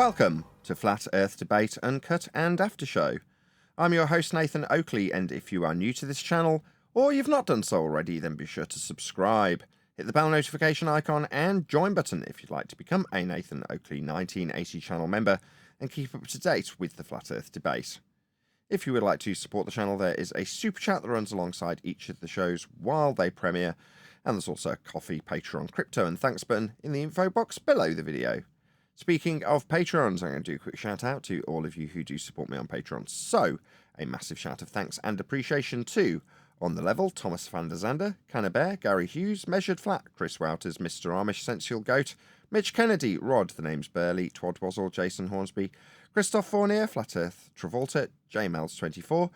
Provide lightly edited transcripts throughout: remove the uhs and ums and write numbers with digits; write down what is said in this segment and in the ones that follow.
Welcome to Flat Earth Debate Uncut and After Show. I'm your host Nathan Oakley, and if you are new to this channel, or you've not done so already, then be sure to subscribe. Hit the bell notification icon and join button if you'd like to become a Nathan Oakley 1980 channel member and keep up to date with the Flat Earth Debate. If you would like to support the channel, there is a super chat that runs alongside each of the shows while they premiere, and there's also a coffee, Patreon, crypto and thanks button in the info box below the video. Speaking of Patrons, I'm going to do a quick shout out to all of you who do support me on Patreon. So, a massive shout of thanks and appreciation to On the Level, Thomas van der Zander, Cannabear, Gary Hughes, Measured Flat, Chris Wouters, Mr. Amish, Sensual Goat, Mitch Kennedy, Rod, The Name's Burley, Twad Wazzle, Jason Hornsby, Christoph Fournier, Flat Earth, Travolta, JMels24,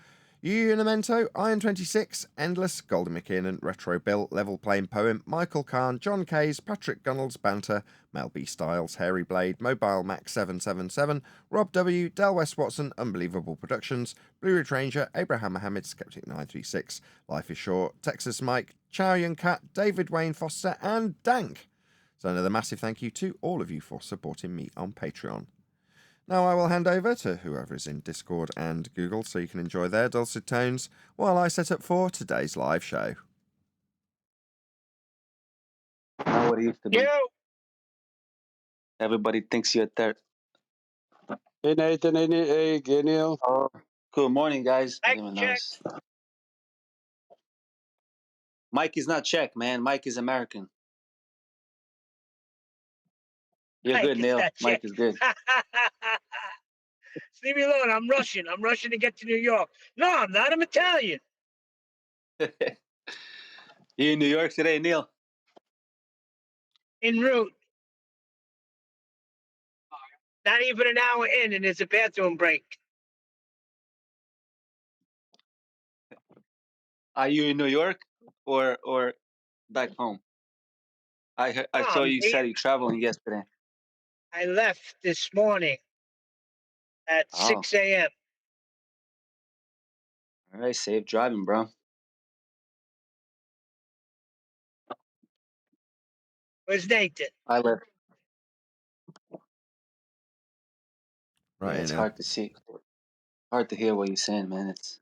Unamento, Iron26, Endless, Golden McKinnon, Retro Bill, Level Plain Poem, Michael Kahn, John Kays, Patrick Gunnels, Banter, Mel B. Styles, Hairy Blade, Mobile Max 777, Rob W, Del West Watson, Unbelievable Productions, Blue Ridge Ranger, Abraham Mohammed, Skeptic 936, Life is Short, Texas Mike, Chow Young Cat, David Wayne Foster, and Dank. So another massive thank you to all of you for supporting me on Patreon. Now I will hand over to whoever is in Discord and Google so you can enjoy their dulcet tones while I set up for today's live show. Not what it used to be. Yo! Everybody thinks you're third. Hey Nathan, hey Neil. Oh, good morning, guys. I Mic didn't even check. notice. Mike is not Czech, man. Mike is American. You're Mike good, is Neil. not Mike Czech. is good. Leave me alone. I'm Russian. I'm Russian to get to New York. No, I'm not. I'm Italian. You in New York today, Neil? En route. Not even an hour in, and there's a bathroom break. Are you in New York or back home? I saw you said you traveling yesterday. I left this morning at Oh. 6 a.m. All right, safe driving, bro. Where's Nathan? I left. Right, Yeah, it's now. hard to see. Hard to hear what you're saying, man. It's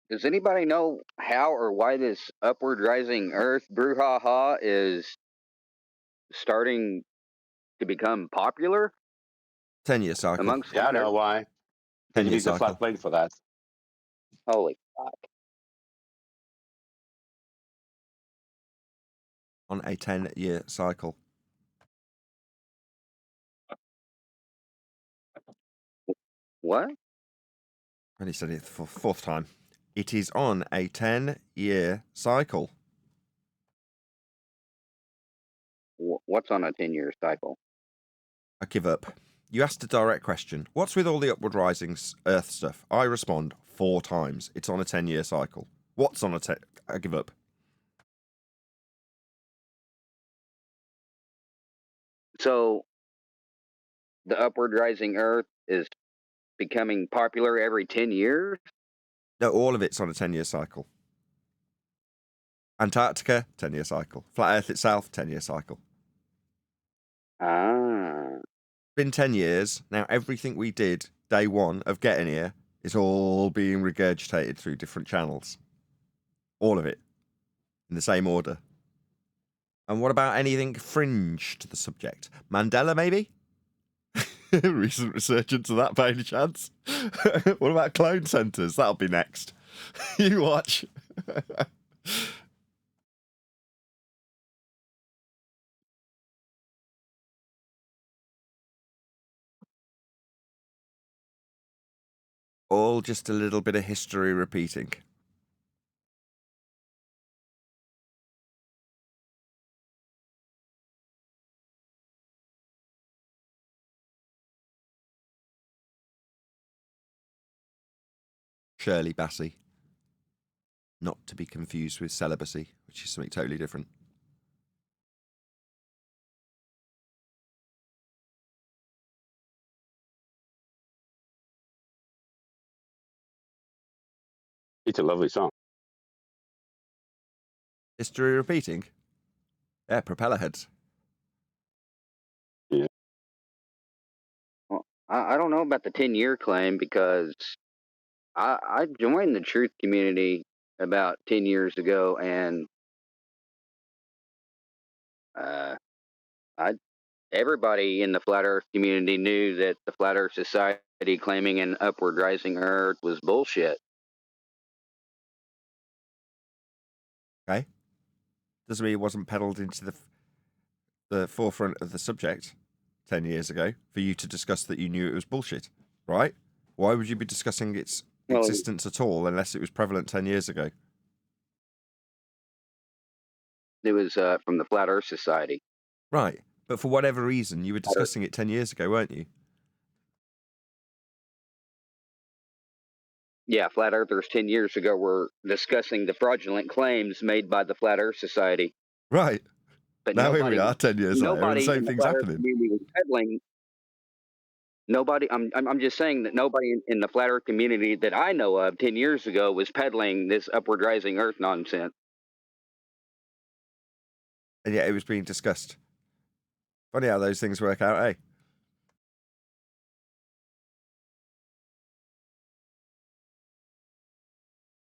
Does anybody know how or why this upward rising Earth brouhaha is starting to become popular 10-year cycle. amongst Yeah, I flat know Earth? why. 10-year You need the cycle. flat plane for that. Holy fuck. On a 10-year cycle. What? And he said it for the fourth time. It is on a 10-year cycle. What's on a 10-year cycle? I give up. You asked a direct question. What's with all the upward rising Earth stuff? I respond 4 times. It's on a 10-year cycle. What's on a 10? I give up. So the upward rising Earth is becoming popular every 10 years? No, all of it's on a 10-year cycle. Antarctica, 10-year cycle. Flat Earth itself, 10-year cycle. Ah. Been 10 years. Now everything we did day one of getting here is all being regurgitated through different channels. All of it. In the same order. And what about anything fringe to the subject? Mandela, maybe? Recent resurgence of that by any chance? What about clone centres? That'll be next. You watch. All just a little bit of history repeating. Shirley Bassey. Not to be confused with celibacy, which is something totally different. It's a lovely song. History repeating? Yeah, propeller heads. Well, I don't know about the 10-year claim because I joined the truth community about 10 years ago, and everybody in the flat Earth community knew that the Flat Earth Society claiming an upward rising Earth was bullshit. Okay. Doesn't mean it wasn't peddled into the forefront of the subject 10 years ago for you to discuss that you knew it was bullshit, right? Why would you be discussing its existence at all unless it was prevalent 10 years ago? It was from the Flat Earth Society. Right. But for whatever reason, you were discussing it 10 years ago, weren't you? Yeah, Flat Earthers 10 years ago were discussing the fraudulent claims made by the Flat Earth Society. Right. But now here we are 10 years later and the nobody same in the thing's Flat Earth happening. community was peddling. Nobody, I'm just saying that nobody in the Flat Earth community that I know of 10 years ago was peddling this upward rising Earth nonsense. And yet it was being discussed. Funny how those things work out, eh?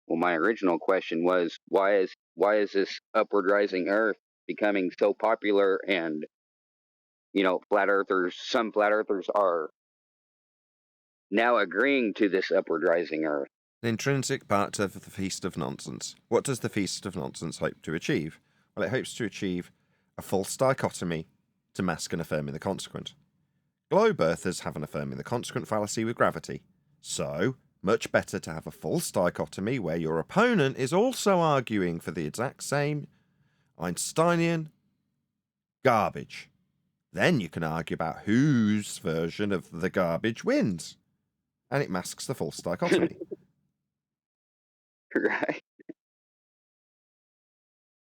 Well, my original question was why is this upward rising Earth becoming so popular? And some flat earthers are now agreeing to this upward rising Earth. An intrinsic part of the Feast of Nonsense. What does the Feast of Nonsense hope to achieve? Well, it hopes to achieve a false dichotomy to mask and affirming the consequent. Globe earthers have an affirming the consequent fallacy with gravity. So, much better to have a false dichotomy where your opponent is also arguing for the exact same Einsteinian garbage. Then you can argue about whose version of the garbage wins. And it masks the false dichotomy. Right.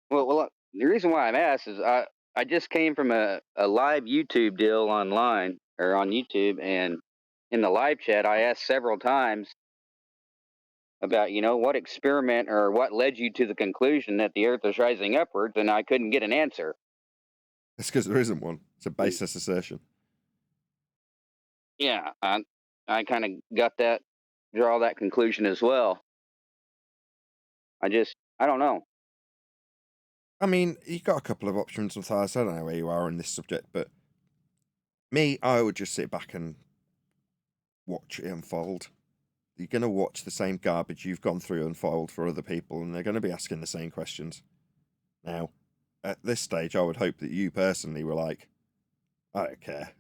Well, the reason why I'm asked is I just came from a live YouTube deal online or on YouTube, and in the live chat I asked several times about what experiment or what led you to the conclusion that the Earth is rising upwards, and I couldn't get an answer. It's because there isn't one. It's a baseless assertion. Yeah, I kind of draw that conclusion as well. I don't know. I mean, you've got a couple of options, Matthias. I don't know where you are on this subject, but me, I would just sit back and watch it unfold. You're going to watch the same garbage you've gone through unfold for other people, and they're going to be asking the same questions. Now, at this stage, I would hope that you personally were like, I don't care.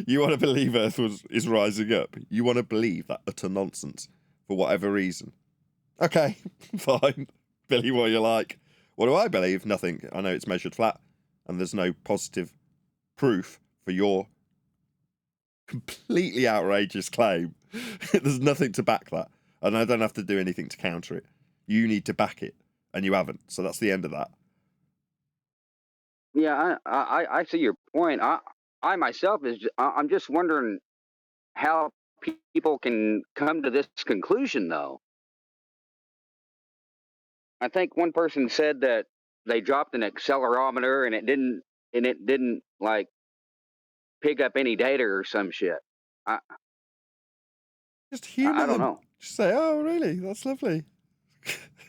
You want to believe Earth is rising up. You want to believe that utter nonsense for whatever reason. Okay, fine. Believe what you like. What do I believe? Nothing. I know it's measured flat, and there's no positive proof for your completely outrageous claim. There's nothing to back that, and I don't have to do anything to counter it. You need to back it, and you haven't. So that's the end of that. Yeah, I see your point. I myself I'm just wondering how people can come to this conclusion, though. I think one person said that they dropped an accelerometer and it didn't like pick up any data or some shit. Just humour I don't them. know. Just say, oh, really? That's lovely.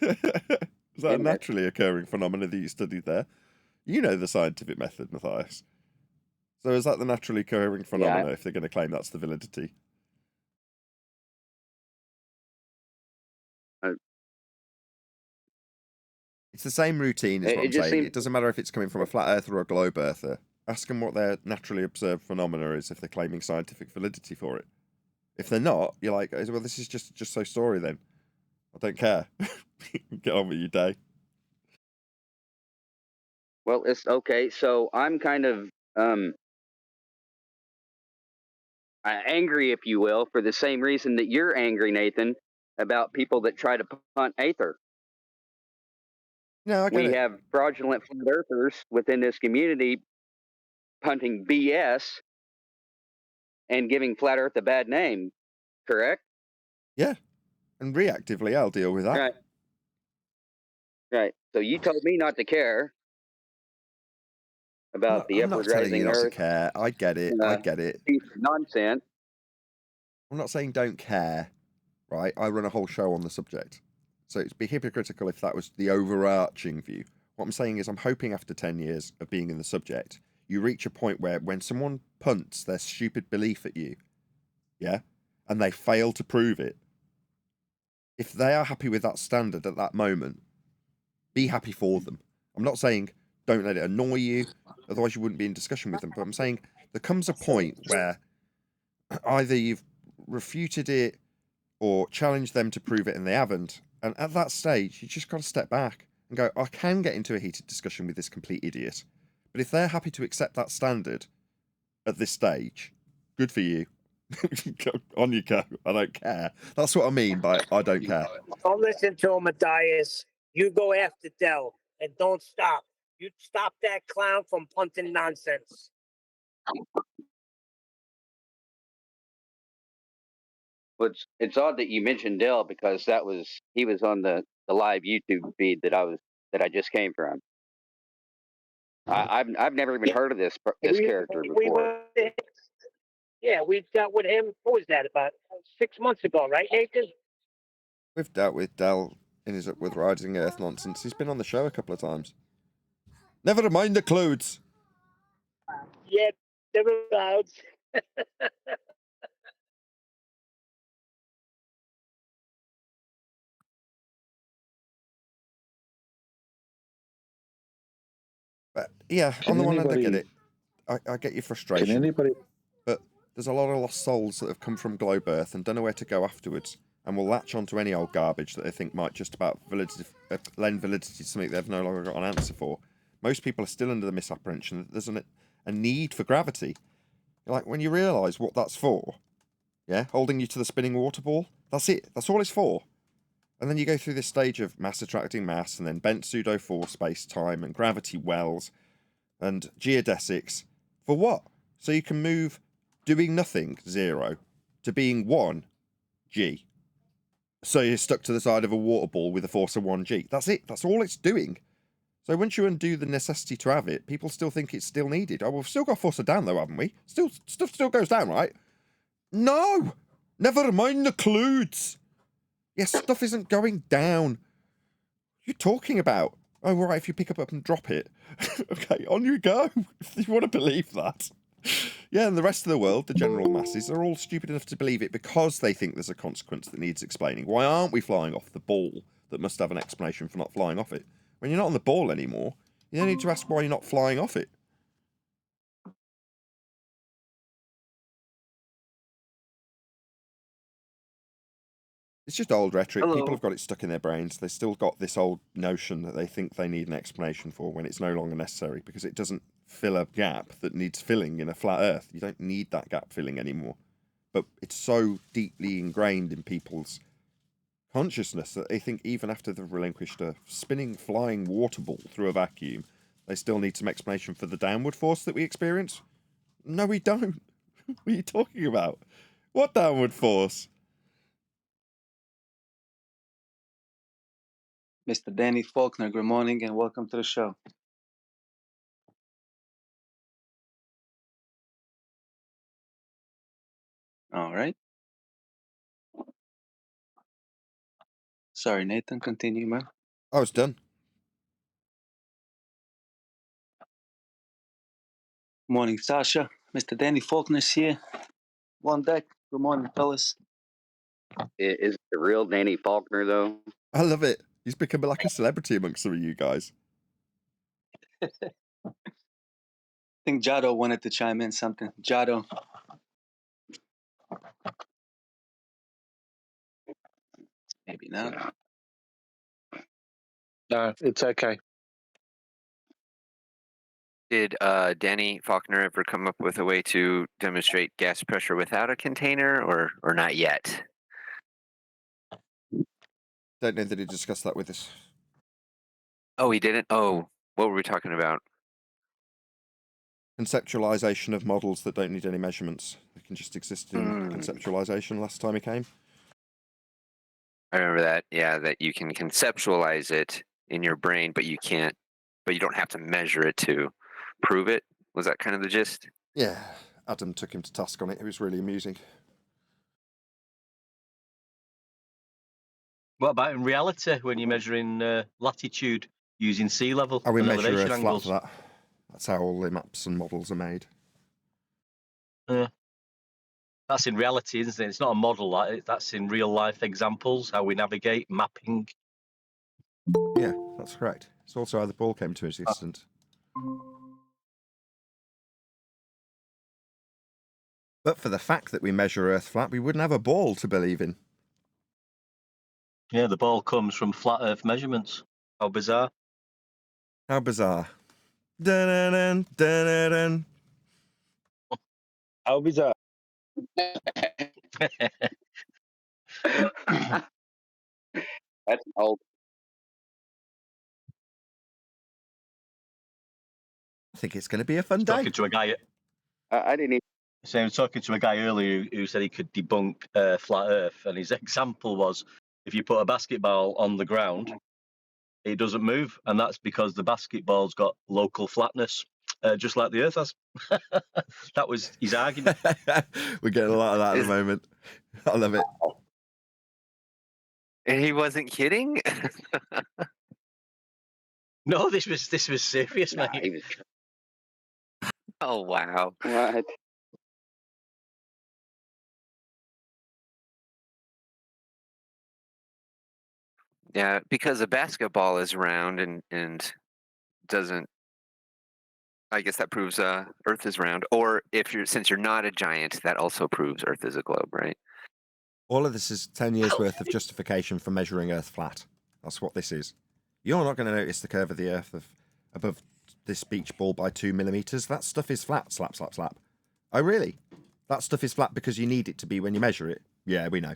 Is that a naturally occurring phenomena that you studied there? You know the scientific method, Matthias. So is that the naturally occurring phenomena if they're going to claim that's the validity? It's the same routine, is what I'm saying. It doesn't matter if it's coming from a flat earther or a globe earther. Ask them what their naturally observed phenomena is if they're claiming scientific validity for it. If they're not, you're like, well, this is just so story then. I don't care. Get on with your day. Well, it's okay. So I'm kind of angry, if you will, for the same reason that you're angry, Nathan, about people that try to punt Aether. No, I get it. We have fraudulent flat earthers within this community punting BS and giving flat Earth a bad name, correct? Yeah. And reactively, I'll deal with that. Right. Right. So you told me not to care about the I'm not upward telling you rising not to Earth. care. I get it. I get it. Piece of nonsense. I'm not saying don't care, right? I run a whole show on the subject. So it'd be hypocritical if that was the overarching view. What I'm saying is I'm hoping after 10 years of being in the subject, you reach a point where when someone punts their stupid belief at you, yeah, and they fail to prove it, if they are happy with that standard at that moment, be happy for them. I'm not saying don't let it annoy you, otherwise you wouldn't be in discussion with them, but I'm saying there comes a point where either you've refuted it or challenged them to prove it and they haven't, and at that stage you just got to step back and go, I can get into a heated discussion with this complete idiot, but if they're happy to accept that standard at this stage, good for you. On you go. I don't care. That's what I mean by I don't care. Don't listen to him, Matthias. You go after Dell and don't stop. You stop that clown from punting nonsense. It's odd that you mentioned Dell because he was on the live YouTube feed that I just came from. I've never even heard of this character before. Yeah, we dealt with him. What was that, about 6 months ago, right, Nathan? We've dealt with Dell in his With Rising Earth nonsense. He's been on the show a couple of times. Never mind the clothes. Yeah, there were clouds. But yeah, on the one hand, I get it. I get your frustration. Can anybody? But there's a lot of lost souls that have come from Globe Earth and don't know where to go afterwards, and will latch onto any old garbage that they think might just about lend validity to something they've no longer got an answer for. Most people are still under the misapprehension that there's a need for gravity. Like, when you realise what that's for, yeah, holding you to the spinning water ball, that's it. That's all it's for. And then you go through this stage of mass attracting mass, and then bent pseudo-force space-time, and gravity wells, and geodesics. For what? So you can move doing nothing, 0, to being 1, G. So you're stuck to the side of a water ball with a force of 1 G. That's it. That's all it's doing. So once you undo the necessity to have it, people still think it's still needed. Oh, we've still got force of down though, haven't we? Stuff still goes down, right? No! Never mind the clothes. Yes, stuff isn't going down. What are you talking about? Oh, right, if you pick up and drop it. Okay, on you go, if you want to believe that. Yeah, and the rest of the world, the general masses, are all stupid enough to believe it because they think there's a consequence that needs explaining. Why aren't we flying off the ball that must have an explanation for not flying off it? When you're not on the ball anymore, you don't need to ask why you're not flying off it. It's just old rhetoric. Hello. People have got it stuck in their brains. They've still got this old notion that they think they need an explanation for when it's no longer necessary because it doesn't fill a gap that needs filling in a flat earth. You don't need that gap filling anymore. But it's so deeply ingrained in people's consciousness that they think even after they've relinquished a spinning, flying water ball through a vacuum, they still need some explanation for the downward force that we experience. No, we don't. What are you talking about? What downward force? Mr. Danny Faulkner, good morning and welcome to the show. All right. Sorry, Nathan, continue, man. I was done. Morning, Sasha. Mr. Danny Faulkner's here. One deck. Good morning, fellas. Is it the real Danny Faulkner though? I love it. He's become like a celebrity amongst some of you guys. I think Jado wanted to chime in something. Jado. Maybe not. No, it's okay. Did Danny Faulkner ever come up with a way to demonstrate gas pressure without a container, or not yet? Don't know that he discussed that with us. Oh, he didn't? Oh, what were we talking about? Conceptualization of models that don't need any measurements. They can just exist in conceptualization last time he came. I remember that. Yeah, that you can conceptualize it in your brain, but you don't have to measure it to prove it. Was that kind of the gist? Yeah, Adam took him to task on it. It was really amusing. What about in reality when you're measuring latitude using sea level Oh, we and measure elevation Earth flat angles? for that. That's how all the maps and models are made. That's in reality, isn't it? It's not a model. That's in real life examples, how we navigate, mapping. Yeah, that's correct. It's also how the ball came to existence. But for the fact that we measure Earth flat, we wouldn't have a ball to believe in. Yeah, the ball comes from flat Earth measurements. How bizarre. How bizarre. Dun-dun-dun, dun-dun-dun. How bizarre. That's old. I think it's going to be a fun day. Talking to a guy. I didn't even. So I was talking to a guy earlier who said he could debunk flat Earth, and his example was if you put a basketball on the ground, it doesn't move, and that's because the basketball's got local flatness, just like the Earth has. That was his argument. We're getting a lot of that at the moment. I love it. And he wasn't kidding. No, this was serious, Nah, mate. he was. Oh wow. What? Yeah, because a basketball is round and doesn't. I guess that proves Earth is round. Or since you're not a giant, that also proves Earth is a globe, right? All of this is 10 years worth of justification for measuring Earth flat. That's what this is. You're not going to notice the curve of the Earth above this beach ball by 2 millimeters. That stuff is flat. Slap, slap, slap. Oh, really? That stuff is flat because you need it to be when you measure it? Yeah, we know.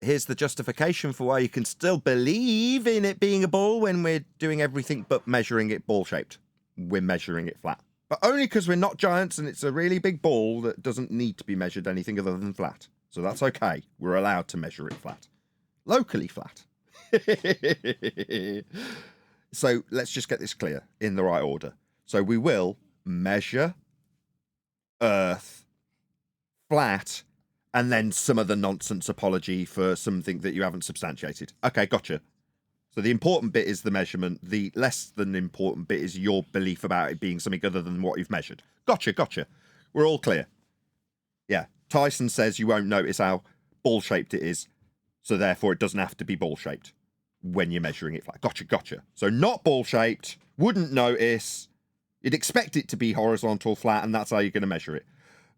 Here's the justification for why you can still believe in it being a ball when we're doing everything but measuring it ball-shaped. We're measuring it flat. But only because we're not giants and it's a really big ball that doesn't need to be measured anything other than flat. So that's okay. We're allowed to measure it flat. Locally flat. So let's just get this clear in the right order. So we will measure Earth flat and then some other nonsense apology for something that you haven't substantiated. Okay, gotcha. So the important bit is the measurement. The less than important bit is your belief about it being something other than what you've measured. Gotcha. We're all clear. Yeah. Tyson says you won't notice how ball-shaped it is, so therefore it doesn't have to be ball-shaped when you're measuring it flat. Gotcha. So not ball-shaped, wouldn't notice. You'd expect it to be horizontal flat, and that's how you're going to measure it.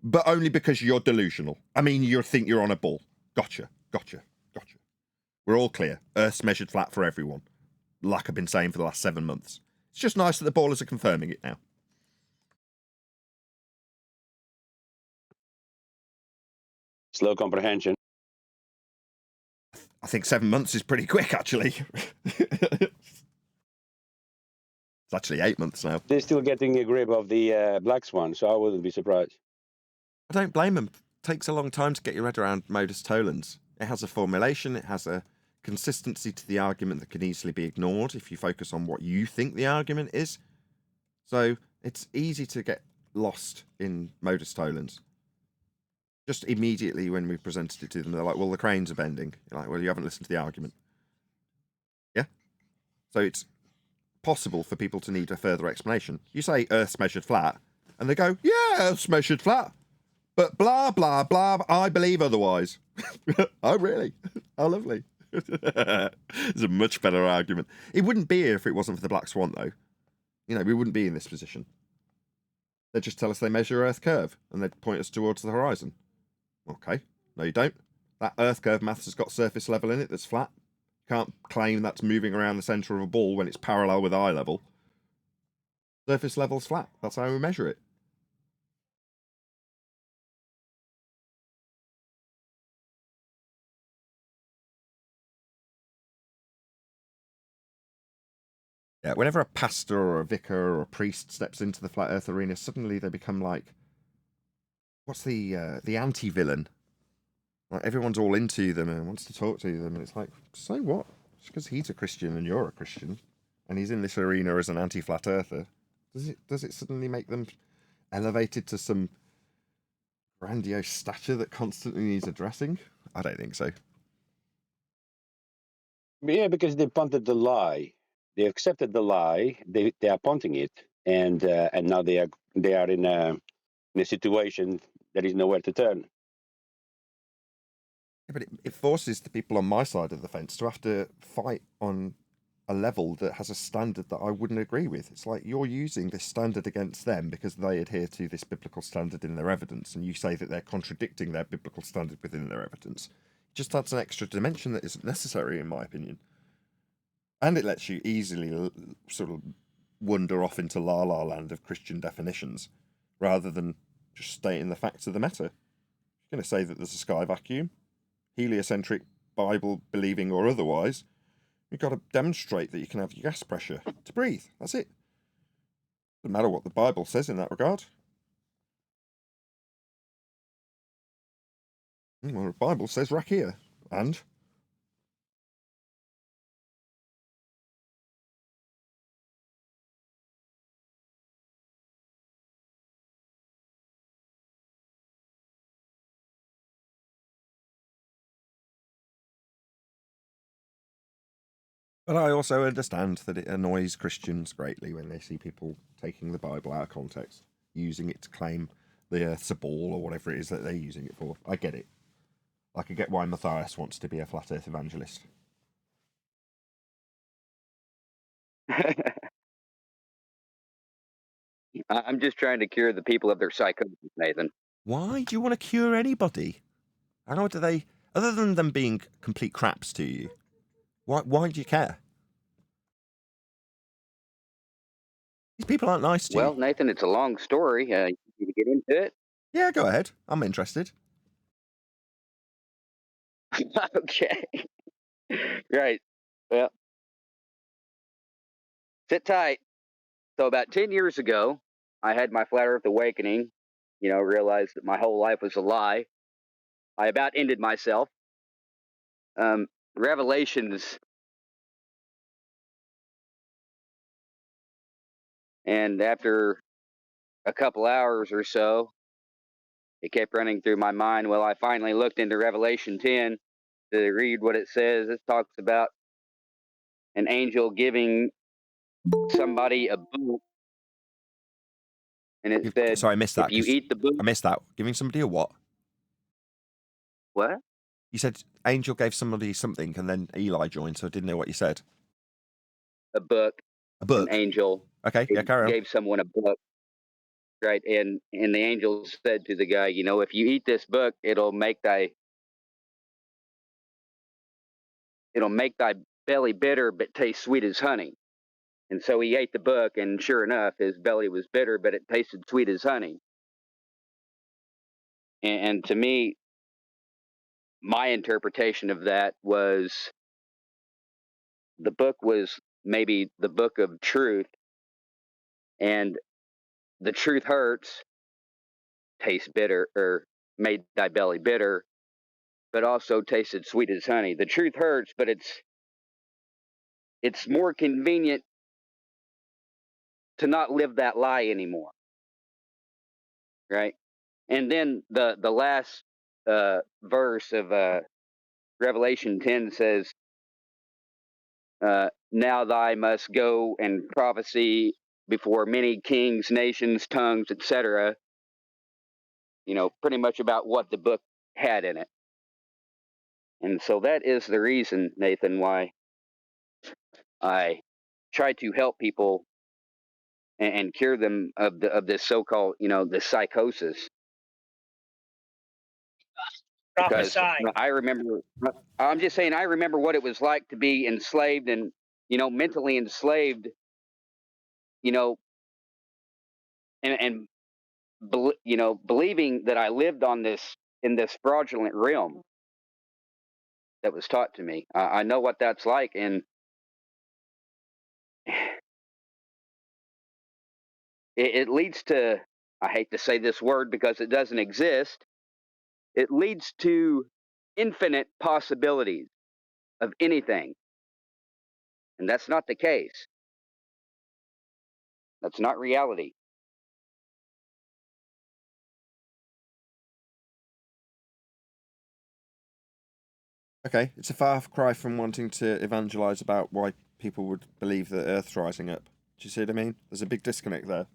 But only because you're delusional. I mean, you think you're on a ball. Gotcha. We're all clear. Earth's measured flat for everyone. Like I've been saying for the last 7 months. It's just nice that the ballers are confirming it now. Slow comprehension. I think 7 months is pretty quick, actually. It's actually 8 months now. They're still getting a grip of the black swan, so I wouldn't be surprised. I don't blame them. It takes a long time to get your head around modus tollens. It has a formulation, it has a consistency to the argument that can easily be ignored if you focus on what you think the argument is. So it's easy to get lost in modus tollens. Just immediately when we presented it to them, they're like, well, the cranes are bending. You're like, well, you haven't listened to the argument. Yeah? So it's possible for people to need a further explanation. You say Earth's measured flat, and they go, yeah, Earth's measured flat. But blah, blah, blah, I believe otherwise. Oh, really? How lovely. It's a much better argument. It wouldn't be here if it wasn't for the black swan, though. You know, we wouldn't be in this position. They'd just tell us they measure Earth curve, and they'd point us towards the horizon. Okay. No, you don't. That Earth curve maths has got surface level in it that's flat. You can't claim that's moving around the centre of a ball when it's parallel with eye level. Surface level's flat. That's how we measure it. Yeah, whenever a pastor or a vicar or a priest steps into the flat Earth arena, suddenly they become like, what's the anti-villain Like everyone's all into them and wants to talk to them, and it's like, so what? Just because he's a Christian and you're a Christian, and he's in this arena as an anti-flat earther, does it suddenly make them elevated to some grandiose stature that constantly needs addressing? I don't think so. Yeah, because they punted the lie. They accepted the lie. They are punting it, and now they are in a situation that is nowhere to turn. Yeah, but it forces the people on my side of the fence to have to fight on a level that has a standard that I wouldn't agree with. It's like you're using this standard against them because they adhere to this biblical standard in their evidence, and you say that they're contradicting their biblical standard within their evidence. It just adds an extra dimension that isn't necessary, in my opinion. And it lets you easily sort of wander off into la-la land of Christian definitions, rather than just stating the facts of the matter. You're going to say that there's a sky vacuum, heliocentric, Bible-believing or otherwise, you've got to demonstrate that you can have your gas pressure to breathe. That's it. Doesn't matter what the Bible says in that regard. Well, the Bible says rakia, and but I also understand that it annoys Christians greatly when they see people taking the Bible out of context, using it to claim the Earth's a ball or whatever it is that they're using it for. I get it. I could get why Matthias wants to be a flat Earth evangelist. I'm just trying to cure the people of their psychosis, Nathan. Why do you want to cure anybody? How do they, other than them being complete craps to you, why do you care? These people aren't nice to Well, you. Nathan, it's a long story. You need to get into it. Yeah, go ahead. I'm interested. Okay. Right. Well, sit tight. So about 10 years ago, I had my flat Earth awakening. Realized that my whole life was a lie. I about ended myself. Revelations, and after a couple hours or so, it kept running through my mind. Well, I finally looked into Revelation 10 to read what it says. It talks about an angel giving somebody a book, and it said, Sorry, I missed that. if you eat the book, I missed that. Giving somebody a what? what? You said angel gave somebody something, and then Eli joined, so I didn't know what you said. A book, A book. an angel. Okay, yeah, carry on. Gave someone a book, right? And the angel said to the guy, if you eat this book, it'll make thy belly bitter, but taste sweet as honey. And so he ate the book, and sure enough, his belly was bitter, but it tasted sweet as honey. And to me, my interpretation of that was the book was maybe the book of truth, and the truth hurts, tastes bitter, or made thy belly bitter, but also tasted sweet as honey. The truth hurts, but it's more convenient to not live that lie anymore, right? And then the last verse of Revelation 10 says, now thy must go and prophecy before many kings, nations, tongues, etc. Pretty much about what the book had in it. And so that is the reason, Nathan, why I try to help people and cure them of this so-called, this psychosis. Because Prophesy. I remember, I'm just saying, I remember what it was like to be enslaved and, mentally enslaved, and believing that I lived in this fraudulent realm that was taught to me. I know what that's like, and it leads to, I hate to say this word because it doesn't exist. It leads to infinite possibilities of anything. And that's not the case. That's not reality. Okay, it's a far cry from wanting to evangelize about why people would believe that Earth's rising up. Do you see what I mean? There's a big disconnect there.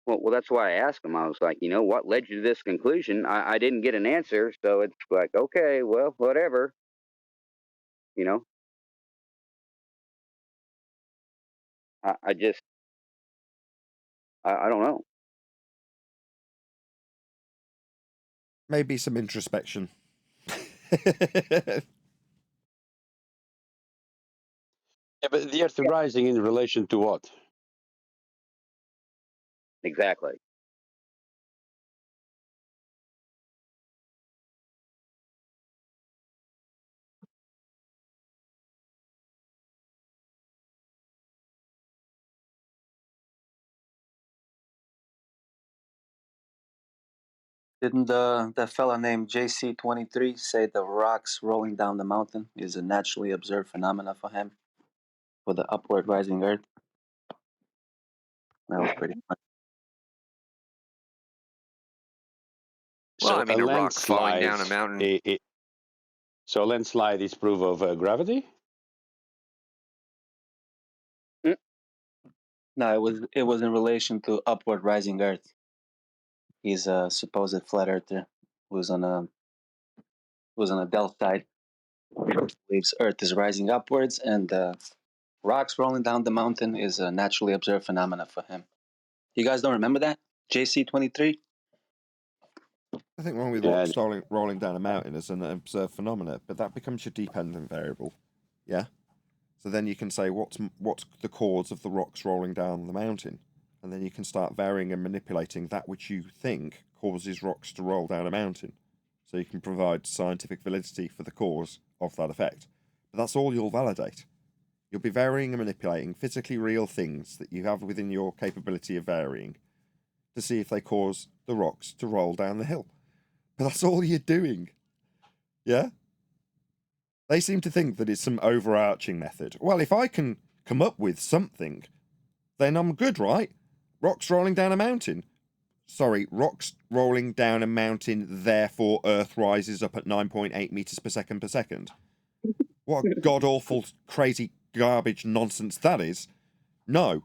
Well, that's why I asked him. I was like, what led you to this conclusion? I didn't get an answer, so it's like, okay, well, whatever. I just, I don't know. Maybe some introspection. Yeah, but the Earth rising in relation to what? Exactly. Didn't that fella named JC23 say the rocks rolling down the mountain is a naturally observed phenomena for him, for the upward rising Earth? That was pretty funny. Well, So I mean, a a rock falling down a landslide, mountain. so a landslide is proof of gravity? No, it was in relation to upward rising Earth. He's a supposed flat earther who's on a Dell side. Believes Earth is rising upwards, and rocks rolling down the mountain is a naturally observed phenomena for him. You guys don't remember that? JC23? Nothing wrong with Yeah. rocks rolling down a mountain as an observed phenomena, but that becomes your dependent variable. Yeah? So then you can say, what's the cause of the rocks rolling down the mountain? And then you can start varying and manipulating that which you think causes rocks to roll down a mountain. So you can provide scientific validity for the cause of that effect. But that's all you'll validate. You'll be varying and manipulating physically real things that you have within your capability of varying to see if they cause the rocks to roll down the hill. But that's all you're doing. Yeah? They seem to think that it's some overarching method. Well, if I can come up with something, then I'm good, right? Rocks rolling down a mountain. Sorry, rocks rolling down a mountain, therefore Earth rises up at 9.8 meters per second. What a god-awful, crazy, garbage nonsense that is. No.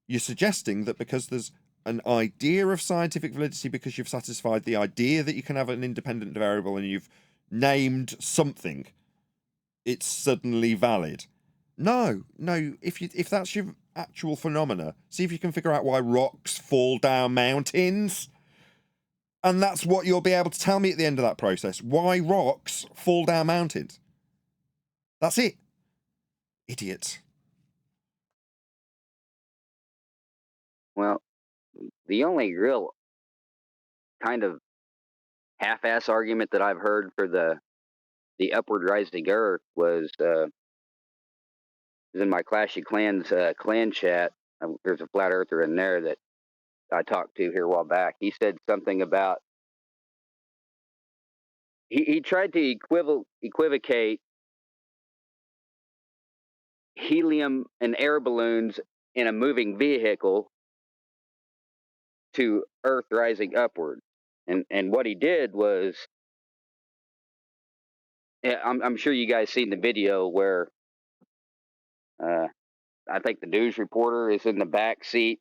You're suggesting that because there's an idea of scientific validity because you've satisfied the idea that you can have an independent variable and you've named something, it's suddenly valid. No. If that's your actual phenomena, see if you can figure out why rocks fall down mountains. And that's what you'll be able to tell me at the end of that process. Why rocks fall down mountains. That's it. Idiots. Well, the only real kind of half-ass argument that I've heard for the upward rising Earth was in my Clash of Clans clan chat. There's a flat earther in there that I talked to here a while back. He said something about he tried to equivocate helium and air balloons in a moving vehicle to Earth rising upward. And what he did was, I'm sure you guys seen the video where I think the news reporter is in the back seat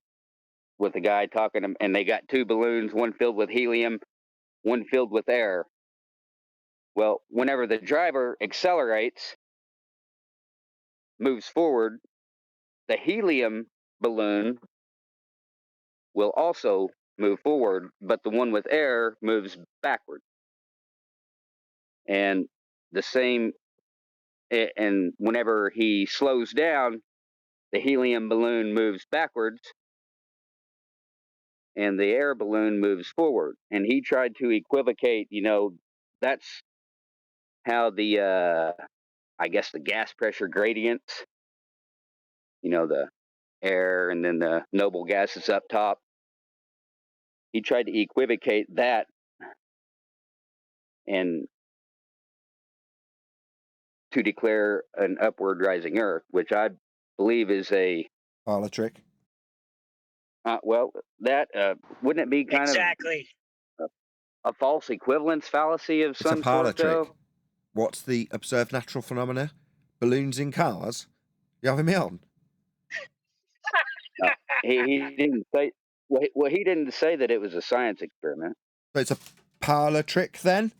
with the guy talking, and they got two balloons, one filled with helium, one filled with air. Well, whenever the driver accelerates, moves forward, the helium balloon will also move forward, but the one with air moves backward. And the same, and whenever he slows down, the helium balloon moves backwards and the air balloon moves forward. And he tried to equivocate, that's how the, I guess the gas pressure gradients, the air and then the noble gases up top. He tried to equivocate that and to declare an upward rising Earth, which I believe is a Parlor trick. well, that wouldn't it be kind Exactly. of a false equivalence fallacy of It's a some parlor sort, though? trick. What's the observed natural phenomena? Balloons in cars? You having me on? No, he didn't say. Well, he didn't say that it was a science experiment. So it's a parlor trick then?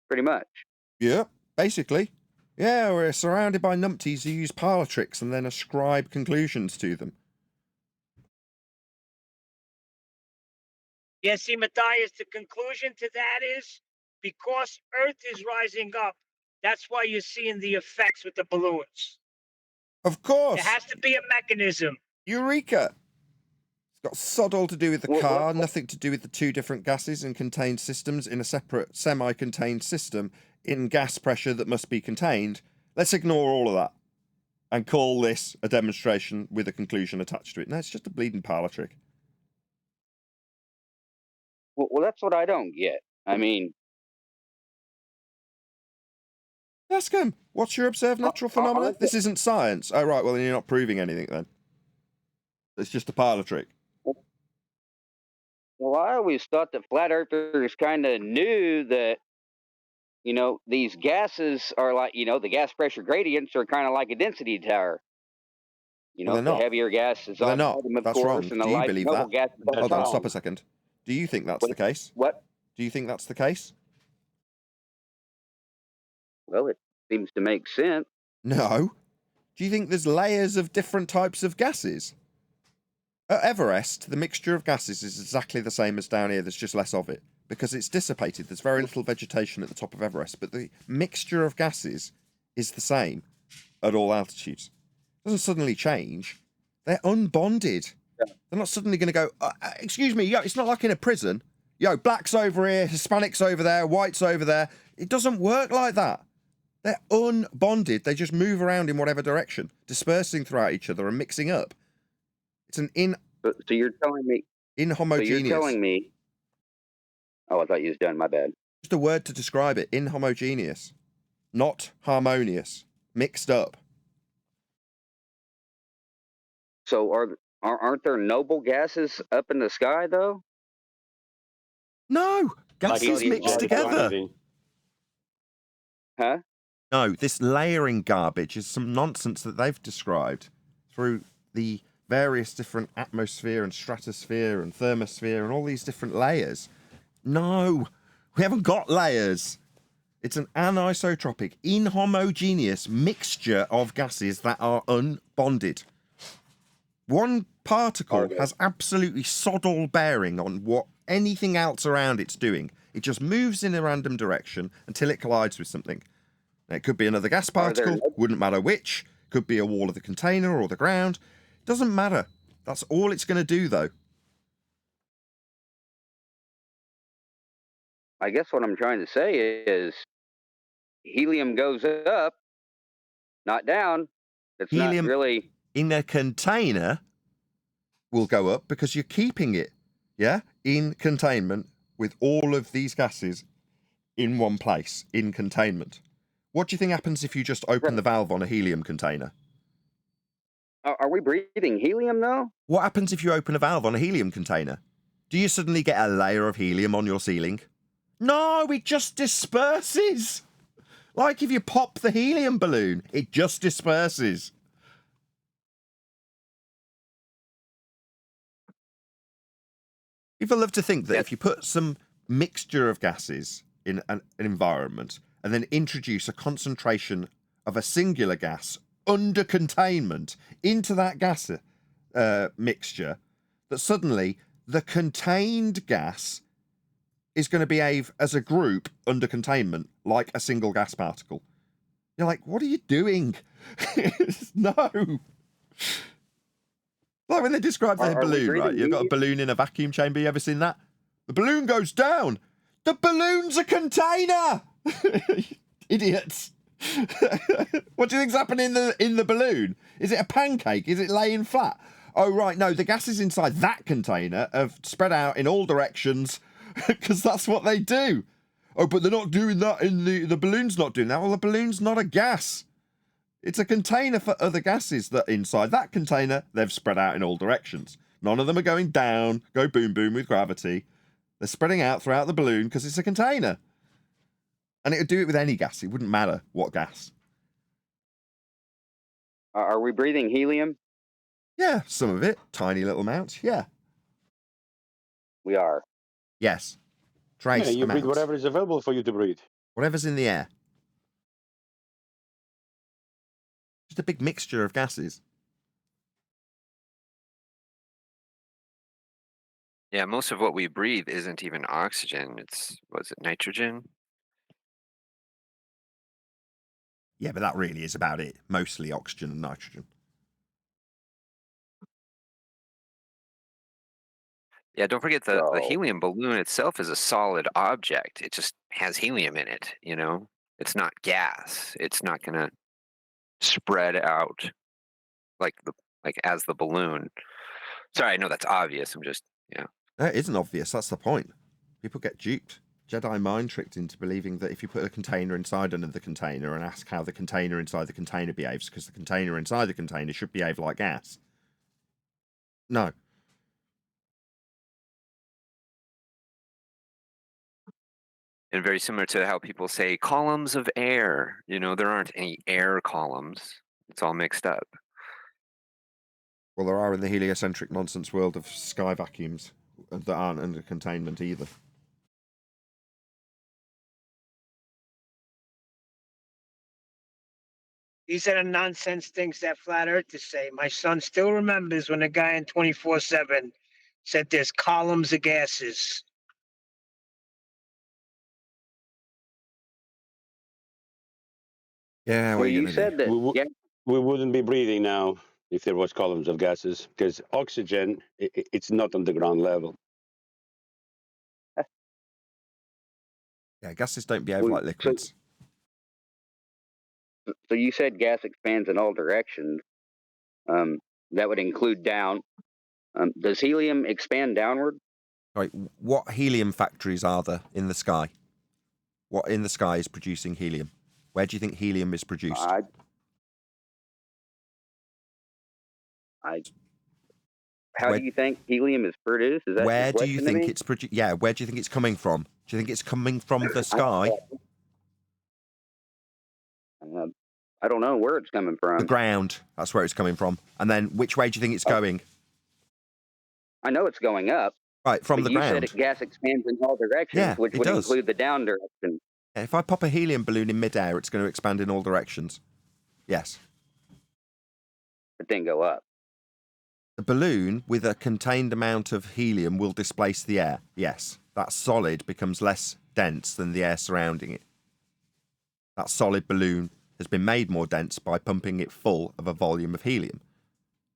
Pretty much. Yeah, basically. Yeah, we're surrounded by numpties who use parlor tricks and then ascribe conclusions to them. Yeah, see, Matthias, the conclusion to that is because Earth is rising up, that's why you're seeing the effects with the balloons. Of course. There has to be a mechanism. Eureka! It's got sod all to do with the What- car, what- nothing to do with the two different gases and contained systems in a separate semi-contained system in gas pressure that must be contained. Let's ignore all of that and call this a demonstration with a conclusion attached to it. No, it's just a bleeding parlor trick. Well, that's what I don't get. I mean, Ask him, what's your observed natural phenomena? This isn't science. Oh, right, well, then you're not proving anything then. It's just a parlor trick. well, I always thought that flat earthers kind of knew that, these gases are like, the gas pressure gradients are kind of like a density tower. Well, they're the not. heavier gas is Well, on they're the not. bottom, of That's course, wrong. and the Do you light believe noble that? gas is on Hold on, top. stop a second. Do you think that's the case? What? Do you think that's the case? Well, it seems to make sense. No. Do you think there's layers of different types of gases? At Everest, the mixture of gases is exactly the same as down here, there's just less of it. Because it's dissipated, there's very little vegetation at the top of Everest, but the mixture of gases is the same at all altitudes. It doesn't suddenly change. They're unbonded. Yeah. They're not suddenly going to go, excuse me, it's not like in a prison. Blacks over here, Hispanics over there, whites over there. It doesn't work like that. They're unbonded. They just move around in whatever direction, dispersing throughout each other and mixing up. It's an So you're telling me? inhomogeneous. So you're telling me? Oh, I thought you was done. My bad. Just a word to describe it. Inhomogeneous. Not harmonious. Mixed up. So aren't there noble gases up in the sky though? No! Gases helium mixed gas, together. anything. Huh? No, this layering garbage is some nonsense that they've described through the various different atmosphere and stratosphere and thermosphere and all these different layers. No, we haven't got layers. It's an anisotropic, inhomogeneous mixture of gases that are unbonded. One particle has absolutely sod all bearing on what anything else around it's doing. It just moves in a random direction until it collides with something. Now, it could be another gas particle, wouldn't matter which. Could be a wall of the container or the ground. Doesn't matter. That's all it's going to do, though. I guess what I'm trying to say is helium goes up, not down. It's Helium not really. in a container will go up because you're keeping it, in containment with all of these gases in one place, in containment. What do you think happens if you just open the valve on a helium container? Are we breathing helium though? What happens if you open a valve on a helium container? Do you suddenly get a layer of helium on your ceiling? No, it just disperses. Like if you pop the helium balloon, it just disperses. People love to think that if you put some mixture of gases in an environment and then introduce a concentration of a singular gas under containment into that gas mixture, that suddenly the contained gas is going to behave as a group under containment like a single gas particle. You're like, what are you doing? No. Like when they describe their balloon, right? You've got a balloon in a vacuum chamber. You ever seen that? The balloon goes down. The balloon's a container. Idiots. What do you think's happening in the balloon? Is it a pancake? Is it laying flat? Oh, right. No, the gases inside that container have spread out in all directions because that's what they do. Oh, but they're not doing that in the balloon's not doing that. Well, the balloon's not a gas. It's a container for other gases that inside that container, they've spread out in all directions. None of them are going down, go boom boom with gravity. They're spreading out throughout the balloon because it's a container. And it would do it with any gas. It wouldn't matter what gas. Are we breathing helium? Yeah, some of it. Tiny little amounts. Yeah. We are. Yes. Yeah, Trace you breathe amounts. whatever is available for you to breathe. Whatever's in the air. Just a big mixture of gases. Yeah, most of what we breathe isn't even oxygen. It's, was it nitrogen? Yeah, but that really is about it. Mostly oxygen and nitrogen. Yeah, don't forget the So, helium balloon itself is a solid object. It just has helium in it, you know? It's not gas. It's not going to spread out like as the balloon. Sorry, I know that's obvious. I'm just, yeah. No, it isn't obvious. That's the point. People get duped. Jedi mind tricked into believing that if you put a container inside another container and ask how the container inside the container behaves, because the container inside the container should behave like gas. No. And very similar to how people say columns of air. You know, there aren't any air columns. It's all mixed up. Well, there are in the heliocentric nonsense world of sky vacuums that aren't under containment either. These are the nonsense things that flat earthers say. My son still remembers when the guy in 24/7 said there's columns of gases. Yeah, well, what are you you going to do? said that. Yeah, We wouldn't be breathing now if there was columns of gases, because oxygen, it's not on the ground level. Yeah, gases don't behave well, like liquids. so you said gas expands in all directions. That would include down. Does helium expand downward? Right, what helium factories are there in the sky? What in the sky is producing helium? Where do you think helium is produced? How Where- do you think helium is produced? Is that your Where do you question to think me? it's produced? Yeah, where do you think it's coming from? Do you think it's coming from the sky? I don't know where it's coming The from. ground. That's where it's coming from. And then which way do you think it's going? I know it's going up. Right, from but the you ground. said gas expands in all directions, Yeah, which it would does. include the down direction. If I pop a helium balloon in midair, it's going to expand in all directions. Yes. But then go up. The balloon with a contained amount of helium will displace the air. Yes. That solid becomes less dense than the air surrounding it. That solid balloon has been made more dense by pumping it full of a volume of helium.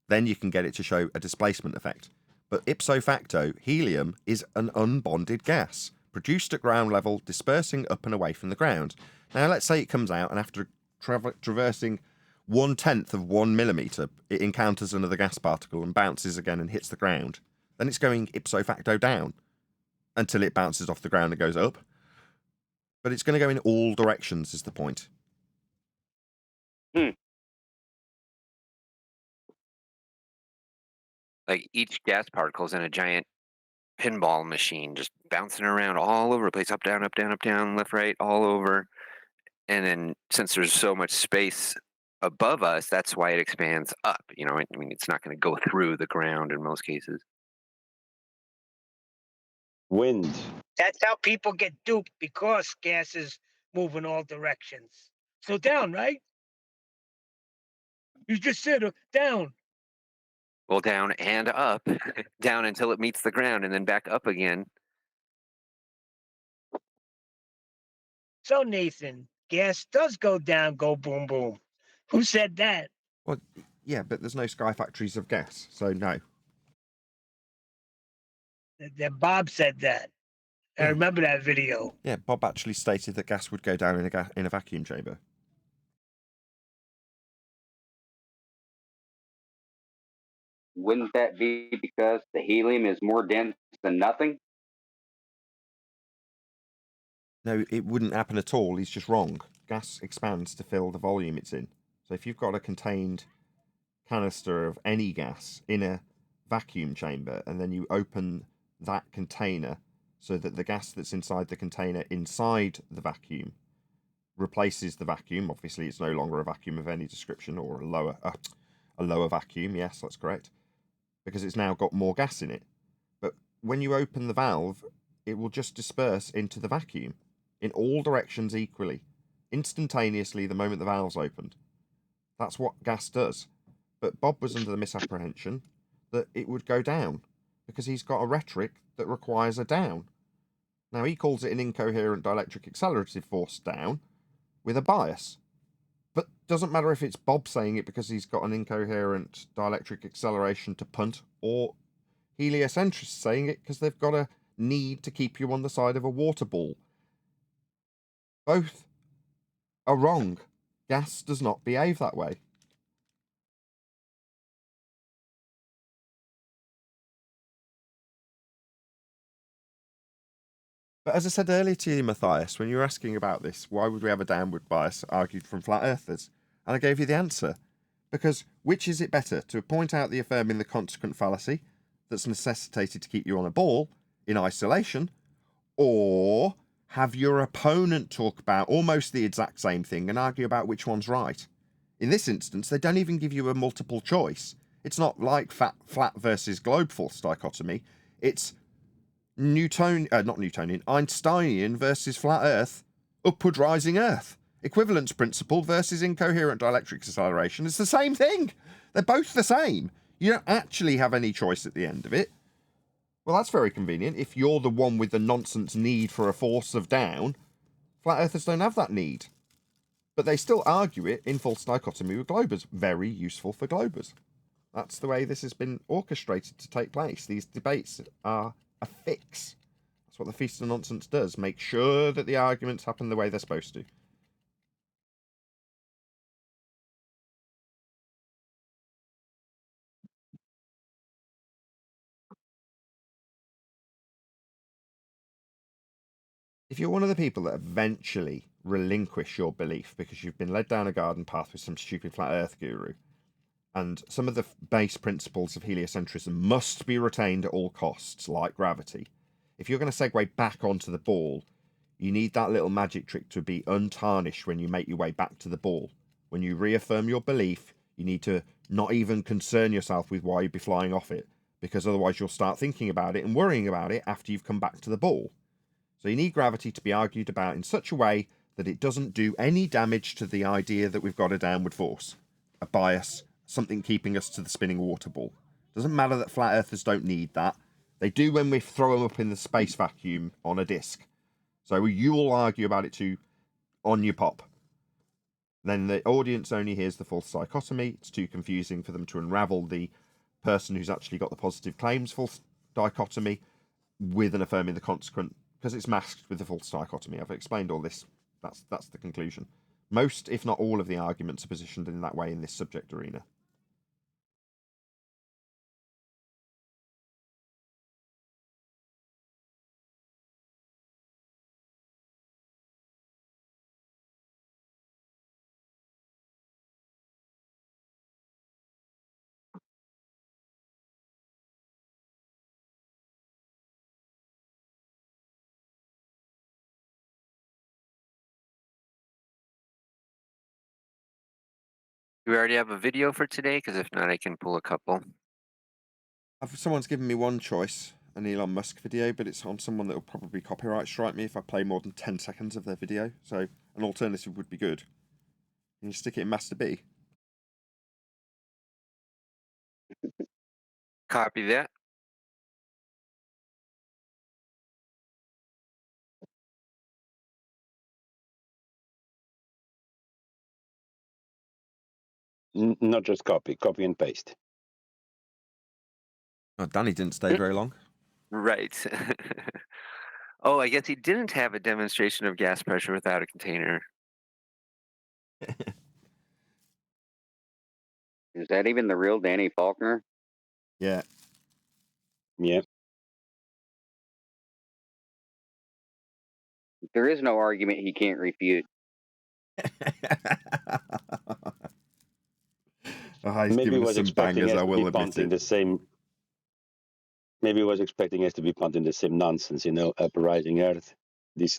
Then you can get it to show a displacement effect. But ipso facto, helium is an unbonded gas, produced at ground level, dispersing up and away from the ground. Now, let's say it comes out, and after traversing 1/10 of 1 millimetre, it encounters another gas particle and bounces again and hits the ground. Then it's going ipso facto down until it bounces off the ground and goes up. But it's going to go in all directions, is the point. Like each gas particle is in a giant pinball machine, just bouncing around all over the place, up, down, left, right, all over. And then since there's so much space above us, that's why it expands up. You know, I mean, it's not going to go through the ground in most cases. Wind. That's how people get duped because gases move in all directions. So down, right? You just said down. Well, down and up, down until it meets the ground, and then back up again. So Nathan, gas does go down, go boom boom. Who said that? Well, yeah, but there's no sky factories of gas, so no. That Bob said that. I remember that video. Yeah, Bob actually stated that gas would go down in a vacuum chamber. Wouldn't that be because the helium is more dense than nothing? No, it wouldn't happen at all. He's just wrong. Gas expands to fill the volume it's in. So if you've got a contained canister of any gas in a vacuum chamber, and then you open that container so that the gas that's inside the container inside the vacuum replaces the vacuum. Obviously, it's no longer a vacuum of any description, or a lower vacuum. Yes, that's correct, because it's now got more gas in it. But when you open the valve, it will just disperse into the vacuum in all directions equally, instantaneously the moment the valve's opened. That's what gas does. But Bob was under the misapprehension that it would go down, because he's got a rhetoric that requires a down. Now, he calls it an incoherent dielectric accelerative force down with a bias. But doesn't matter if it's Bob saying it because he's got an incoherent dielectric acceleration to punt, or heliocentrists saying it because they've got a need to keep you on the side of a water ball. Both are wrong. Gas does not behave that way. But as I said earlier to you, Matthias, when you were asking about this, why would we have a downward bias argued from flat earthers? And I gave you the answer. Because which is it better, to point out the affirming the consequent fallacy that's necessitated to keep you on a ball in isolation, or have your opponent talk about almost the exact same thing and argue about which one's right? In this instance, they don't even give you a multiple choice. It's not like flat versus globe force dichotomy. It's Einsteinian versus flat Earth, upward rising Earth. Equivalence principle versus incoherent dielectric acceleration. It's the same thing. They're both the same. You don't actually have any choice at the end of it. Well, that's very convenient. If you're the one with the nonsense need for a force of down, flat earthers don't have that need. But they still argue it in false dichotomy with globers. Very useful for globers. That's the way this has been orchestrated to take place. These debates are a fix. That's what the Feast of Nonsense does. Make sure that the arguments happen the way they're supposed to. If you're one of the people that eventually relinquish your belief because you've been led down a garden path with some stupid flat earth guru, and some of the base principles of heliocentrism must be retained at all costs, like gravity, if you're going to segue back onto the ball, you need that little magic trick to be untarnished when you make your way back to the ball. When you reaffirm your belief, you need to not even concern yourself with why you'd be flying off it, because otherwise you'll start thinking about it and worrying about it after you've come back to the ball. So you need gravity to be argued about in such a way that it doesn't do any damage to the idea that we've got a downward force, a bias, something keeping us to the spinning water ball. Doesn't matter that flat earthers don't need that. They do when we throw them up in the space vacuum on a disc. So you'll argue about it too on your pop. Then the audience only hears the false dichotomy. It's too confusing for them to unravel the person who's actually got the positive claims false dichotomy with an affirming the consequent, because it's masked with the false dichotomy. I've explained all this. That's the conclusion. Most, if not all, of the arguments are positioned in that way in this subject arena. Do we already have a video for today? Because if not, I can pull a couple. Someone's given me one choice, an Elon Musk video, but it's on someone that will probably copyright strike me if I play more than 10 seconds of their video. So an alternative would be good. Can you stick it in Master B? Copy that. Not just copy and paste. Oh, Danny didn't stay very long. Right. Oh, I guess he didn't have a demonstration of gas pressure without a container. Is that even the real Danny Faulkner? Yeah. Yeah. There is no argument he can't refute. Oh, he's Maybe given us was some expecting bangers, us I to will be admit punting it. the same. Maybe was expecting us to be punting the same nonsense, uprising Earth. These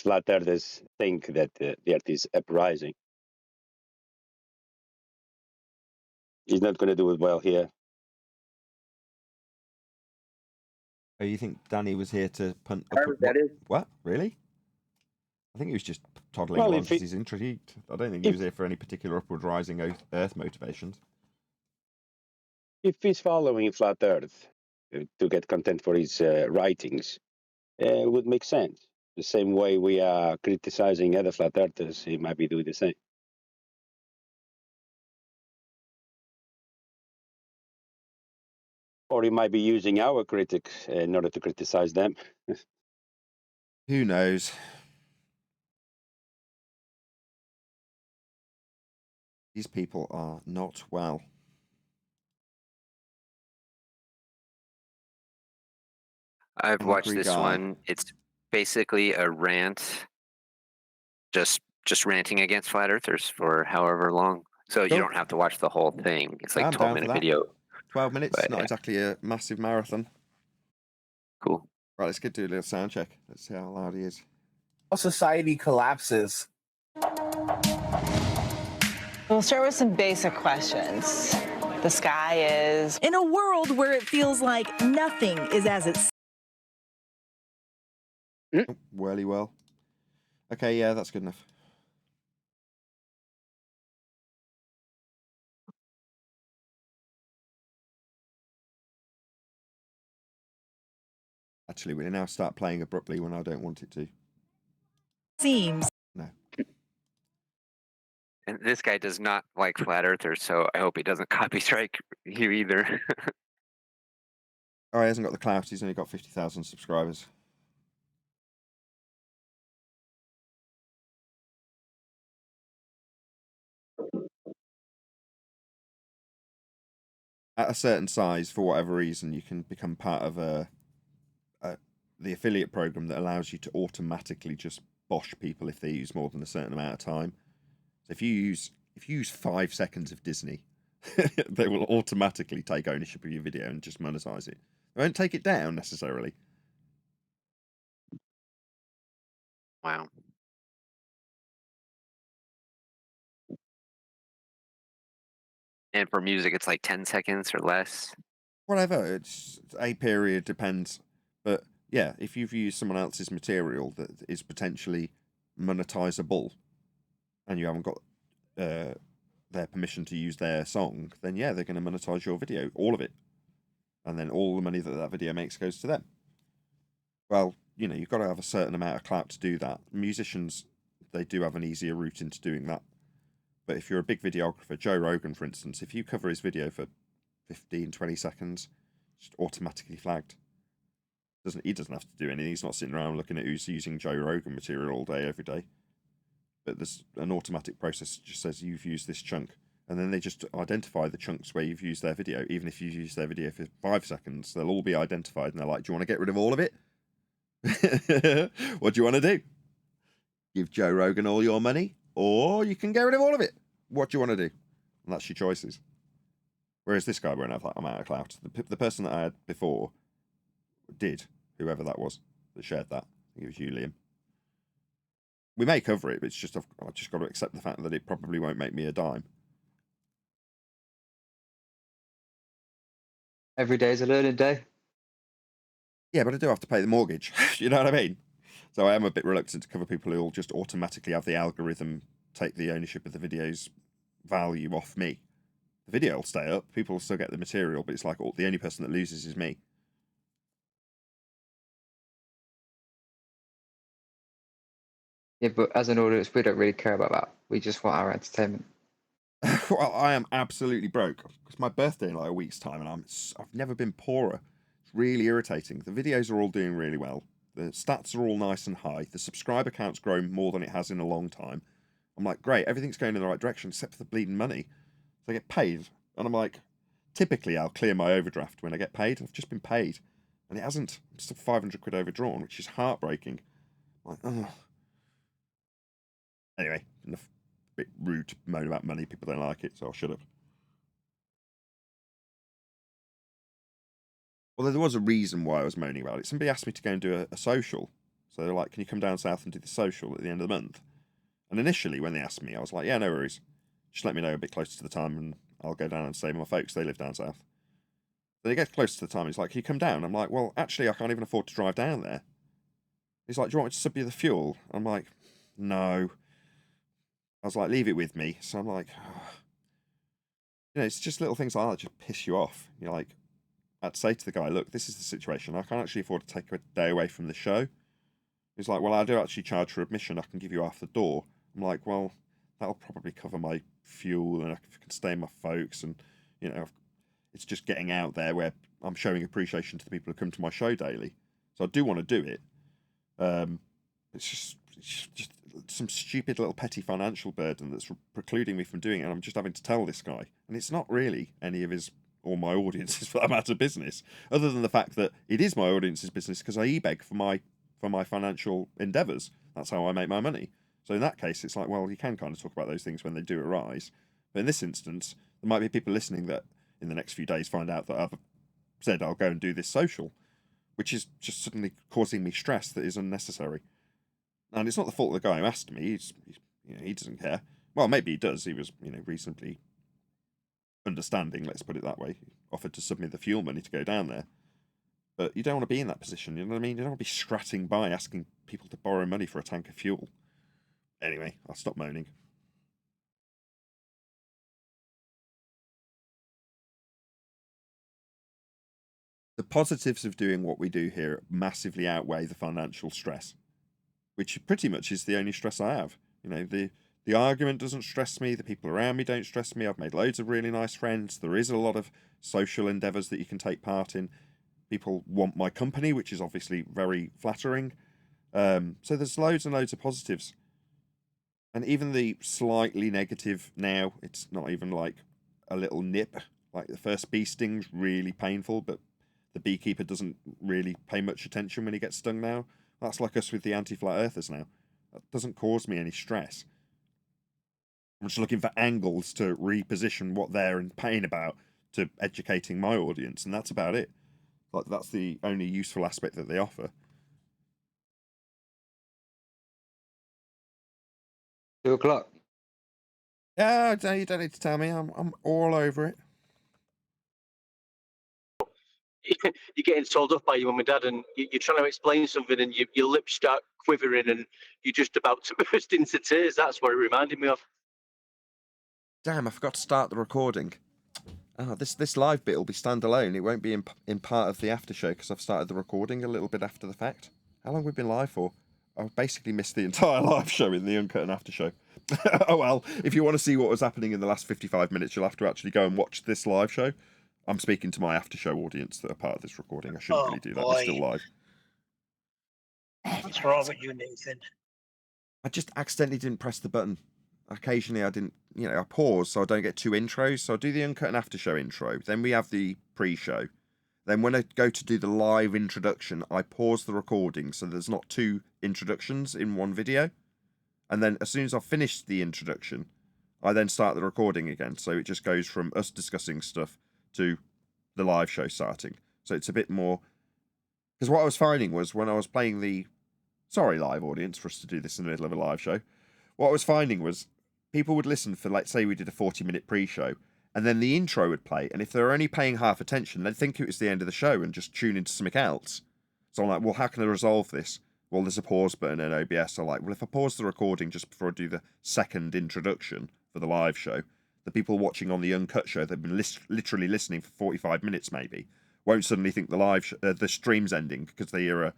flat earthers think that the Earth is uprising. He's not going to do it well here. Oh, you think Danny was here to punt? However, that is. What? Really? I think he was just toddling Well, along if because he- he's intrigued. I don't think he if- was here for any particular upward rising Earth motivations. If he's following flat Earth to get content for his writings, it would make sense. The same way we are criticizing other flat earthers, he might be doing the same. Or he might be using our critics in order to criticize them. Who knows? These people are not well. I've watched Angry this guy. one. It's basically a rant, just ranting against flat earthers for however long. So you Cool. don't have to watch the whole thing. It's like I'm 12 down for minute that. video. 12 minutes, But, not yeah. exactly a massive marathon. Cool. Right, let's get to a little sound check. Let's see how loud he is. Society collapses. We'll start with some basic questions. The sky is... In a world where it feels like nothing is as it's... Oh, whirly whirl. Okay, yeah, that's good enough. Actually, we now start playing abruptly when I don't want it to. seems. No. And this guy does not like flat earthers, so I hope he doesn't copy strike you either. Oh, he hasn't got the clout. He's only got 50,000 subscribers. At a certain size, for whatever reason, you can become part of the affiliate program that allows you to automatically just bosh people if they use more than a certain amount of time. So if you use 5 seconds of Disney, they will automatically take ownership of your video and just monetize it. They won't take it down necessarily. Wow. And for music, it's like 10 seconds or less. Whatever, it's a period, depends. But yeah, if you've used someone else's material that is potentially monetizable and you haven't got their permission to use their song, then yeah, they're going to monetize your video, all of it. And then all the money that that video makes goes to them. Well, you've got to have a certain amount of clout to do that. Musicians, they do have an easier route into doing that. But if you're a big videographer, Joe Rogan, for instance, if you cover his video for 15, 20 seconds, just automatically flagged. He doesn't have to do anything. He's not sitting around looking at who's using Joe Rogan material all day, every day. But there's an automatic process that just says you've used this chunk. And then they just identify the chunks where you've used their video. Even if you've used their video for 5 seconds, they'll all be identified. And they're like, do you want to get rid of all of it? What do you want to do? Give Joe Rogan all your money? Or you can get rid of all of it. What do you want to do? And that's your choices. Whereas this guy won't have that amount of clout. The person that I had before did, whoever that was that shared that. I think it was you, Liam. We may cover it, but it's just I've just got to accept the fact that it probably won't make me a dime. Every day is a learning day. Yeah, but I do have to pay the mortgage. You know what I mean? So I am a bit reluctant to cover people who will just automatically have the algorithm take the ownership of the video's value off me. The video will stay up, people will still get the material, but it's like the only person that loses is me. Yeah, but as an audience, we don't really care about that. We just want our entertainment. Well, I am absolutely broke. It's my birthday in like a week's time, and I've never been poorer. It's really irritating. The videos are all doing really well. The stats are all nice and high. The subscriber count's grown more than it has in a long time. I'm like, great, everything's going in the right direction except for the bleeding money. So I get paid, and I'm like, typically I'll clear my overdraft when I get paid. I've just been paid, and it hasn't. I'm still 500 quid overdrawn, which is heartbreaking. Like, oh. Anyway, enough. Bit rude to moan about money. People don't like it, so I'll shut up. Well, there was a reason why I was moaning about it. Somebody asked me to go and do a social. So they're like, can you come down south and do the social at the end of the month? And initially, when they asked me, I was like, yeah, no worries. Just let me know a bit closer to the time and I'll go down and stay with my folks. They live down south. Then it gets closer to the time. He's like, can you come down? I'm like, well, actually, I can't even afford to drive down there. He's like, do you want me to sub you the fuel? I'm like, no. I was like, leave it with me. So I'm like, oh. You know, it's just little things like that just piss you off. You're like, I'd say to the guy, look, this is the situation. I can't actually afford to take a day away from the show. He's like, well, I do actually charge for admission. I can give you half the door. I'm like, well, that'll probably cover my fuel and I can stay with my folks. And, you know, it's just getting out there where I'm showing appreciation to the people who come to my show daily. So I do want to do it. It's just some stupid little petty financial burden that's precluding me from doing it. And I'm just having to tell this guy. And it's not really any of his or my audience's, for that matter, business, other than the fact that it is my audience's business because I e-beg for my financial endeavours. That's how I make my money. So in that case, it's like, well, you can kind of talk about those things when they do arise. But in this instance, there might be people listening that in the next few days find out that I've said I'll go and do this social, which is just suddenly causing me stress that is unnecessary. And it's not the fault of the guy who asked me. He doesn't care. Well, maybe he does. He was, reasonably understanding, let's put it that way. He offered to submit the fuel money to go down there. But you don't want to be in that position, you know what I mean? You don't want to be scratting by asking people to borrow money for a tank of fuel. Anyway, I'll stop moaning. The positives of doing what we do here massively outweigh the financial stress, which pretty much is the only stress I have. You know, the argument doesn't stress me. The people around me don't stress me. I've made loads of really nice friends. There is a lot of social endeavours that you can take part in. People want my company, which is obviously very flattering. So there's loads and loads of positives. And even the slightly negative now, it's not even like a little nip. Like the first bee sting's really painful, but the beekeeper doesn't really pay much attention when he gets stung now. That's like us with the anti-flat earthers now. That doesn't cause me any stress. I'm just looking for angles to reposition what they're in pain about to educating my audience, and that's about it. Like, that's the only useful aspect that they offer. 2 o'clock. Yeah, you don't need to tell me. I'm all over it. You're getting told off by your mum and dad, and you're trying to explain something, and your lips start quivering, and you're just about to burst into tears. That's what it reminded me of. Damn, I forgot to start the recording. Oh, this live bit will be standalone. It won't be in part of the after show because I've started the recording a little bit after the fact. How long have we been live for? I've basically missed the entire live show in the Uncut and after show. Oh well, if you want to see what was happening in the last 55 minutes, you'll have to actually go and watch this live show. I'm speaking to my after show audience that are part of this recording. I shouldn't really do that. They're still live. What's wrong with you, Nathan? I just accidentally didn't press the button. Occasionally I didn't, I pause so I don't get two intros. So I do the Uncut and after show intro. Then we have the pre-show. Then when I go to do the live introduction, I pause the recording so there's not two introductions in one video. And then as soon as I've finished the introduction, I then start the recording again. So it just goes from us discussing stuff to the live show starting. So it's a bit more... Because what I was finding was when I was playing the... Sorry, live audience, for us to do this in the middle of a live show. What I was finding was people would listen for, like, say we did a 40-minute pre-show, and then the intro would play, and if they were only paying half attention, they'd think it was the end of the show and just tune into something else. So I'm like, well, how can I resolve this? Well, there's a pause button in OBS. I'm like, well, if I pause the recording just before I do the second introduction for the live show, the people watching on the Uncut show, they've been literally listening for 45 minutes maybe, won't suddenly think the stream's ending because they hear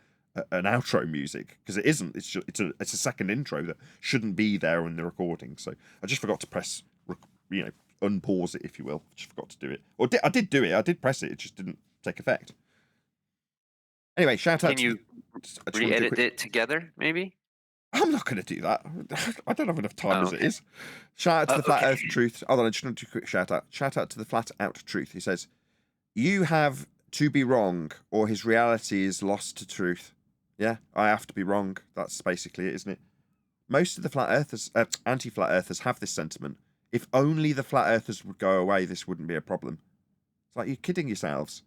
an outro music, because it isn't. It's a second intro that shouldn't be there in the recording. So I just forgot to press, unpause it, if you will. I just forgot to do it. Or I did do it. I did press it. It just didn't take effect. Anyway, shout out. Can you re-edit it together, maybe? I'm not going to do that. I don't have enough time as it is. Shout out to the Flat Earth Truth. Hold on, I just want to do a quick shout out. Shout out to the Flat Out Truth. He says, "You have to be wrong, or his reality is lost to truth." Yeah, I have to be wrong. That's basically it, isn't it? Most of the flat earthers, anti-flat earthers have this sentiment. If only the flat earthers would go away, this wouldn't be a problem. It's like, you're kidding yourselves.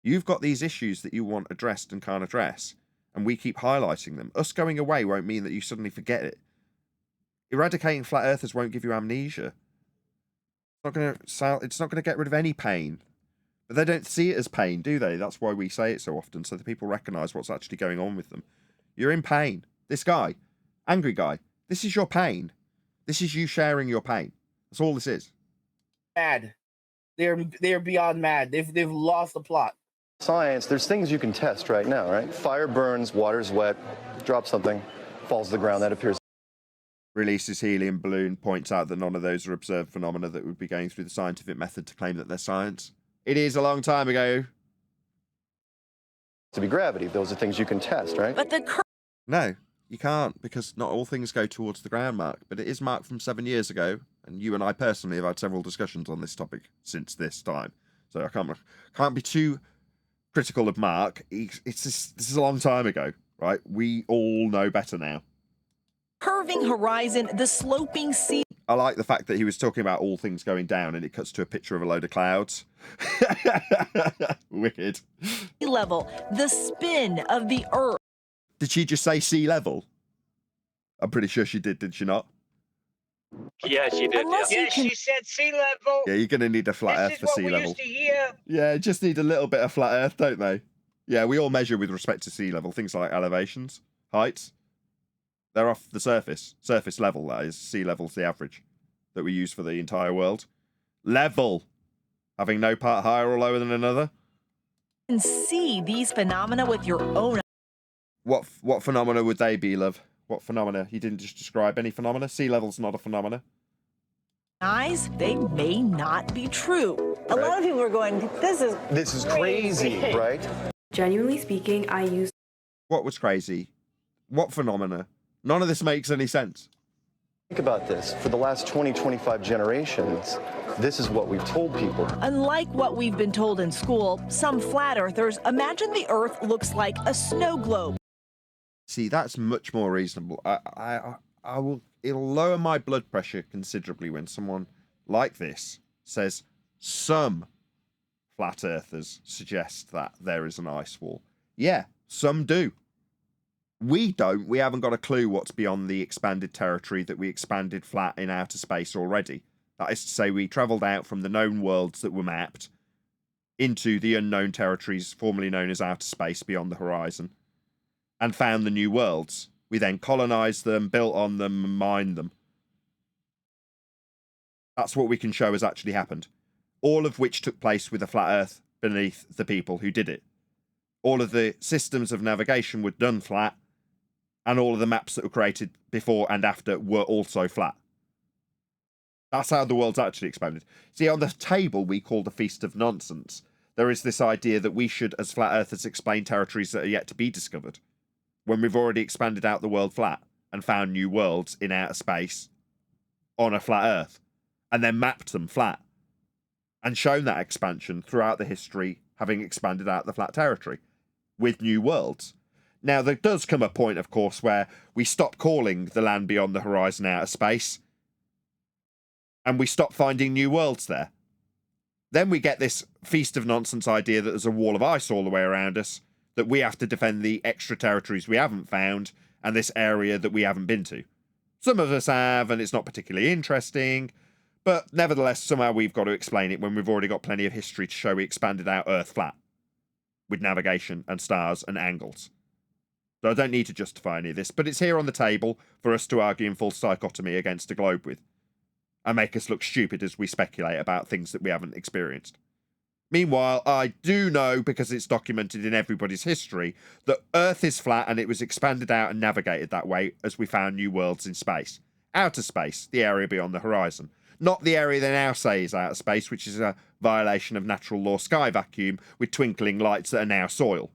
You've got these issues that you want addressed and can't address, and we keep highlighting them. Us going away won't mean that you suddenly forget it. Eradicating flat earthers won't give you amnesia. It's not going to get rid of any pain. But they don't see it as pain, do they? That's why we say it so often, so that people recognise what's actually going on with them. You're in pain. This guy, angry guy, this is your pain. This is you sharing your pain. That's all this is. Mad. They're beyond mad. They've lost the plot. Science, there's things you can test right now, right? Fire burns, water's wet, drop something, falls to the ground, that appears. Releases helium balloon, points out that none of those are observed phenomena that would be going through the scientific method to claim that they're science. It is a long time ago. To be gravity, those are things you can test, right? But No, you can't, because not all things go towards the ground, Mark. But it is Mark from 7 years ago, and you and I personally have had several discussions on this topic since this time. So I can't be too critical of Mark. This is a long time ago, right? We all know better now. curving horizon, the sloping sea I like the fact that he was talking about all things going down, and it cuts to a picture of a load of clouds. Wicked. level, the spin of the Earth. Did she just say sea level? I'm pretty sure she did she not? Yeah, she did. Yeah, she said sea level. Yeah, you're going to need a flat Earth for sea level. Used to hear. Yeah, just need a little bit of flat Earth, don't they? Yeah, we all measure with respect to sea level. Things like elevations, heights. They're off the surface. Surface level, that is. Sea level's the average that we use for the entire world. Level. Having no part higher or lower than another. You can see these phenomena with your own What phenomena would they be, love? What phenomena? He didn't just describe any phenomena. Sea level's not a phenomena. eyes. They may not be true. A lot of people are going, this is crazy, right? Genuinely speaking, I use. What was crazy? What phenomena? None of this makes any sense. Think about this. For the last 20, 25 generations, this is what we've told people. Unlike what we've been told in school, some flat earthers imagine the Earth looks like a snow globe. See, that's much more reasonable. It'll lower my blood pressure considerably when someone like this says some flat earthers suggest that there is an ice wall. Yeah, some do. We don't. We haven't got a clue what's beyond the expanded territory that we expanded flat in outer space already. That is to say, we travelled out from the known worlds that were mapped into the unknown territories formerly known as outer space beyond the horizon, and found the new worlds. We then colonised them, built on them, and mined them. That's what we can show has actually happened. All of which took place with a flat Earth beneath the people who did it. All of the systems of navigation were done flat, and all of the maps that were created before and after were also flat. That's how the world's actually expanded. See, on the table we call the Feast of Nonsense, there is this idea that we should, as flat earthers, explain territories that are yet to be discovered, when we've already expanded out the world flat and found new worlds in outer space on a flat Earth, and then mapped them flat, and shown that expansion throughout the history, having expanded out the flat territory, with new worlds. Now, there does come a point, of course, where we stop calling the land beyond the horizon outer space, and we stop finding new worlds there. Then we get this Feast of Nonsense idea that there's a wall of ice all the way around us, that we have to defend the extra territories we haven't found, and this area that we haven't been to. Some of us have, and it's not particularly interesting, but nevertheless, somehow we've got to explain it when we've already got plenty of history to show we expanded out Earth flat, with navigation and stars and angles. So I don't need to justify any of this, but it's here on the table for us to argue in full dichotomy against a globe with, and make us look stupid as we speculate about things that we haven't experienced. Meanwhile, I do know, because it's documented in everybody's history, that Earth is flat and it was expanded out and navigated that way as we found new worlds in space. Outer space, the area beyond the horizon. Not the area they now say is outer space, which is a violation of natural law sky vacuum with twinkling lights that are now soil.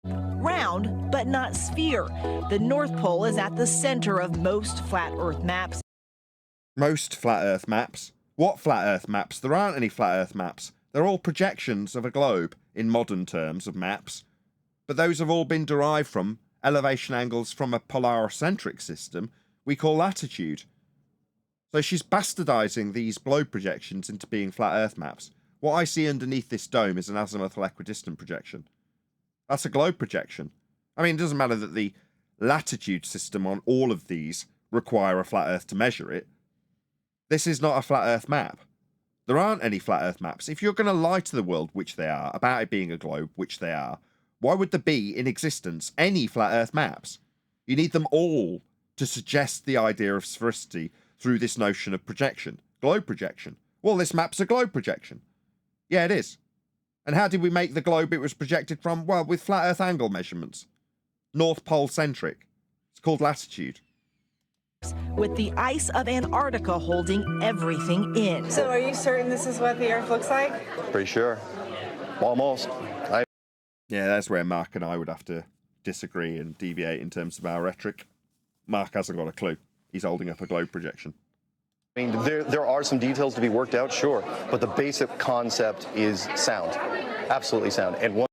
Round, but not sphere. The North Pole is at the center of most flat Earth maps. Most flat Earth maps? What flat Earth maps? There aren't any flat Earth maps. They're all projections of a globe in modern terms of maps, but those have all been derived from elevation angles from a polar-centric system we call latitude. So she's bastardizing these globe projections into being flat Earth maps. What I see underneath this dome is an azimuthal equidistant projection. That's a globe projection. I mean, it doesn't matter that the latitude system on all of these require a flat Earth to measure it. This is not a flat Earth map. There aren't any flat Earth maps. If you're going to lie to the world, which they are, about it being a globe, which they are, why would there be in existence any flat Earth maps? You need them all to suggest the idea of sphericity through this notion of projection, globe projection. Well, this map's a globe projection. Yeah, it is. And how did we make the globe it was projected from? Well, with flat Earth angle measurements. North Pole centric. It's called latitude. With the ice of Antarctica holding everything in. So are you certain this is what the Earth looks like? Pretty sure. Almost. Yeah, that's where Mark and I would have to disagree and deviate in terms of our rhetoric. Mark hasn't got a clue. He's holding up a globe projection. I mean, there are some details to be worked out, sure, but the basic concept is sound. Absolutely sound. And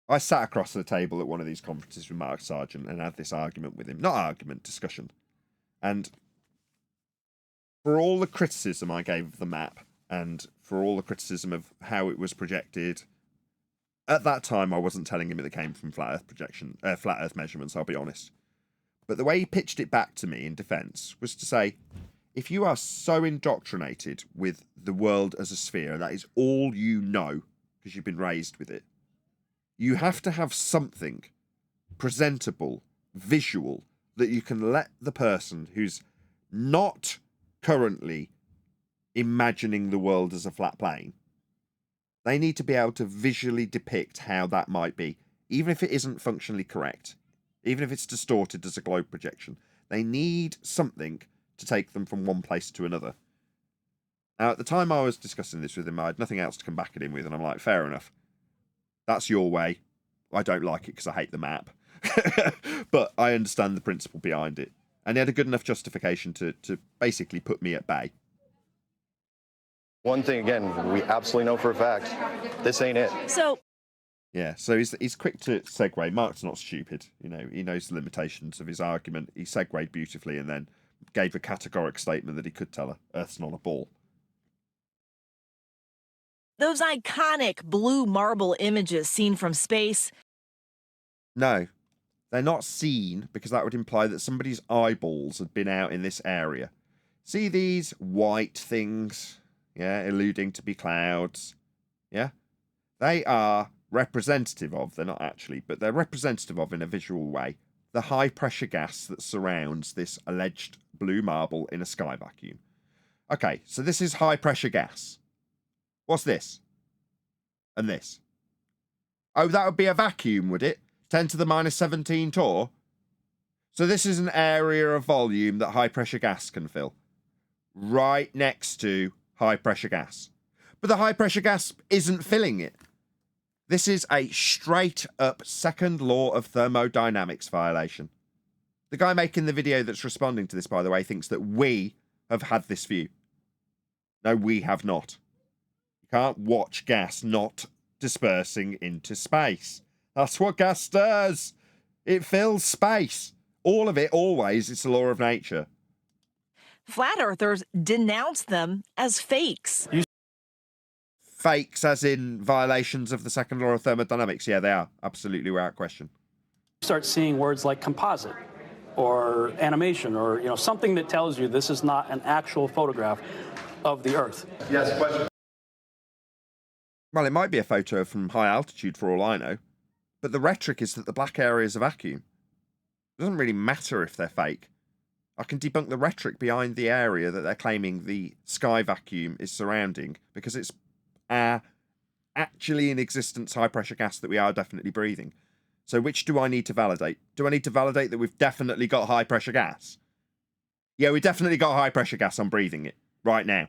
I sat across the table at one of these conferences with Mark Sargent and had this argument with him. Not argument, discussion. And for all the criticism I gave of the map and for all the criticism of how it was projected, at that time I wasn't telling him it came from flat Earth measurements, I'll be honest. But the way he pitched it back to me in defence was to say, if you are so indoctrinated with the world as a sphere, that is all you know because you've been raised with it, you have to have something presentable, visual, that you can let the person who's not currently imagining the world as a flat plane, they need to be able to visually depict how that might be, even if it isn't functionally correct, even if it's distorted as a globe projection. They need something to take them from one place to another. Now, at the time I was discussing this with him, I had nothing else to come back at him with, and I'm like, fair enough. That's your way. I don't like it because I hate the map. But I understand the principle behind it. And he had a good enough justification to basically put me at bay. one thing, again, we absolutely know for a fact, this ain't it. So yeah, so he's quick to segue. Mark's not stupid. You know, he knows the limitations of his argument. He segued beautifully and then gave a categoric statement that he could tell her Earth's not a ball. those iconic blue marble images seen from space. No, they're not seen because that would imply that somebody's eyeballs had been out in this area. See these white things? Yeah, alluding to be clouds. Yeah? They are representative of, they're not actually, but they're representative of in a visual way, the high pressure gas that surrounds this alleged blue marble in a sky vacuum. Okay, so this is high pressure gas. What's this? And this? Oh, that would be a vacuum, would it? 10 to the minus 17 torr? So this is an area of volume that high pressure gas can fill. Right next to high pressure gas. But the high pressure gas isn't filling it. This is a straight up second law of thermodynamics violation. The guy making the video that's responding to this, by the way, thinks that we have had this view. No, we have not. You can't watch gas not dispersing into space. That's what gas does. It fills space. All of it, always. It's the law of nature. Flat earthers denounce them as fakes. Fakes as in violations of the second law of thermodynamics. Yeah, they are. Absolutely without question. Start seeing words like composite or animation or something that tells you this is not an actual photograph of the Earth. Yes, question. Well, it might be a photo from high altitude for all I know, but the rhetoric is that the black area is a vacuum. It doesn't really matter if they're fake. I can debunk the rhetoric behind the area that they're claiming the sky vacuum is surrounding because it's actually in existence high pressure gas that we are definitely breathing. So which do I need to validate? Do I need to validate that we've definitely got high pressure gas? Yeah, we definitely got high pressure gas. I'm breathing it right now.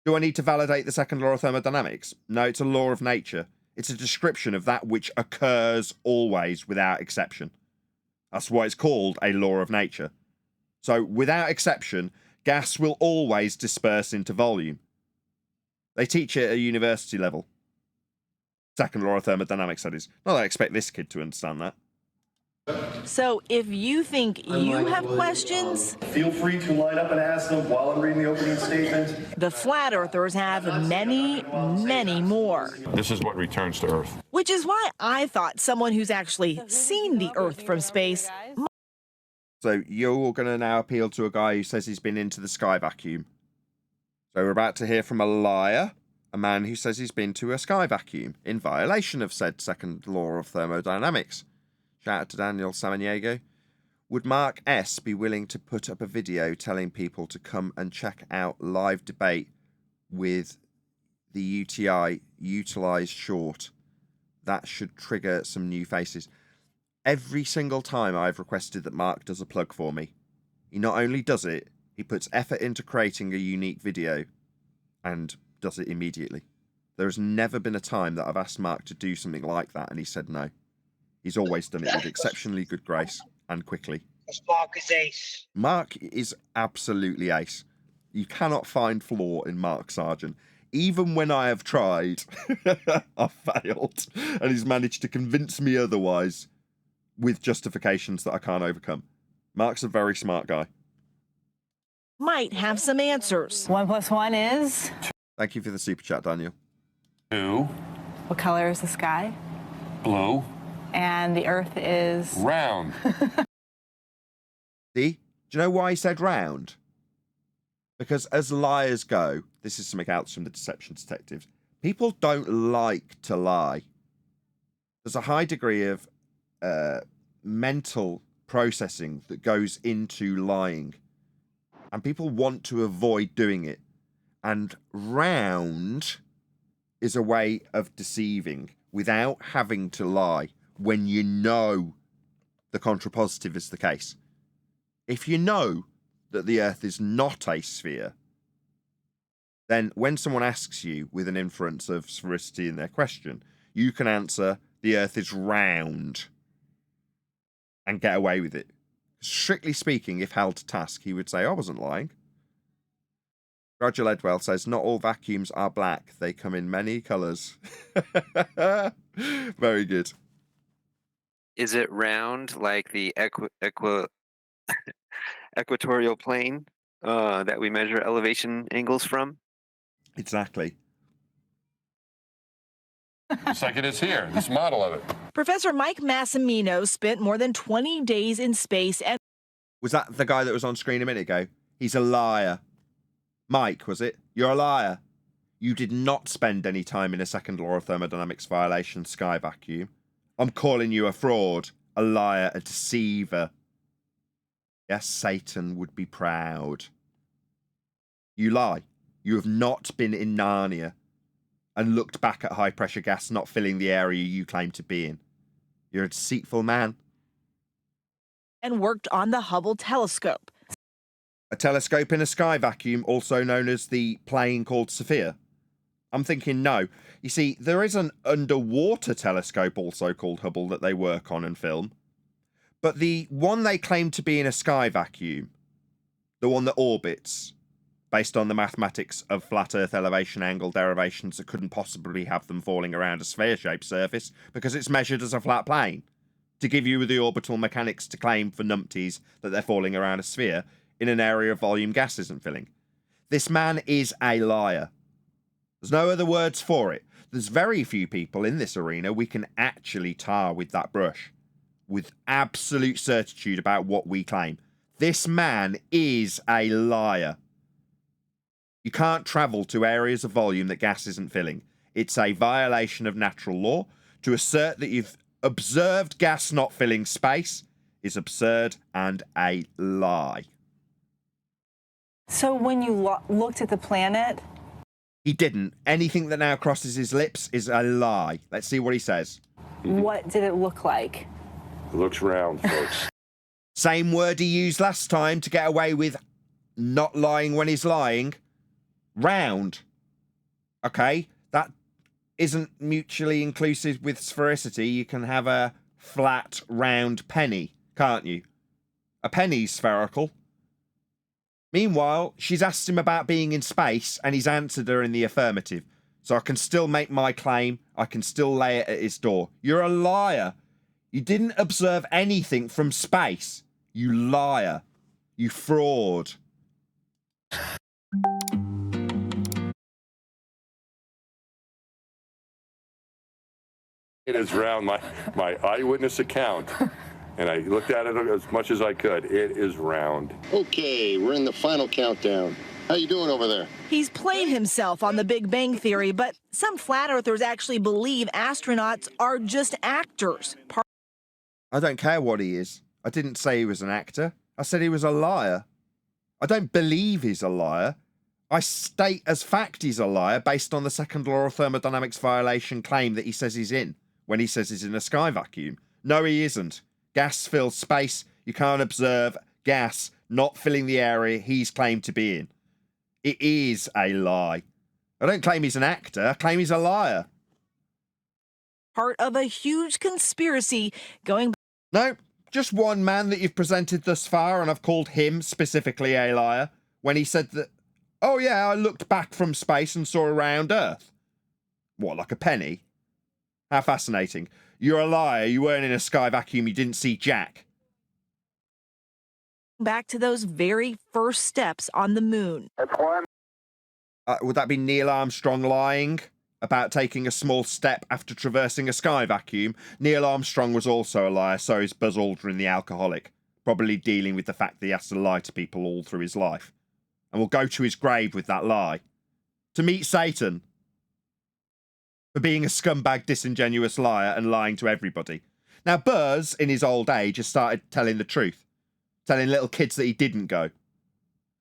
Do I need to validate the second law of thermodynamics? No, it's a law of nature. It's a description of that which occurs always without exception. That's why it's called a law of nature. So without exception, gas will always disperse into volume. They teach it at a university level. Second law of thermodynamics, that is. Not that I expect this kid to understand that. So if you think you have questions, Feel free to line up and ask them while I'm reading the opening statement. the flat earthers have many, many more. This is what returns to Earth. Which is why I thought someone who's actually seen the Earth from space. So you're going to now appeal to a guy who says he's been into the sky vacuum. So we're about to hear from a liar, a man who says he's been to a sky vacuum in violation of said second law of thermodynamics. Shout out to Daniel Samaniego. Would Mark S. be willing to put up a video telling people to come and check out live debate with the UTI utilised short? That should trigger some new faces. Every single time I've requested that Mark does a plug for me, he not only does it, he puts effort into creating a unique video and does it immediately. There has never been a time that I've asked Mark to do something like that and he said no. He's always done it with exceptionally good grace and quickly. Mark is ace. Mark is absolutely ace. You cannot find flaw in Mark Sargent. Even when I have tried, I've failed. And he's managed to convince me otherwise with justifications that I can't overcome. Mark's a very smart guy. Might have some answers. 1 + 1 is? Thank you for the super chat, Daniel. 2. What color is the sky? Blue. And the Earth is? Round. See? Do you know why he said round? Because as liars go, this is something else from the Deception Detectives, people don't like to lie. There's a high degree of mental processing that goes into lying. And people want to avoid doing it. And round is a way of deceiving without having to lie when you know the contrapositive is the case. If you know that the Earth is not a sphere, then when someone asks you with an inference of sphericity in their question, you can answer, the Earth is round, and get away with it. Strictly speaking, if held to task, he would say, I wasn't lying. Roger Ledwell says, not all vacuums are black. They come in many colours. Very good. Is it round like the equatorial plane that we measure elevation angles from? Exactly. Just like it is here, this model of it. Professor Mike Massimino spent more than 20 days in space and... Was that the guy that was on screen a minute ago? He's a liar. Mike, was it? You're a liar. You did not spend any time in a second law of thermodynamics violation sky vacuum. I'm calling you a fraud, a liar, a deceiver. Yes, Satan would be proud. You lie. You have not been in Narnia and looked back at high-pressure gas not filling the area you claim to be in. You're a deceitful man. and worked on the Hubble telescope. A telescope in a sky vacuum, also known as the plane called Sophia? I'm thinking no. You see, there is an underwater telescope also called Hubble that they work on and film. But the one they claim to be in a sky vacuum, the one that orbits, based on the mathematics of flat Earth elevation angle derivations that couldn't possibly have them falling around a sphere-shaped surface because it's measured as a flat plane, to give you the orbital mechanics to claim for numpties that they're falling around a sphere in an area of volume gas isn't filling. This man is a liar. There's no other words for it. There's very few people in this arena we can actually tar with that brush with absolute certitude about what we claim. This man is a liar. You can't travel to areas of volume that gas isn't filling. It's a violation of natural law. To assert that you've observed gas not filling space is absurd and a lie. So when you looked at the planet... He didn't. Anything that now crosses his lips is a lie. Let's see what he says. What did it look like? It looks round, folks. Same word he used last time to get away with not lying when he's lying. Round. Okay, that isn't mutually inclusive with sphericity. You can have a flat, round penny, can't you? A penny's spherical. Meanwhile, she's asked him about being in space, and he's answered her in the affirmative. So I can still make my claim. I can still lay it at his door. You're a liar. You didn't observe anything from space. You liar. You fraud. It is round, my eyewitness account. And I looked at it as much as I could. It is round. Okay, we're in the final countdown. How you doing over there? He's played himself on the Big Bang Theory, but some flat earthers actually believe astronauts are just actors. I don't care what he is. I didn't say he was an actor. I said he was a liar. I don't believe he's a liar. I state as fact he's a liar based on the second law of thermodynamics violation claim that he says he's in, when he says he's in a sky vacuum. No, he isn't. Gas fills space. You can't observe gas not filling the area he's claimed to be in. It is a lie. I don't claim he's an actor. I claim he's a liar. Part of a huge conspiracy going... No, just one man that you've presented thus far, and I've called him specifically a liar, when he said that, oh yeah, I looked back from space and saw a round Earth. What, like a penny? How fascinating. You're a liar. You weren't in a sky vacuum. You didn't see Jack. Back to those very first steps on the moon. Would that be Neil Armstrong lying about taking a small step after traversing a sky vacuum? Neil Armstrong was also a liar, so is Buzz Aldrin the alcoholic, probably dealing with the fact that he has to lie to people all through his life. And will go to his grave with that lie. To meet Satan. For being a scumbag, disingenuous liar and lying to everybody. Now, Buzz, in his old age, has started telling the truth. Telling little kids that he didn't go.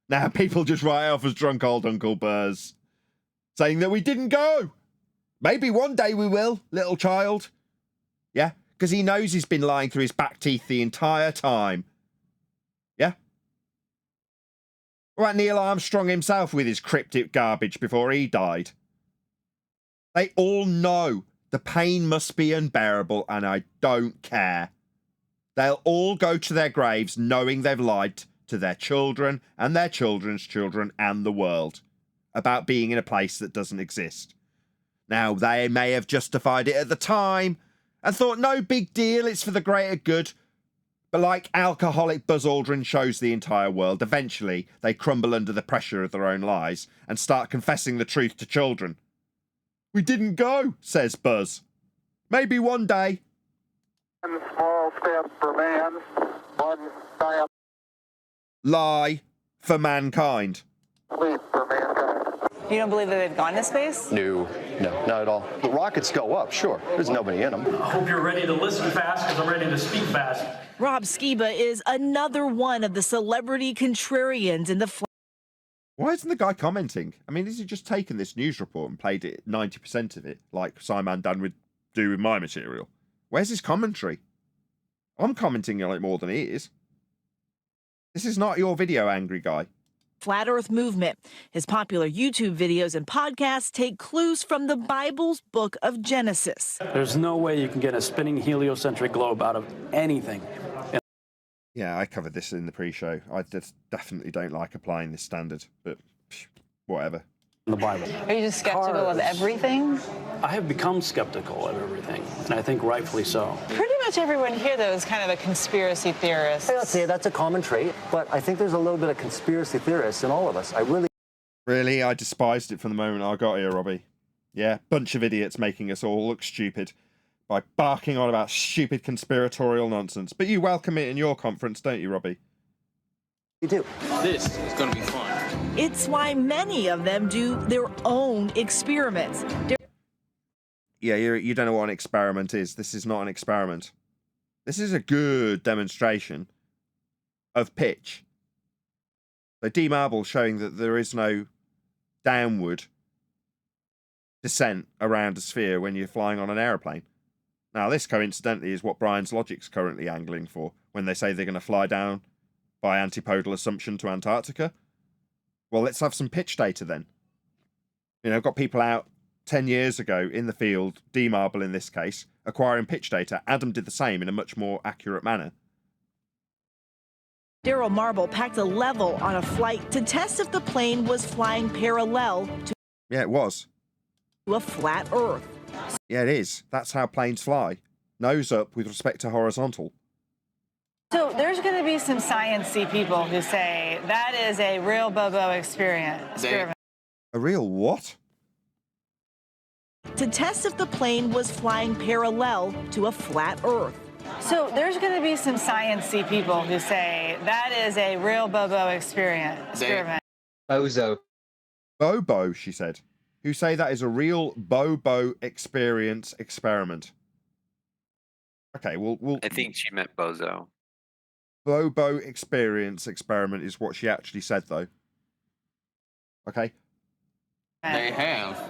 Now, people just write off as drunk old Uncle Buzz. Saying that we didn't go. Maybe one day we will, little child. Yeah, because he knows he's been lying through his back teeth the entire time. Yeah? What about Neil Armstrong himself with his cryptic garbage before he died? They all know the pain must be unbearable, and I don't care. They'll all go to their graves knowing they've lied to their children and their children's children and the world about being in a place that doesn't exist. Now, they may have justified it at the time and thought, no big deal, it's for the greater good. But like alcoholic Buzz Aldrin shows the entire world, eventually they crumble under the pressure of their own lies and start confessing the truth to children. We didn't go, says Buzz. Maybe one day. One small step for man, one giant Lie for mankind. leap for mankind. You don't believe that they've gone to space? No, not at all. The rockets go up, sure. There's nobody in them. I hope you're ready to listen fast because I'm ready to speak fast. Rob Skiba is another one of the celebrity contrarians in the... Why isn't the guy commenting? I mean, has he just taken this news report and played it 90% of it, like Simon Dan would do with my material? Where's his commentary? I'm commenting on it more than he is. This is not your video, angry guy. Flat Earth movement. His popular YouTube videos and podcasts take clues from the Bible's book of Genesis. There's no way you can get a spinning heliocentric globe out of anything. Yeah, I covered this in the pre-show. I just definitely don't like applying this standard, but whatever. In the Bible. Are you just skeptical of everything? I have become skeptical of everything, and I think rightfully so. Pretty much everyone here, though, is kind of a conspiracy theorist. I'd say that's a common trait, but I think there's a little bit of conspiracy theorists in all of us. Really, I despised it from the moment I got here, Robbie. Yeah, bunch of idiots making us all look stupid by barking on about stupid conspiratorial nonsense. But you welcome it in your conference, don't you, Robbie? You do. This is going to be fun. It's why many of them do their own experiments. Yeah, you don't know what an experiment is. This is not an experiment. This is a good demonstration of pitch. So D Marble showing that there is no downward descent around a sphere when you're flying on an aeroplane. Now, this coincidentally is what Brian's Logic's currently angling for when they say they're going to fly down by antipodal assumption to Antarctica. Well, let's have some pitch data then. You know, I've got people out 10 years ago in the field, D Marble in this case, acquiring pitch data. Adam did the same in a much more accurate manner. Daryl Marble packed a level on a flight to test if the plane was flying parallel to Yeah, it was. a flat Earth. Yeah, it is. That's how planes fly. Nose up with respect to horizontal. So there's going to be some sciencey people who say that is a real Bobo experiment. A real what? To test if the plane was flying parallel to a flat Earth. So there's going to be some sciencey people who say that is a real Bobo experiment. Bozo. Bobo, she said. Who say that is a real Bobo experiment. Okay, well... I think she meant bozo. Bobo experiment is what she actually said, though. Okay? They have.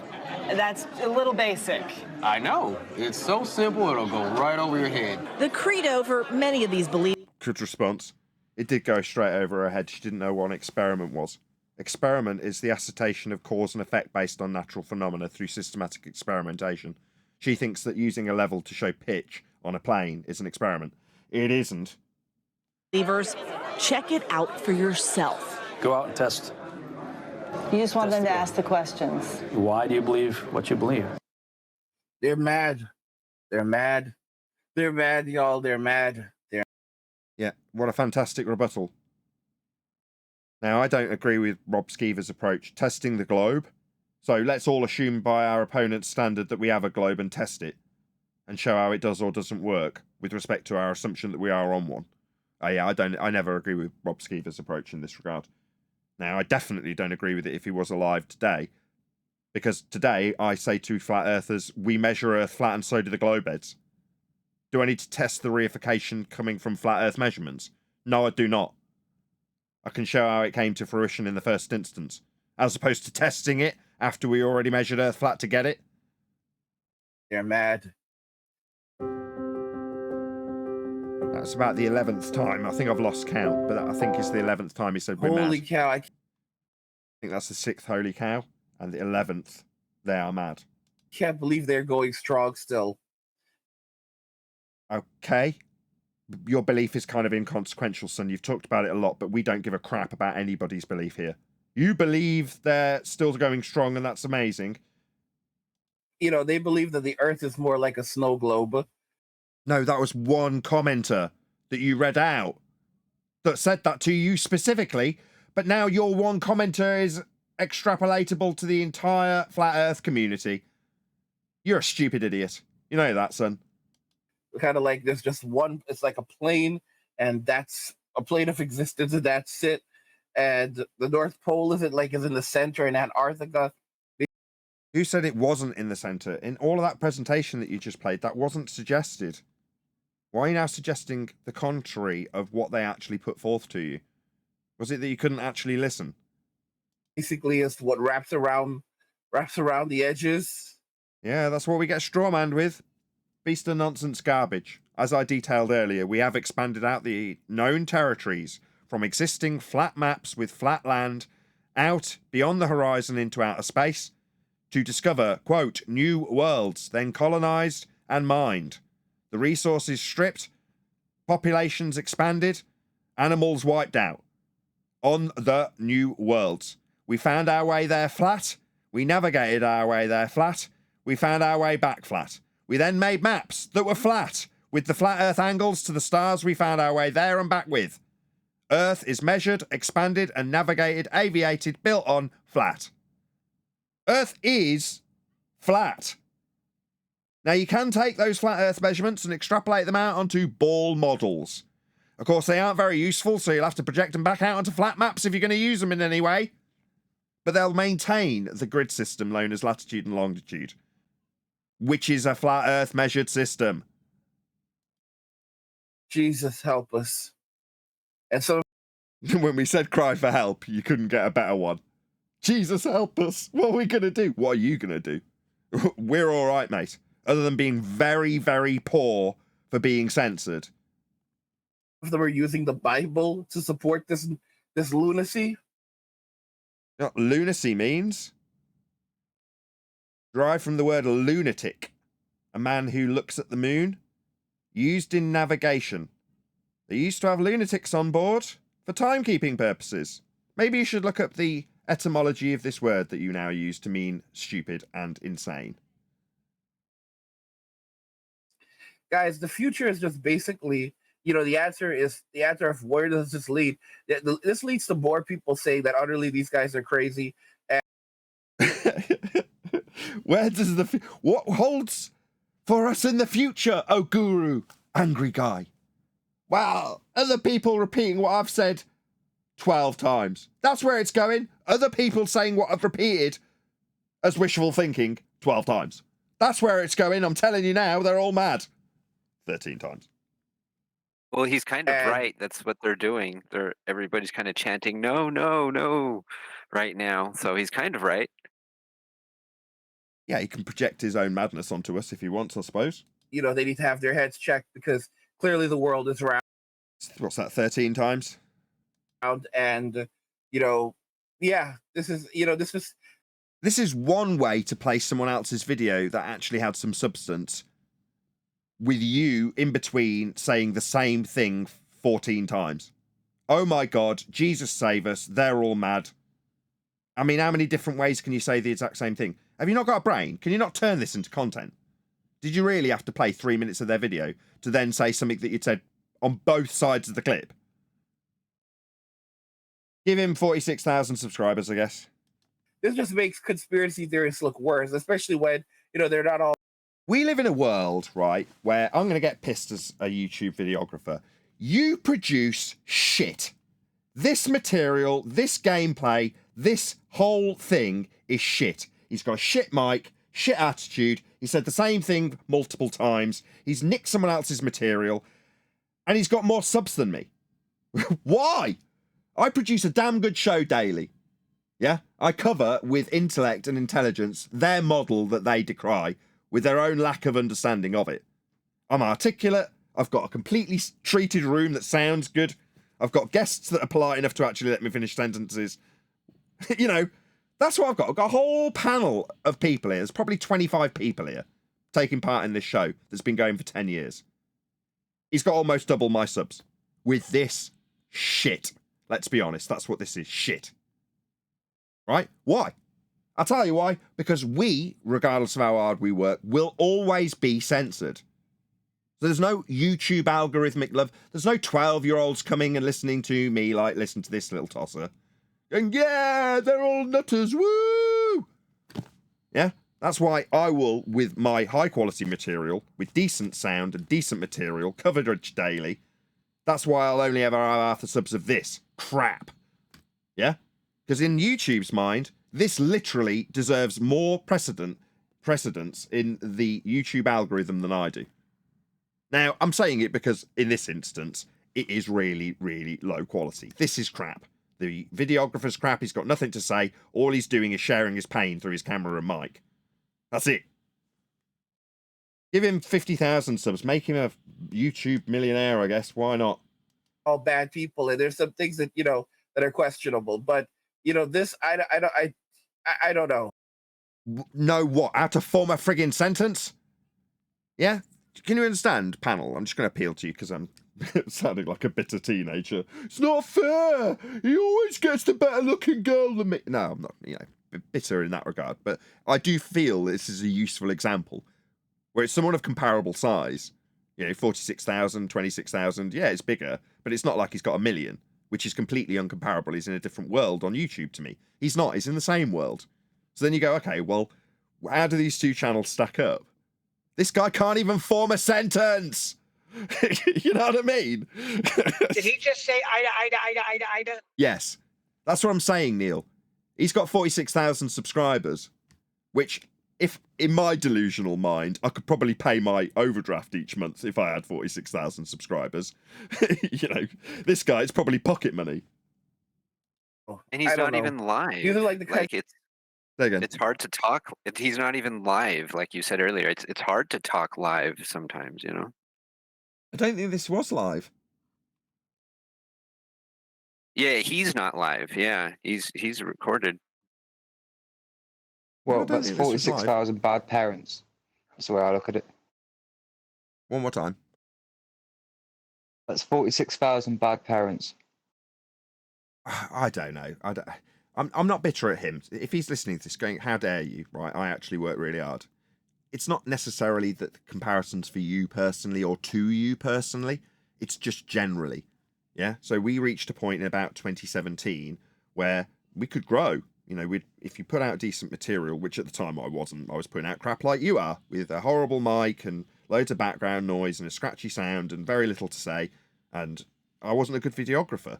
That's a little basic. I know. It's so simple, it'll go right over your head. The credo for many of these beliefs. Good response. It did go straight over her head. She didn't know what an experiment was. Experiment is the assertion of cause and effect based on natural phenomena through systematic experimentation. She thinks that using a level to show pitch on a plane is an experiment. It isn't. Believers, check it out for yourself. Go out and test. You just want them to ask the questions. Why do you believe what you believe? They're mad. They're mad. They're mad, y'all. They're mad. Yeah, what a fantastic rebuttal. Now, I don't agree with Rob Skeever's approach. Testing the globe. So let's all assume by our opponent's standard that we have a globe and test it. And show how it does or doesn't work with respect to our assumption that we are on one. Yeah, I never agree with Rob Skeever's approach in this regard. Now, I definitely don't agree with it if he was alive today. Because today, I say to flat earthers, we measure Earth flat and so do the globe heads. Do I need to test the reification coming from flat Earth measurements? No, I do not. I can show how it came to fruition in the first instance, as opposed to testing it after we already measured Earth flat to get it. They're mad. That's about the 11th time. I think I've lost count, but I think it's the 11th time he said we're mad. Holy cow. I think that's the 6th holy cow, and the 11th, they are mad. Can't believe they're going strong still. Okay. Your belief is kind of inconsequential, son. You've talked about it a lot, but we don't give a crap about anybody's belief here. You believe they're still going strong, and that's amazing. You know, they believe that the Earth is more like a snow globe. No, that was one commenter that you read out that said that to you specifically, but now your one commenter is extrapolatable to the entire flat Earth community. You're a stupid idiot. You know that, son. Kind of like there's just one, it's like a plane, and that's a plane of existence, and that's it. And the North Pole is in the center in Antarctica. Who said it wasn't in the center? In all of that presentation that you just played, that wasn't suggested. Why are you now suggesting the contrary of what they actually put forth to you? Was it that you couldn't actually listen? Basically, it's what wraps around the edges. Yeah, that's what we get strawmanned with. Beast of nonsense garbage. As I detailed earlier, we have expanded out the known territories from existing flat maps with flat land out beyond the horizon into outer space to discover, quote, new worlds, then colonized and mined. The resources stripped, populations expanded, animals wiped out. On the new worlds. We found our way there flat. We navigated our way there flat. We found our way back flat. We then made maps that were flat, with the flat Earth angles to the stars we found our way there and back with. Earth is measured, expanded, and navigated, aviated, built on, flat. Earth is flat. Now, you can take those flat Earth measurements and extrapolate them out onto ball models. Of course, they aren't very useful, so you'll have to project them back out onto flat maps if you're going to use them in any way. But they'll maintain the grid system known as latitude and longitude, which is a flat Earth measured system. Jesus help us. And so when we said cry for help, you couldn't get a better one. Jesus help us. What are we going to do? What are you going to do? We're all right, mate. Other than being very, very poor for being censored. If they were using the Bible to support this lunacy. You know what lunacy means? Derived from the word lunatic, a man who looks at the moon, used in navigation. They used to have lunatics on board for for timekeeping purposes. Maybe you should look up the etymology of this word that you now use to mean stupid and insane. Guys, the future is just basically, the answer of where does this lead? This leads to more people saying that utterly these guys are crazy. And where does what holds for us in the future, oh guru, angry guy? Well, other people repeating what I've said 12 times. That's where it's going. Other people saying what I've repeated as wishful thinking 12 times. That's where it's going. I'm telling you now, they're all mad. 13 times. Well, he's kind of right. That's what they're doing. Everybody's kind of chanting, no, no, no, right now. So he's kind of right. Yeah, he can project his own madness onto us if he wants, I suppose. They need to have their heads checked because clearly the world is round. What's that, 13 times? And, this is one way to play someone else's video that actually had some substance with you in between saying the same thing 14 times. Oh my God, Jesus save us, they're all mad. I mean, how many different ways can you say the exact same thing? Have you not got a brain? Can you not turn this into content? Did you really have to play 3 minutes of their video to then say something that you'd said on both sides of the clip? Give him 46,000 subscribers, I guess. This just makes conspiracy theorists look worse, especially when, they're not all... We live in a world, right, where I'm going to get pissed as a YouTube videographer. You produce shit. This material, this gameplay, this whole thing is shit. He's got a shit mic, shit attitude. He said the same thing multiple times. He's nicked someone else's material. And he's got more subs than me. Why? I produce a damn good show daily. Yeah? I cover with intellect and intelligence their model that they decry with their own lack of understanding of it. I'm articulate. I've got a completely treated room that sounds good. I've got guests that are polite enough to actually let me finish sentences. That's what I've got. I've got a whole panel of people here. There's probably 25 people here taking part in this show that's been going for 10 years. He's got almost double my subs with this shit. Let's be honest. That's what this is. Shit. Right? Why? I'll tell you why. Because we, regardless of how hard we work, will always be censored. So there's no YouTube algorithmic love. There's no 12-year-olds coming and listening to me like, listen to this little tosser. And yeah, they're all nutters. Woo! Yeah? That's why I will, with my high-quality material, with decent sound and decent material, coverage daily, that's why I'll only ever have half the subs of this crap. Yeah? Because in YouTube's mind, this literally deserves more precedence in the YouTube algorithm than I do. Now, I'm saying it because, in this instance, it is really, really low quality. This is crap. The videographer's crap. He's got nothing to say. All he's doing is sharing his pain through his camera and mic. That's it. Give him 50,000 subs. Make him a YouTube millionaire, I guess. Why not? All bad people, and there's some things that that are questionable. But this I don't know. Know what? How to form a friggin' sentence? Yeah. Can you understand, panel? I'm just going to appeal to you because I'm sounding like a bitter teenager. It's not fair. He always gets the better-looking girl than me. No, I'm not. Bitter in that regard, but I do feel this is a useful example where it's someone of comparable size. 46,000, 26,000. Yeah, it's bigger, but it's not like he's got 1 million, which is completely uncomparable. He's in a different world on YouTube to me. He's not. He's in the same world. So then you go, okay, well, how do these two channels stack up? This guy can't even form a sentence. You know what I mean? Did he just say Ida? Yes. That's what I'm saying, Neil. He's got 46,000 subscribers, which, if in my delusional mind, I could probably pay my overdraft each month if I had 46,000 subscribers. This guy, it's probably pocket money. And he's not even live. He's like the kind. It's hard to talk. He's not even live, like you said earlier. It's hard to talk live sometimes, I don't think this was live. Yeah, he's not live. Yeah, he's recorded. Well, that's 46,000 bad parents. That's the way I look at it. One more time. That's 46,000 bad parents. I don't know. I'm not bitter at him. If he's listening to this going, how dare you, right? I actually work really hard. It's not necessarily that the comparisons for you personally or to you personally. It's just generally. Yeah. So we reached a point in about 2017 where we could grow. You know, if you put out decent material, which at the time I wasn't, I was putting out crap like you are, with a horrible mic and loads of background noise and a scratchy sound and very little to say. And I wasn't a good videographer.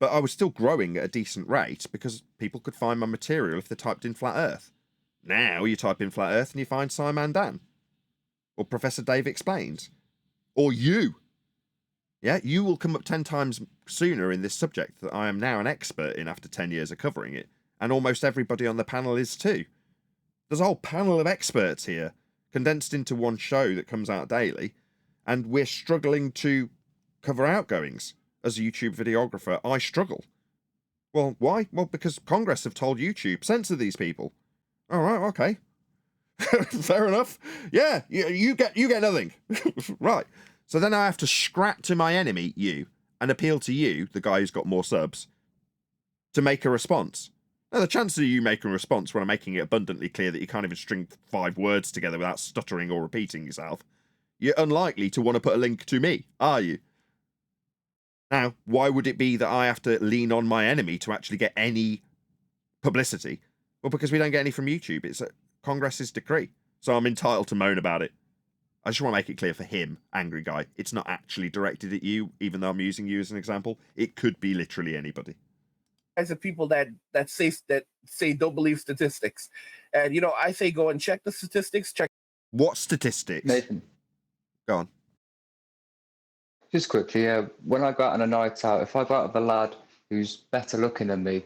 But I was still growing at a decent rate because people could find my material if they typed in Flat Earth. Now you type in Flat Earth and you find Simon Dan. Or Professor Dave Explains. Or you. Yeah, you will come up 10 times sooner in this subject that I am now an expert in after 10 years of covering it. And almost everybody on the panel is too. There's a whole panel of experts here, condensed into one show that comes out daily. And we're struggling to cover outgoings. As a YouTube videographer, I struggle. Well, why? Well, because Congress have told YouTube, censor these people. All right, okay. Fair enough. Yeah, you get nothing. Right. So then I have to scrap to my enemy, you, and appeal to you, the guy who's got more subs, to make a response. Now, the chances of you making a response when I'm making it abundantly clear that you can't even string 5 words together without stuttering or repeating yourself, you're unlikely to want to put a link to me, are you? Now, why would it be that I have to lean on my enemy to actually get any publicity? Well, because we don't get any from YouTube. It's a Congress's decree. So I'm entitled to moan about it. I just want to make it clear for him, angry guy, it's not actually directed at you, even though I'm using you as an example. It could be literally anybody. As of people that say don't believe statistics. And, I say go and check the statistics. Check. What statistics? Nathan. Go on. Just quickly, when I go out on a night out, if I go out with a lad who's better looking than me,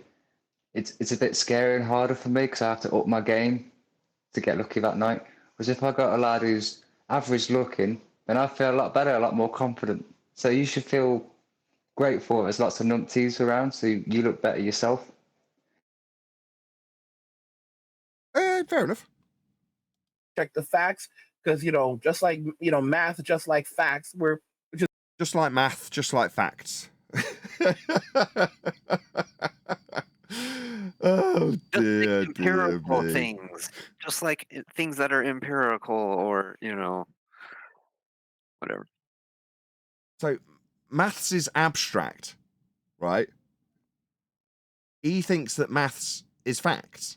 it's a bit scary and harder for me because I have to up my game to get lucky that night. Whereas if I got a lad who's average looking, then I feel a lot better, a lot more confident. So you should feel grateful there's lots of numpties around, so you look better yourself. Fair enough. Check the facts because, just like, math, just like facts, just like math, just like facts. Oh dear, just empirical things, just like things that are empirical, or whatever. So, maths is abstract, right? He thinks that maths is facts.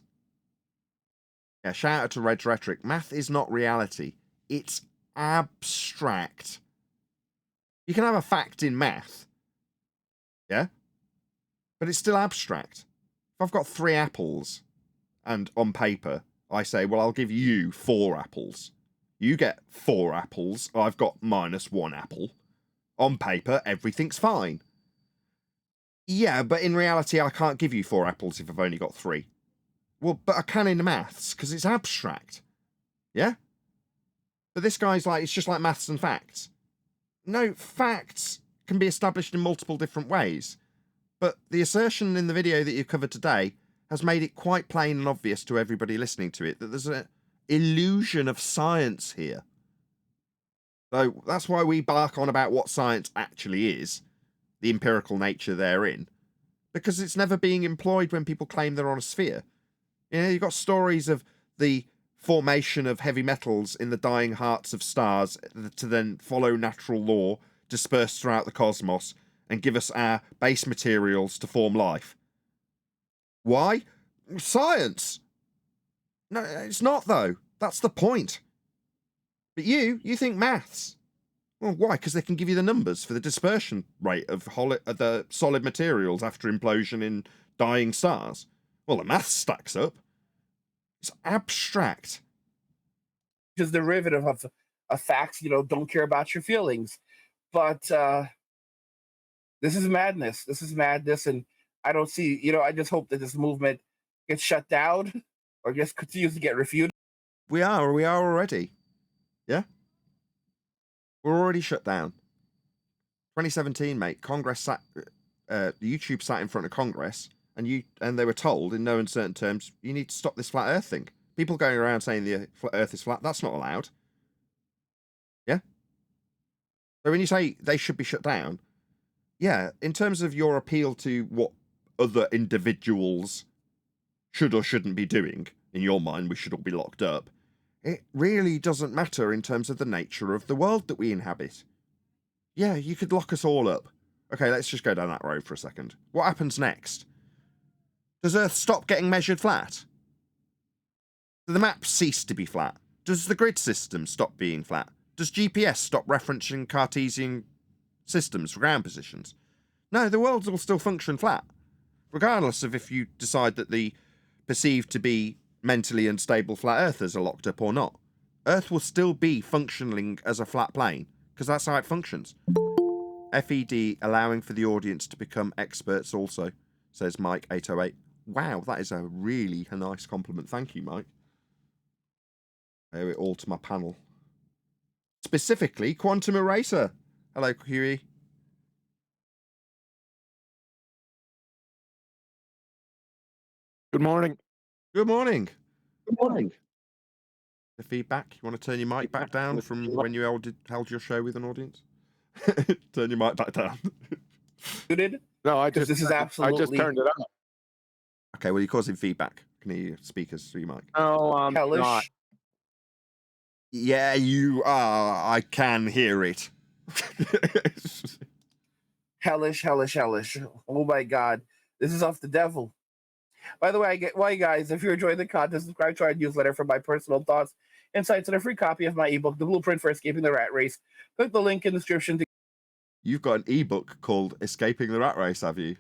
Yeah, shout out to Red's Rhetoric. Math is not reality. It's abstract. You can have a fact in math, yeah? But it's still abstract. If I've got 3 apples, and on paper, I say, well, I'll give you 4 apples. You get 4 apples, I've got -1 apple. On paper, everything's fine. Yeah, but in reality, I can't give you 4 apples if I've only got 3. Well, but I can in maths, because it's abstract. Yeah? But this guy's like, it's just like maths and facts. No, facts can be established in multiple different ways. But the assertion in the video that you've covered today has made it quite plain and obvious to everybody listening to it that there's an illusion of science here. So that's why we bark on about what science actually is, the empirical nature therein, because it's never being employed when people claim they're on a sphere. You've got stories of the formation of heavy metals in the dying hearts of stars to then follow natural law, disperse throughout the cosmos, and give us our base materials to form life. Why? Science! No, it's not, though. That's the point. But you think maths. Well, why? Because they can give you the numbers for the dispersion rate of the solid materials after implosion in dying stars. Well, the maths stacks up. It's abstract. Just derivative of facts, don't care about your feelings. But this is madness. This is madness. And I don't see, I just hope that this movement gets shut down or just continues to get refuted. We are already. Yeah? We're already shut down. 2017, mate, Congress sat, YouTube sat in front of Congress, and they were told in no uncertain terms, you need to stop this flat earth thing. People going around saying the earth is flat, that's not allowed. Yeah? So when you say they should be shut down, yeah, in terms of your appeal to what other individuals should or shouldn't be doing. In your mind, we should all be locked up. It really doesn't matter in terms of the nature of the world that we inhabit. Yeah, you could lock us all up. Okay, let's just go down that road for a second. What happens next? Does Earth stop getting measured flat? Do the maps cease to be flat? Does the grid system stop being flat? Does GPS stop referencing Cartesian systems for ground positions? No, the world will still function flat, regardless of if you decide that the perceived to be mentally unstable flat earthers are locked up or not. Earth will still be functioning as a flat plane, because that's how it functions. FED allowing for the audience to become experts also, says Mike 808. Wow, that is a really nice compliment. Thank you, Mike. I owe it all to my panel. Specifically, Quantum Eraser. Hello, Huey. Good morning. Good morning. Good morning. The feedback? You want to turn your mic back down from when you held your show with an audience? Turn your mic back down. Muted? No, I Because just this is absolutely. I just turned it up. Okay, well, you're causing feedback. Can hear your speakers through your mic. No, I'm Hellish. not. Yeah, you are. I can hear it. Hellish. Oh my God. This is off the devil. By the way, why guys, if you're enjoying the content, subscribe to our newsletter for my personal thoughts, insights, and a free copy of my ebook, The Blueprint for Escaping the Rat Race. Click the link in the description to You've got an ebook called Escaping the Rat Race, have you?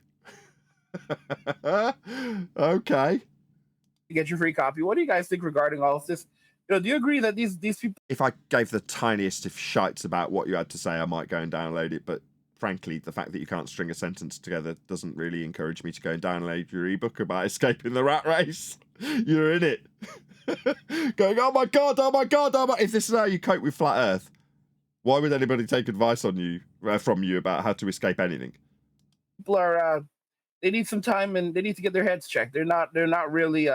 Okay. get your free copy. What do you guys think regarding all of this? Do you agree that these people? If I gave the tiniest of shites about what you had to say, I might go and download it, but frankly, the fact that you can't string a sentence together doesn't really encourage me to go and download your ebook about escaping the rat race. You're in it. Going, oh my God. If this is how you cope with flat Earth, why would anybody take advice on you from you about how to escape anything? People are they need some time and they need to get their heads checked. They're not really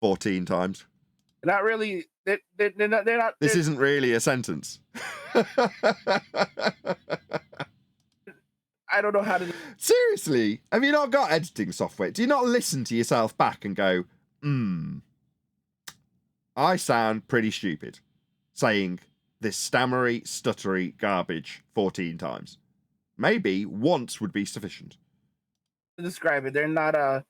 14 times. Not really. They're not. This isn't really a sentence. I don't know how to. Seriously, have you not got editing software? Do you not listen to yourself back and go, I sound pretty stupid saying this stammery, stuttery garbage 14 times. Maybe once would be sufficient. To describe it, they're not.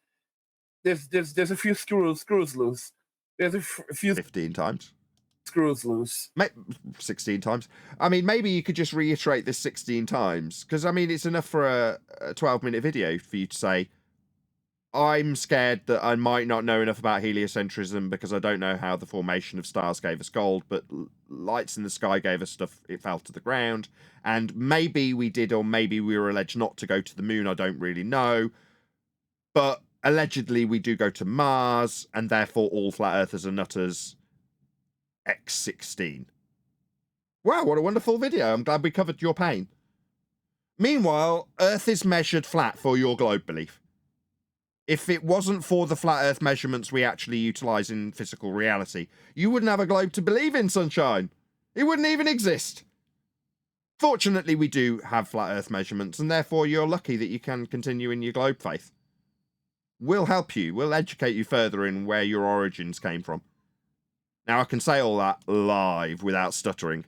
There's a few screws loose. There's a few 15 times. Screws loose. 16 times. I mean, maybe you could just reiterate this 16 times, because I mean, it's enough for a 12-minute video for you to say, I'm scared that I might not know enough about heliocentrism because I don't know how the formation of stars gave us gold, but lights in the sky gave us stuff, it fell to the ground, and maybe we did, or maybe we were alleged not to go to the moon, I don't really know, but allegedly we do go to Mars, and therefore all flat earthers are nutters. X16. Wow, what a wonderful video. I'm glad we covered your pain. Meanwhile, Earth is measured flat for your globe belief. If it wasn't for the flat Earth measurements we actually utilize in physical reality, you wouldn't have a globe to believe in, sunshine. It wouldn't even exist. Fortunately, we do have flat Earth measurements, and therefore you're lucky that you can continue in your globe faith. We'll help you. We'll educate you further in where your origins came from. Now, I can say all that live without stuttering.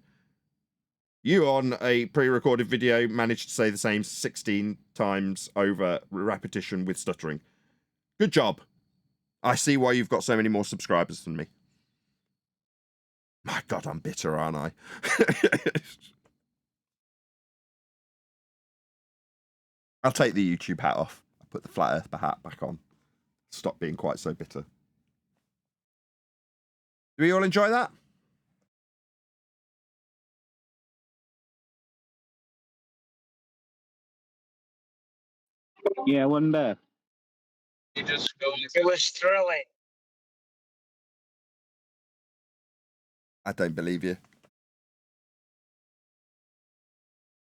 You, on a pre-recorded video, managed to say the same 16 times over repetition with stuttering. Good job. I see why you've got so many more subscribers than me. My God, I'm bitter, aren't I? I'll take the YouTube hat off. I'll put the flat Earth hat back on. Stop being quite so bitter. Do we all enjoy that? Yeah, it wasn't bad. It was thrilling. I don't believe you.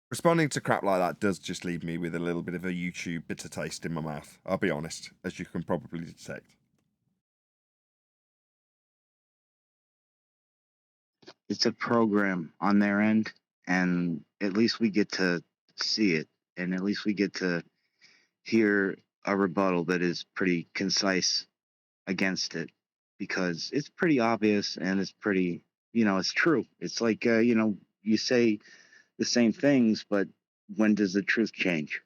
Responding to crap like that does just leave me with a little bit of a YouTube bitter taste in my mouth. I'll be honest, as you can probably detect. It's a program on their end, and at least we get to see it, and at least we get to hear a rebuttal that is pretty concise against it, because it's pretty obvious and it's pretty, it's true. It's like, you say the same things, but when does the truth change?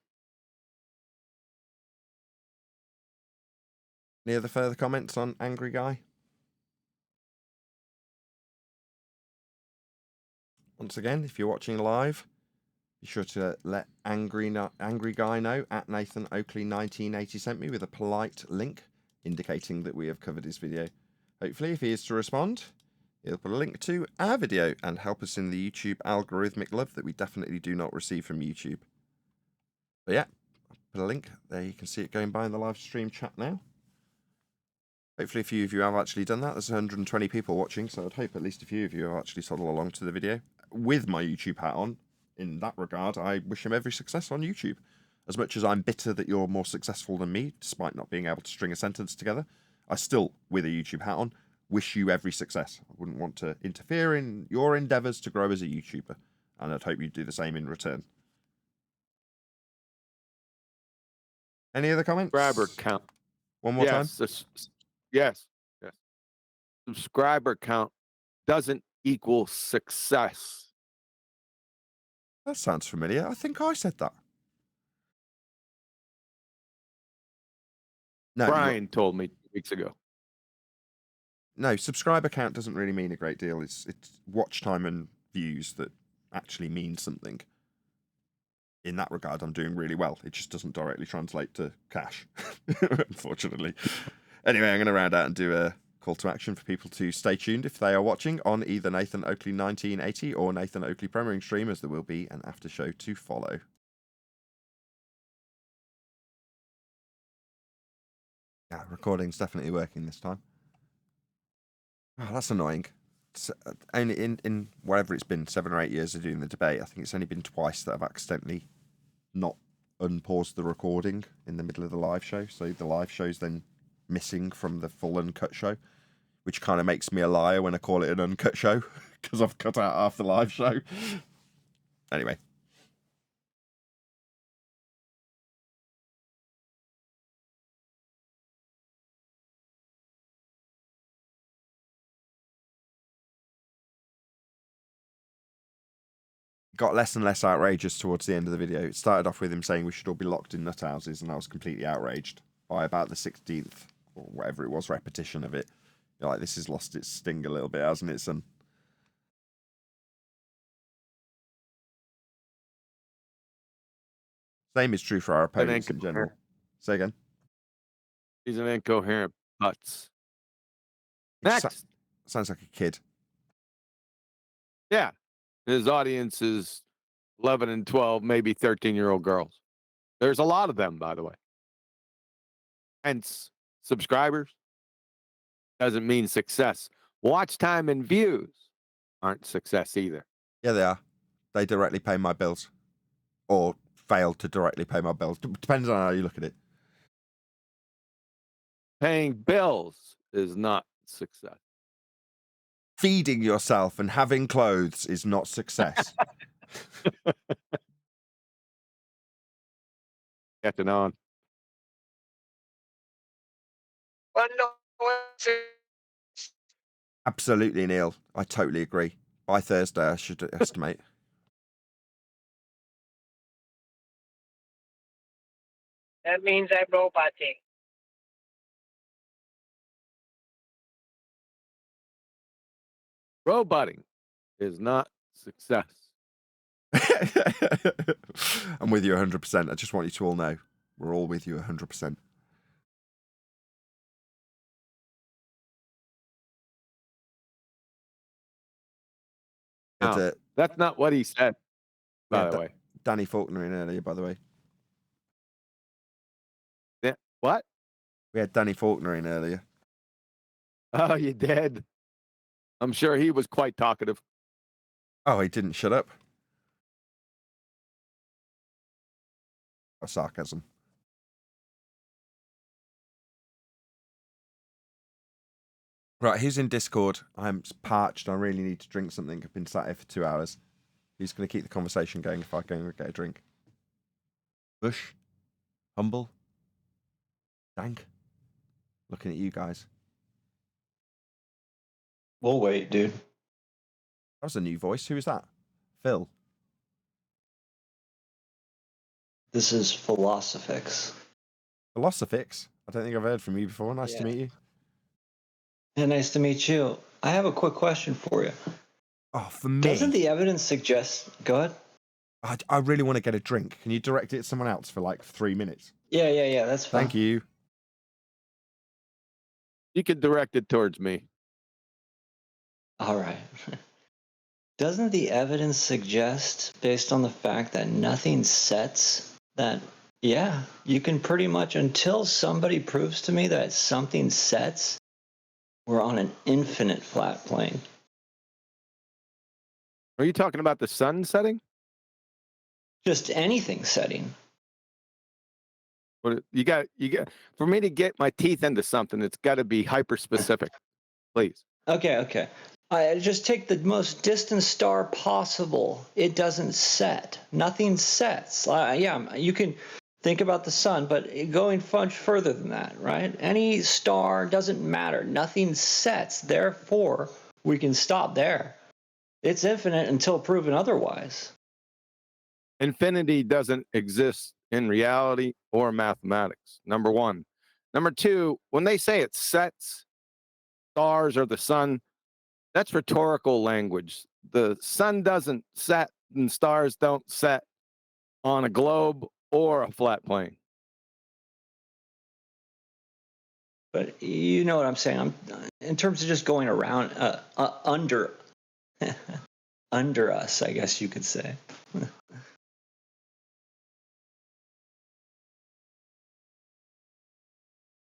Any other further comments on Angry Guy? Once again, if you're watching live, be sure to let Angry Guy know at Nathan Oakley 1980 sent me with a polite link indicating that we have covered his video. Hopefully, if he is to respond, he'll put a link to our video and help us in the YouTube algorithmic love that we definitely do not receive from YouTube. But yeah, I'll put a link there. You can see it going by in the live stream chat now. Hopefully a few of you have actually done that. There's 120 people watching, so I'd hope at least a few of you have actually toddled along to the video. With my YouTube hat on, in that regard, I wish him every success on YouTube. As much as I'm bitter that you're more successful than me, despite not being able to string a sentence together, I still, with a YouTube hat on, wish you every success. I wouldn't want to interfere in your endeavours to grow as a YouTuber, and I'd hope you'd do the same in return. Any other comments? Subscriber count. One more time? Yes. Subscriber count doesn't equal success. That sounds familiar. I think I said that. No, Brian told me 2 weeks ago. No, subscriber count doesn't really mean a great deal. It's watch time and views that actually mean something. In that regard, I'm doing really well. It just doesn't directly translate to cash, unfortunately. Anyway, I'm going to round out and do a call to action for people to stay tuned if they are watching on either Nathan Oakley 1980 or Nathan Oakley Premiering Stream, as there will be an after show to follow. Yeah, recording's definitely working this time. Oh, that's annoying. It's only in whatever it's been, 7 or 8 years of doing the debate, I think it's only been twice that I've accidentally not unpaused the recording in the middle of the live show. So the live show's then missing from the full uncut show, which kind of makes me a liar when I call it an uncut show because I've cut out half the live show. Anyway. Got less and less outrageous towards the end of the video. It started off with him saying we should all be locked in nut houses, and I was completely outraged by about the 16th or whatever it was repetition of it. You're like, this has lost its sting a little bit, hasn't it, son? Same is true for our opponents in general. Say again. He's an incoherent putz. Next. Sounds like a kid. Yeah. His audience is 11 and 12, maybe 13-year-old girls. There's a lot of them, by the way. Hence, subscribers doesn't mean success. Watch time and views aren't success either. Yeah, they are. They directly pay my bills. Or fail to directly pay my bills. Depends on how you look at it. Paying bills is not success. Feeding yourself and having clothes is not success. Getting on. Absolutely, Neil. I totally agree. By Thursday, I should estimate. That means I'm roboting. Roboting is not success. I'm with you 100%. I just want you to all know we're all with you 100%. No, that's not what he said, by the way. Danny Faulkner in earlier, by the way. Yeah. What? We had Danny Faulkner in earlier. Oh, you did? I'm sure he was quite talkative. Oh, he didn't shut up. Or sarcasm. Right, who's in Discord? I'm parched. I really need to drink something. I've been sat here for 2 hours. Who's going to keep the conversation going if I go and get a drink? Bush? Humble? Dank. Looking at you guys. We'll wait, dude. That was a new voice. Who is that? Phil. This is Philosophix. Philosophix? I don't think I've heard from you before. Nice to meet you. Yeah, nice to meet you. I have a quick question for you. Oh, for me? Doesn't the evidence suggest... Go ahead. I really want to get a drink. Can you direct it at someone else for like 3 minutes? Yeah, that's fine. Thank you. You can direct it towards me. All right. Doesn't the evidence suggest, based on the fact that nothing sets, that, yeah, you can pretty much, until somebody proves to me that something sets, we're on an infinite flat plane. Are you talking about the sun setting? Just anything setting. But you got for me to get my teeth into something, it's got to be hyper specific. Please. Okay. I just take the most distant star possible. It doesn't set. Nothing sets. Yeah, you can think about the sun, but going much further than that, right? Any star doesn't matter. Nothing sets. Therefore, we can stop there. It's infinite until proven otherwise. Infinity doesn't exist in reality or mathematics, number one. Number two, when they say it sets, stars or the sun, that's rhetorical language. The sun doesn't set and stars don't set on a globe or a flat plane. But you know what I'm saying. In terms of just going around under us, I guess you could say.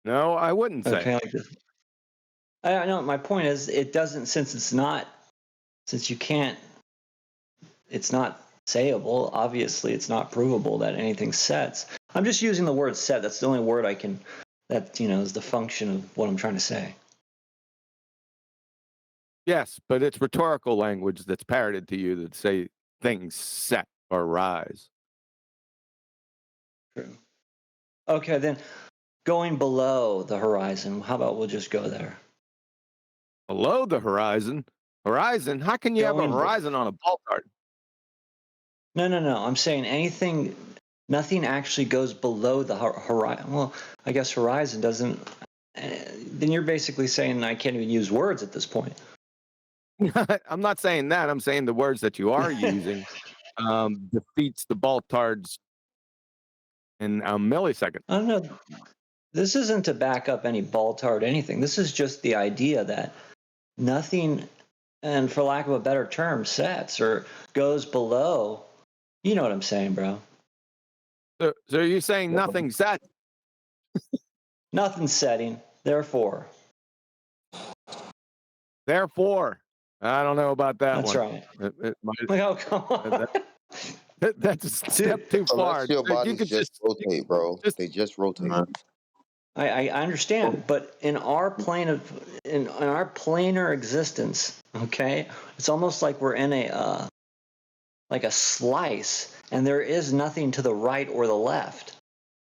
No, I wouldn't say. Okay, like this. I know. My point is, it doesn't, since it's not sayable. Obviously, it's not provable that anything sets. I'm just using the word set. That's the only word I can. That is the function of what I'm trying to say. Yes, but it's rhetorical language that's parroted to you that say things set or rise. True. Okay, then going below the horizon. How about we'll just go there? Below the horizon? Horizon? How can you have a horizon on a ball card? No. I'm saying nothing actually goes below the horizon. Well, I guess horizon doesn't. Then you're basically saying I can't even use words at this point. I'm not saying that. I'm saying the words that you are using defeats the ball cards in a millisecond. I don't know. This isn't to back up any Baltard anything. This is just the idea that nothing, and for lack of a better term, sets or goes below. You know what I'm saying, bro? So you're saying nothing set? Nothing setting. Therefore. I don't know about that That's one. That's right. Oh, come on. That's a step too far. Your bodies just rotate, bro. They just rotate. I understand, but in our plane in our planar existence, okay, it's almost like we're in a slice, and there is nothing to the right or the left,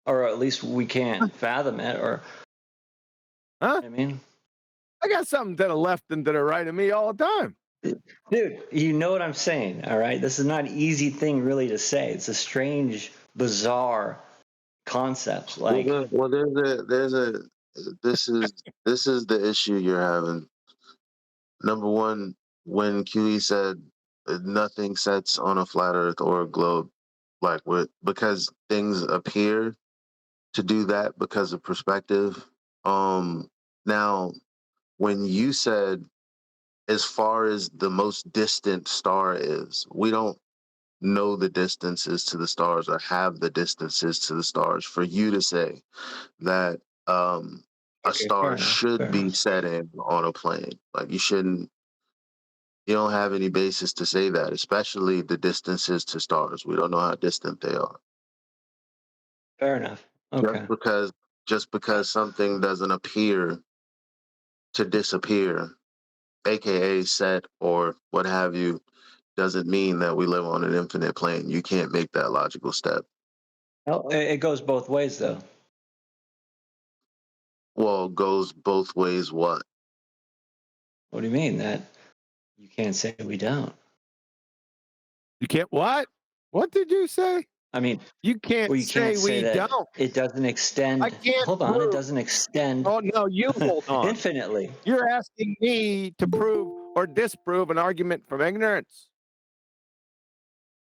or at least we can't fathom it. Or, huh? I mean, I got something to the left and to the right of me all the time. Dude, you know what I'm saying, all right? This is not an easy thing really to say. It's a strange, bizarre concept. Like, this is the issue you're having. Number one, when QE said nothing sets on a flat Earth or a globe, because things appear to do that because of perspective. Now, when you said, as far as the most distant star is, we don't know the distances to the stars or have the distances to the stars. For you to say that a star should be setting on a plane, you don't have any basis to say that, especially the distances to stars. We don't know how distant they are. Fair enough. Okay. Just because something doesn't appear to disappear, aka set or what have you, doesn't mean that we live on an infinite plane. You can't make that logical step. Well, it goes both ways, though. Well, goes both ways. What? What do you mean that you can't say we don't? You can't what? What did you say? I mean, You can't well, you say can't say we that don't. it doesn't I extend. can't Hold on, it prove. doesn't extend Oh no, you hold on. infinitely. You're asking me to prove or disprove an argument from ignorance.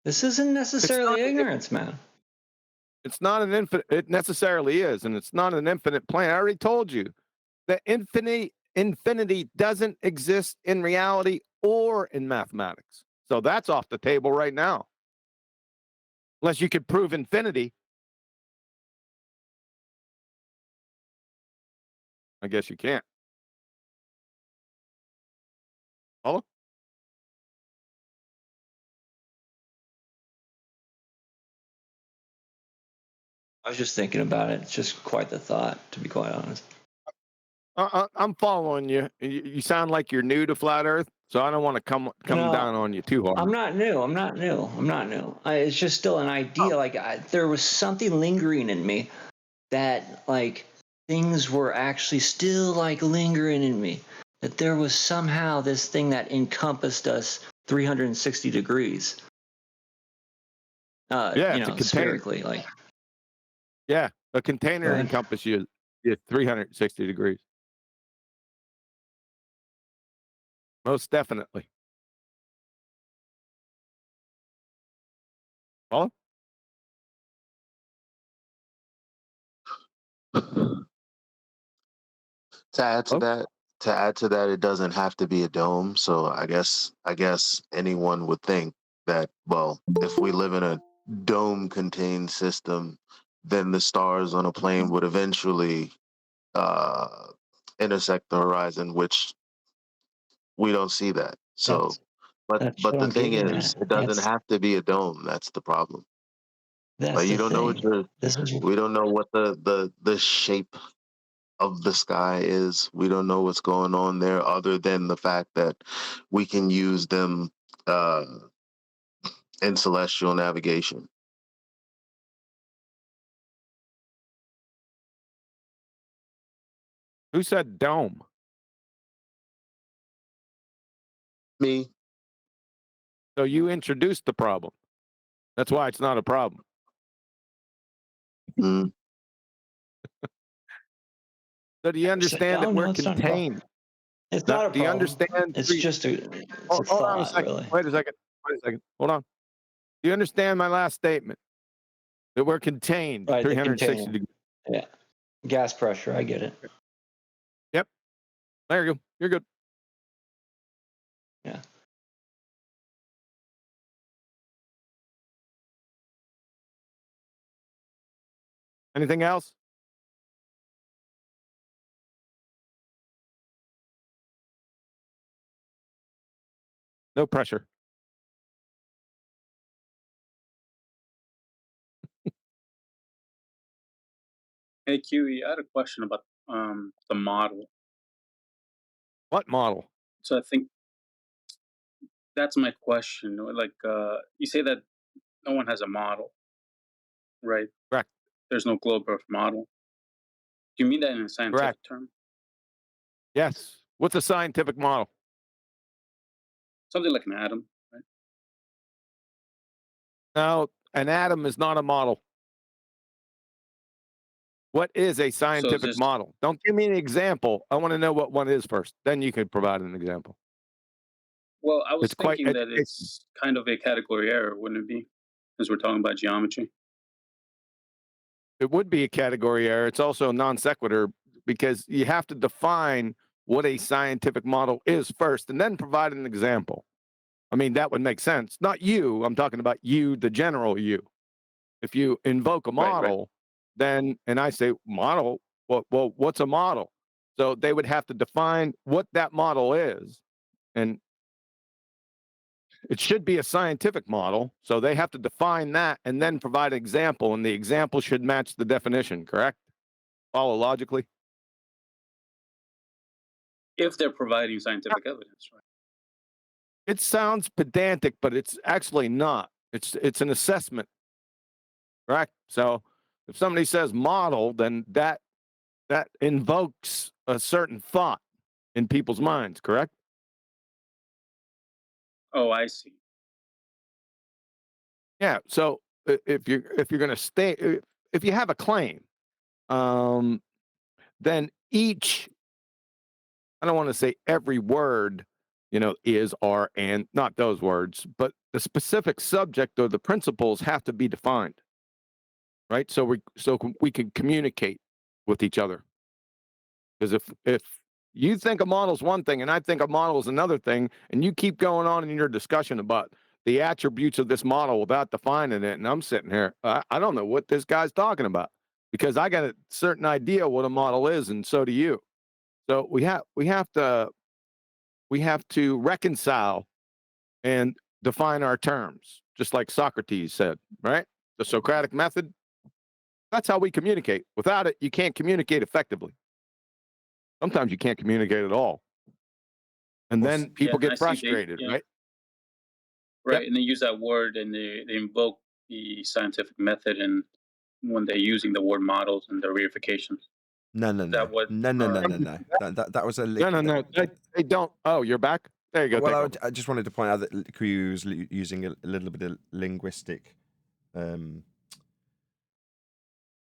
This isn't necessarily ignorance, man. It's not an infinite. It necessarily is, and it's not an infinite plane. I already told you that infinity doesn't exist in reality or in mathematics. So that's off the table right now. Unless you could prove infinity. I guess you can't. Follow? I was just thinking about it. It's just quite the thought, to be quite honest. I'm following you. You sound like you're new to flat Earth, so I don't want to come No, down on you too hard. I'm not new. It's just still an idea. Like there was something lingering in me that like things were actually still like lingering in me. That there was somehow this thing that encompassed us 360 degrees. Yeah, it's a container. Spherically, like. Yeah, a container encompasses you 360 degrees. Most definitely. Follow? To add to that, it doesn't have to be a dome. So I guess anyone would think that, well, if we live in a dome-contained system, then the stars on a plane would eventually intersect the horizon, which we don't see that. So, but the thing is, it doesn't have to be a dome. That's the problem. That's you the don't know what thing. we don't know what the shape of the sky is. We don't know what's going on there, other than the fact that we can use them in celestial navigation. Who said dome? Me. So you introduced the problem. That's why it's not a problem. Mm. So do you understand that we're contained? It's not a problem. Do you understand? It's just a Hold on a thought, second. really. Wait a second. Hold on. Do you understand my last statement? That we're contained 360 degrees. Yeah. Gas pressure. I get it. Yep. There you go. You're good. Yeah. Anything else? No pressure. Hey, QE, I had a question about the model. What model? So I think that's my question. Like, you say that no one has a model, right? Correct. There's no globe Earth model. Do you mean that in a scientific term? Yes. What's a scientific model? Something like an atom, right? No, an atom is not a model. What is a scientific model? Don't give me an example. I want to know what one is first. Then you can provide an example. Well, I was It's quite thinking that it's kind of a category error, wouldn't it be? As we're talking about geometry. It would be a category error. It's also a non sequitur because you have to define what a scientific model is first and then provide an example. I mean, that would make sense. Not you. I'm talking about you, the general you. If you invoke a model, then, and I say model, well, what's a model? So they would have to define what that model is. And it should be a scientific model. So they have to define that and then provide an example. And the example should match the definition, correct? Follow logically? If they're providing scientific evidence, right? It sounds pedantic, but it's actually not. It's an assessment, correct? So if somebody says model, then that that invokes a certain thought in people's minds, correct? Oh, I see. Yeah. So if you're going to stay, if you have a claim, um, then each, I don't want to say every word, is, are, and not those words, but the specific subject or the principles have to be defined, right? So we can communicate with each other. Because if you think a model is one thing and I think a model is another thing, and you keep going on in your discussion about the attributes of this model without defining it, and I'm sitting here, I don't know what this guy's talking about because I got a certain idea what a model is, and so do you. So we have to reconcile and define our terms, just like Socrates said, right? The Socratic method. That's how we communicate. Without it, you can't communicate effectively. Sometimes you can't communicate at all. And then people I get see frustrated, right? Right, Yep. and they use that word and they invoke the scientific method, and when they're using the word models and their verifications. No. That what? No. That was a No. They don't. Oh, you're back? There you go. Well, take I just wanted to point out that Kuyu was using a little bit of linguistic. I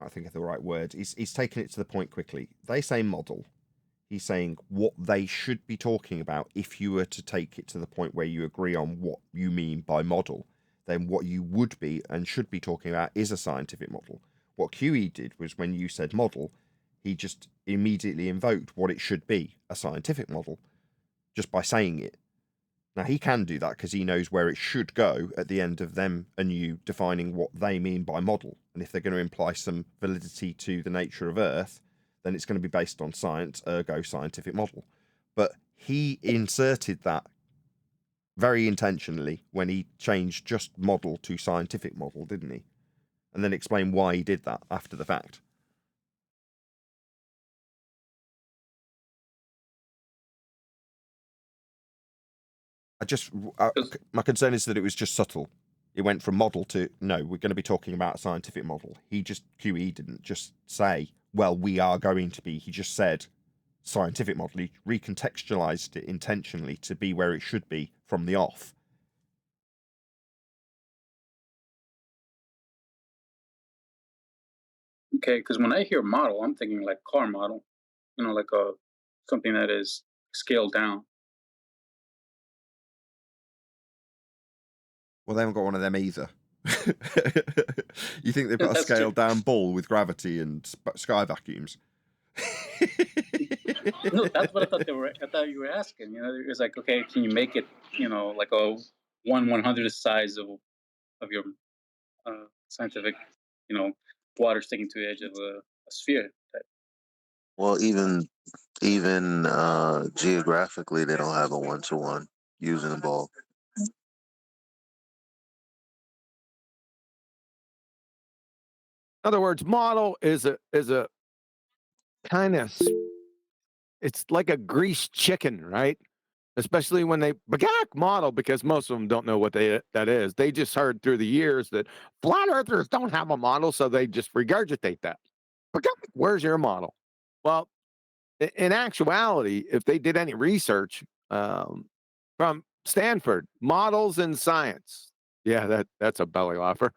think of the right word. He's taken it to the point quickly. They say model. He's saying what they should be talking about if you were to take it to the point where you agree on what you mean by model. Then what you would be and should be talking about is a scientific model. What QE did was when you said model, he just immediately invoked what it should be, a scientific model, just by saying it. Now, he can do that because he knows where it should go at the end of them and you defining what they mean by model. And if they're going to imply some validity to the nature of Earth, then it's going to be based on science, ergo scientific model. But he inserted that very intentionally when he changed just model to scientific model, didn't he? And then explain why he did that after the fact. My concern is that it was just subtle. It went from model to, no, we're going to be talking about a scientific model. QE didn't just say, well, we are going to be. He just said scientific model. He recontextualized it intentionally to be where it should be from the off. Okay, because when I hear model, I'm thinking like car model, like something that is scaled down. Well, they haven't got one of them either. You think they've got a scaled down ball with gravity and sky vacuums? No, that's what I thought I thought you were asking. It was like, okay, can you make it, like a 1/100th size of your scientific, water sticking to the edge of a sphere type. Well, even geographically, they don't have a 1-to-1 using a ball. In other words, model is a kind of, it's like a greased chicken, right? Especially when they model, because most of them don't know what that is. They just heard through the years that flat earthers don't have a model, so they just regurgitate that. Where's your model? Well, in actuality, if they did any research from Stanford, models in science, yeah, that's a belly laugher.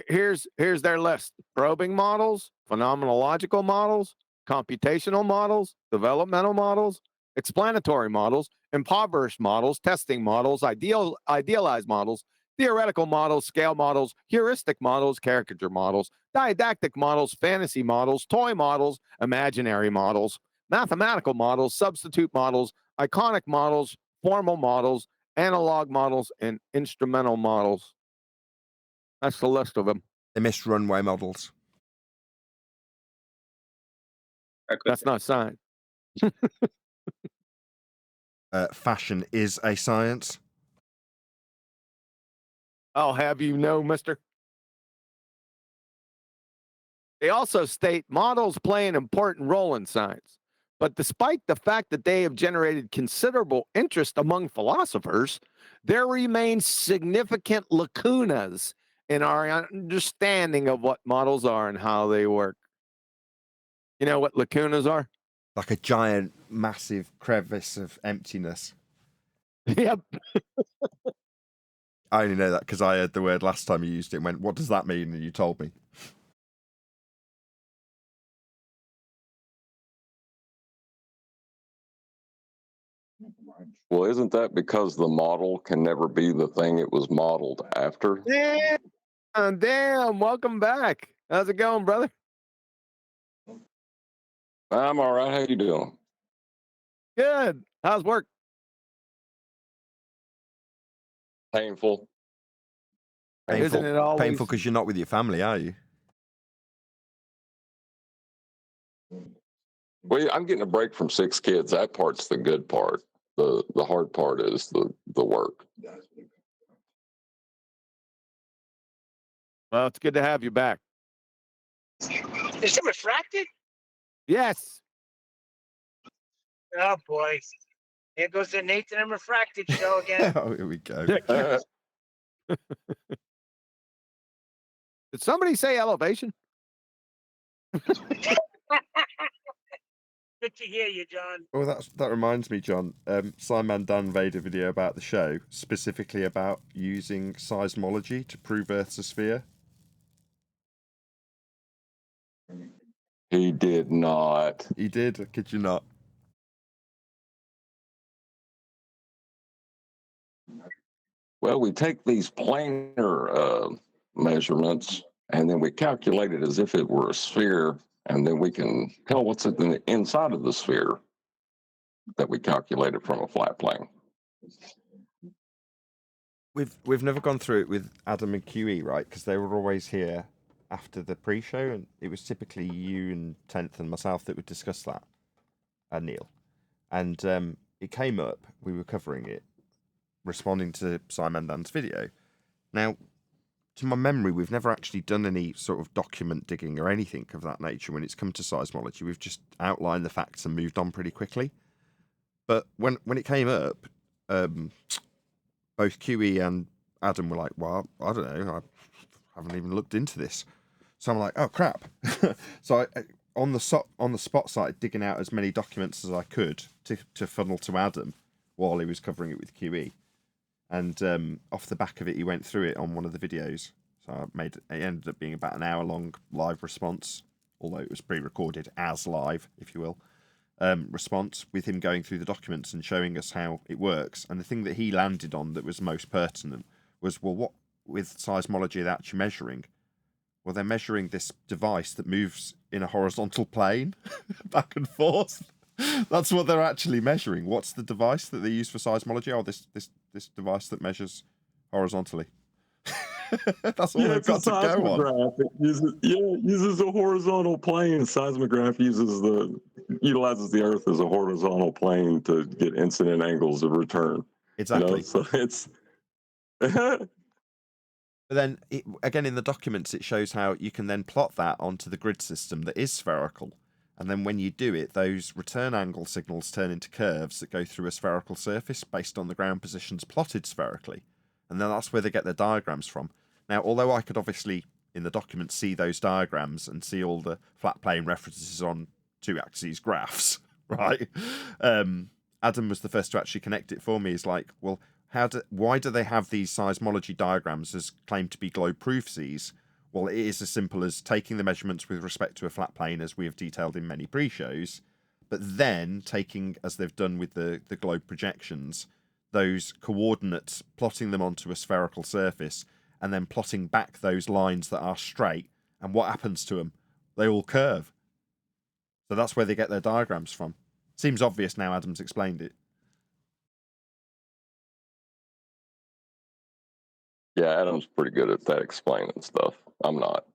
Here's their list: probing models, phenomenological models, computational models, developmental models, explanatory models, impoverished models, testing models, idealized models, theoretical models, scale models, heuristic models, caricature models, didactic models, fantasy models, toy models, imaginary models, mathematical models, substitute models, iconic models, formal models, analog models, and instrumental models. That's the list of them. They missed runway models. That's not science. Fashion is a science. I'll have you know, mister. They also state models play an important role in science. But despite the fact that they have generated considerable interest among philosophers, there remain significant lacunas in our understanding of what models are and how they work. You know what lacunas are? Like a giant, massive crevice of emptiness. Yep. I only know that because I heard the word last time you used it and went, what does that mean? And you told me. Well, isn't that because the model can never be the thing it was modeled after? Yeah. Damn. Welcome back. How's it going, brother? I'm all right. How you doing? Good. How's work? Painful. Isn't it always painful because you're not with your family, are you? Well, I'm getting a break from 6 kids. That part's the good part. The hard part is the work. Well, it's good to have you back. Is it refracted? Yes. Oh boy. Here goes the Nathan and Refracted show again. Oh, here we go. Did somebody say elevation? Good to hear you, John. Well, that reminds me, John. Simon Dan made a video about the show, specifically about using seismology to prove Earth's a sphere. He did not. He did. I kid you not. Well, we take these planar measurements and then we calculate it as if it were a sphere, and then we can tell what's in the inside of the sphere that we calculated from a flat plane. We've never gone through it with Adam and QE, right? Because they were always here after the pre-show, and it was typically you and Tenth and myself that would discuss that, and Neil. And it came up, we were covering it, responding to Simon Dan's video. Now, to my memory, we've never actually done any sort of document digging or anything of that nature when it's come to seismology. We've just outlined the facts and moved on pretty quickly. But when it came up, both QE and Adam were like, well, I don't know, I haven't even looked into this. So I'm like, oh, crap. So I, on the spot site, digging out as many documents as I could to funnel to Adam while he was covering it with QE. And off the back of it, he went through it on one of the videos. So it ended up being about an hour-long live response, although it was pre-recorded as live, if you will. Response with him going through the documents and showing us how it works. And the thing that he landed on that was most pertinent was, well, what with seismology they're actually measuring? Well, they're measuring this device that moves in a horizontal plane back and forth. That's what they're actually measuring. What's the device that they use for seismology? Oh, this device that measures horizontally. That's all they've got to go on. It uses a horizontal plane. Seismograph utilizes the Earth as a horizontal plane to get incident angles of return. Exactly. So it's. But then, again, in the documents, it shows how you can then plot that onto the grid system that is spherical. And then when you do it, those return angle signals turn into curves that go through a spherical surface based on the ground positions plotted spherically. And then that's where they get their diagrams from. Now, although I could obviously, in the document, see those diagrams and see all the flat plane references on 2-axis graphs, right? Adam was the first to actually connect it for me. He's like, well, why do they have these seismology diagrams as claimed to be globe proofsies? Well, it is as simple as taking the measurements with respect to a flat plane, as we have detailed in many pre-shows, but then taking, as they've done with the globe projections, those coordinates, plotting them onto a spherical surface, and then plotting back those lines that are straight. And what happens to them? They all curve. So that's where they get their diagrams from. Seems obvious now Adam's explained it. Yeah, Adam's pretty good at that, explaining stuff. I'm not.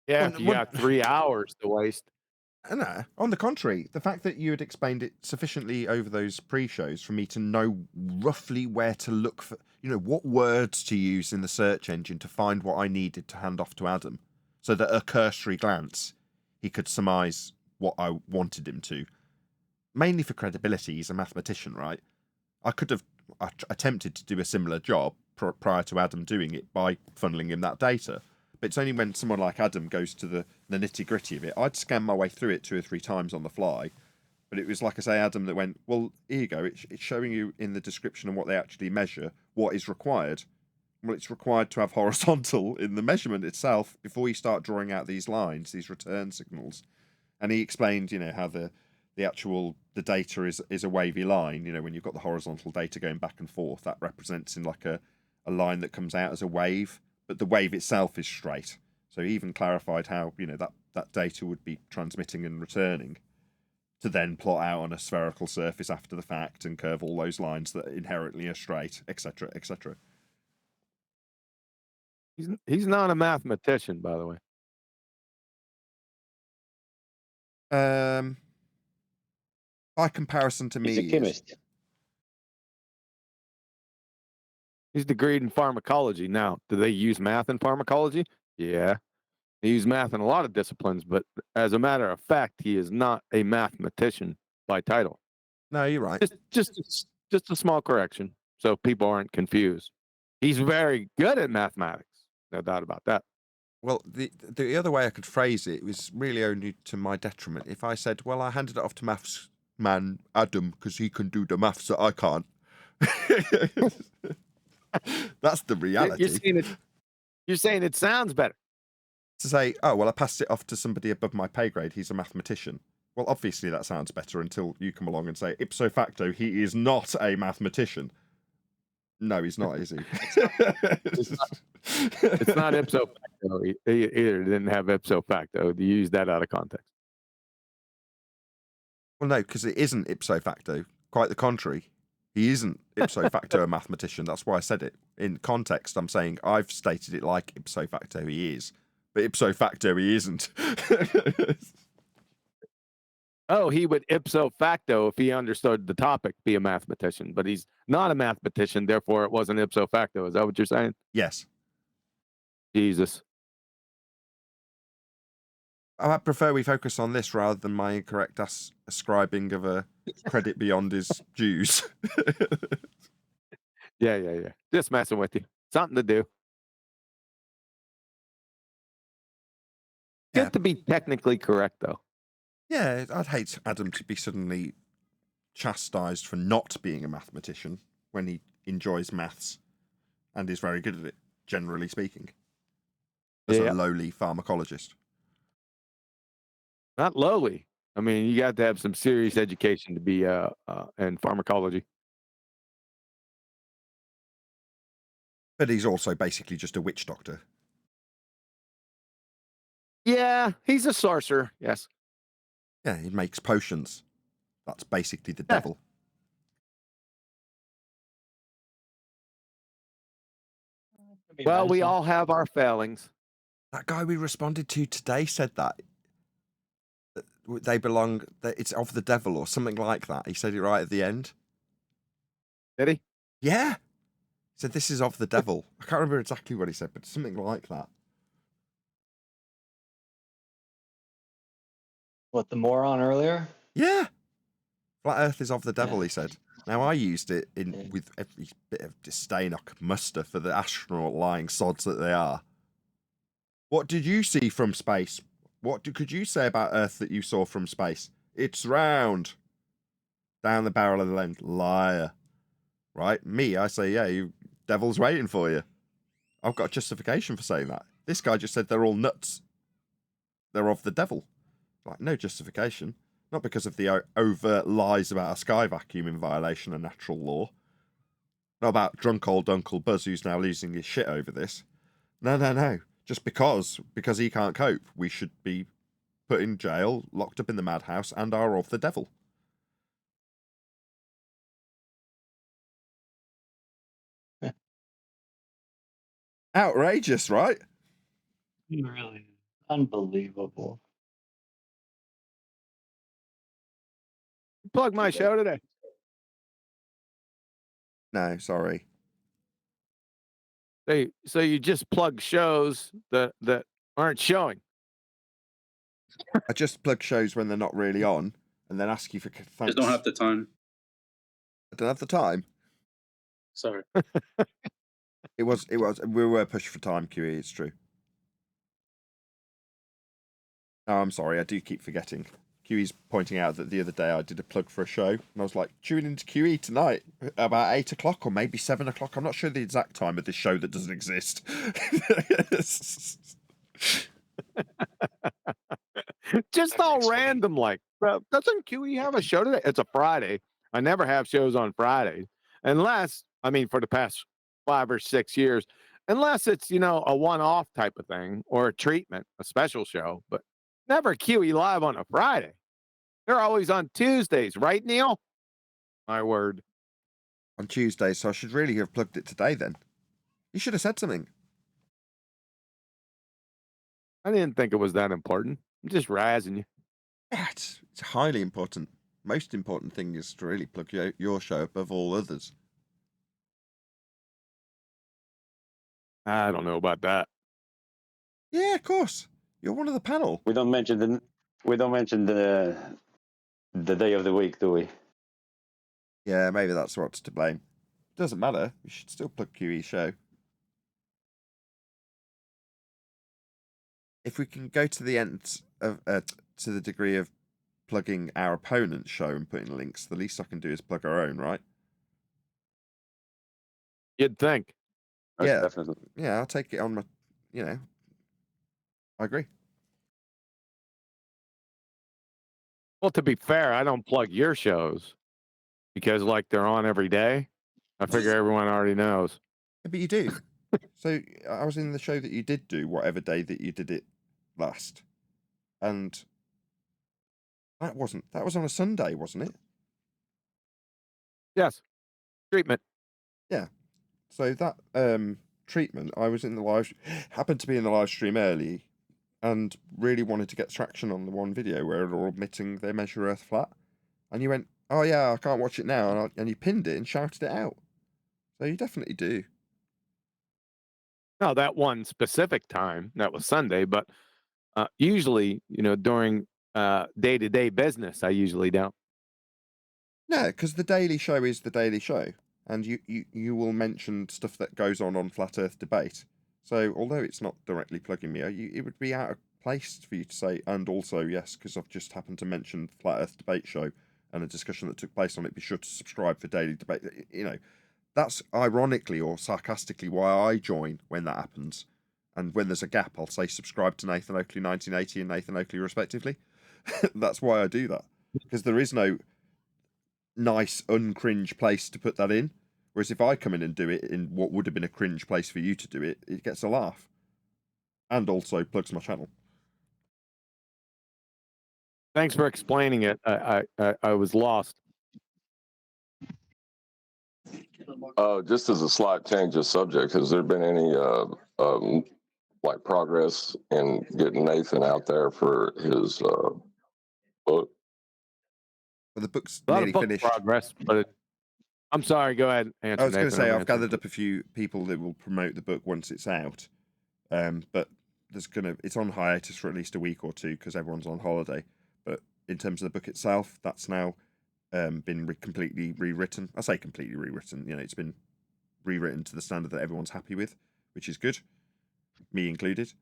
Yeah, you got 3 hours to waste. No, on the contrary, the fact that you had explained it sufficiently over those pre-shows for me to know roughly where to look for, what words to use in the search engine to find what I needed to hand off to Adam, so that at a cursory glance, he could surmise what I wanted him to. Mainly for credibility, he's a mathematician, right? I could have attempted to do a similar job prior to Adam doing it by funneling him that data. But it's only when someone like Adam goes to the nitty-gritty of it. I'd scan my way through it 2 or 3 times on the fly. But it was, like I say, Adam that went, well, here you go. It's showing you in the description of what they actually measure what is required. Well, it's required to have horizontal in the measurement itself before you start drawing out these lines, these return signals. And he explained, how the data is a wavy line. When you've got the horizontal data going back and forth, that represents in like a line that comes out as a wave, but the wave itself is straight. So he even clarified how, that data would be transmitting and returning to then plot out on a spherical surface after the fact and curve all those lines that inherently are straight, etc., etc. He's not a mathematician, by the way. By comparison to me, He's a chemist. He's degreed in pharmacology. Now, do they use math in pharmacology? Yeah. They use math in a lot of disciplines, but as a matter of fact, he is not a mathematician by title. No, you're right. Just a small correction, so people aren't confused. He's very good at mathematics, no doubt about that. Well, the other way I could phrase it was really only to my detriment. If I said, well, I handed it off to maths man Adam because he can do the maths that I can't. That's the reality. You're saying it sounds better. To say, oh, well, I passed it off to somebody above my pay grade. He's a mathematician. Well, obviously that sounds better until you come along and say, ipso facto, he is not a mathematician. No, he's not, is he? It's not ipso facto either. It didn't have ipso facto. You use that out of context. Well, no, because it isn't ipso facto. Quite the contrary. He isn't ipso facto a mathematician. That's why I said it. In context, I'm saying I've stated it like ipso facto he is. But ipso facto he isn't. Oh, he would ipso facto, if he understood the topic, be a mathematician. But he's not a mathematician, therefore it wasn't ipso facto. Is that what you're saying? Yes. Jesus. I prefer we focus on this rather than my incorrect ascribing of a credit beyond his dues. Yeah. Just messing with you. Something to do. Good to be technically correct, though. Yeah, I'd hate Adam to be suddenly chastised for not being a mathematician when he enjoys maths and is very good at it, generally speaking, as a lowly pharmacologist. Not lowly. I mean, you got to have some serious education to be in pharmacology. But he's also basically just a witch doctor. Yeah, he's a sorcerer, yes. Yeah, he makes potions. That's basically the devil. Well, we all have our failings. That guy we responded to today said that they belong, that it's of the devil or something like that. He said it right at the end. Did he? Yeah. He said, this is of the devil. I can't remember exactly what he said, but something like that. What, the moron earlier? Yeah. Flat Earth is of the devil, he said. Now, I used it with every bit of disdain I could muster for the astronaut-lying sods that they are. What did you see from space? What could you say about Earth that you saw from space? It's round. Down the barrel of the lens. Liar. Right? Me, I say, yeah, you devil's waiting for you. I've got a justification for saying that. This guy just said they're all nuts. They're of the devil. Like, no justification. Not because of the overt lies about a sky vacuum in violation of natural law. Not about drunk old Uncle Buzz who's now losing his shit over this. No. Just because he can't cope, we should be put in jail, locked up in the madhouse, and are of the devil. Outrageous, right? Really unbelievable. Plug my show today. No, sorry. So you just plug shows that aren't showing. I just plug shows when they're not really on, and then ask you for thanks. Just don't have the time. I don't have the time. Sorry. It was. We were pushed for time, QE. It's true. Oh, I'm sorry, I do keep forgetting. QE's pointing out that the other day I did a plug for a show, and I was like, tune into QE tonight about 8 o'clock or maybe 7 o'clock. I'm not sure the exact time of this show that doesn't exist. Just all random, like, well, doesn't QE have a show today? It's a Friday. I never have shows on Fridays, unless, I mean, for the past 5 or 6 years, unless it's, a one-off type of thing or a treatment, a special show, but never QE live on a Friday. They're always on Tuesdays, right, Neil? My word. On Tuesday, so I should really have plugged it today then. You should have said something. I didn't think it was that important. I'm just razzing you. Yeah, it's highly important. Most important thing is to really plug your show above all others. I don't know about that. Yeah, of course. You're one of the panel. We don't mention the day of the week, do we? Yeah, maybe that's what's to blame. Doesn't matter. You should still plug QE's show. If we can go to the end of to the degree of plugging our opponent's show and putting links, the least I can do is plug our own, right? You'd think. Yeah, definitely. Yeah, I'll take it on my. I agree. Well, to be fair, I don't plug your shows because, like, they're on every day. I figure everyone already knows. Yeah, but you do. So I was in the show that you did do, whatever day that you did it last, and that was on a Sunday, wasn't it? Yes. Treatment. Yeah. So that treatment, I was in the happened to be in the live stream early, and really wanted to get traction on the one video where they're all admitting they measure Earth flat, and you went, "Oh yeah, I can't watch it now," and you pinned it and shouted it out. So you definitely do. No, that one specific time, that was Sunday, but usually, during day-to-day business, I usually don't. No, because the Daily Show is the Daily Show, and you will mention stuff that goes on Flat Earth debate. So although it's not directly plugging me, it would be out of place for you to say, and also yes, because I've just happened to mention Flat Earth debate show and a discussion that took place on it. Be sure to subscribe for daily debate. That's ironically or sarcastically why I join when that happens. And when there's a gap, I'll say subscribe to Nathan Oakley 1980 and Nathan Oakley respectively. That's why I do that, because there is no nice uncringe place to put that in. Whereas if I come in and do it in what would have been a cringe place for you to do it, it gets a laugh. And also plugs my channel. Thanks for explaining it. I was lost. Just as a slight change of subject, has there been any like progress in getting Nathan out there for his book? Well, the book's nearly finished. Progress, but I'm sorry. Go ahead. Answer, I was going to say I've gathered it. up a few people that will promote the book once it's out, but it's on hiatus for at least a week or two because everyone's on holiday. But in terms of the book itself, that's now been completely rewritten. I say completely rewritten. It's been rewritten to the standard that everyone's happy with, which is good, me included.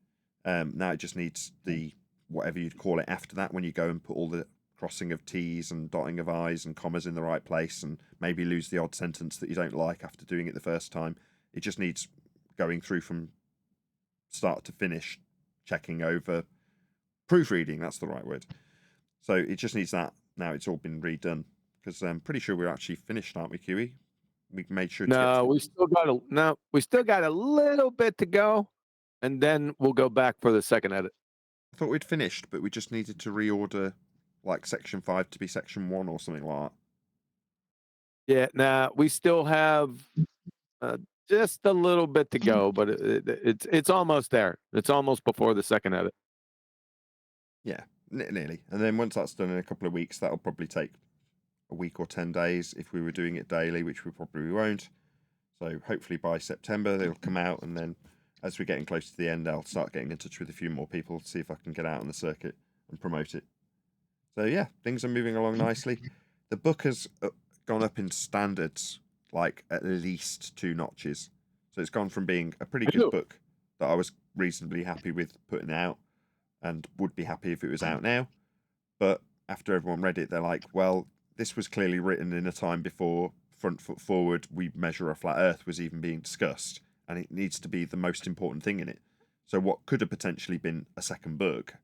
Now it just needs the whatever you'd call it after that, when you go and put all the crossing of T's and dotting of I's and commas in the right place, and maybe lose the odd sentence that you don't like after doing it the first time. It just needs going through from start to finish, checking over, proofreading, that's the right word. So it just needs that. Now it's all been redone, because I'm pretty sure we're actually finished, aren't we, QE? We made sure to we still got a little bit to go, and then we'll go back for the second edit. I thought we'd finished, but we just needed to reorder like section 5 to be section 1 or something like that. Yeah, we still have just a little bit to go, but it's almost there. It's almost before the second edit. Yeah, nearly. And then once that's done in a couple of weeks, that'll probably take a week or 10 days if we were doing it daily, which we probably won't. So hopefully by September they'll come out, and then as we're getting close to the end, I'll start getting in touch with a few more people to see if I can get out on the circuit and promote it. So yeah, things are moving along nicely. The book has gone up in standards like at least 2 notches. So it's gone from being a pretty good book that I was reasonably happy with putting out, and would be happy if it was out now. But after everyone read it, they're like, well, this was clearly written in a time before Front Foot Forward, We Measure a Flat Earth was even being discussed, and it needs to be the most important thing in it. So what could have potentially been a second book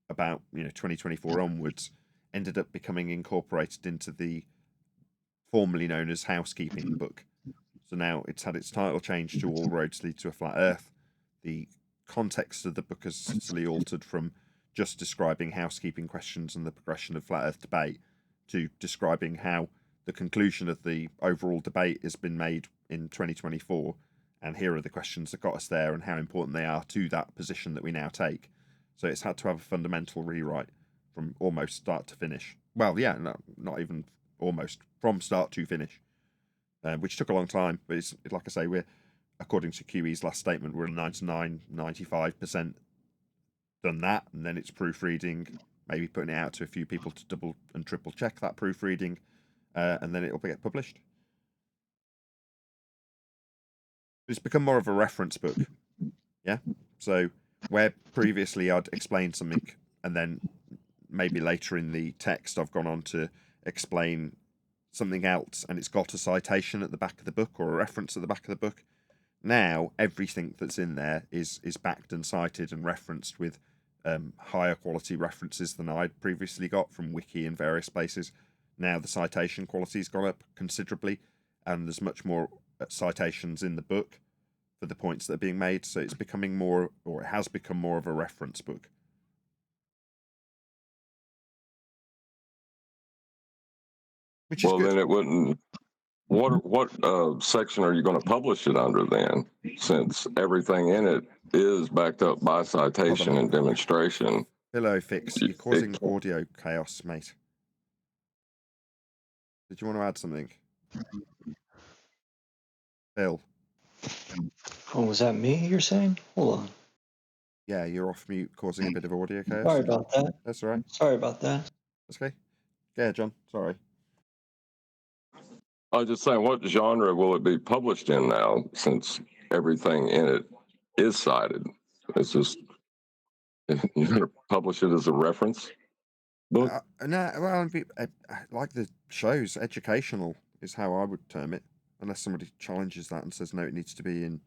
about 2024 onwards ended up becoming incorporated into the formerly known as Housekeeping book. So now it's had its title changed to All Roads Lead to a Flat Earth. The context of the book has subtly altered from just describing housekeeping questions and the progression of flat Earth debate to describing how the conclusion of the overall debate has been made in 2024, and here are the questions that got us there and how important they are to that position that we now take. So it's had to have a fundamental rewrite from almost start to finish. Well, yeah, no, not even almost, from start to finish, which took a long time. But it's like I say, we're, according to QE's last statement, we're 95% done that, and then it's proofreading, maybe putting it out to a few people to double and triple check that proofreading, and then it'll get published. It's become more of a reference book, yeah. So where previously I'd explain something, and then maybe later in the text I've gone on to explain something else, and it's got a citation at the back of the book or a reference at the back of the book. Now everything that's in there is backed and cited and referenced with higher quality references than I'd previously got from Wiki and various places. Now the citation quality's gone up considerably, and there's much more citations in the book for the points that are being made. So it's becoming more, or it has become more of a reference book. Which is well, good. Then it wouldn't. What section are you going to publish it under then? Since everything in it is backed up by citation and demonstration. Pillow fix. You're causing audio chaos, mate. Did you want to add something? Bill. Oh, was that me you're saying? Hold on. Yeah, you're off mute, causing a bit of audio chaos. Sorry about that. That's all right. Sorry about that. That's okay. Yeah, John. Sorry. I was just saying, what genre will it be published in now, since everything in it is cited? It's just, you're going to publish it as a reference book? No, well, like the shows, educational is how I would term it, unless somebody challenges that and says, no, it needs to be in,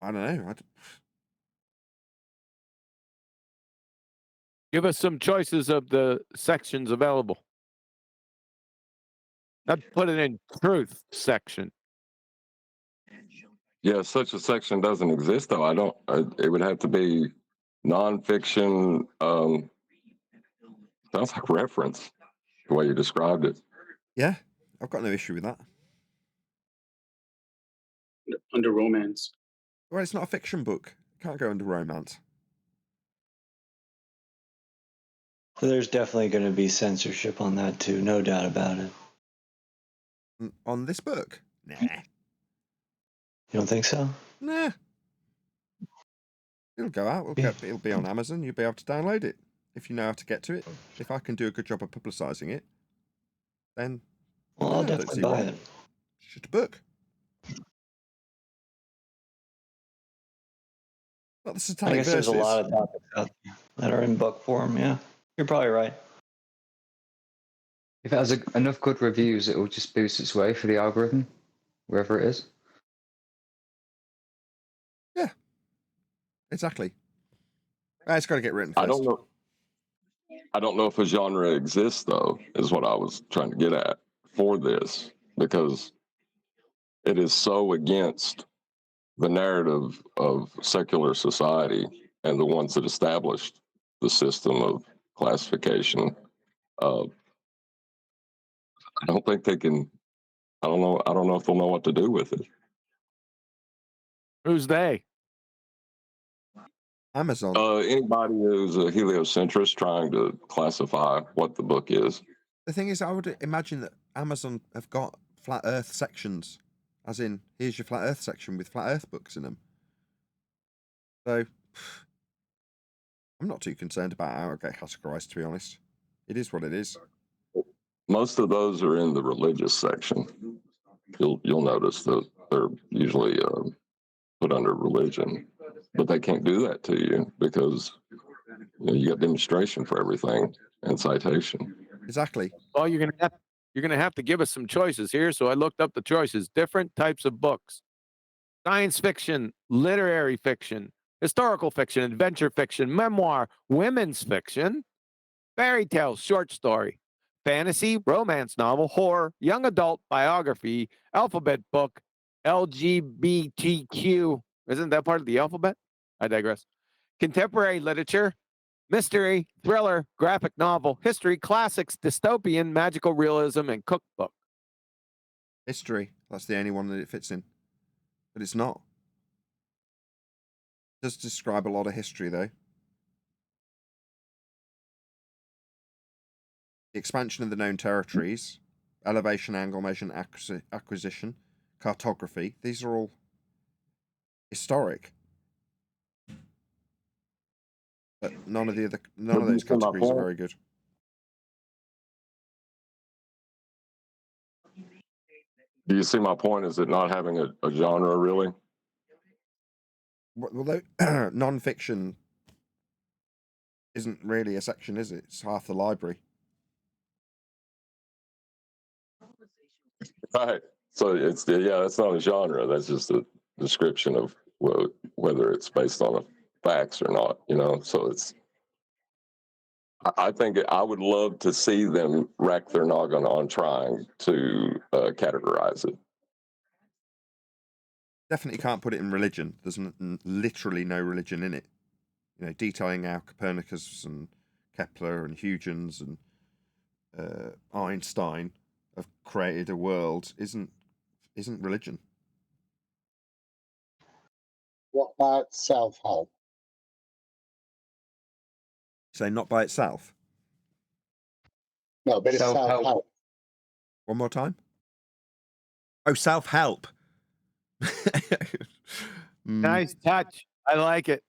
I don't know. Give us some choices of the sections available. Not put it in truth section. Yeah, such a section doesn't exist, though. It would have to be nonfiction. Sounds like reference, the way you described it. Yeah, I've got no issue with that. Under romance. Well, it's not a fiction book. It can't go under romance. There's definitely going to be censorship on that too, no doubt about it. On this book? Nah. You don't think so? Nah. It'll go out. It'll be on Amazon. You'll be able to download it if you know how to get to it. If I can do a good job of publicising it, then well, I'll definitely buy it. It's just a book. Not the satanic I guess verses. there's a lot of topics out there that are in book form. Yeah, you're probably right. If it has enough good reviews, it will just boost its way for the algorithm, wherever it is. Yeah, exactly. It's got to get written first. I don't know if a genre exists, though, is what I was trying to get at for this, because it is so against the narrative of secular society and the ones that established the system of classification. I don't think they can. I don't know if they'll know what to do with it. Who's they? Amazon. Anybody who's a heliocentrist trying to classify what the book is. The thing is, I would imagine that Amazon have got flat Earth sections, as in, here's your flat Earth section with flat Earth books in them. So, I'm not too concerned about how it gets categorized, to be honest. It is what it is. Most of those are in the religious section. You'll notice that they're usually put under religion, but they can't do that to you because You got demonstration for everything and citation. Exactly. Well, you're gonna have to give us some choices here. So I looked up the choices: different types of books, science fiction, literary fiction, historical fiction, adventure fiction, memoir, women's fiction, fairy tales, short story, fantasy, romance novel, horror, young adult, biography, alphabet book, LGBTQ. Isn't that part of the alphabet? I digress. Contemporary literature, mystery, thriller, graphic novel, history, classics, dystopian, magical realism, and cookbook. History. That's the only one that it fits in. But it's not. It does describe a lot of history, though. The expansion of the known territories, elevation, angle measurement, acquisition, cartography. These are all historic. But none of those categories are very good. Do you see my point? Is it not having a genre really? Well, non-fiction isn't really a section, is it? It's half the library. Right. So it's that's not a genre. That's just a description of whether it's based on facts or not. So it's. I think I would love to see them rack their noggin on trying to categorize it. Definitely can't put it in religion. There's literally no religion in it. Detailing how Copernicus and Kepler and Huygens and Einstein have created a world isn't religion. What about self-help? So not by itself? No, but it's self-help. One more time? Oh, self-help. Nice touch. I like it.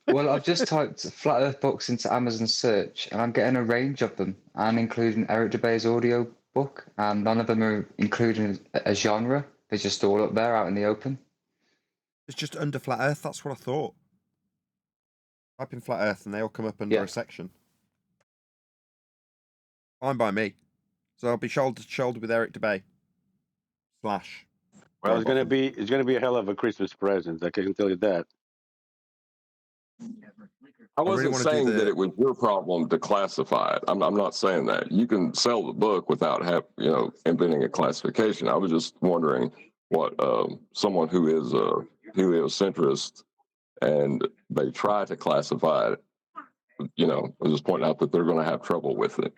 Well, I've just typed flat Earth books into Amazon search, and I'm getting a range of them, and including Eric Dubay's audio book, and none of them are including a genre. They're just all up there out in the open. It's just under flat Earth. That's what I thought. Type in flat Earth, and they all come up under a section. Fine by me. So I'll be shoulder to shoulder with Eric Dubay. Slash. Well, it's gonna be a hell of a Christmas present. I can tell you that. I wasn't saying that it was your problem to classify it. I'm not saying that. You can sell the book without inventing a classification. I was just wondering what someone who is a heliocentrist and they try to classify it. I was just pointing out that they're going to have trouble with it.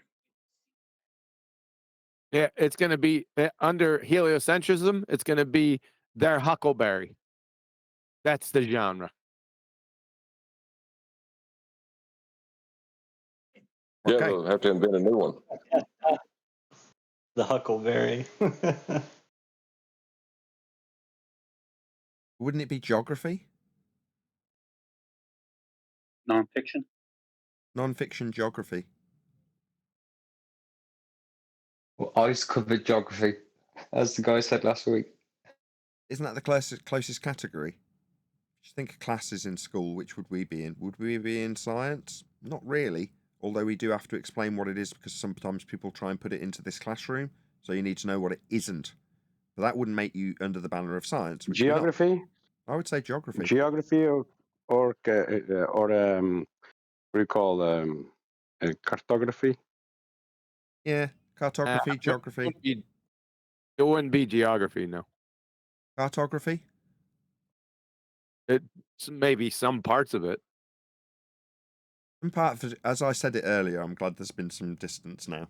Yeah, it's going to be under heliocentrism. It's going to be their Huckleberry. That's the genre. Yeah, they'll have to invent a new one. The Huckleberry. Wouldn't it be geography? Nonfiction. Non-fiction geography. Well, ice covered geography, as the guy said last week. Isn't that the closest category? Just think of classes in school. Which would we be in? Would we be in science? Not really. Although we do have to explain what it is because sometimes people try and put it into this classroom. So you need to know what it isn't. But that wouldn't make you under the banner of science. Geography? I would say geography. Geography or what do you call cartography? Yeah, cartography, geography. It wouldn't be geography, no. Cartography? It's maybe some parts of it. In part, as I said it earlier, I'm glad there's been some distance now.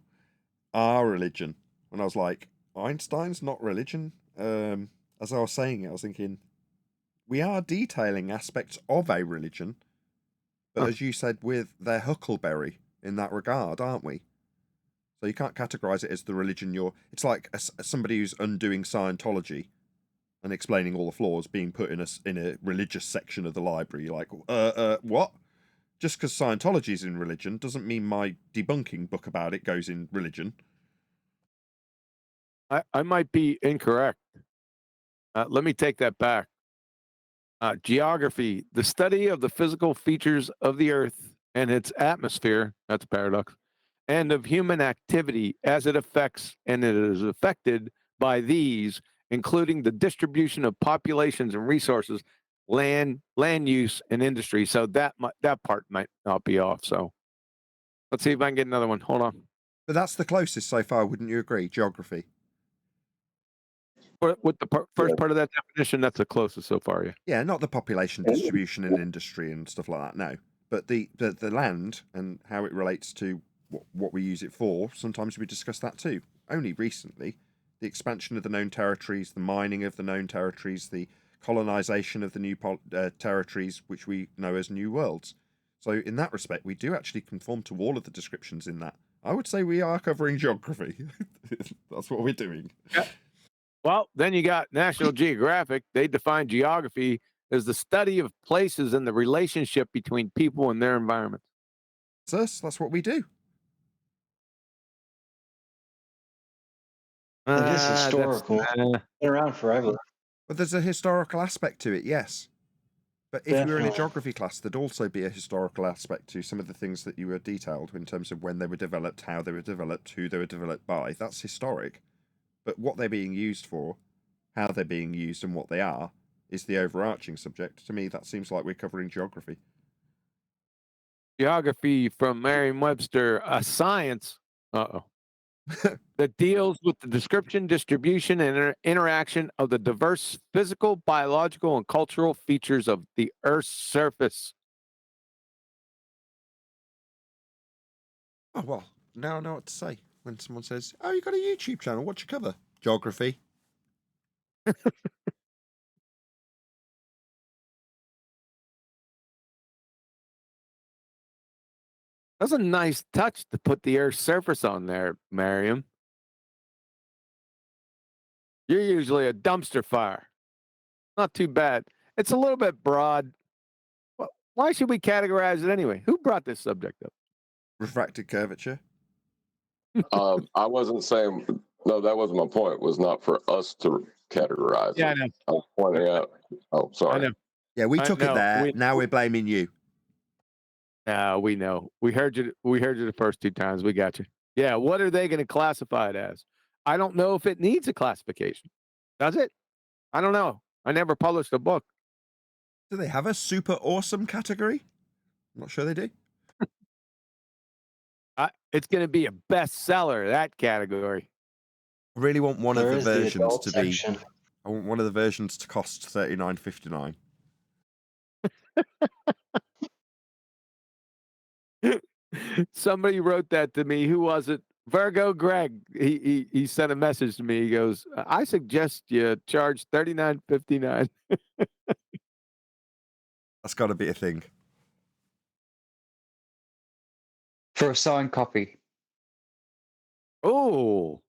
Our religion. When I was like, Einstein's not religion. As I was saying it, I was thinking, we are detailing aspects of a religion. But as you said, with their Huckleberry in that regard, aren't we? So you can't categorize it as the religion you're... It's like somebody who's undoing Scientology and explaining all the flaws being put in a religious section of the library. You're like, what? Just because Scientology is in religion doesn't mean my debunking book about it goes in religion. I might be incorrect. Let me take that back. Geography, the study of the physical features of the Earth and its atmosphere. That's a paradox. And of human activity as it affects and it is affected by these, including the distribution of populations and resources, land use, and industry. So that part might not be off. So let's see if I can get another one. Hold on. But that's the closest so far, wouldn't you agree? Geography. With the first part of that definition, that's the closest so far. Yeah. Yeah, not the population distribution and industry and stuff like that. No, but the land and how it relates to what we use it for. Sometimes we discuss that too. Only recently, the expansion of the known territories, the mining of the known territories, the colonization of the new territories, which we know as new worlds. So in that respect, we do actually conform to all of the descriptions in that. I would say we are covering geography. That's what we're doing. Yeah. Well, then you got National Geographic. They define geography as the study of places and the relationship between people and their environment. That's what we do. It is historical. Been around forever. But there's a historical aspect to it, yes. But if you were in a geography class, there'd also be a historical aspect to some of the things that you were detailed in terms of when they were developed, how they were developed, who they were developed by. That's historic. But what they're being used for, how they're being used, and what they are is the overarching subject. To me, that seems like we're covering geography. Geography from Merriam-Webster, a science that deals with the description, distribution, and interaction of the diverse physical, biological, and cultural features of the Earth's surface. Oh, well, now I know what to say. When someone says, "Oh, you got a YouTube channel? What's your cover?" Geography. That's a nice touch to put the Earth's surface on there, Mariam. You're usually a dumpster fire. Not too bad. It's a little bit broad. Well, why should we categorize it anyway? Who brought this subject up? Refracted curvature. I wasn't saying, no, that wasn't my point. It was not for us to categorize Yeah, it. I know. I was pointing out. Oh, sorry. I know. Yeah, we took it there. Now we're blaming you. We know. We heard you the first two times. We got you. Yeah, what are they going to classify it as? I don't know if it needs a classification. Does it? I don't know. I never published a book. Do they have a super awesome category? I'm not sure they do. It's going to be a bestseller, that category. I really want one of the There is the versions adult to be. section. I want one of the versions to cost $39.59. Somebody wrote that to me. Who was it? Virgo Greg. He sent a message to me. He goes, "I suggest you charge $39.59." That's got to be a thing. For a signed copy. Oh.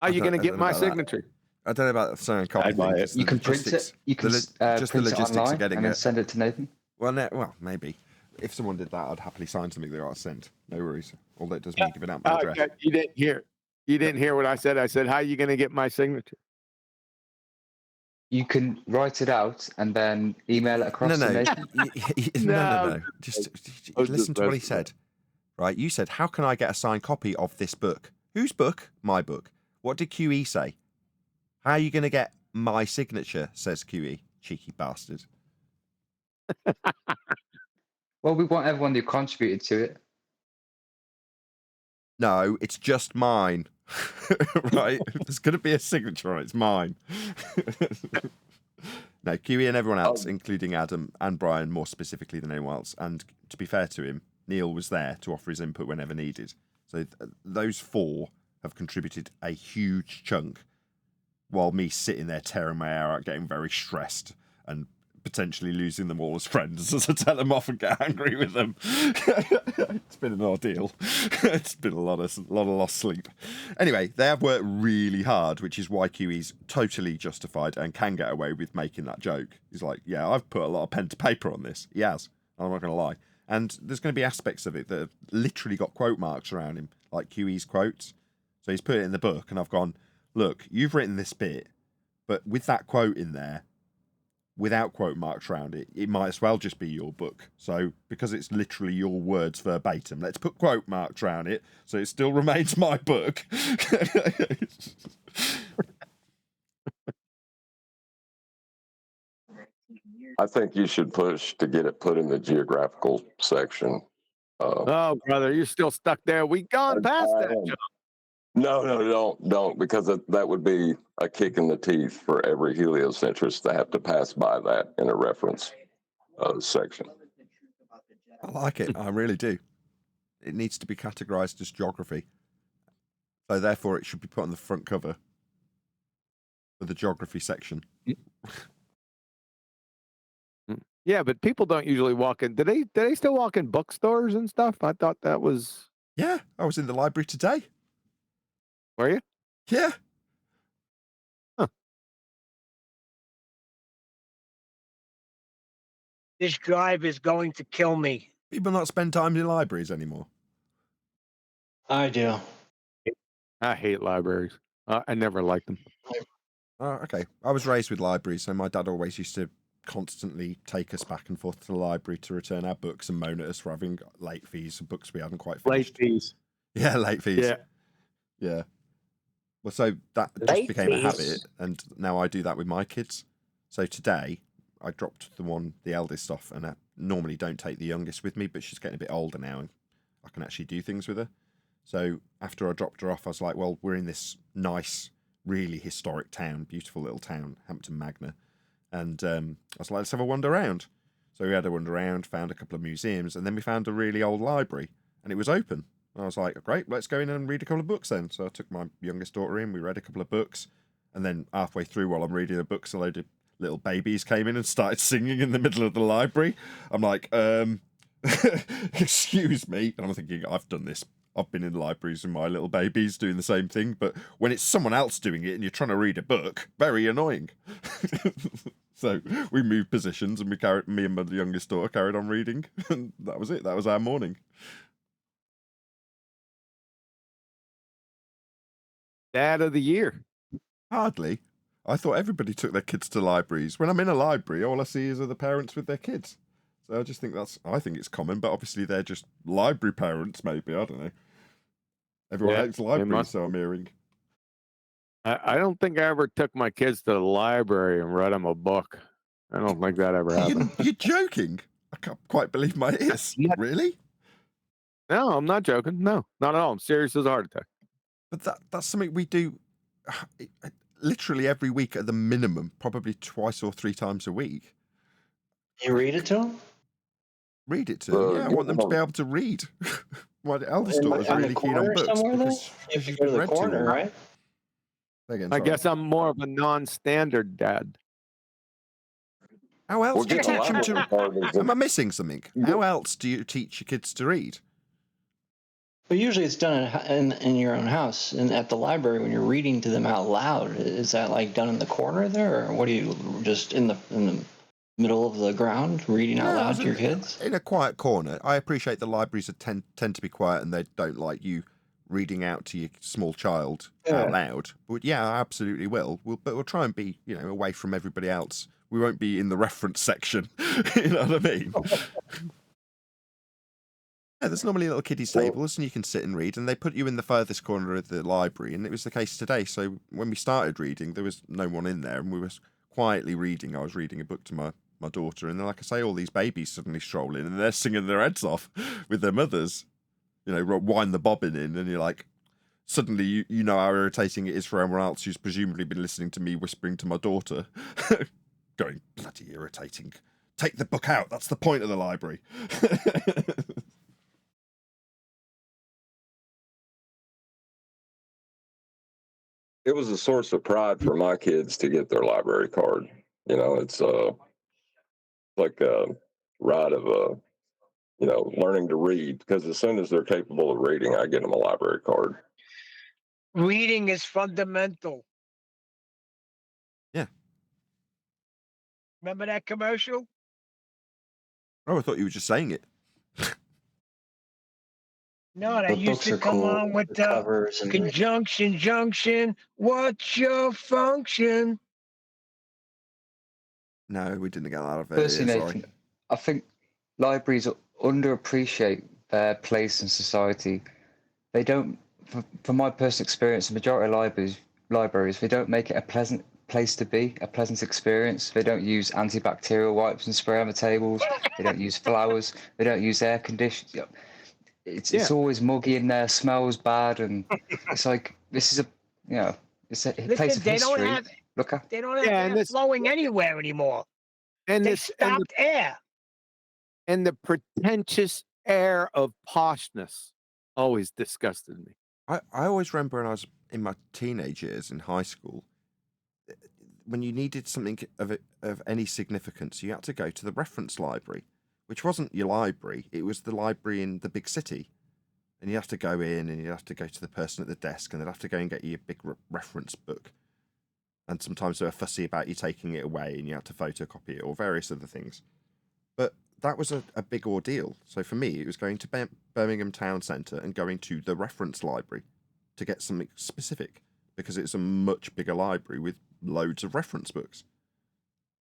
How are you going to get my signature? I don't know about the signed copy thing. You can print it. You can just the print it logistics online of getting and then it. send it to Nathan. Well, maybe. If someone did that, I'd happily sign something that I sent. No worries. Although it does mean giving out my address. Okay. You didn't hear. You didn't hear what I said. I said, "How are you going to get my signature?" You can write it out and then email it across to Nathan. No. Just listen to what he said. Right? You said, "How can I get a signed copy of this book?" Whose book? My book. What did QE say? "How are you going to get my signature?" says QE. Cheeky bastard. Well, we want everyone who contributed to it. No, it's just mine. Right? There's going to be a signature on it. It's mine. No, QE and everyone else, including Adam and Brian, more specifically than anyone else. And to be fair to him, Neil was there to offer his input whenever needed. So those four have contributed a huge chunk, while me sitting there tearing my hair out, getting very stressed and potentially losing them all as friends as I tell them off and get angry with them. It's been an ordeal. It's been a lot of lost sleep. Anyway, they have worked really hard, which is why QE's totally justified and can get away with making that joke. He's like, "Yeah, I've put a lot of pen to paper on this." He has. I'm not going to lie. And there's going to be aspects of it that have literally got quote marks around him, like QE's quotes. So he's put it in the book, and I've gone, "Look, you've written this bit, But with that quote in there, without quote marks around it, it might as well just be your book. So because it's literally your words verbatim, let's put quote marks around it so it still remains my book. I think you should push to get it put in the geographical section. Oh, brother, you're still stuck there. We gone past that, John. No, don't, because that would be a kick in the teeth for every heliocentrist to have to pass by that in a reference section. I like it. I really do. It needs to be categorized as geography. So therefore it should be put on the front cover for the geography section. Yeah, but people don't usually walk in. Do they still walk in bookstores and stuff? I thought that was. Yeah, I was in the library today. Were you? Yeah. Huh. This drive is going to kill me. People not spend time in libraries anymore. I do. I hate libraries. I never liked them. Oh, okay. I was raised with libraries, so my dad always used to constantly take us back and forth to the library to return our books and moan at us for having late fees for books we hadn't quite finished. Late fees. Yeah, late fees. Yeah. Yeah. Well, so that just Late became a fees? habit, and now I do that with my kids. So today, I dropped the eldest off, and I normally don't take the youngest with me, but she's getting a bit older now, and I can actually do things with her. So after I dropped her off, I was like, well, we're in this nice, really historic town, beautiful little town, Hampton Magna. And I was like, let's have a wander around. So we had a wander around, found a couple of museums, and then we found a really old library, and it was open. And I was like, great, let's go in and read a couple of books then. So I took my youngest daughter in, we read a couple of books, and then halfway through while I'm reading the books, a load of little babies came in and started singing in the middle of the library. I'm like, excuse me. And I'm thinking, I've done this. I've been in libraries with my little babies doing the same thing, but when it's someone else doing it and you're trying to read a book, very annoying. So we moved positions and me and my youngest daughter carried on reading, and that was it. That was our morning. Dad of the year. Hardly. I thought everybody took their kids to libraries. When I'm in a library, all I see is other parents with their kids. So I just think I think it's common, but obviously they're just library parents, maybe. I don't know. Everyone hates libraries, so I'm hearing. I don't think I ever took my kids to the library and read them a book. I don't think that ever happened. You're joking? I can't quite believe my ears. Really? No, I'm not joking. No, not at all. I'm serious as a heart attack. But that's something we do literally every week at the minimum, probably twice or three times a week. You read it to them? Read it to them. Yeah, I want them to be able to read. My eldest daughter's really keen on books because she's been read to her. Right? Again, I guess I'm more of a non-standard dad. How else do you teach them to? Am I missing something? How else do you teach your kids to read? Well, usually it's done in your own house and at the library when you're reading to them out loud. Is that like done in the corner there, or what do you just in the middle of the ground reading out loud to your kids? In a quiet corner. I appreciate the libraries tend to be quiet and they don't like you reading out to your small child out loud. But yeah, I absolutely will. But we'll try and be, away from everybody else. We won't be in the reference section. You know what I mean? Yeah, there's normally little kiddies tables and you can sit and read, and they put you in the furthest corner of the library, and it was the case today. So when we started reading, there was no one in there, and we were quietly reading. I was reading a book to my daughter, and then, like I say, all these babies suddenly stroll in, and they're singing their heads off with their mothers, wind the bobbin in, and you're like, suddenly you know how irritating it is for everyone else who's presumably been listening to me whispering to my daughter, going, bloody irritating. Take the book out. That's the point of the library. It was a source of pride for my kids to get their library card. It's like a ride of learning to read, because as soon as they're capable of reading, I get them a library card. Reading is fundamental. Yeah. Remember that commercial? Oh, I thought you were just saying it. No, that used to come on with the conjunction, junction. What's your function? No, we didn't get that of it. Personally, Sorry. Nathan, I think libraries underappreciate their place in society. They don't, from my personal experience, the majority of libraries, they don't make it a pleasant place to be, a pleasant experience. They don't use antibacterial wipes and spray on the tables. They don't use flowers. They don't use air conditioning. It's always muggy in there, smells bad, and it's like this is it's a place of history. They don't have air flowing anywhere anymore. And they this stopped air. And the pretentious air of poshness always disgusted me. I always remember when I was in my teenage years in high school, when you needed something of any significance, you had to go to the reference library, which wasn't your library. It was the library in the big city. And you have to go in and you have to go to the person at the desk and they'd have to go and get you a big reference book. And sometimes they were fussy about you taking it away and you had to photocopy it or various other things. But that was a big ordeal. So for me, it was going to Birmingham Town Centre and going to the reference library to get something specific because it's a much bigger library with loads of reference books.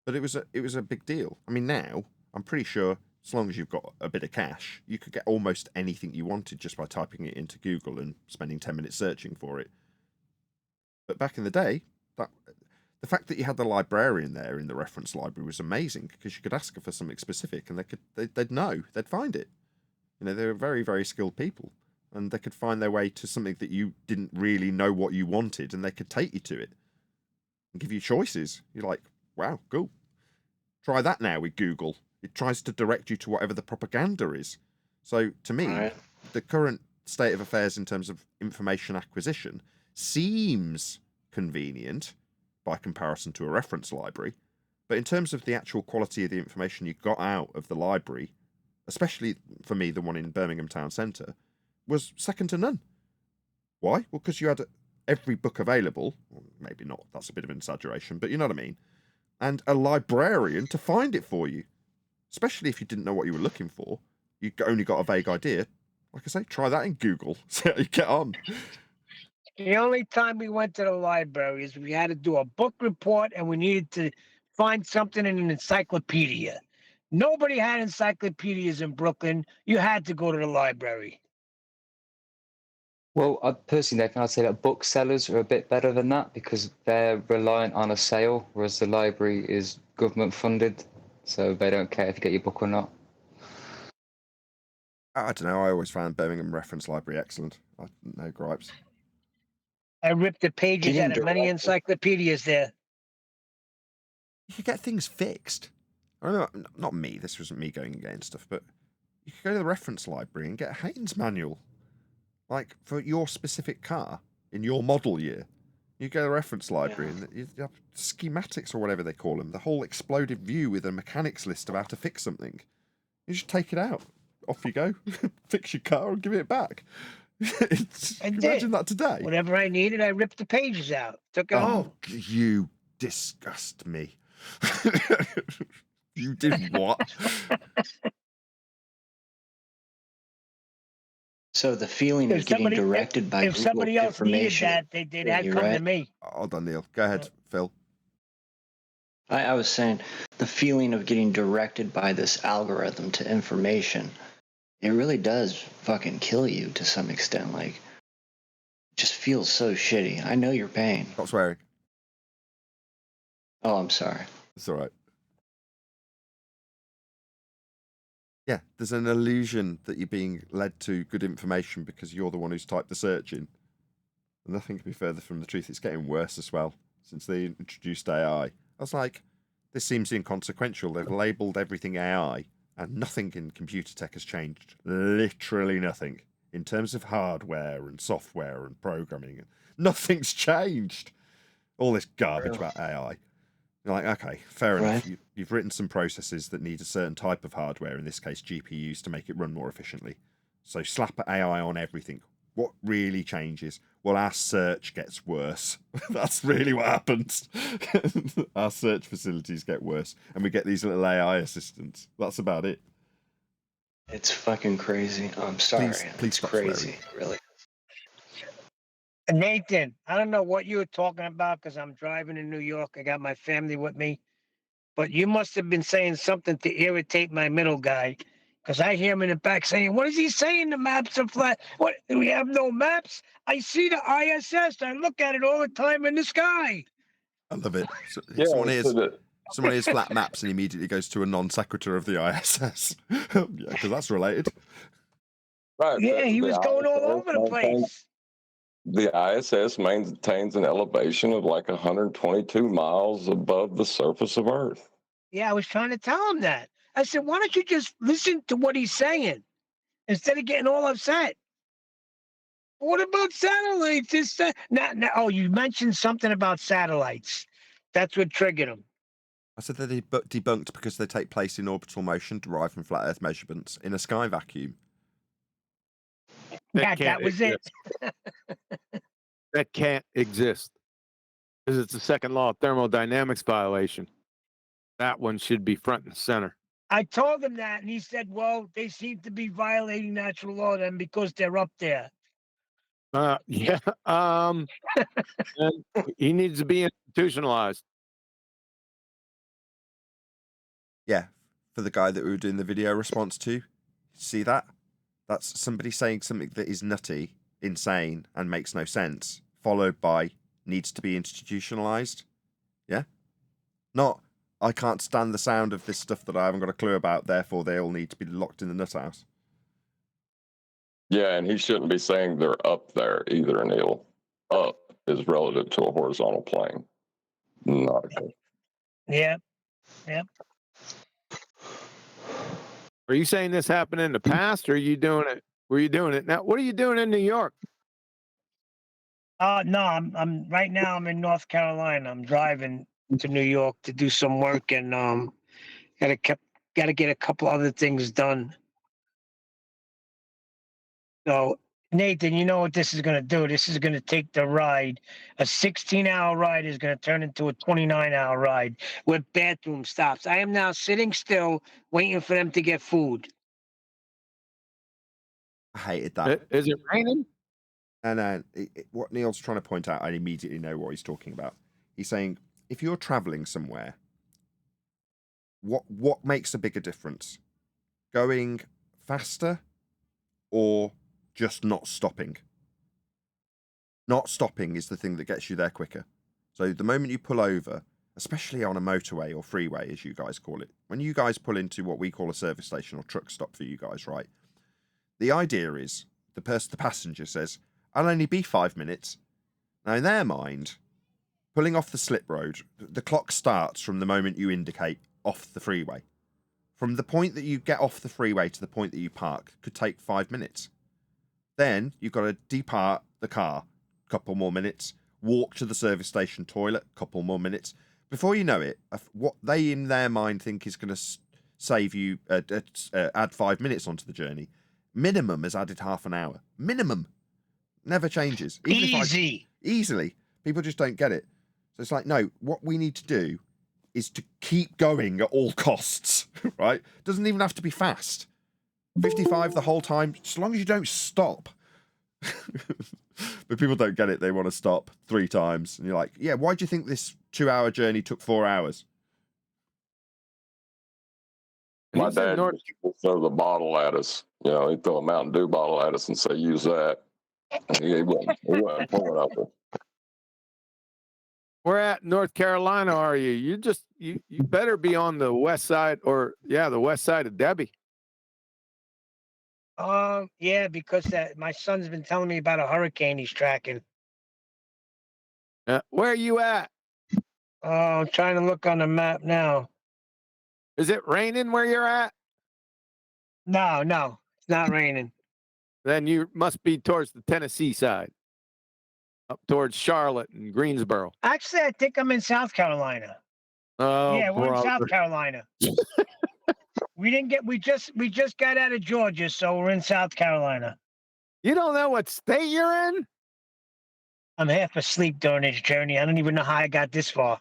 But it was a big deal. I mean, now I'm pretty sure as long as you've got a bit of cash, you could get almost anything you wanted just by typing it into Google and spending 10 minutes searching for it. But back in the day, the fact that you had the librarian there in the reference library was amazing because you could ask her for something specific and they'd know, they'd find it. You know, they were very, very skilled people and they could find their way to something that you didn't really know what you wanted and they could take you to it and give you choices. You're like, wow, cool. Try that now with Google. It tries to direct you to whatever the propaganda is. So to me, the current state of affairs in terms of information acquisition seems convenient by comparison to a reference library. But in terms of the actual quality of the information you got out of the library, especially for me, the one in Birmingham Town Centre, was second to none. Why? Well, because you had every book available. Well, maybe not, that's a bit of an exaggeration, but you know what I mean. And a librarian to find it for you. Especially if you didn't know what you were looking for. You only got a vague idea. Like I say, try that in Google. See how you get on. The only time we went to the library is we had to do a book report and we needed to find something in an encyclopedia. Nobody had encyclopedias in Brooklyn. You had to go to the library. Well, personally, Nathan, I'd say that booksellers are a bit better than that because they're reliant on a sale, whereas the library is government funded, so they don't care if you get your book or not. I don't know. I always found Birmingham Reference Library excellent. No gripes. I ripped the pages out of many encyclopedias there. You could get things fixed. I don't know, not me. This wasn't me going and getting stuff, but you could go to the reference library and get a Haynes manual, like for your specific car in your model year. You go to the reference library and you have schematics or whatever they call them, the whole exploded view with a mechanics list of how to fix something. You just take it out. Off you go. Fix your car and give it back. Imagine that today. Whatever I needed, I ripped the pages out. Took it home. You disgust me. You did what? So the feeling of getting directed by if somebody Google else needed information. that, they'd have come to me. Hold on, Neil. Go ahead, Phil. I was saying the feeling of getting directed by this algorithm to information, it really does fucking kill you to some extent. Like, it just feels so shitty. I know your pain. Stop swearing. Oh, I'm sorry. It's all right. Yeah, there's an illusion that you're being led to good information because you're the one who's typed the search in. And nothing could be further from the truth. It's getting worse as well since they introduced AI. I was like, this seems inconsequential. They've labelled everything AI and nothing in computer tech has changed. Literally nothing. In terms of hardware and software and programming, nothing's changed. All this garbage about AI. You're like, okay, fair enough. You've written some processes that need a certain type of hardware, in this case GPUs, to make it run more efficiently. So slap AI on everything. What really changes? Well, our search gets worse. That's really what happens. Our search facilities get worse, and we get these little AI assistants. That's about it. It's fucking crazy. I'm sorry. Please it's crazy, really. Nathan, I don't know what you were talking about because I'm driving in New York. I got my family with me. But you must have been saying something to irritate my middle guy, because I hear him in the back saying, "What is he saying? The maps are flat. What? We have no maps? I see the ISS. I look at it all the time in the sky." I love it. Yeah, Someone hears flat maps and immediately goes to a non-sequitur of the ISS. Yeah, because that's related. Right. Yeah, he was going all over the place. The ISS maintains an elevation of like 122 miles above the surface of Earth. Yeah, I was trying to tell him that. I said, "Why don't you just listen to what he's saying instead of getting all upset?" What about satellites? Oh, you mentioned something about satellites. That's what triggered him. I said they're debunked because they take place in orbital motion derived from flat Earth measurements in a sky vacuum. That was it. That can't exist because it's the second law of thermodynamics violation. That one should be front and center. I told him that, and he said, "Well, they seem to be violating natural law then because they're up there." Yeah. And he needs to be institutionalized. Yeah, for the guy that we were doing the video response to, see that? That's somebody saying something that is nutty, insane, and makes no sense, followed by needs to be institutionalized. Yeah? Not, I can't stand the sound of this stuff that I haven't got a clue about, therefore they all need to be locked in the nut house. Yeah, and he shouldn't be saying they're up there either, Neil. Up is relative to a horizontal plane. Not good. Yeah. Yep. Are you saying this happened in the past, or are you doing it? Were you doing it now? What are you doing in New York? No, I'm right now. I'm in North Carolina. I'm driving to New York to do some work, and gotta get a couple other things done. So, Nathan, you know what this is going to do? This is going to take the ride. A 16-hour ride is going to turn into a 29-hour ride with bathroom stops. I am now sitting still, waiting for them to get food. I hated that. Is it raining? And what Neil's trying to point out, I immediately know what he's talking about. He's saying, if you're traveling somewhere, what makes a bigger difference? Going faster or just not stopping? Not stopping is the thing that gets you there quicker. So the moment you pull over, especially on a motorway or freeway, as you guys call it, when you guys pull into what we call a service station or truck stop for you guys, right? The idea is the passenger says, "I'll only be 5 minutes." Now, in their mind, pulling off the slip road, the clock starts from the moment you indicate off the freeway. From the point that you get off the freeway to the point that you park could take 5 minutes. Then you've got to depart the car, couple more minutes, walk to the service station toilet, couple more minutes. Before you know it, what they in their mind think is going to save you, add 5 minutes onto the journey, minimum has added half an hour. Minimum. Never changes. Easily. People just don't get it. So it's like, no, what we need to do is to keep going at all costs, right? Doesn't even have to be fast. 55 the whole time, as long as you don't stop. But people don't get it. They want to stop 3 times. And you're like, yeah, why do you think this 2-hour journey took 4 hours? My dad used to throw the bottle at us. You know, he'd throw a Mountain Dew bottle at us and say, "Use that." And he wasn't pulling up with. Where at North Carolina are you? You better be on the west side, or the west side of Debbie. Yeah, because my son's been telling me about a hurricane he's tracking. Where are you at? I'm trying to look on the map now. Is it raining where you're at? No, it's not raining. Then you must be towards the Tennessee side, up towards Charlotte and Greensboro. Actually, I think I'm in South Carolina. Oh, yeah, we're in South Carolina. We just got out of Georgia, so we're in South Carolina. You don't know what state you're in? I'm half asleep during this journey. I don't even know how I got this far.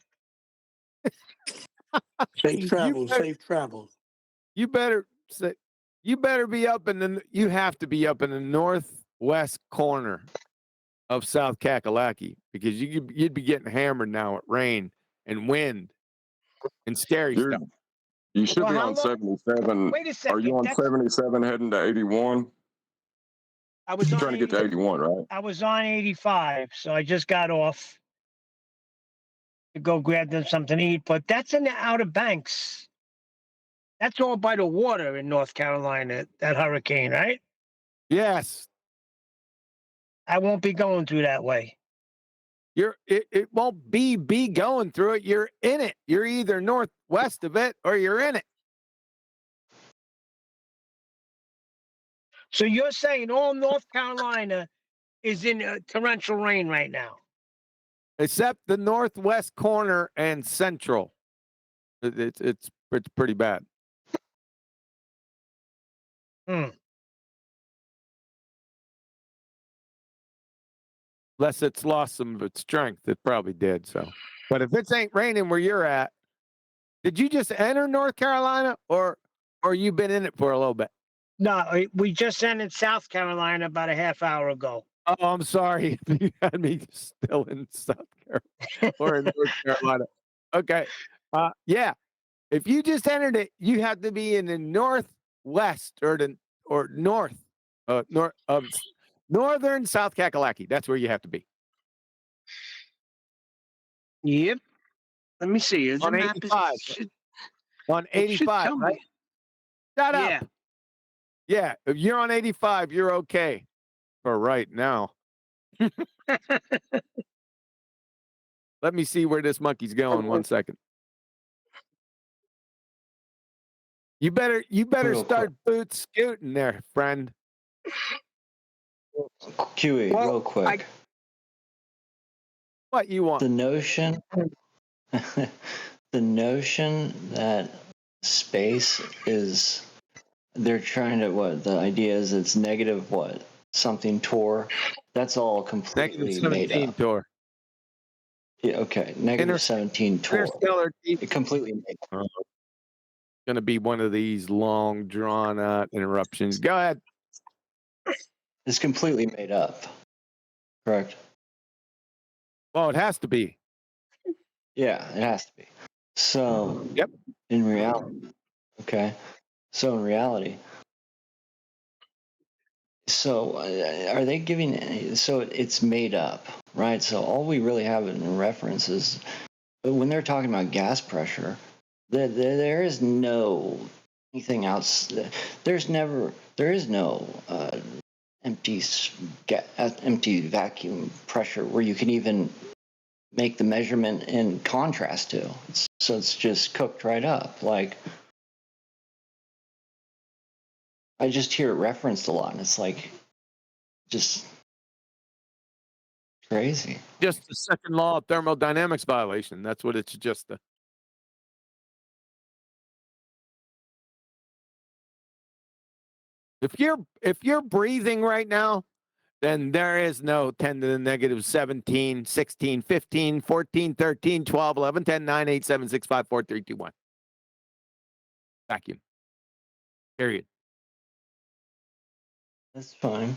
Safe travels. You better be up you have to be up in the northwest corner of South Kakalaki, because you'd be getting hammered now with rain and wind. and scary stuff. You should Well, be how on long- 77. Wait a Are second. you on That's- 77 heading to 81? I was You're on trying to get to 81, right? I was on 85, so I just got off to go grab them something to eat. But that's in the Outer Banks. That's all by the water in North Carolina, that hurricane, right? Yes. I won't be going through that way. It won't be going through it. You're in it. You're either northwest of it or you're in it. So you're saying all North Carolina is in torrential rain right now? Except the northwest corner and central. It's pretty bad. Unless it's lost some of its strength, it probably did. So, but if it ain't raining where you're at, did you just enter North Carolina, or you been in it for a little bit? No, we just entered South Carolina about a half hour ago. Oh, I'm sorry. You had me still in South Carolina or in North Carolina. Okay. Yeah. If you just entered it, you have to be in the northwest or north of northern South Kakalaki. That's where you have to be. Yep. Let me see. Is On the map 85. On it should 85, tell me. right? Shut Yeah. up. Yeah. If you're on 85, you're okay for right now. Let me see where this monkey's going. 1 second. You better Real start boot scooting there, friend. QE, Well, real quick. What you want? The notion the notion that space is, they're trying to, what, the idea is it's negative what? Something Tor. That's all completely made -17 up. Tor. Yeah, okay. Negative 17 Tor. Interstellar It completely made up. Going to be one of these long, drawn out interruptions. Go ahead. It's completely made up. Correct? Well, it has to be. Yeah, it has to be. So, Yep. in reality, okay. So in reality, so are they giving? So it's made up, right? So all we really have in reference is when they're talking about gas pressure. There is no anything else. There is no empty vacuum pressure where you can even make the measurement in contrast to. So it's just cooked right up. Like, I just hear it referenced a lot, and it's like just crazy. Just the second law of thermodynamics violation. That's what it's just. If you're breathing right now, then there is no 10 to the negative 17, 16, 15, 14, 13, 12, 11, 10, 9, 8, 7, 6, 5, 4, 3, 2, 1. Vacuum. Period. That's fine.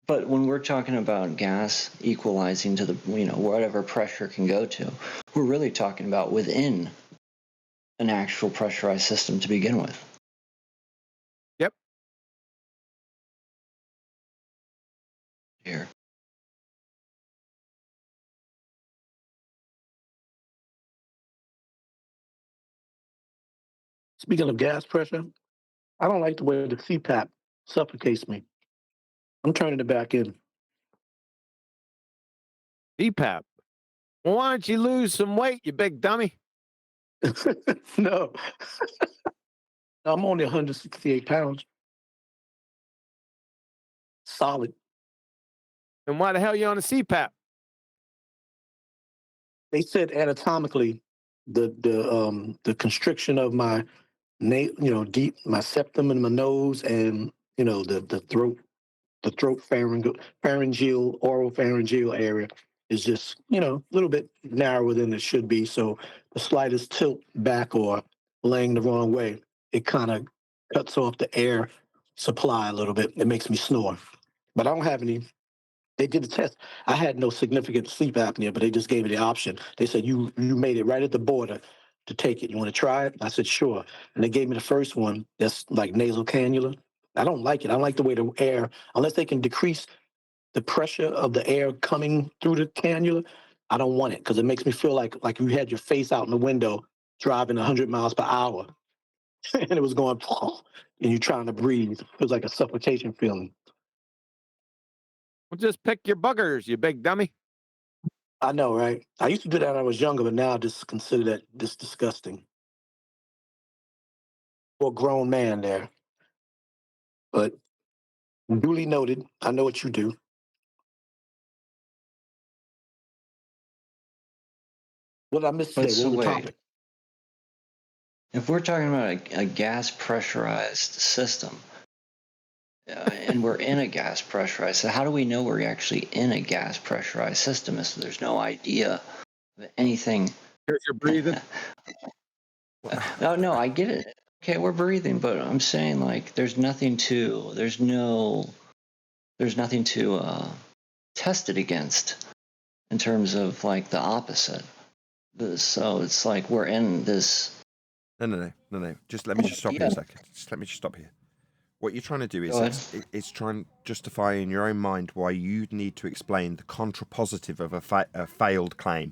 But when we're talking about gas equalizing to the, whatever pressure can go to, we're really talking about within an actual pressurized system to begin with. Yep. Here. Speaking of gas pressure, I don't like the way the CPAP suffocates me. I'm turning it back in. CPAP. Well, why don't you lose some weight, you big dummy? No. I'm only 168 pounds. Solid. And why the hell are you on a CPAP? They said anatomically, the constriction of my deep, my septum in my nose, and the throat pharyngeal, oral pharyngeal area is just a little bit narrower than it should be. So the slightest tilt back or laying the wrong way, it kind of cuts off the air supply a little bit. It makes me snore, but I don't have any They did the test. I had no significant sleep apnea, but they just gave me the option. They said, you made it right at the border to take it. You want to try it? I said, sure. And they gave me the first one that's like nasal cannula. I don't like it. I don't like the way the air, unless they can decrease the pressure of the air coming through the cannula, I don't want it because it makes me feel like you had your face out in the window driving 100 miles per hour and it was going and you're trying to breathe. It was like a suffocation feeling. Well, just pick your buggers, you big dummy. I know, right? I used to do that when I was younger, but now I just consider that just disgusting. For a grown man there. But duly noted, I know what you do. What did I miss today? But What so was the wait, topic? if we're talking about a gas pressurized system, and we're in a gas pressurized, so how do we know we're actually in a gas pressurized system if there's no idea of anything? You're breathing. No, I get it. Okay, we're breathing, but I'm saying like there's nothing to test it against in terms of like the opposite. So it's like we're in this. No. Just let me just stop here a second. Just let me just stop here. What you're trying to do is try and justify in your own mind why you need to explain the contrapositive of a failed claim.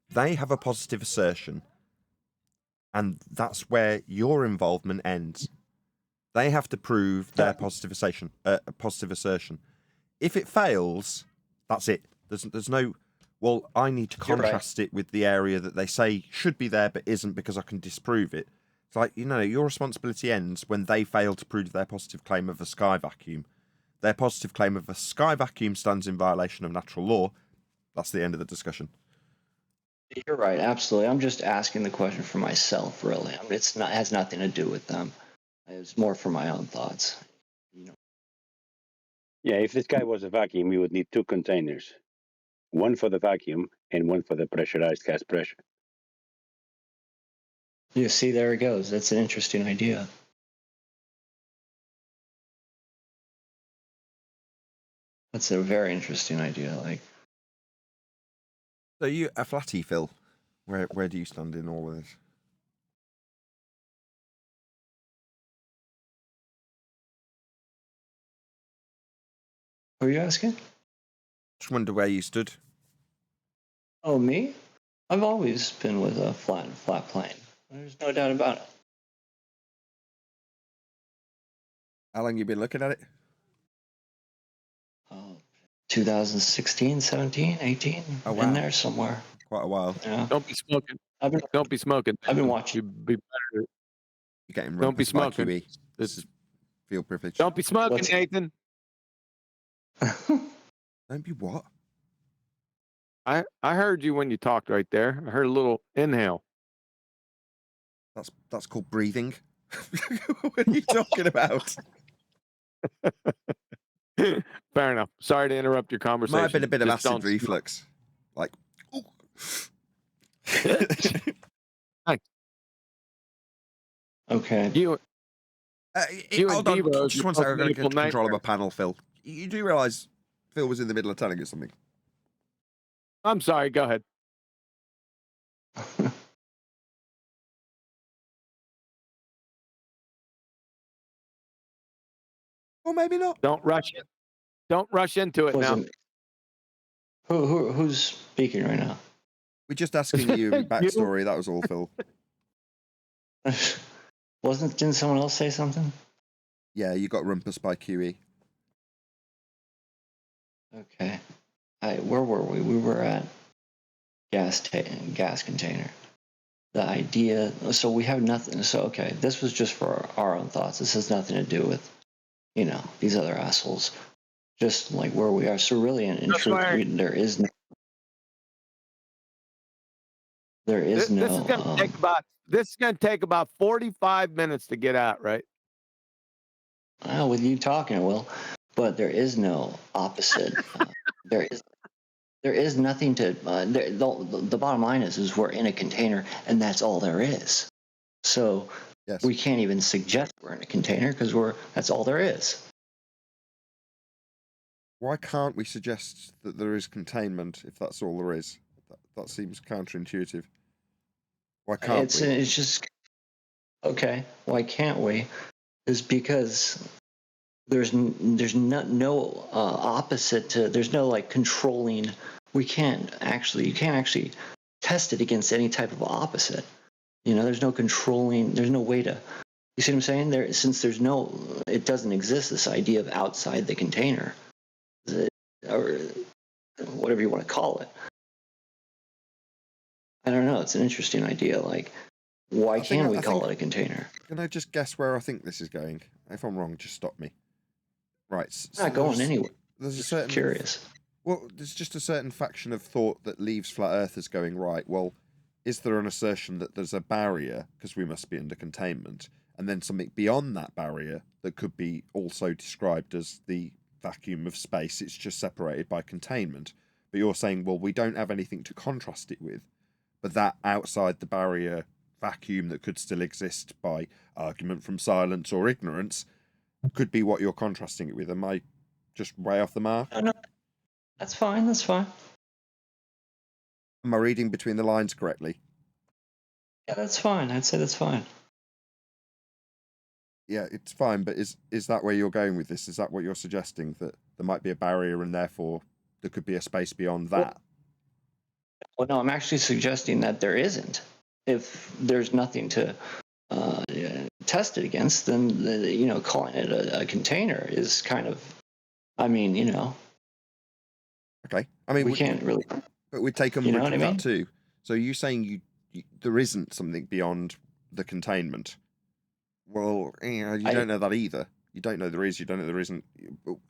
They have a positive assertion, and that's where your involvement ends. They have to prove their positive assertion. If it fails, that's it. There's no. Well, I need to contrast it with the area that they say should be there but isn't because I can disprove it. It's like, your responsibility ends when they fail to prove their positive claim of a sky vacuum. Their positive claim of a sky vacuum stands in violation of natural law. That's the end of the discussion. You're right, absolutely. I'm just asking the question for myself, really. I mean, it has nothing to do with them. It's more for my own thoughts. Yeah, if this guy was a vacuum, you would need two containers, one for the vacuum and one for the pressurized gas pressure. You see, there it goes. That's an interesting idea. That's a very interesting idea. Like, so you a flatty, Phil? Where do you stand in all of this? Who are you asking? Just wonder where you stood. Oh, me? I've always been with a flat plane. There's no doubt about it. How long you been looking at it? 2016, 17, 18, in there somewhere. Quite a while. Yeah. Don't be smoking. Don't be smoking. I've been watching. You'd be better. You're getting Don't be rumpus by smoking. QE. This is feel privileged. Don't be smoking, Nathan. Don't be what? I heard you when you talked right there. I heard a little inhale. That's called breathing. What are you talking about? Fair enough. Sorry to interrupt your conversation. Might have been a bit of Just acid don't reflux. Like, ooh. Okay. You Hold and on, Devo, just you're one both second. I've got to medical get control of nightmares. a panel, Phil. You do realise Phil was in the middle of telling us something? I'm sorry. Go ahead. Or maybe not. Don't rush it. Don't rush into it now. Who's speaking right now? We're just asking you your backstory. That was all, Phil. Didn't someone else say something? Yeah, you got rumpus by QE. Okay. Where were we? We were at gas container. The idea. So we have nothing. So okay, this was just for our own thoughts. This has nothing to do with, these other assholes. Just like where we are. So really, in truth, there is no. There is no. This is going to take about 45 minutes to get out, right? Well, with you talking, it will. But there is no opposite. There is nothing to. The bottom line is we're in a container, and that's all there is. So we can't even suggest we're in a container because that's all there is. Why can't we suggest that there is containment if that's all there is? That seems counterintuitive. Why can't we? It's just okay. Why can't we? Is because there's no opposite to. There's no like controlling. You can't actually test it against any type of opposite. There's no controlling. There's no way to. You see what I'm saying? Since it doesn't exist. This idea of outside the container, or whatever you want to call it. I don't know. It's an interesting idea. Like, why can't we call it a container? Can I just guess where I think this is going? If I'm wrong, just stop me. Right. It's not going anywhere. There's a certain curious. Well, there's just a certain faction of thought that leaves flat earthers going, right, well, is there an assertion that there's a barrier because we must be under containment, and then something beyond that barrier that could be also described as the vacuum of space? It's just separated by containment. But you're saying, well, we don't have anything to contrast it with, but that outside the barrier vacuum that could still exist by argument from silence or ignorance could be what you're contrasting it with. Am I just way off the mark? No. That's fine. That's fine. Am I reading between the lines correctly? Yeah, that's fine. I'd say that's fine. Yeah, it's fine, but is that where you're going with this? Is that what you're suggesting, that there might be a barrier and therefore there could be a space beyond that? Well, no, I'm actually suggesting that there isn't. If there's nothing to test it against, then calling it a container is kind of, Okay, I mean we can't really. But we take You know what I mean? that too. So you saying you there isn't something beyond the containment? Well, you don't know that either. You don't know there is. You don't know there isn't.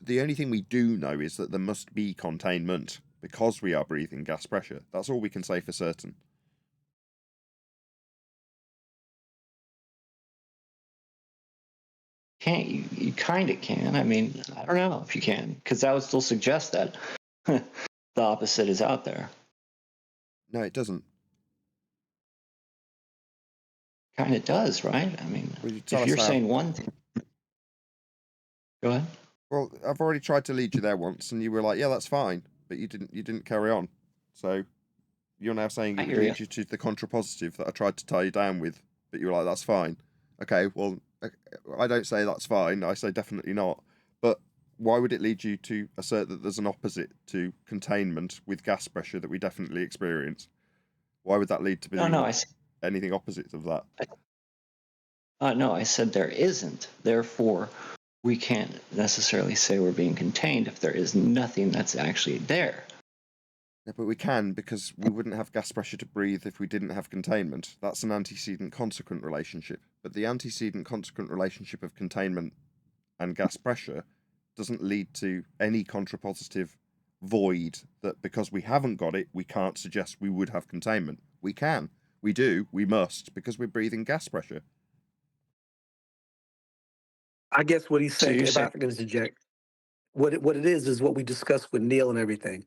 The only thing we do know is that there must be containment because we are breathing gas pressure. That's all we can say for certain. Can't you kind of can. I mean, I don't know if you can, because that would still suggest that the opposite is out there. No, it doesn't. Kind of does, right? I mean, tell if us you're how. saying one thing, go ahead. Well, I've already tried to lead you there once, and you were like, "Yeah, that's fine," but you didn't carry on. So you're now saying it would lead you to the contrapositive that I tried to tie you down with, but you were like, "That's fine." Okay, well, I don't say that's fine. I say definitely not. But why would it lead you to assert that there's an opposite to containment with gas pressure that we definitely experience? Why would that lead to anything opposite of that? No, I said there isn't. Therefore, we can't necessarily say we're being contained if there is nothing that's actually there. Yeah, but we can, because we wouldn't have gas pressure to breathe if we didn't have containment. That's an antecedent-consequent relationship. But the antecedent-consequent relationship of containment and gas pressure doesn't lead to any contrapositive void that because we haven't got it, we can't suggest we would have containment. We can. We do. We must, because we're breathing gas pressure. I guess what he's saying, if I can interject, what it is what we discussed with Neil and everything.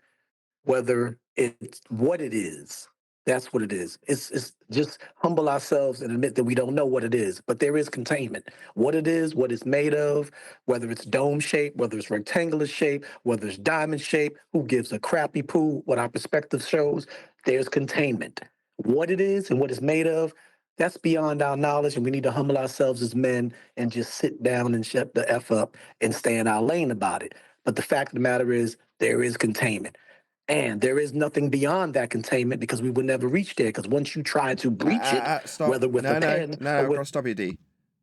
Whether it's what it is, that's what it is. It's just humble ourselves and admit that we don't know what it is, but there is containment. What it is, what it's made of, whether it's dome shape, whether it's rectangular shape, whether it's diamond shape, who gives a crappy poo? What our perspective shows, there's containment. What it is and what it's made of, that's beyond our knowledge, and we need to humble ourselves as men and just sit down and shut the F up and stay in our lane about it. But the fact of the matter is, there is containment. And there is nothing beyond that containment because we would never reach there. Because once you try to breach it, Stop. whether with a pen, I've got to stop you, D.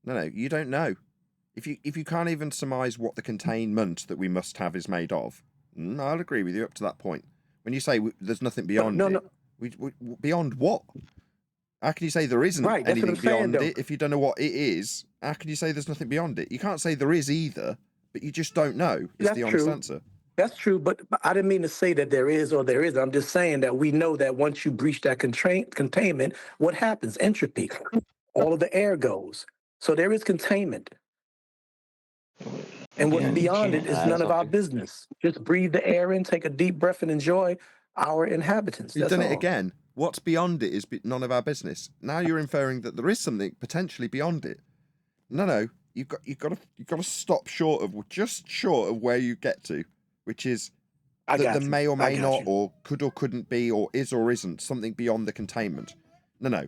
No, you don't know. If you can't even surmise what the containment that we must have is made of, I'll agree with you up to that point. When you say there's nothing beyond beyond what? How can you say there isn't anything beyond it if you don't know what it is? How can you say there's nothing beyond it? You can't say there is either, but you just don't know. Is the honest answer. That's true, but I didn't mean to say that there is or there isn't. I'm just saying that we know that once you breach that containment, what happens? Entropy. All of the air goes. So there is containment. And what's beyond it is none of our business. Just breathe the air in, take a deep breath, and enjoy our inhabitants. You've done it again. What's beyond it is none of our business. Now you're inferring that there is something potentially beyond it. No, you've got to stop just short of where you get to. which is I that got there you. may or I may got not, you. or could or couldn't be, or is or isn't something beyond the containment. No.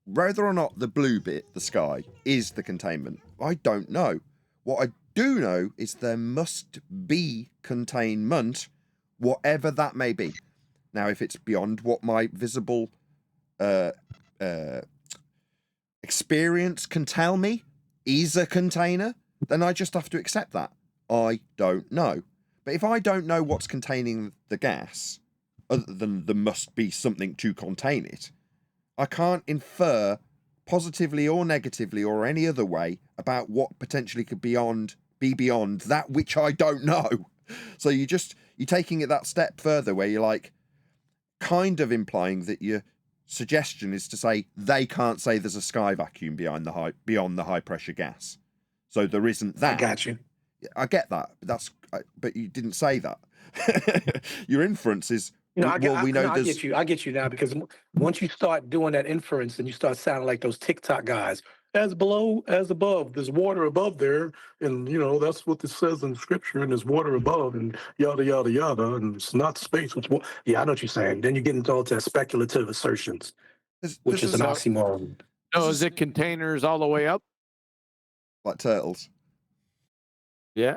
Whether or not the blue bit, the sky, is the containment, I don't know. What I do know is there must be containment, whatever that may be. Now, if it's beyond what my visible experience can tell me is a container, then I just have to accept that. I don't know. But if I don't know what's containing the gas, other than there must be something to contain it, I can't infer positively or negatively or any other way about what potentially could be beyond that which I don't know. So you're taking it that step further where you're like kind of implying that your suggestion is to say they can't say there's a sky vacuum beyond the high pressure gas. So there isn't that. I got you. I get that, but you didn't say that. Your inference is I there's... get you now, because once you start doing that inference and you start sounding like those TikTok guys, as below, as above, there's water above there, and that's what it says in scripture, and there's water above, and yada yada yada, and it's not space. Yeah, I know what you're saying. Then you get into all that speculative assertions, which is an oxymoron. So is it containers all the way up? Like turtles? Yeah.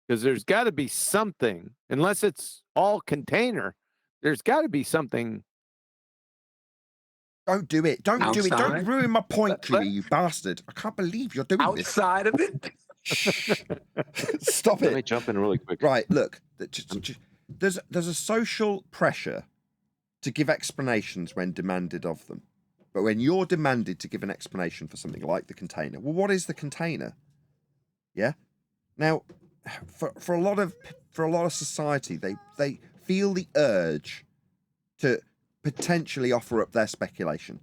Because there's got to be something, unless it's all container, there's got to be something. Don't do it. Don't do it. Don't ruin my point, Kiwi, you bastard. I can't believe you're doing this. Outside of it? Stop it. Let me jump in really quick. Right, look. There's a social pressure to give explanations when demanded of them. But when you're demanded to give an explanation for something like the container, well, what is the container? Yeah? Now... For a lot of society, they feel the urge to potentially offer up their speculation.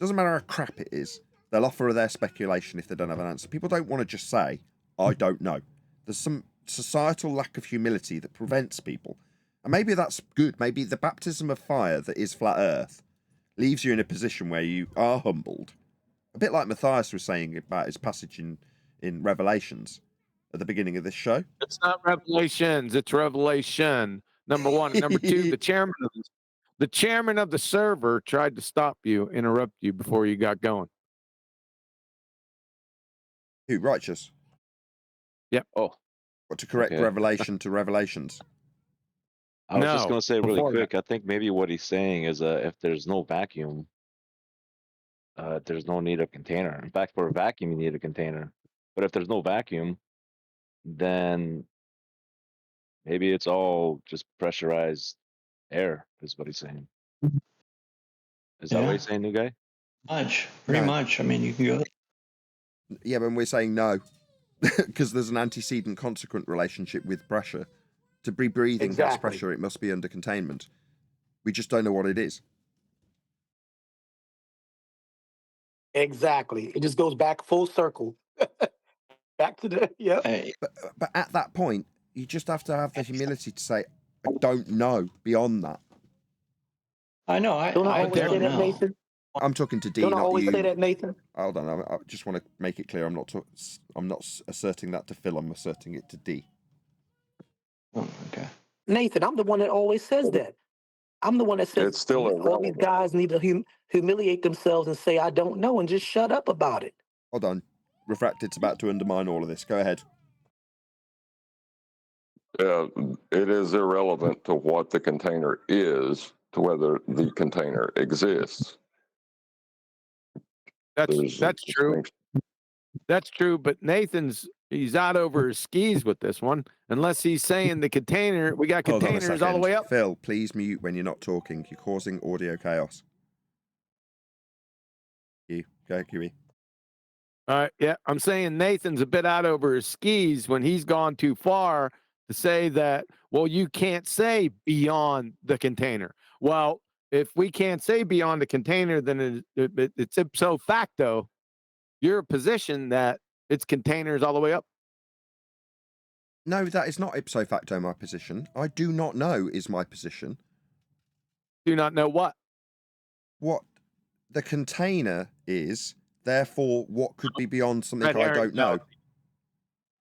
Doesn't matter how crap it is, they'll offer their speculation if they don't have an answer. People don't want to just say, I don't know. There's some societal lack of humility that prevents people. And maybe that's good. Maybe the baptism of fire that is flat earth leaves you in a position where you are humbled. A bit like Matthias was saying about his passage in Revelations at the beginning of this show. It's not Revelations, it's Revelation. Number one. Number two, the chairman of the server tried to stop you, interrupt you before you got going. Who? Righteous? Yep. Oh. What, to correct Revelation to Revelations? I was just going to say really quick, I think maybe what he's saying is if there's no vacuum, there's no need of container. In fact, for a vacuum, you need a container. But if there's no vacuum, then maybe it's all just pressurized air, is what he's saying. Is that what he's saying, new guy? Pretty much. I mean, you can go. Yeah, but we're saying no, because there's an antecedent consequent relationship with pressure. To be breathing gas pressure, it must be under containment. We just don't know what it is. Exactly. It just goes back full circle. Back to the But at that point, you just have to have the humility to say, I don't know beyond that. I know. I don't know. Nathan? I'm talking to D, Don't I not always you. say that, Nathan? Hold on, I just want to make it clear. I'm not asserting that to Phil. I'm asserting it to D. Oh, okay. Nathan, I'm the one that always says that. I'm the one that says It's still all these guys need to humiliate themselves and say, I don't know, and just shut up about it. Hold on. Refracted's about to undermine all of this. Go ahead. It is irrelevant to what the container is, to whether the container exists. That's true. That's true, but he's out over his skis with this one. Unless he's saying the container, we got containers all the way up. Phil, please mute when you're not talking. You're causing audio chaos. Go, Kiwi. All right, yeah, I'm saying Nathan's a bit out over his skis when he's gone too far to say that, well, you can't say beyond the container. Well, if we can't say beyond the container, then it's ipso facto your position that it's containers all the way up. No, that is not ipso facto my position. I do not know is my position. Do not know what? What the container is, therefore what could be beyond something I don't know.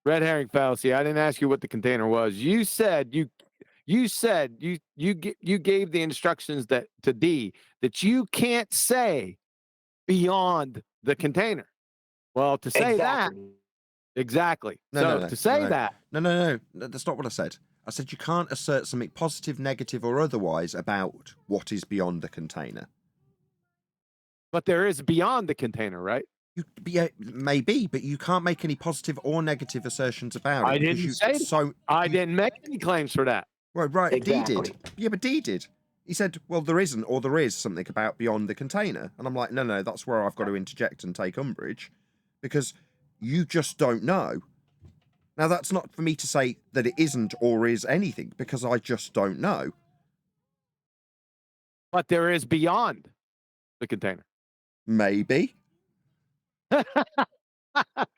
Red herring fallacy. I didn't ask you what the container was. You said you gave the instructions that to D that you can't say beyond the container. Well, to say that exactly. No, to say that. No, that's not what I said. I said you can't assert something positive, negative, or otherwise about what is beyond the container. But there is beyond the container, right? Yeah, maybe, but you can't make any positive or negative assertions about it. I didn't say so. I didn't make any claims for that. Right. Exactly. D did. Yeah, but D did. He said, well, there isn't, or there is something about beyond the container. And I'm like, no, that's where I've got to interject and take umbrage, because you just don't know. Now, that's not for me to say that it isn't or is anything, because I just don't know. But there is beyond the container. Maybe. Well,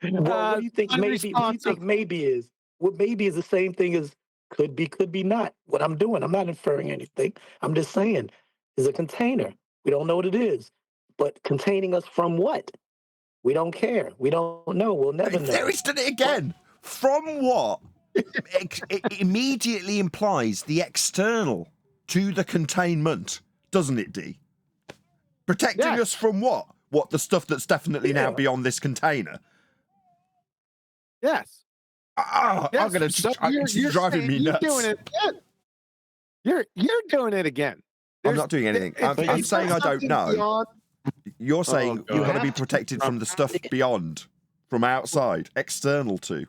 what do you think maybe? What do you think maybe is? What maybe is the same thing as could be not. What I'm doing, I'm not inferring anything. I'm just saying, is a container. We don't know what it is, but containing us from what? We don't care. We don't know. We'll never know. There he's done it again. From what? It immediately implies the external to the containment, doesn't it, D? Protecting us from what? What, the stuff that's definitely now beyond this container? Yes. I'm gonna. You're driving me nuts. You're doing it again. You're doing it again. I'm not doing anything. I'm saying I don't know. Beyond. You're saying you've got to be protected from the stuff beyond, from outside, external to.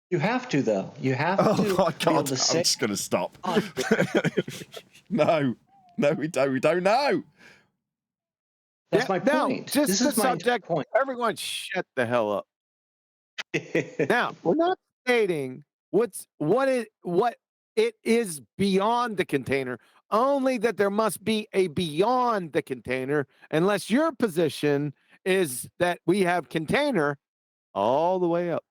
You have to, though. You have to. Oh my God! I'm say, just going to stop. No, we don't. We don't know. That's my point. Just this the is my subject. point. Everyone, shut the hell up. Now, we're not stating what it is beyond the container, only that there must be a beyond the container, unless your position is that we have container all the way up.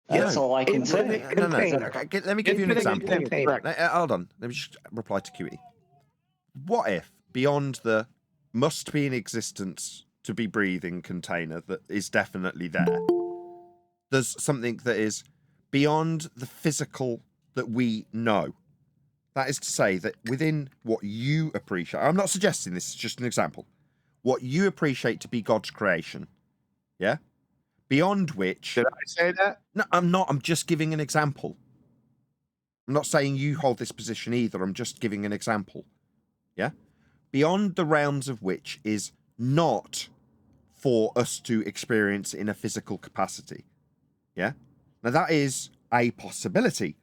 That's all I can say. No. Let me give you an example. Hold on. Let me just reply to QE. What if beyond the must be in existence to be breathing container that is definitely there, there's something that is beyond the physical that we know? That is to say that within what you appreciate, I'm not suggesting this, is just an example, what you appreciate to be God's creation, yeah? Beyond which... Did I say that? No, I'm not. I'm just giving an example. I'm not saying you hold this position either. I'm just giving an example, yeah? Beyond the realms of which is not for us to experience in a physical capacity, yeah? Now, that is a possibility.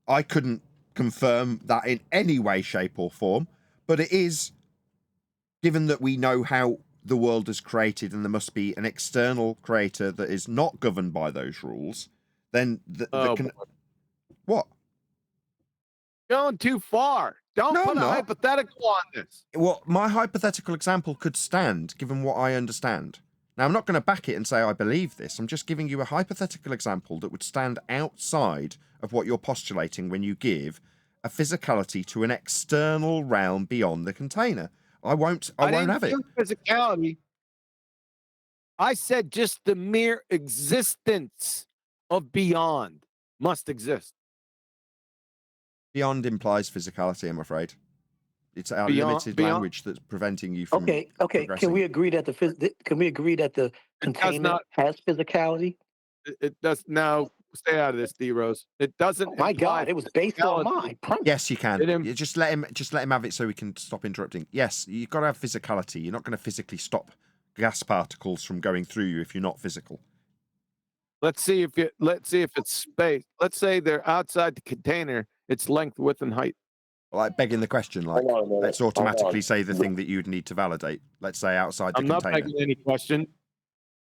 I couldn't confirm that in any way, shape, or form, but it is, given that we know how the world is created and there must be an external creator that is not governed by those rules, then what? Going too far. Don't put a hypothetical on this. Well, my hypothetical example could stand, given what I understand. Now, I'm not going to back it and say I believe this. I'm just giving you a hypothetical example that would stand outside of what you're postulating when you give a physicality to an external realm beyond the container. I won't have it. Physicality. I said just the mere existence of beyond must exist. Beyond implies physicality, I'm afraid. It's our limited language that's preventing you from. Okay. Can we agree that the container has physicality? It does. Now, stay out of this, D Rose. It doesn't. Oh my God! It was based on my premise. Yes, you can. You just let him have it so we can stop interrupting. Yes, you've got to have physicality. You're not going to physically stop gas particles from going through you if you're not physical. Let's see if it's space. Let's say they're outside the container. It's length, width, and height. Like begging the question, like let's automatically say the thing that you'd need to validate. Let's say outside the container. I'm not begging any question.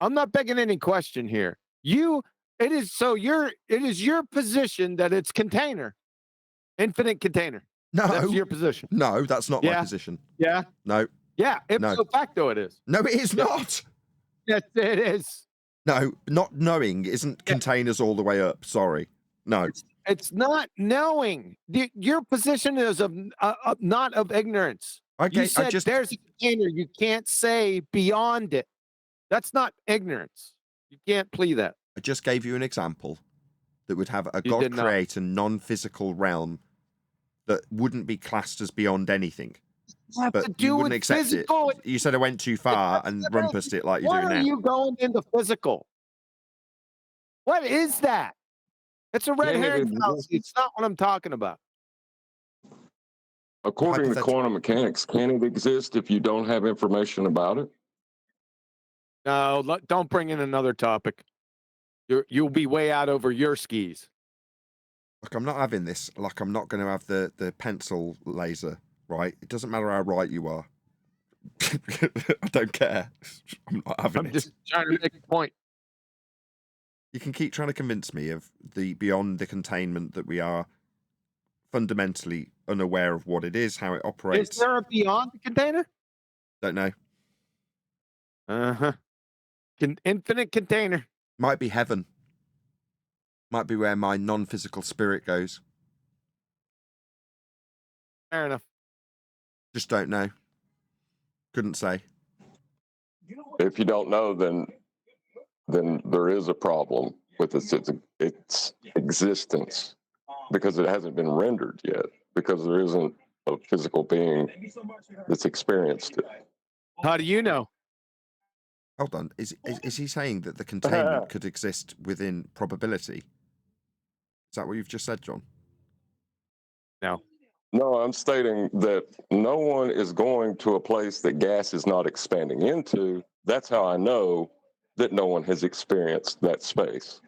I'm not begging any question here. It is your position that it's container, infinite container. No, that's your position. No, that's not my position. Yeah. No. Yeah. Ipso facto, it is. No, it is not. Yes, it is. No, not knowing isn't containers all the way up. Sorry. No. It's not knowing. Your position is not of ignorance. Okay, you said there's a container. You can't say beyond it. That's not ignorance. You can't plea that. I just gave you an example that would have a You did God not. creator non-physical realm that wouldn't be classed as beyond anything. Have But to you do wouldn't with accept physical. it. You said I went too far and rumpused it like you Why do are now. you going into physical? What is that? It's a red Can it herring exist? fallacy. It's not what I'm talking about. According to Hypothetical. quantum mechanics, can it exist if you don't have information about it? No, don't bring in another topic. You'll be way out over your skis. Like, I'm not having this. Like, I'm not going to have the pencil laser, right? It doesn't matter how right you are. I don't care. I'm not having I'm just trying to make a point. You can keep trying to convince me of the beyond the containment that we are fundamentally unaware of what it is, how it operates. Is there a beyond the container? Don't know. Uh-huh. Infinite container. Might be heaven. Might be where my non-physical spirit goes. Fair enough. Just don't know. Couldn't say. If you don't know, then there is a problem with its existence because it hasn't been rendered yet, because there isn't a physical being that's experienced it. How do you know? Hold on. Is he saying that the containment could exist within probability? Is that what you've just said, John? No. No, I'm stating that no one is going to a place that gas is not expanding into. That's how I know that no one has experienced that space.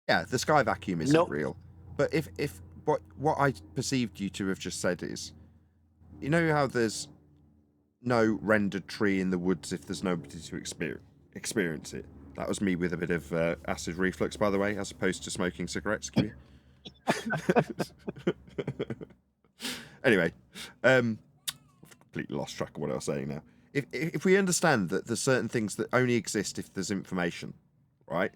Yeah, the sky vacuum isn't real. But if what I perceived you to have just said is, you know how there's no rendered tree in the woods if there's nobody to experience it. That was me with a bit of acid reflux, by the way, as opposed to smoking cigarettes. Anyway, I've completely lost track of what I was saying now. If we understand that there's certain things that only exist if there's information, right?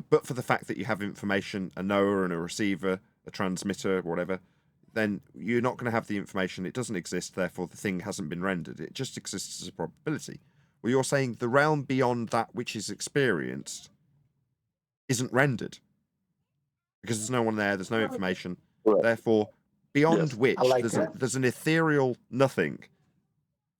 But for the fact that you have information, a knower and a receiver, a transmitter, whatever, then you're not going to have the information. It doesn't exist, therefore the thing hasn't been rendered. It just exists as a probability. Well, you're saying the realm beyond that which is experienced isn't rendered. Because there's no one there, there's no information. Right. Therefore, beyond which there's an ethereal nothing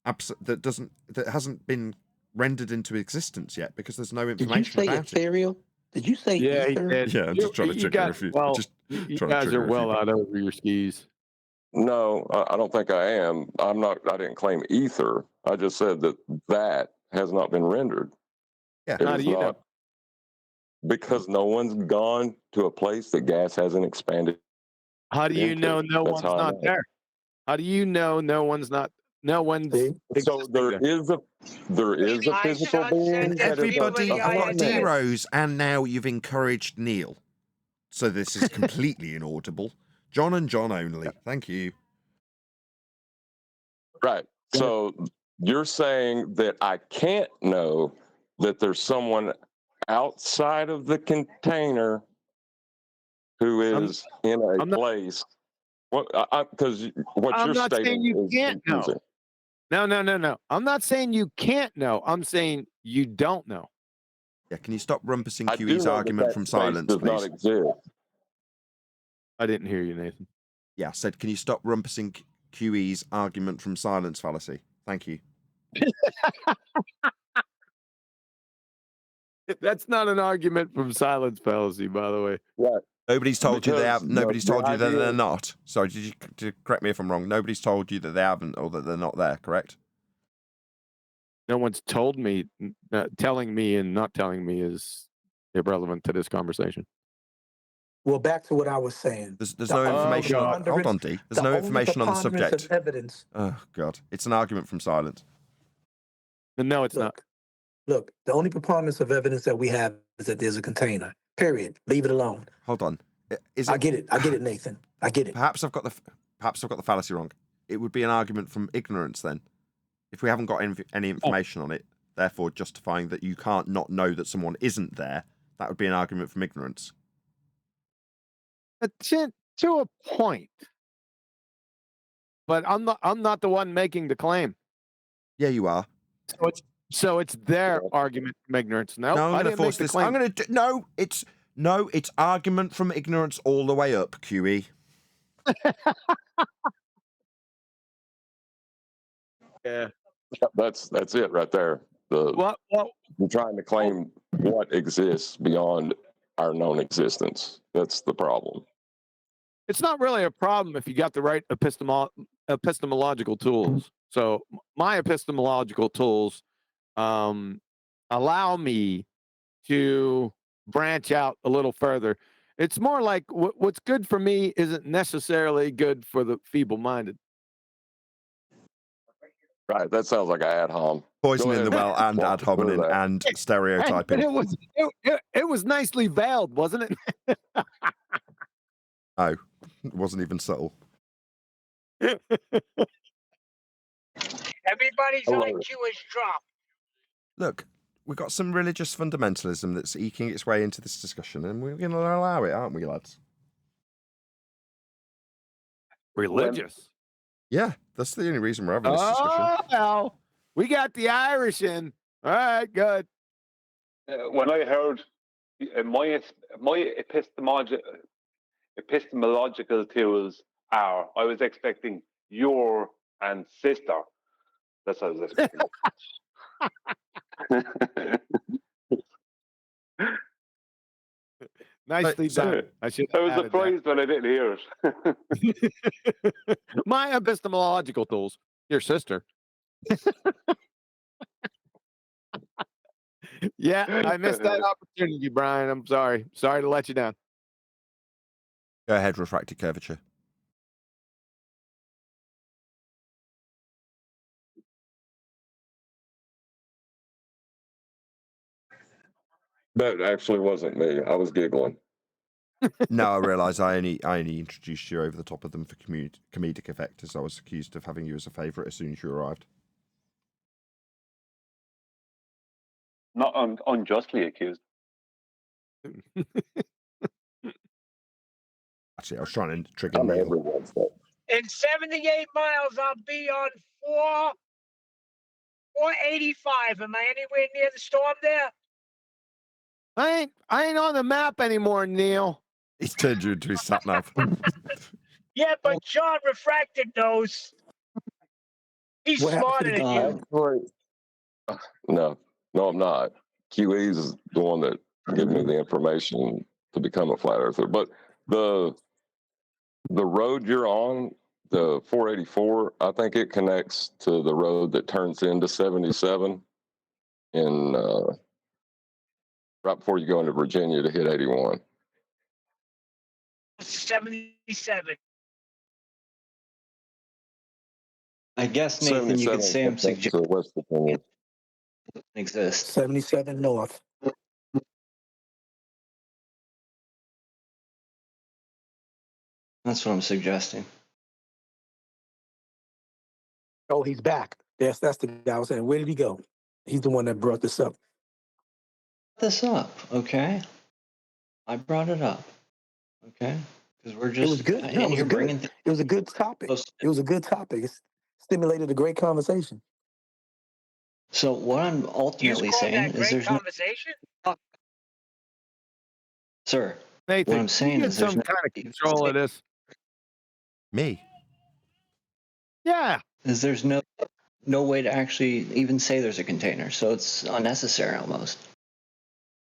that hasn't been rendered into existence yet because there's no information about ethereal? Did you say ether? Yeah, I'm just trying to trigger you guys are well out over your skis. No, I don't think I am. I didn't claim ether. I just said that has not been rendered. Yeah. How do you know? Because no one's gone to a place that gas hasn't expanded. How do you know no one's not there? How do you know no one's not? No one's. So there is a physical being. Everybody, I've got D-Rose, and now you've encouraged Neil. So this is completely inaudible. John and John only. Thank you. Right. So you're saying that I can't know that there's someone outside of the container who is in a place. Because what I'm you're not stating saying you is can't know. confusing. No. I'm not saying you can't know. I'm saying you don't know. Yeah, can you stop rumpusing QE's argument from silence, please? I didn't hear you, Nathan. Yeah, I said, can you stop rumpusing QE's argument from silence fallacy? Thank you. That's not an argument from silence fallacy, by the way. Right. Nobody's told you they have. Nobody's told you that they're not. Sorry, did you correct me if I'm wrong? Nobody's told you that they haven't or that they're not there. Correct? No one's told me. Telling me and not telling me is irrelevant to this conversation. Well, back to what I was saying. There's no information. Hold on, D. There's no information on the subject. Evidence. Oh God, it's an argument from silence. No, it's not. Look, the only preponderance of evidence that we have is that there's a container. Period. Leave it alone. Hold on. I get it, Nathan. I get it. Perhaps I've got the fallacy wrong. It would be an argument from ignorance then, if we haven't got any information on it. Therefore, justifying that you can't not know that someone isn't there. That would be an argument from ignorance. To a point. But I'm not the one making the claim. Yeah, you are. So it's their argument from ignorance. Nope, No, I'm I going to didn't force make the this. claim. I'm going to no. It's argument from ignorance all the way up. QE. Yeah. That's it right there. What? You're trying to claim what exists beyond our known existence. That's the problem. It's not really a problem if you got the right epistemological tools. So my epistemological tools allow me to branch out a little further. It's more like what's good for me isn't necessarily good for the feeble-minded. Right. That sounds like an ad hom. Poison in the well and ad hominem and stereotyping. It was nicely veiled, wasn't it? Oh, it wasn't even subtle. Everybody's IQ is dropped. Look, we've got some religious fundamentalism that's eking its way into this discussion, and we're going to allow it, aren't we, lads? Religious? Yeah, that's the only reason we're having this discussion. Oh, well, we got the Irish in. All right, good. When I heard my epistemological tools are, I was expecting your and sister. That's what I was expecting. Nicely done. I was surprised when I didn't hear it. My epistemological tools. Your sister. Yeah, I missed that opportunity, Brian. I'm sorry. Sorry to let you down. Go ahead, refracted curvature. That actually wasn't me. I was giggling. No, I realise I only introduced you over the top of them for comedic effect, as I was accused of having you as a favourite as soon as you arrived. Not unjustly accused. Actually, I was trying to trigger I'm Neil. everyone's fault. In 78 miles, I'll be on 485. Am I anywhere near the storm there? I ain't on the map anymore, Neil. He's turned you into his sat nav. Yeah, but John Refracted knows. He's What happened to smarter the than you. No, I'm not. QE is the one that gave me the information to become a flat earther. But the road you're on, the 484, I think it connects to the road that turns into 77 in right before you go into Virginia to hit 81. 77. I guess, Nathan, you could say I'm suggesting West Virginia. it exists. 77 north. That's what I'm suggesting. Oh, he's back. That's the guy I was saying. Where did he go? He's the one that brought this up. Okay? I brought it up. Okay? Because we're just. It was good. No, it was a good topic. It was a good topic. It stimulated a great conversation. So what I'm ultimately saying is there's conversation? no. Sir, Nathan, what I'm saying is there's some kind of control of this. Me? Yeah. Is there's no way to actually even say there's a container, so it's unnecessary almost.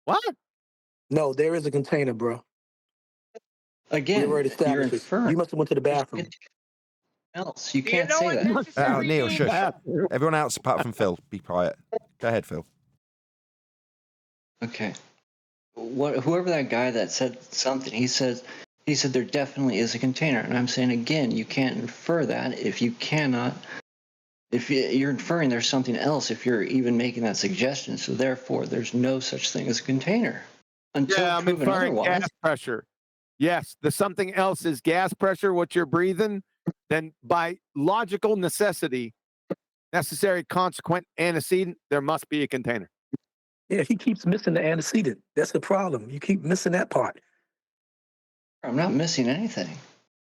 What? No, there is a container, bro. Again, we already you're established it. inferring. You must have went to the bathroom. Else, you can't say that. Oh, Neil, shush. Everyone else apart from Phil, be quiet. Go ahead, Phil. Okay. Whoever that guy that said something, he said there definitely is a container, and I'm saying again, you can't infer that if you cannot. If you're inferring there's something else, if you're even making that suggestion, so therefore there's no such thing as a container until I'm proven inferring otherwise. gas pressure. Yes, the something else is gas pressure, what you're breathing. Then by logical necessity, necessary consequent antecedent, there must be a container. Yeah, he keeps missing the antecedent. That's the problem. You keep missing that part. I'm not missing anything.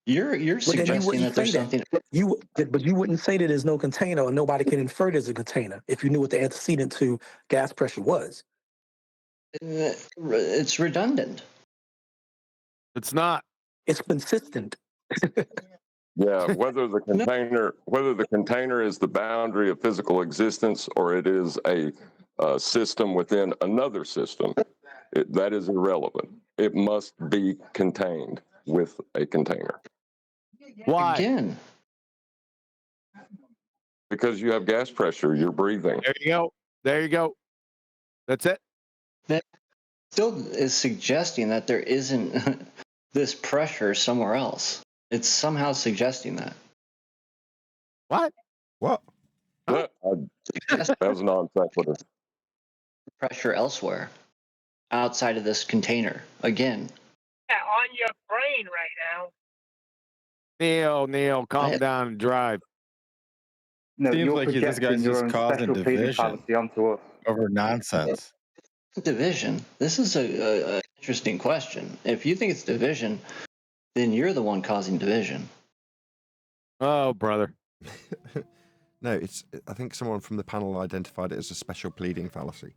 You're But then you suggesting wouldn't that there's say something. that. But you wouldn't say that there's no container, or nobody can infer there's a container if you knew what the antecedent to gas pressure was. It's redundant. It's not. It's consistent. Yeah, whether the container is the boundary of physical existence or it is a system within another system, that is irrelevant. It must be contained with a container. Why? Again. Because you have gas pressure, you're breathing. There you go. There you go. That's it. That still is suggesting that there isn't this pressure somewhere else. It's somehow suggesting that. What? What? That was non sequitur. Pressure elsewhere, outside of this container. Again. Yeah, on your brain right now. Neil, calm down and drive. No, Seems you're like this projecting guy's your just own causing special pleading division fallacy onto us. over nonsense. Division. This is a interesting question. If you think it's division, then you're the one causing division. Oh, brother. No, I think someone from the panel identified it as a special pleading fallacy.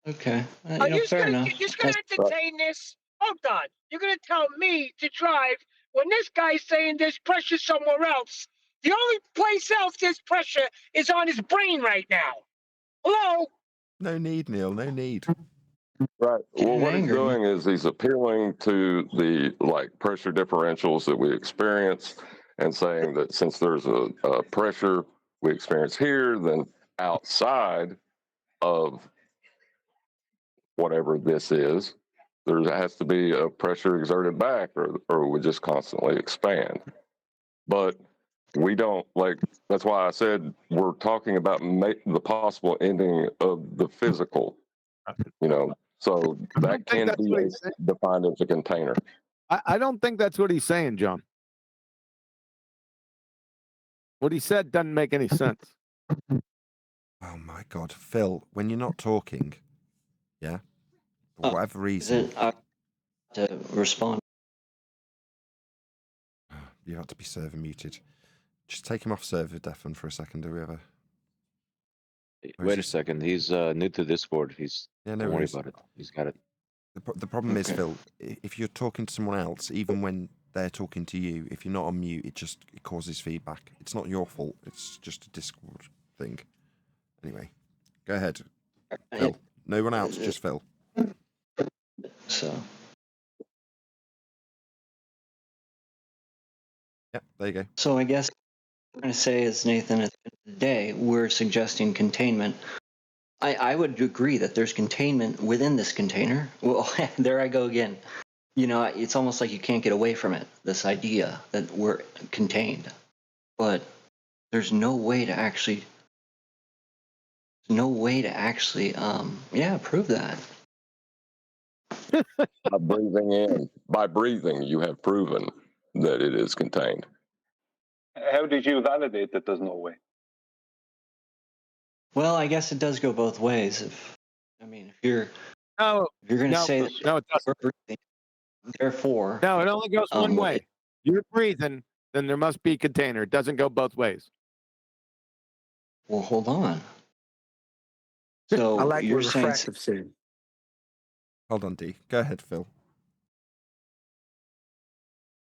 Okay. Are you fair gonna enough. entertain this? Hold on. You're gonna tell me to drive when this guy's saying there's pressure somewhere else. The only place else there's pressure is on his brain right now. Hello? No need, Neil. No need. Right. Well, what he's angry. doing is he's appealing to the pressure differentials that we experience, and saying that since there's a pressure we experience here, then outside of whatever this is, there has to be a pressure exerted back, or we just constantly expand. But we don't that's why I said we're talking about the possible ending of the physical, so that can be defined as a container. I don't think that's what he's saying, John. What he said doesn't make any sense. Oh my God, Phil, when you're not talking, yeah, for whatever reason, to respond. You have to be server muted. Just take him off server, Defin, for a second. Do we ever? Wait a second. He's new to Discord. Yeah, don't worry about it. He's got it. The problem is, Phil, if you're talking to someone else, even when they're talking to you, if you're not on mute, it causes feedback. It's not your fault. It's just a Discord thing. Anyway, go ahead, Phil. No one else, just Phil. So. Yeah, there you go. So I guess what I'm going to say is, Nathan, at the end of the day, we're suggesting containment. I would agree that there's containment within this container. Well, there I go again. It's almost like you can't get away from it, this idea that we're contained. But there's no way to actually prove that. By breathing, you have proven that it is contained. How did you validate that there's no way? Well, I guess it does go both ways. If you're going to say that, no, it doesn't. Therefore, no, it only goes one way. You're breathing, then there must be a container. It doesn't go both ways. Well, hold on. So I like you're what saying. refractive said. Hold on, D. Go ahead, Phil.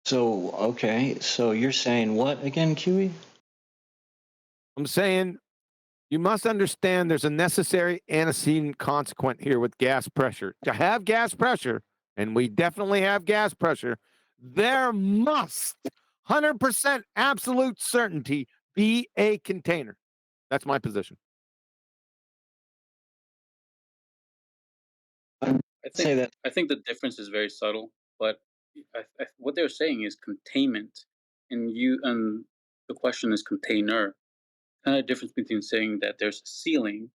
So okay, so you're saying what again, QE? I'm saying you must understand there's a necessary antecedent consequent here with gas pressure. To have gas pressure, and we definitely have gas pressure, there must 100% absolute certainty be a container. That's my position. I think the difference is very subtle, but what they're saying is containment, and the question is container. Kind of difference between saying that there's a ceiling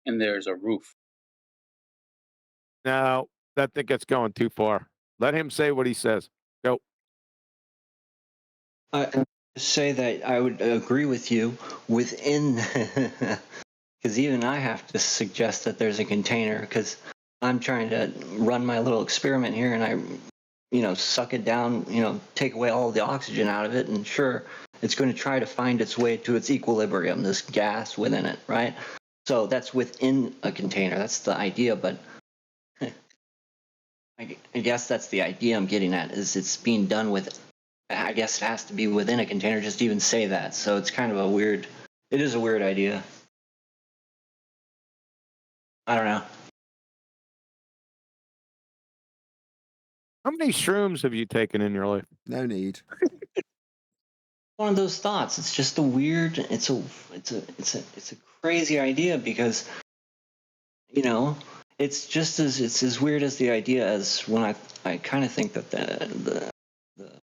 and there's a roof. No, I think it's going too far. Let him say what he says. Go. I say that I would agree with you within, because even I have to suggest that there's a container, because I'm trying to run my little experiment here, and suck it down, take away all the oxygen out of it, and sure, it's going to try to find its way to its equilibrium, this gas within it, right? So that's within a container. That's the idea, but I guess that's the idea I'm getting at, is it's being done with, I guess it has to be within a container just to even say that. So it's kind of it is a weird idea. I don't know. How many shrooms have you taken in your life? No need. One of those thoughts. It's just it's a crazy idea because, it's just it's as weird as the idea as when I kind of think that the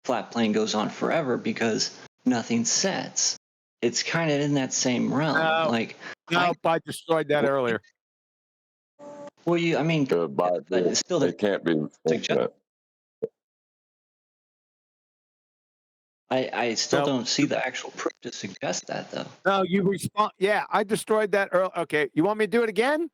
flat plane goes on forever because nothing sets. It's kind of in that same realm. I destroyed that earlier. Well, but it still it can't be infinite. I still don't see the actual proof to suggest that, though. No, you respond. Yeah, I destroyed that earlier. Okay, you want me to do it again?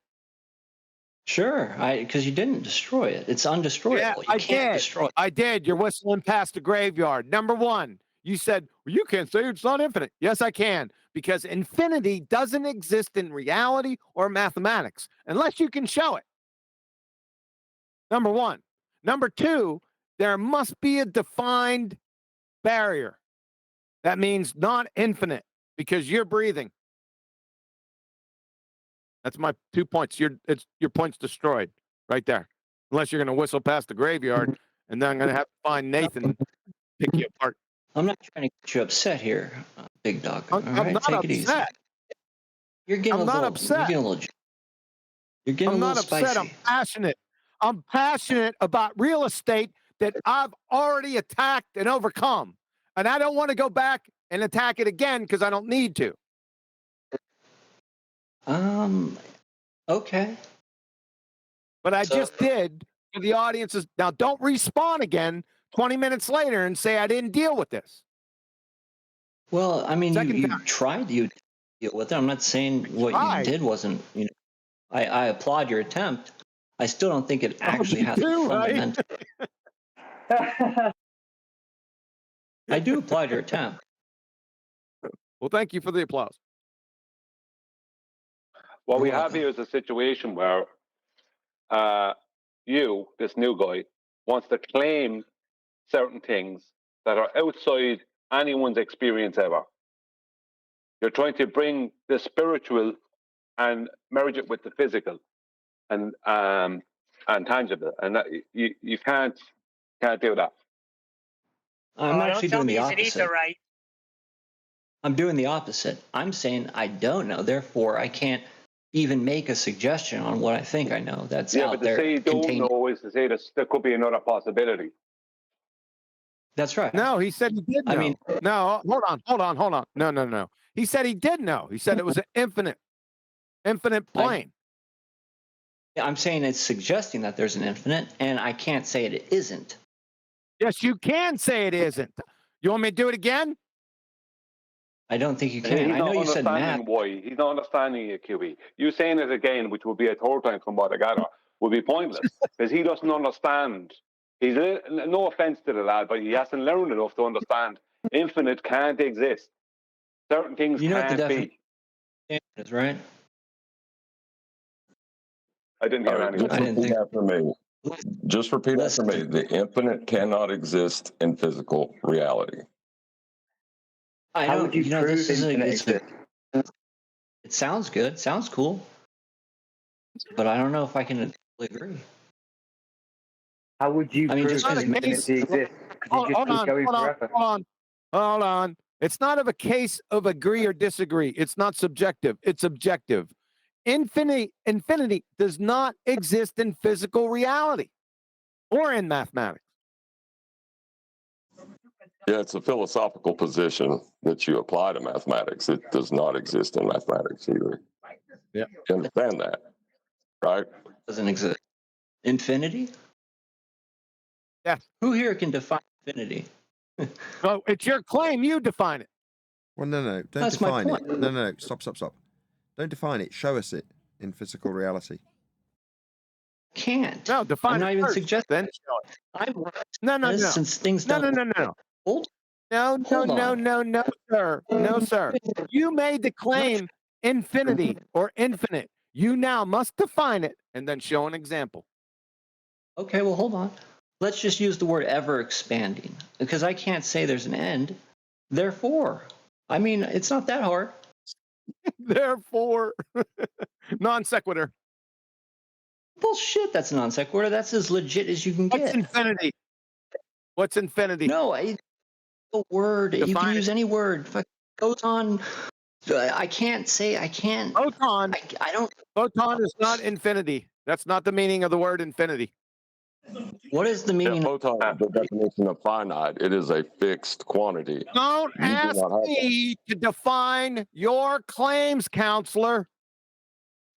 Sure, because you didn't destroy it. It's undestroyable. Yeah, you can't destroy it. I did. You're whistling past the graveyard. Number one, you said, well, you can't say it's not infinite. Yes, I can, because infinity doesn't exist in reality or mathematics unless you can show it. Number one. Number two, there must be a defined barrier. That means not infinite because you're breathing. That's my 2 points. Your point's destroyed right there. Unless you're going to whistle past the graveyard, and then I'm going to have to find Nathan pick you apart. I'm not trying to get you upset here, big dog. I'm not take upset. it easy. You're getting I'm not upset. You're getting I'm a not little upset. spicy. I'm passionate. I'm passionate about real estate that I've already attacked and overcome. And I don't want to go back and attack it again because I don't need to. Okay. But I just did for the audiences. Now, don't respawn again 20 minutes later and say I didn't deal with this. Well, you tried to deal with it. I'm not saying what you did wasn't, I applaud your attempt. I still don't think it actually has a fundamental. I do applaud your attempt. Well, thank you for the applause. What we have here is a situation where you, this new guy, wants to claim certain things that are outside anyone's experience ever. You're trying to bring the spiritual and merge it with the physical and tangible, and that, you can't do that. I'm actually doing the opposite. opposite. Right. I'm doing the opposite. I'm saying I don't know, therefore I can't even make a suggestion on what I think I know. That's out but to there. say you don't know is to say that there could be another possibility. That's right. No, he said he did know. No, hold on. No. He said he did know. He said it was an infinite plane. I'm saying it's suggesting that there's an infinite, and I can't say it isn't. Yes, you can say it isn't. You want me to do it again? I don't think you can. I know you said math. Why. He's not understanding it, QB. You saying it again, which would be a third time from what I gather, would be pointless because he doesn't understand. He's no offense to the lad, but he hasn't learned enough to understand. Infinite can't exist. Certain things can't be. Is right. I didn't hear anything. Just repeat after me. The infinite cannot exist in physical reality. I know. Would you prove it sounds good. Sounds cool. But I don't know if I can agree. How would you prove infinity exists? Hold on. It's not of a case of agree or disagree. It's not subjective. It's objective. Infinity does not exist in physical reality or in mathematics. Yeah, it's a philosophical position that you apply to mathematics. It does not exist in mathematics either. Yeah. You understand that, right? Doesn't exist. Infinity? Yeah. Who here can define infinity? Well, it's your claim. You define it. Well, no. Don't That's define my it. point. No. Stop. Don't define it. Show us it in physical reality. Can't. No, define I'm it not even first, suggesting. then show it. I'm No. since things No. don't. Hold No, Hold on. sir. No, sir. You made the claim infinity or infinite. You now must define it and then show an example. Okay, well, hold on. Let's just use the word ever expanding because I can't say there's an end. Therefore, I mean, it's not that hard. Therefore, non sequitur. Bullshit, that's non sequitur. That's as legit as you can get. What's infinity? What's infinity? No, the word. You can use any word. Photon. I can't say. I can't. Photon. I don't. Photon is not infinity. That's not the meaning of the word infinity. What is the meaning? Photon is the definition of finite. It is a fixed quantity. Don't ask me to define your claims, counselor.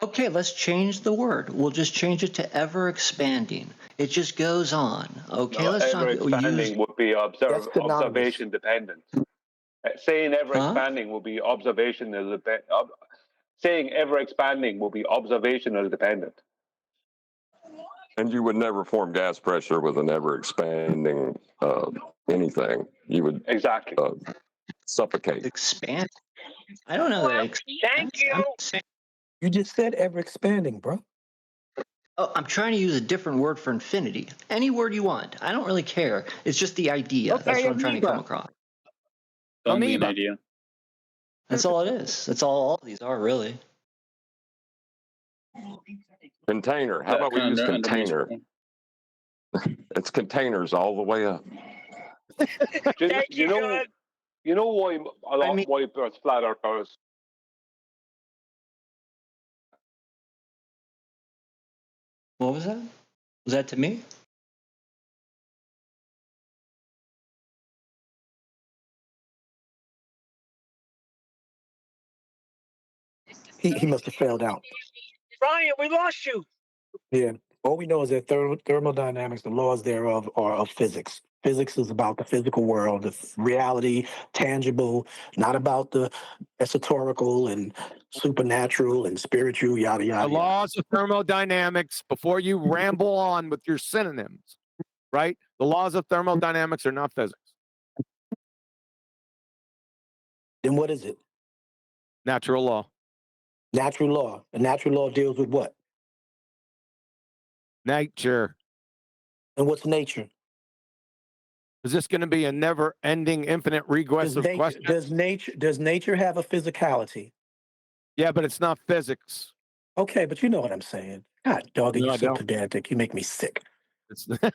Okay, let's change the word. We'll just change it to ever expanding. It just goes on. Okay, let's ever expanding would be observation dependent. Saying ever expanding will be observational. Saying ever expanding will be observational dependent. And you would never form gas pressure with an ever expanding anything. You would exactly suffocate. Expand. I don't know that. Thank you. You just said ever expanding, bro. Oh, I'm trying to use a different word for infinity. Any word you want. I don't really care. It's just the idea. Okay, That's what I'm trying to come amoeba. across. Don't be an idea. That's all it is. That's all these are, really. Container. How about we use container? It's containers all the way up. You know why why Earth's flat Earthers? What was that? Was that to me? He must have failed out. Ryan, we lost you. Yeah. All we know is that thermodynamics, the laws thereof, are of physics. Physics is about the physical world, the reality, tangible, not about the esoterical and supernatural and spiritual, yada, yada, The yada. laws of thermodynamics, before you ramble on with your synonyms, right? The laws of thermodynamics are not physics. Then what is it? Natural law. Natural law. And natural law deals with what? Nature. And what's nature? Is this going to be a never-ending, infinite regressive question? Does nature have a physicality? Yeah, but it's not physics. Okay, but you know what I'm saying. God, dog, No, you're I so don't. pedantic. You make me sick. But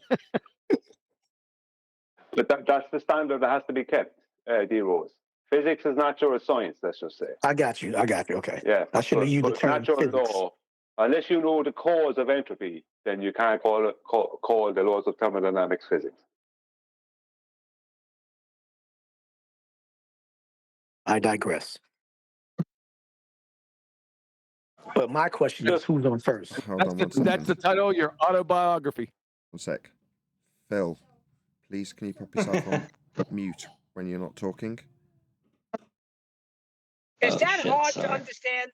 that's the standard that has to be kept, D-Rose. Physics is natural science, let's just say. I got you. Okay. Yeah. I shouldn't have used the term natural physics. law, unless you know the cause of entropy, then you can't call the laws of thermodynamics physics. I digress. But my question is, who's on first? That's the title of your autobiography. One sec. Phil, please can you put yourself on mute when you're not talking? Is that hard to understand?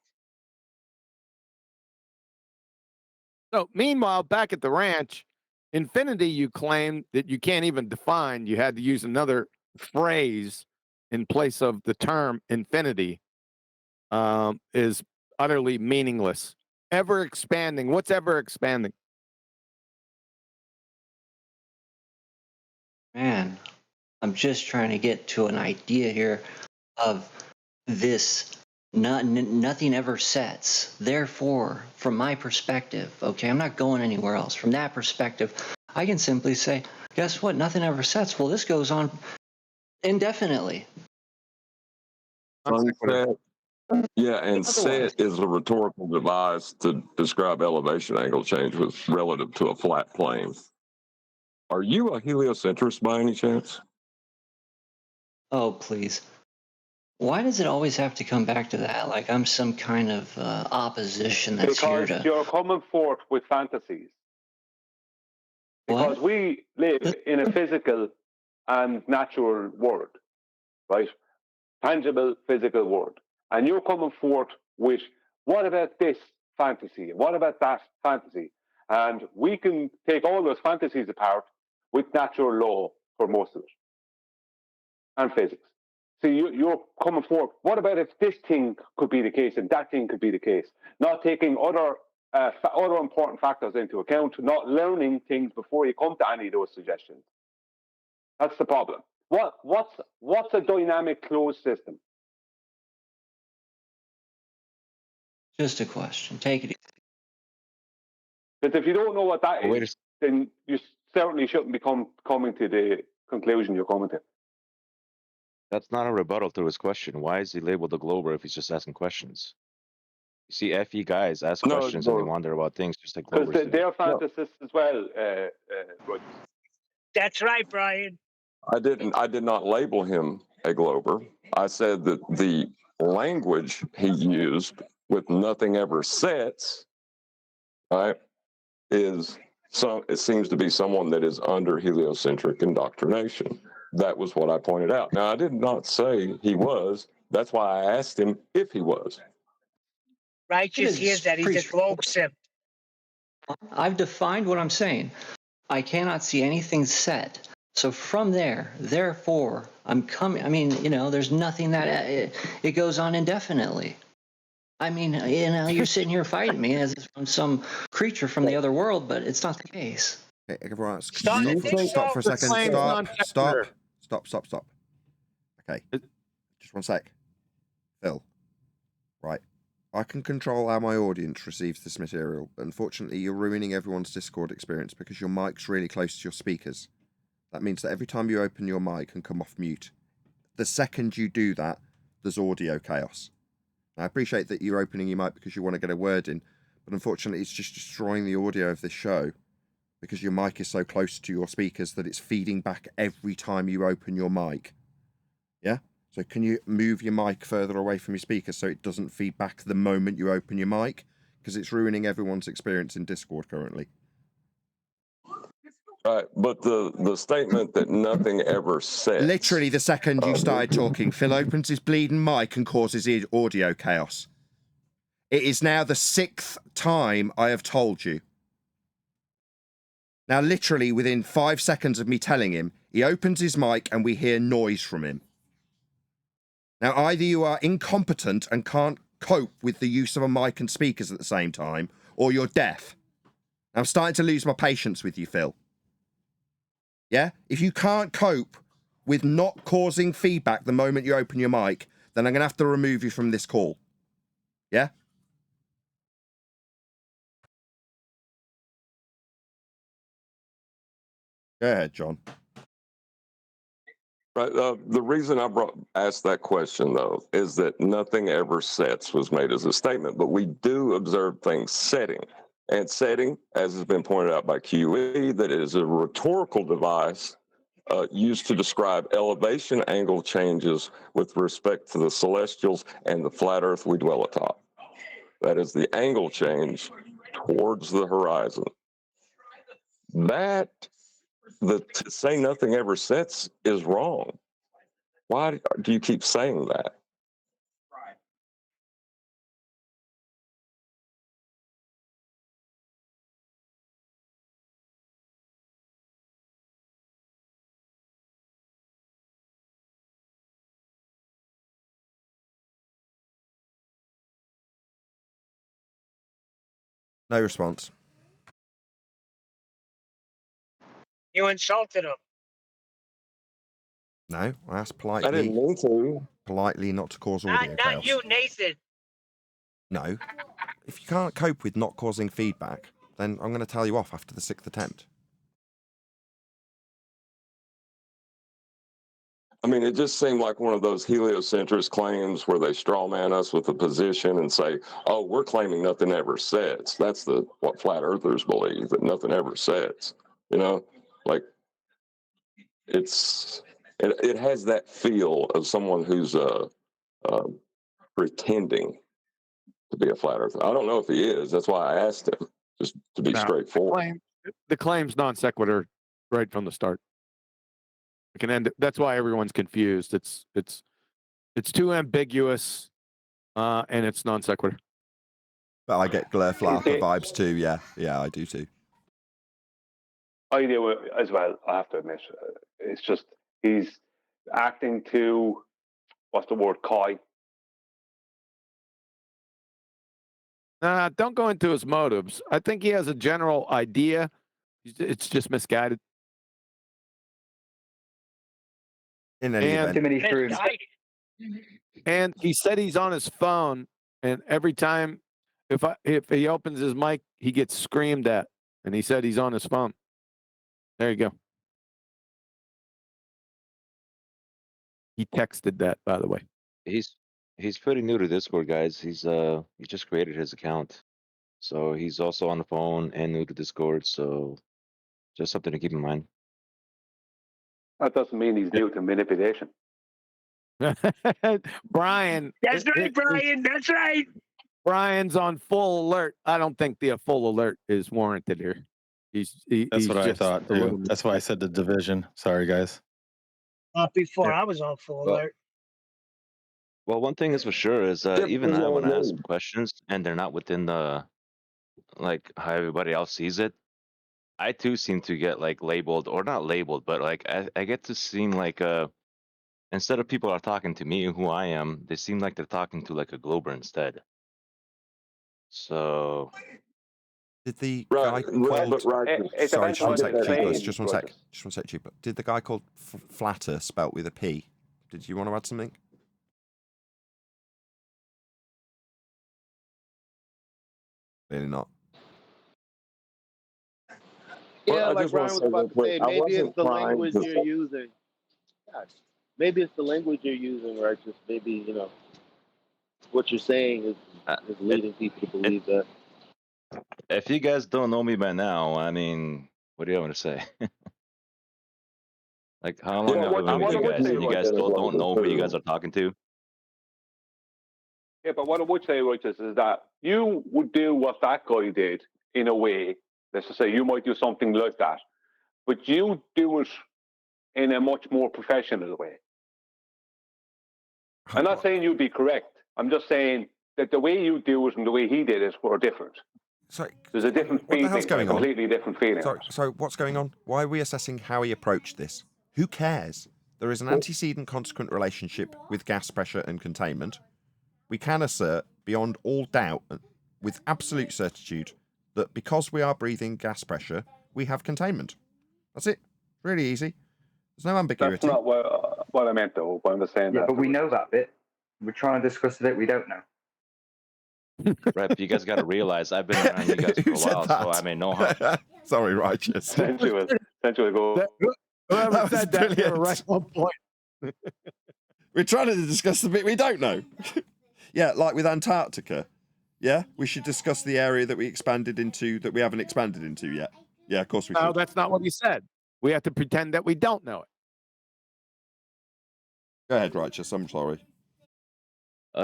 So, meanwhile, back at the ranch, infinity, you claim that you can't even define. You had to use another phrase in place of the term infinity, is utterly meaningless. Ever expanding. What's ever expanding? Man, I'm just trying to get to an idea here of this. Nothing ever sets. Therefore, from my perspective, okay, I'm not going anywhere else. From that perspective, I can simply say, guess what? Nothing ever sets. Well, this goes on indefinitely. Sunset. Yeah, and set is a rhetorical device to describe elevation angle change with relative to a flat plane. Are you a heliocentrist by any chance? Oh, please. Why does it always have to come back to that? Like I'm some kind of opposition that's Because here to... you're coming forth with fantasies. Because we live in a physical and natural world, right? Tangible physical world. And you're coming forth with, what about this fantasy? What about that fantasy? And we can take all those fantasies apart with natural law for most of it, and physics. So you're coming forward. What about if this thing could be the case and that thing could be the case? Not taking other important factors into account, not learning things before you come to any of those suggestions. That's the problem. What's a dynamic closed system? Just a question. Take it easy. Because if you don't know what that is, then you certainly shouldn't be coming to the conclusion you're coming to. That's not a rebuttal to his question. Why is he labeled a Glober if he's just asking questions? You see, FE guys ask questions and they wonder about things just like Globers Because do. they're fantasists as well, Rogers. That's right, Brian. I did not label him a Glober. I said that the language he used with nothing ever sets, right, it seems to be someone that is under heliocentric indoctrination. That was what I pointed out. Now, I did not say he was. That's why I asked him if he was. Righteous hears that he's a globe simp. I've defined what I'm saying. I cannot see anything set. So from there, therefore, I'm coming. I mean, there's nothing that it goes on indefinitely. I mean, you're sitting here fighting me as if I'm some creature from the other world, but it's not the case. Okay, everyone, Stop for a second. Stop. Okay, just one sec. Phil, right. I can control how my audience receives this material, but unfortunately you're ruining everyone's Discord experience because your mic's really close to your speakers. That means that every time you open your mic and come off mute, the second you do that, there's audio chaos. Now, I appreciate that you're opening your mic because you want to get a word in, but unfortunately it's just destroying the audio of this show because your mic is so close to your speakers that it's feeding back every time you open your mic. Yeah? So can you move your mic further away from your speakers so it doesn't feed back the moment you open your mic? Because it's ruining everyone's experience in Discord currently. Right, but the statement that nothing ever sets. Literally the second you started talking, Phil opens his bleeding mic and causes audio chaos. It is now the 6th time I have told you. Now, literally within 5 seconds of me telling him, he opens his mic and we hear noise from him. Now, either you are incompetent and can't cope with the use of a mic and speakers at the same time, or you're deaf. I'm starting to lose my patience with you, Phil. Yeah? If you can't cope with not causing feedback the moment you open your mic, then I'm going to have to remove you from this call. Yeah? Go ahead, John. Right. The reason I asked that question, though, is that nothing ever sets was made as a statement, but we do observe things setting. And setting, as has been pointed out by QE, that it is a rhetorical device used to describe elevation angle changes with respect to the celestials and the flat earth we dwell atop. That is the angle change towards the horizon. To say nothing ever sets is wrong. Why do you keep saying that? No response. You insulted him. No, I asked politely. I didn't mean to. Politely not to cause audio chaos. Not you, Nathan. No. If you can't cope with not causing feedback, then I'm going to tell you off after the 6th attempt. I mean, it just seemed like one of those heliocentrist claims where they straw man us with a position and say, oh, we're claiming nothing ever sets. That's what flat earthers believe, that nothing ever sets. Like it has that feel of someone who's pretending to be a flat earther. I don't know if he is. That's why I asked him, just to be straightforward. The claim's non sequitur right from the start. It can end. That's why everyone's confused. It's too ambiguous, and it's non sequitur. But I get Glurf Larper vibes too. Yeah, I do too. I do as well, I have to admit. It's just he's acting too, what's the word, coy. Don't go into his motives. I think he has a general idea. It's just misguided. In any event. Too many shrooms. And he said he's on his phone, and every time if he opens his mic, he gets screamed at. And he said he's on his phone. There you go. He texted that, by the way. He's pretty new to Discord, guys. He just created his account, so he's also on the phone and new to Discord. So just something to keep in mind. That doesn't mean he's new to manipulation. Brian. That's right, Brian. That's right. Brian's on full alert. I don't think the full alert is warranted here. That's what I thought too. That's why I said the division. Sorry, guys. Before I was on full alert. Well, one thing is for sure is even I, when I ask questions and they're not within the like how everybody else sees it, I too seem to get like labeled, or not labeled, but like I get to seem like instead of people are talking to me who I am, they seem like they're talking to like a Glober instead. So did the guy called... Sorry, just one sec, Cheaper. Did the guy called Flatter, spelt with a P? Did you want to add something? Really not. Yeah, like Brian was about to say, maybe it's the language you're using. Gosh, maybe it's the language you're using, right? Just maybe, what you're saying is leading people to believe that. If you guys don't know me by now, I mean, what do you want me to say? Like, how long have I been with you guys? And you guys still don't know who you guys are talking to? Yeah, but what I would say, Righteous, is that you would do what that guy did in a way. Let's just say you might do something like that, but you do it in a much more professional way. I'm not saying you'd be correct. I'm just saying that the way you do it and the way he did it were different. Sorry, there's a different feeling. What the hell's going on? Completely different feeling. Sorry, so what's going on? Why are we assessing how he approached this? Who cares? There is an antecedent consequent relationship with gas pressure and containment. We can assert beyond all doubt, with absolute certitude, that because we are breathing gas pressure, we have containment. That's it. Really easy. There's no ambiguity. That's not what I meant, though. But I'm just saying that. But we know that bit. We're trying to discuss the bit we don't know. Right, but you guys got to realize I've been around you guys for a while, so I may know how. Sorry, Righteous. Essentially go. Whoever said that, they were right on point. We're trying to discuss the bit we don't know. Yeah, like with Antarctica. Yeah, we should discuss the area that we expanded into that we haven't expanded into yet. Yeah, of course we No, could. that's not what he said. We have to pretend that we don't know it. Go ahead, Righteous. I'm sorry.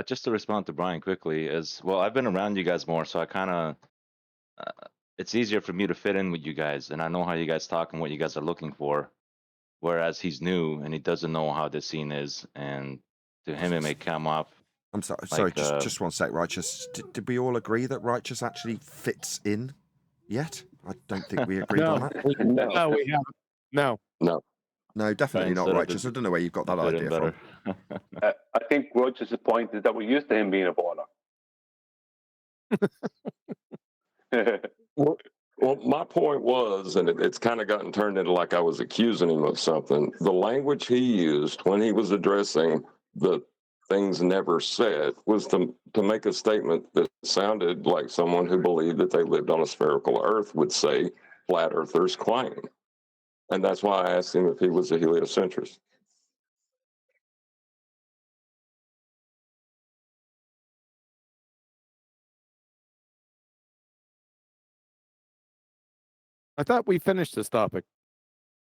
Just to respond to Brian quickly is, well, I've been around you guys more, so I kind of, it's easier for me to fit in with you guys, and I know how you guys talk and what you guys are looking for, whereas he's new and he doesn't know how this scene is, and to him it may come off. I'm sorry, just one sec, Righteous. Did we all agree that Righteous actually fits in yet? I don't think we agreed on that. No, we haven't. No, definitely not, Righteous. I don't know where you've got that idea from. I think Righteous' point is that we're used to him being a baller. Well, my point was, and it's kind of gotten turned into like I was accusing him of something. The language he used when he was addressing the things never said was to make a statement that sounded like someone who believed that they lived on a spherical Earth would say flat earthers claim. And that's why I asked him if he was a heliocentrist. I thought we finished this topic.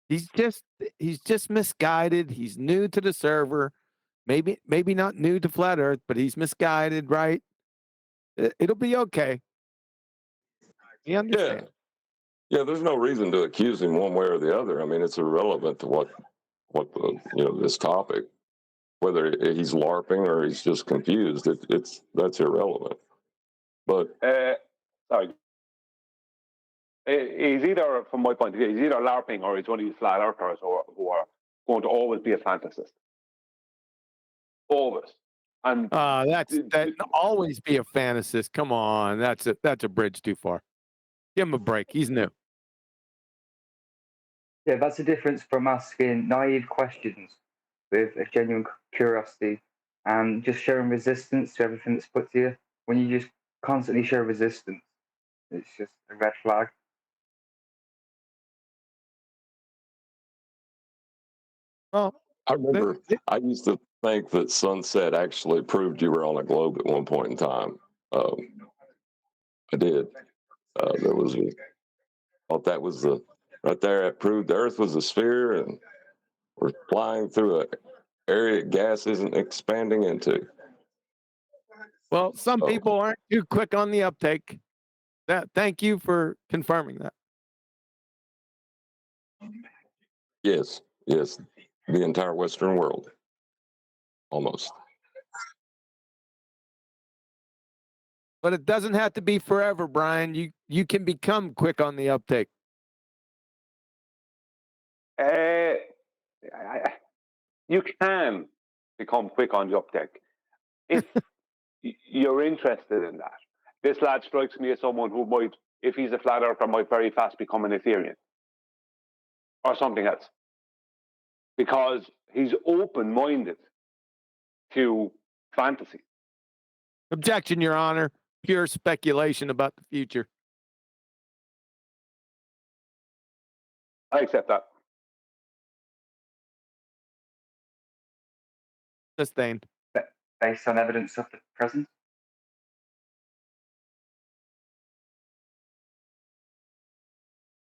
He's just misguided. He's new to the server. Maybe not new to flat Earth, but he's misguided, right? It'll be okay. He understands. Yeah, there's no reason to accuse him one way or the other. I mean, it's irrelevant to what the this topic, whether he's LARPing or he's just confused. That's irrelevant. But sorry, he's either, from my point of view, he's either LARPing or he's one of these flat earthers who are going to always be a fantasist. Always. And that always be a fantasist. Come on, that's a bridge too far. Give him a break. He's new. Yeah, that's the difference from asking naive questions with a genuine curiosity and just showing resistance to everything that's put to you. When you just constantly show resistance, it's just a red flag. Well, I remember I used to think that sunset actually proved you were on a globe at one point in time. I did. Thought that was right there. It proved the Earth was a sphere, and we're flying through an area gas isn't expanding into. Well, some people aren't too quick on the uptake. Thank you for confirming that. Yes, the entire Western world, almost. But it doesn't have to be forever, Brian. You can become quick on the uptake. You can become quick on the uptake if you're interested in that. This lad strikes me as someone who might, if he's a flat earther, might very fast become an Ethereum or something else, because he's open-minded to fantasy. Objection, Your Honor. Pure speculation about the future. I accept that. Sustained. Based on evidence of the present?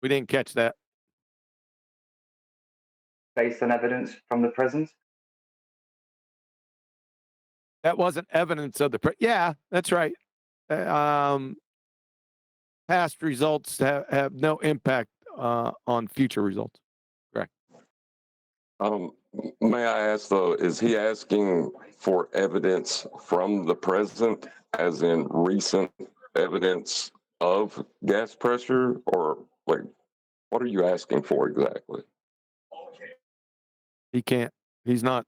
We didn't catch that. Based on evidence from the present? That wasn't evidence of the yeah, that's right. Past results have no impact on future results. Correct. May I ask though, is he asking for evidence from the present, as in recent evidence of gas pressure, or like, what are you asking for exactly? He can't. He's not.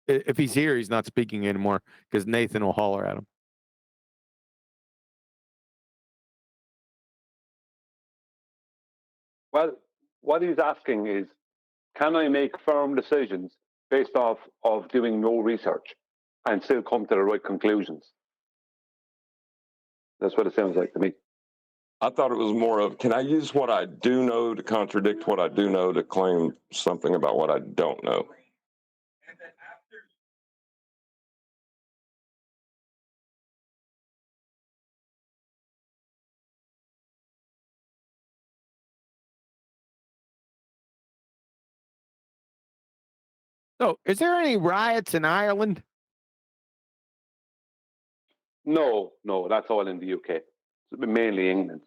If he's here, he's not speaking anymore because Nathan will holler at him. Well, what he's asking is, can I make firm decisions based off of doing no research and still come to the right conclusions? That's what it sounds like to me. I thought it was more of, can I use what I do know to contradict what I do know to claim something about what I don't know? So, is there any riots in Ireland? No, that's all in the UK. It's mainly England.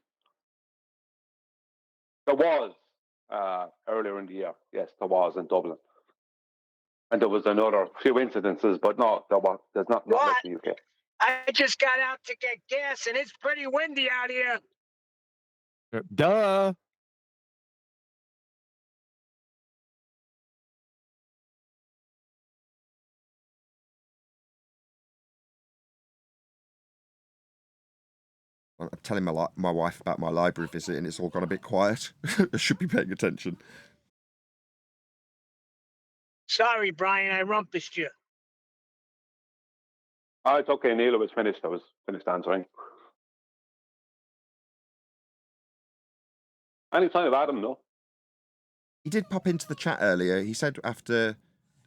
There was earlier in the year. Yes, there was in Dublin. And there was another few incidences, but no, there's not like the UK. I just got out to get gas, and it's pretty windy out here. Duh. I'm telling my wife about my library visit, and it's all gone a bit quiet. I should be paying attention. Sorry, Brian, I rumpused you. Oh, it's okay. Neil was finished. I was finished answering. Any sign of Adam, no? He did pop into the chat earlier. He said after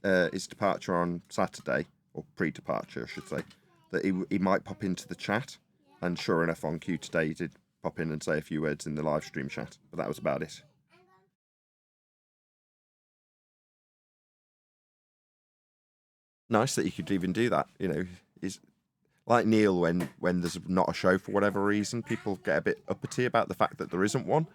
his departure on Saturday, or pre-departure, I should say, that he might pop into the chat. And sure enough, on Q today, he did pop in and say a few words in the live stream chat. But that was about it. Nice that you could even do that. You know, is like Neil, when there's not a show for whatever reason, people get a bit uppity about the fact that there isn't one.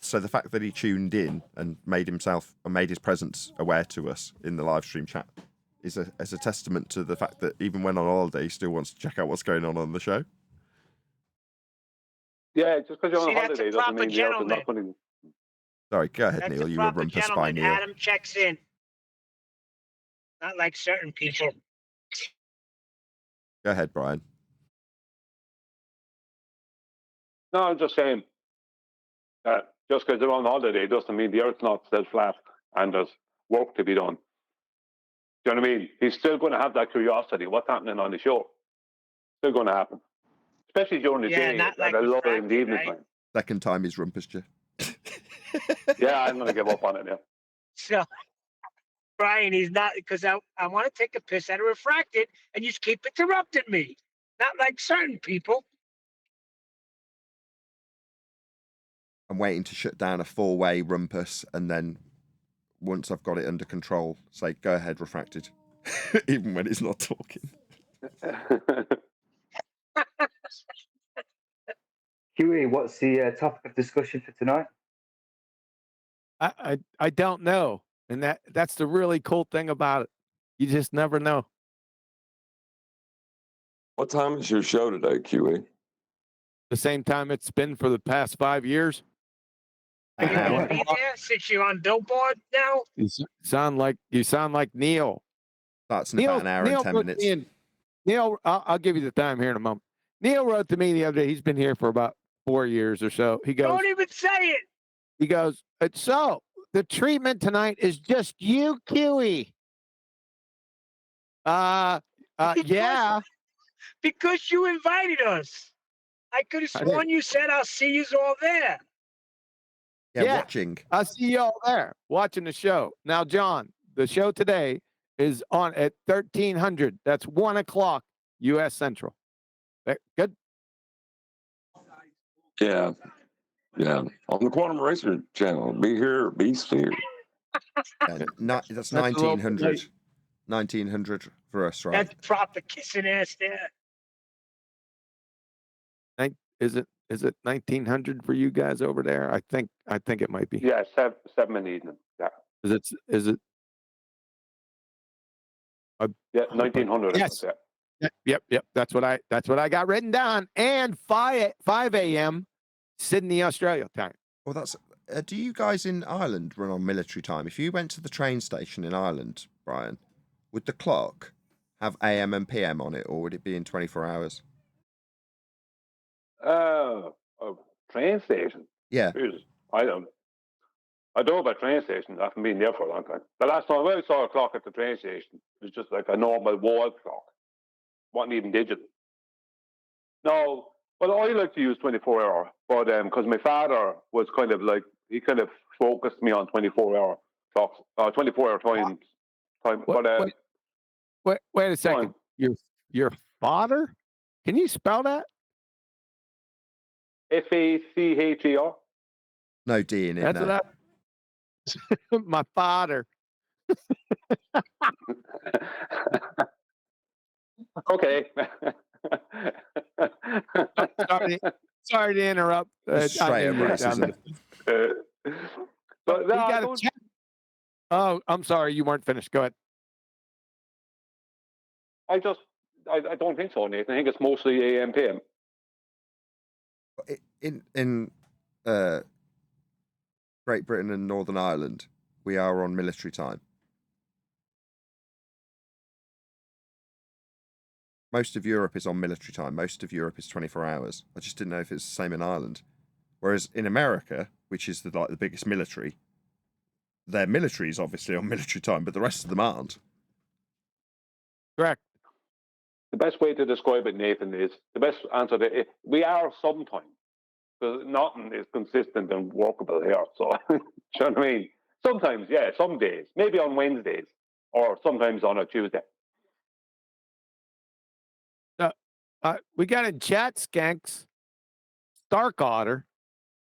So the fact that he tuned in and made his presence aware to us in the live stream chat is a testament to the fact that even when on holiday, he still wants to check out what's going on the show. Yeah, just because you're on See, that's holiday a doesn't proper mean the Earth is gentleman. not going to. Sorry, go ahead, That's Neil. a You were proper rumpus by gentleman. Neil. Adam checks in. Not like certain people. Go ahead, Brian. No, I'm just saying that just because they're on holiday doesn't mean the Earth's not still flat and there's work to be done. Do you know what I mean? He's still going to have that curiosity. What's happening on the show? Still going to happen, especially during the day not like at a lot in the refracted, evening right? time. Second time he's rumpused you. Yeah, I'm going to give up on it now. So, Brian, he's not, because I want to take a piss at a refracted, and you just keep interrupting me. Not like certain people. I'm waiting to shut down a four-way rumpus, and then once I've got it under control, say, go ahead, refracted, even when he's not talking. Huey, what's the topic of discussion for tonight? I don't know, and that's the really cool thing about it. You just never know. What time is your show today, QE? The same time it's been for the past 5 years. Are you going to be there since you're on Billboard now? You sound like Neil. That's in about an hour and 10 minutes. Neil, I'll give you the time here in a moment. Neil wrote to me the other day. He's been here for about 4 years or so. He goes, Don't even say it. He goes, so the treatment tonight is just you, QE. Yeah. Because you invited us. I could have sworn you said I'll see you all there. Yeah, watching. I'll see you all there watching the show. Now, John, the show today is on at 1300. That's 1 o'clock U.S. Central. Good. Yeah. On the Quantum Racer channel. Be here, be sphere. That's 1900. 1900 for us, right? That's proper kissing ass there. Is it 1900 for you guys over there? I think it might be. Yeah, 7 in the evening. Yeah. Is it? Yeah, 1900. Yes. Yep. That's what I got written down. And 5 a.m. Sydney, Australia time. Well, that's. Do you guys in Ireland run on military time? If you went to the train station in Ireland, Brian, would the clock have AM and PM on it, or would it be in 24 hours? A train station. Yeah. Jesus, I don't know about train stations. I haven't been there for a long time. The last time I saw a clock at the train station, it was just like a normal wall clock. Wasn't even digital. No, well, I like to use 24-hour, but because my father was kind of like, he kind of focused me on 24-hour clocks, 24-hour time. But wait a second. Your father? Can you spell that? FACHER. No D in it. That's no. what my father. Okay. Sorry to interrupt. Straight up racism. But we got to check. Oh, I'm sorry. You weren't finished. Go ahead. I don't think so, Nathan. I think it's mostly AM, PM. In Great Britain and Northern Ireland, we are on military time. Most of Europe is on military time. Most of Europe is 24 hours. I just didn't know if it's the same in Ireland. Whereas in America, which is the biggest military, their military is obviously on military time, but the rest of them aren't. Correct. The best way to describe it, Nathan, is the best answer to it. We are sometimes. Because nothing is consistent and workable here. So, you know what I mean? Sometimes, yeah, some days, maybe on Wednesdays, or sometimes on a Tuesday. We got in chat, Skanks. Stark Otter.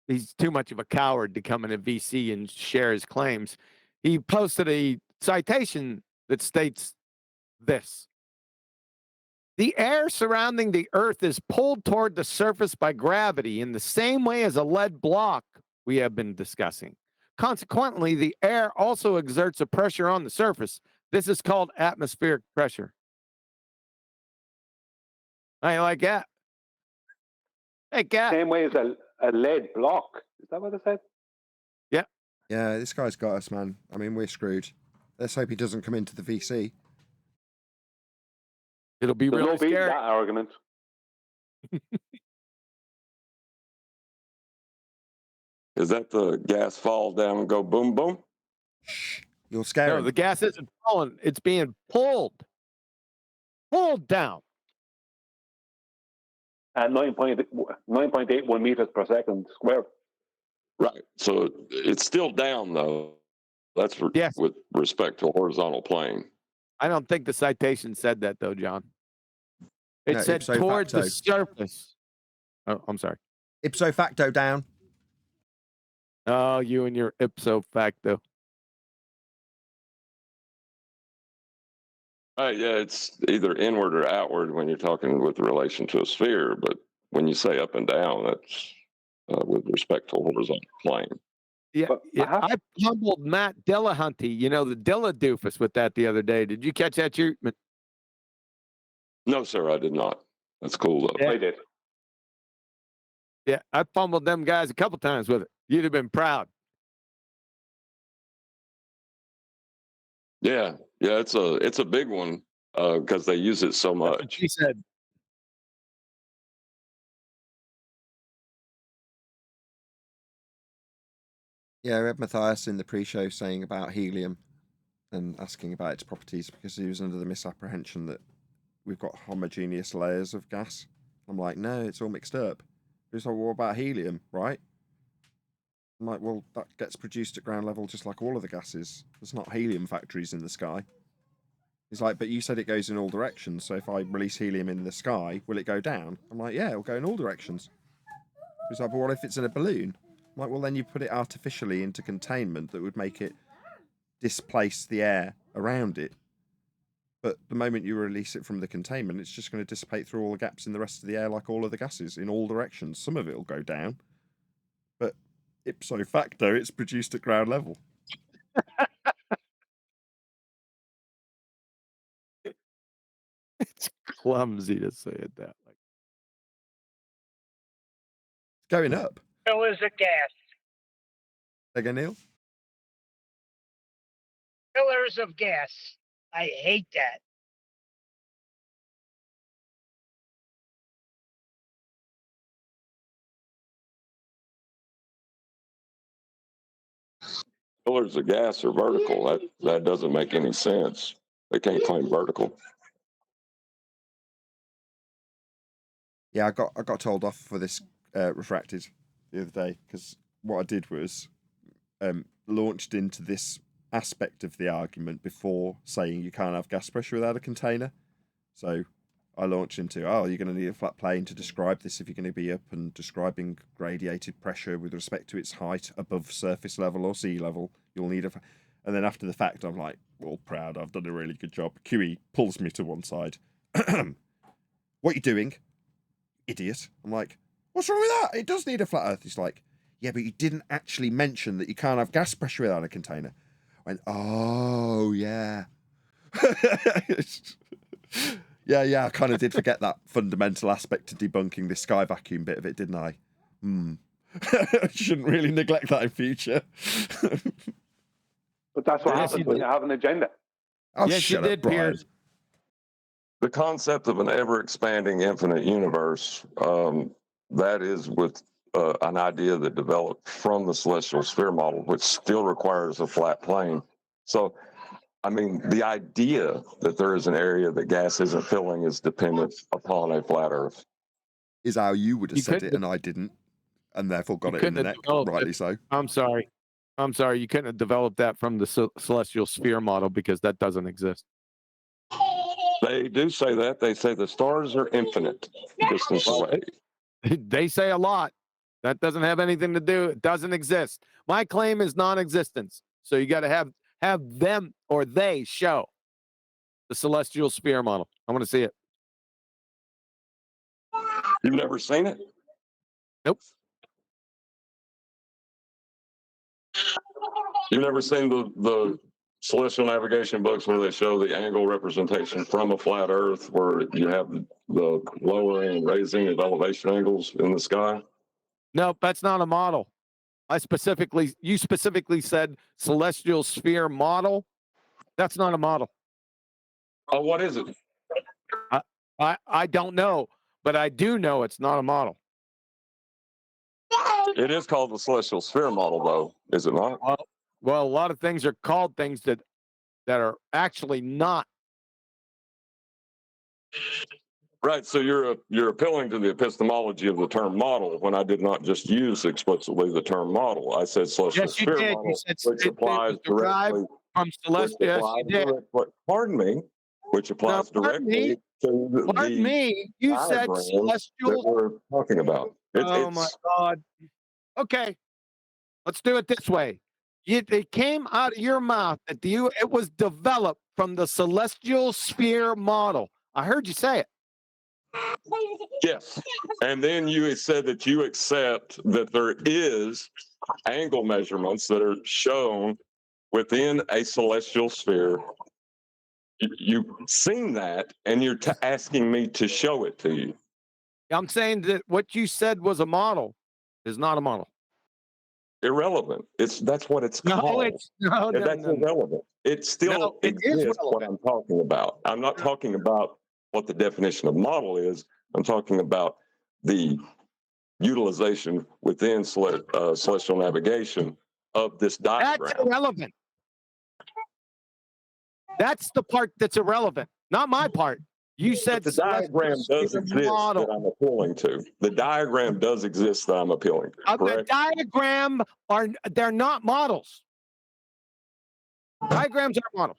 He's too much of a coward to come in a VC and share his claims. He posted a citation that states this. The air surrounding the Earth is pulled toward the surface by gravity in the same way as a lead block we have been discussing. Consequently, the air also exerts a pressure on the surface. This is called atmospheric pressure. I like that. Hey, cat. Same way as a lead block. Is that what I said? Yeah. Yeah, this guy's got us, man. I mean, we're screwed. Let's hope he doesn't come into the VC. It'll be There's really no beating scary. that argument. Is that the gas fall down and go boom, boom? You're scary. No, the gas isn't falling. It's being pulled. Pulled down. At 9.81 meters per second squared. Right. So it's still down, though. That's with respect to a horizontal plane. I don't think the citation said that, though, John. It No, said ipso towards the facto. surface. Oh, I'm sorry. Ipso facto down. Oh, you and your ipso facto. Yeah, it's either inward or outward when you're talking with relation to a sphere, but when you say up and down, that's with respect to a horizontal plane. Yeah, I humbled Matt Dillahunty, the Dilla doofus with that the other day. Did you catch that treatment? No, sir, I did not. That's cool, though. Yeah. I did. Yeah, I fumbled them guys a couple times with it. You'd have been proud. Yeah, it's a big one because they use it so much. She said. Yeah, I read Matthias in the pre-show saying about helium and asking about its properties because he was under the misapprehension that we've got homogeneous layers of gas. I'm like, no, it's all mixed up. He's like, what about helium, right? I'm like, well, that gets produced at ground level just like all of the gases. There's not helium factories in the sky. He's like, but you said it goes in all directions, so if I release helium in the sky, will it go down? I'm like, yeah, it'll go in all directions. He's like, but what if it's in a balloon? I'm like, well, then you put it artificially into containment that would make it displace the air around it. But the moment you release it from the containment, it's just going to dissipate through all the gaps in the rest of the air like all of the gases in all directions. Some of it will go down, but ipso facto, it's produced at ground level. It's clumsy to say it that way. It's going up. Pillars of gas. Again, Neil? Pillars of gas. I hate that. Pillars of gas are vertical. That doesn't make any sense. They can't claim vertical. Yeah, I got told off for this refracted the other day because what I did was launched into this aspect of the argument before saying you can't have gas pressure without a container. So I launched into, you're going to need a flat plane to describe this if you're going to be up and describing gradiated pressure with respect to its height above surface level or sea level. You'll need and then after the fact, I'm like, well, proud, I've done a really good job. QE pulls me to one side. What are you doing? Idiot. I'm like, what's wrong with that? It does need a flat earth. He's like, yeah, but you didn't actually mention that you can't have gas pressure without a container. I went, oh, yeah. Yeah, I kind of did forget that fundamental aspect to debunking this sky vacuum bit of it, didn't I? I shouldn't really neglect that in future. But that's what happens when you have an agenda. Oh, yes, you did, Piers. The concept of an ever-expanding infinite universe, that is with an idea that developed from the celestial sphere model, which still requires a flat plane. So, I mean, the idea that there is an area that gas isn't filling is dependent upon a flat Earth. Is how you would have said it, and I didn't, and therefore got it in the neck, rightly so. I'm sorry. You couldn't have developed that from the celestial sphere model because that doesn't exist. They do say that. They say the stars are infinite distance away. They say a lot. That doesn't have anything to do. It doesn't exist. My claim is non-existence. So you got to have them or they show the celestial sphere model. I want to see it. You've never seen it? Nope. You've never seen the celestial navigation books where they show the angle representation from a flat Earth, where you have the lowering and raising of elevation angles in the sky? No, that's not a model. You specifically said celestial sphere model. That's not a model. Oh, what is it? I don't know, but I do know it's not a model. It is called the celestial sphere model, though, is it not? Well, a lot of things are called things that are actually not. Right. So you're appealing to the epistemology of the term model when I did not just use explicitly the term model. I said celestial Yes, you sphere did. model, You said which applies directly from celestial. Yes, you did. Pardon me. Which applies directly to the You said diagram celestial. that we're talking about. My God. Okay, let's do it this way. It came out of your mouth that it was developed from the celestial sphere model. I heard you say it. Yes. And then you said that you accept that there is angle measurements that are shown within a celestial sphere. You've seen that, and you're asking me to show it to you. I'm saying that what you said was a model is not a model. Irrelevant. That's what it's called. That's irrelevant. It still exists what I'm talking about. I'm not talking about what the definition of model is. I'm talking about the utilization within celestial navigation of this diagram. That's irrelevant. That's the part that's irrelevant, not my part. You said the diagram does exist that I'm appealing to. The diagram does exist that I'm appealing to. The diagram they're not models. Diagrams are models.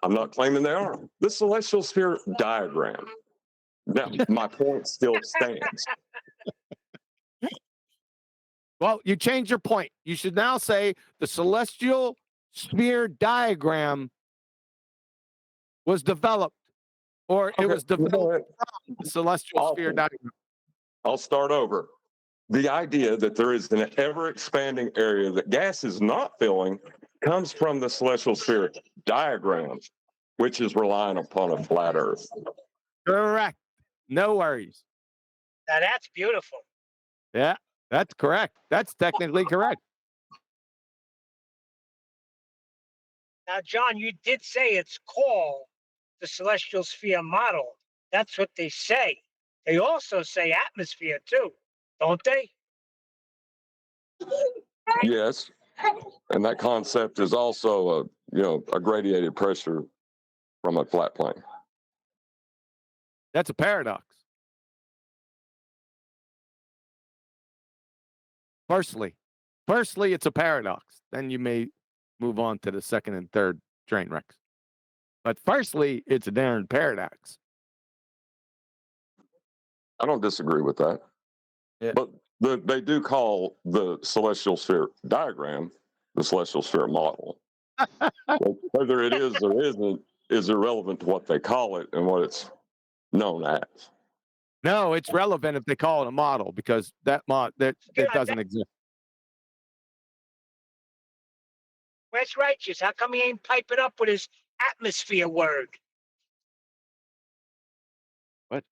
I'm not claiming they are. The celestial sphere diagram. Now, my point still stands. Well, you changed your point. You should now say the celestial sphere diagram was developed, or it was developed from the celestial sphere diagram. I'll start over. The idea that there is an ever-expanding area that gas is not filling comes from the celestial sphere diagram, which is relying upon a flat Earth. Correct. No worries. Now that's beautiful. Yeah, that's correct. That's technically correct. Now, John, you did say it's called the celestial sphere model. That's what they say. They also say atmosphere too, don't they? Yes, and that concept is also a gradiated pressure from a flat plane. That's a paradox. Firstly, it's a paradox. Then you may move on to the second and third train wrecks. But firstly, it's a darn paradox. I don't disagree with that. Yeah. But they do call the celestial sphere diagram the celestial sphere model. Whether it is or isn't is irrelevant to what they call it and what it's known as. No, it's relevant if they call it a model, because that doesn't exist. Wes Righteous, how come he ain't piping up with his atmosphere word? What?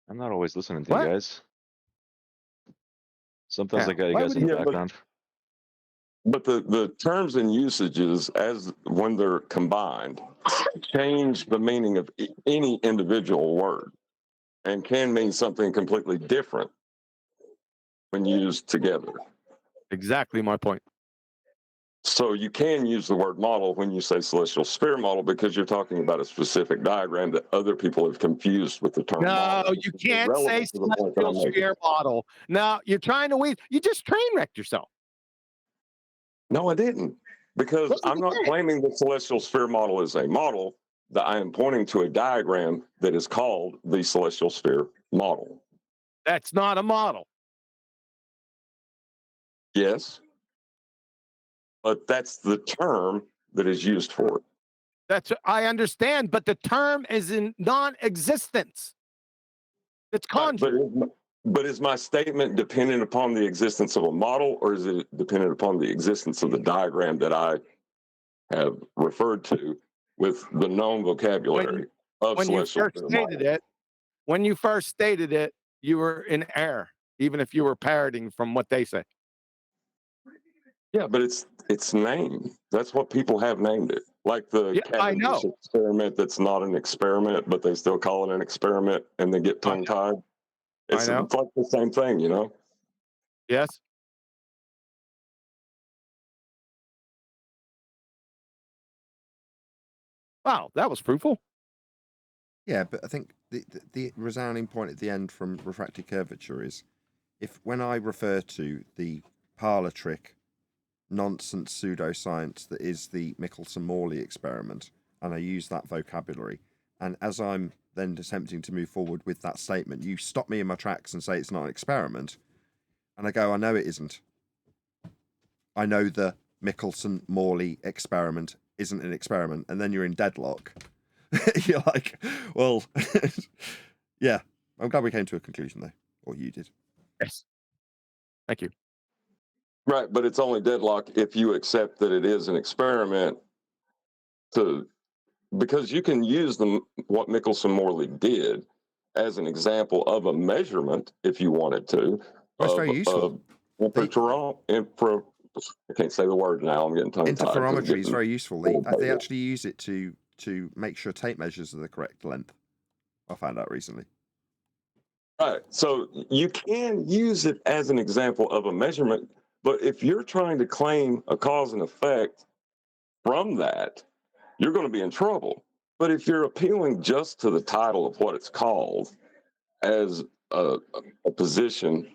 I'm not always listening to you guys. Sometimes I got you guys in the background. But the terms and usages, as when they're combined, change the meaning of any individual word and can mean something completely different when used together. Exactly my point. So you can use the word model when you say celestial sphere model, because you're talking about a specific diagram that other people have confused with the term model. No, you can't say celestial sphere model. No, you're trying to you just train wrecked yourself. No, I didn't. Because I'm not claiming the celestial sphere model is a model. That I am pointing to a diagram that is called the celestial sphere model. That's not a model. Yes. But that's the term that is used for it. I understand, but the term is in non-existence. It's conjured. But is my statement dependent upon the existence of a model, or is it dependent upon the existence of the diagram that I have referred to with the known vocabulary of When you celestial first stated it, when you first stated it, you were in error, even if you were parroting from what they say. Yeah, but it's named. That's what people have named it. Like the Cavendish experiment that's not an experiment, but they still call it an experiment and they get tongue-tied. It's like the same thing, you know? Yes. Wow, that was fruitful. Yeah, but I think the resounding point at the end from refracted curvature is when I refer to the parlor trick nonsense pseudoscience that is the Michelson-Morley experiment, and I use that vocabulary, and as I'm then attempting to move forward with that statement, you stop me in my tracks and say it's not an experiment, and I go, I know it isn't. I know the Michelson-Morley experiment isn't an experiment, and then you're in deadlock. You're like, well, yeah, I'm glad we came to a conclusion though, or you did. Yes. Thank you. Right, but it's only deadlock if you accept that it is an experiment because you can use what Michelson-Morley did as an example of a measurement if you wanted to. That's very useful. I can't say the word now. I'm getting tongue-tied. Interferometry is very useful. They actually use it to make sure tape measures are the correct length. I found out recently. Right. So you can use it as an example of a measurement, but if you're trying to claim a cause and effect from that, you're going to be in trouble. But if you're appealing just to the title of what it's called as a position,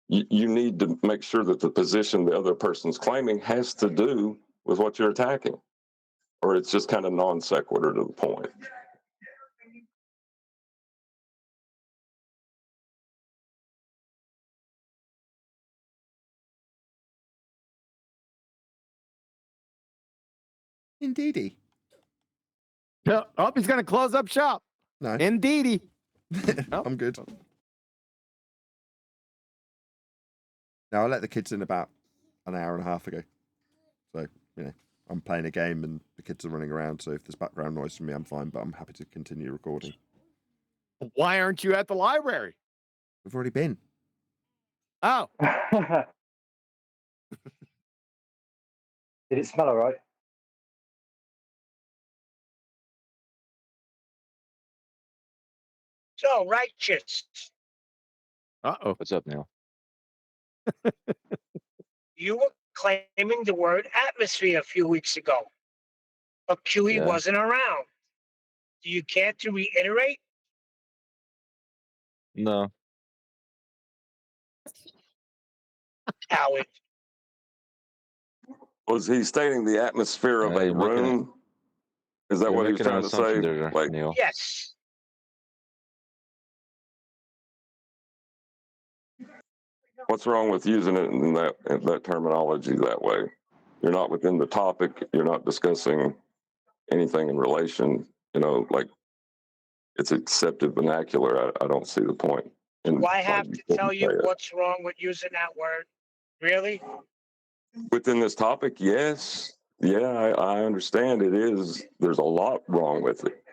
you need to make sure that the position the other person's claiming has to do with what you're attacking, or it's just kind of non sequitur to the point. Indeedy. Yeah. Oh, he's going to close up shop. No. Indeedy. I'm good. Now, I let the kids in about an hour and a half ago. So, I'm playing a game and the kids are running around. So if there's background noise from me, I'm fine, but I'm happy to continue recording. Why aren't you at the library? We've already been. Oh. Did it smell all right? So, righteous. Uh-oh. What's up, Neil? You were claiming the word atmosphere a few weeks ago, but QE wasn't around. Do you care to reiterate? No. Howard. Was he stating the atmosphere of a room? Is that what he was trying to say? There, Neil. Yes. What's wrong with using it in that terminology that way? You're not within the topic. You're not discussing anything in relation. Like it's accepted vernacular. I don't see the point. Do I have to tell you what's wrong with using that word? Really? Within this topic, yes. Yeah, I understand it is. There's a lot wrong with it.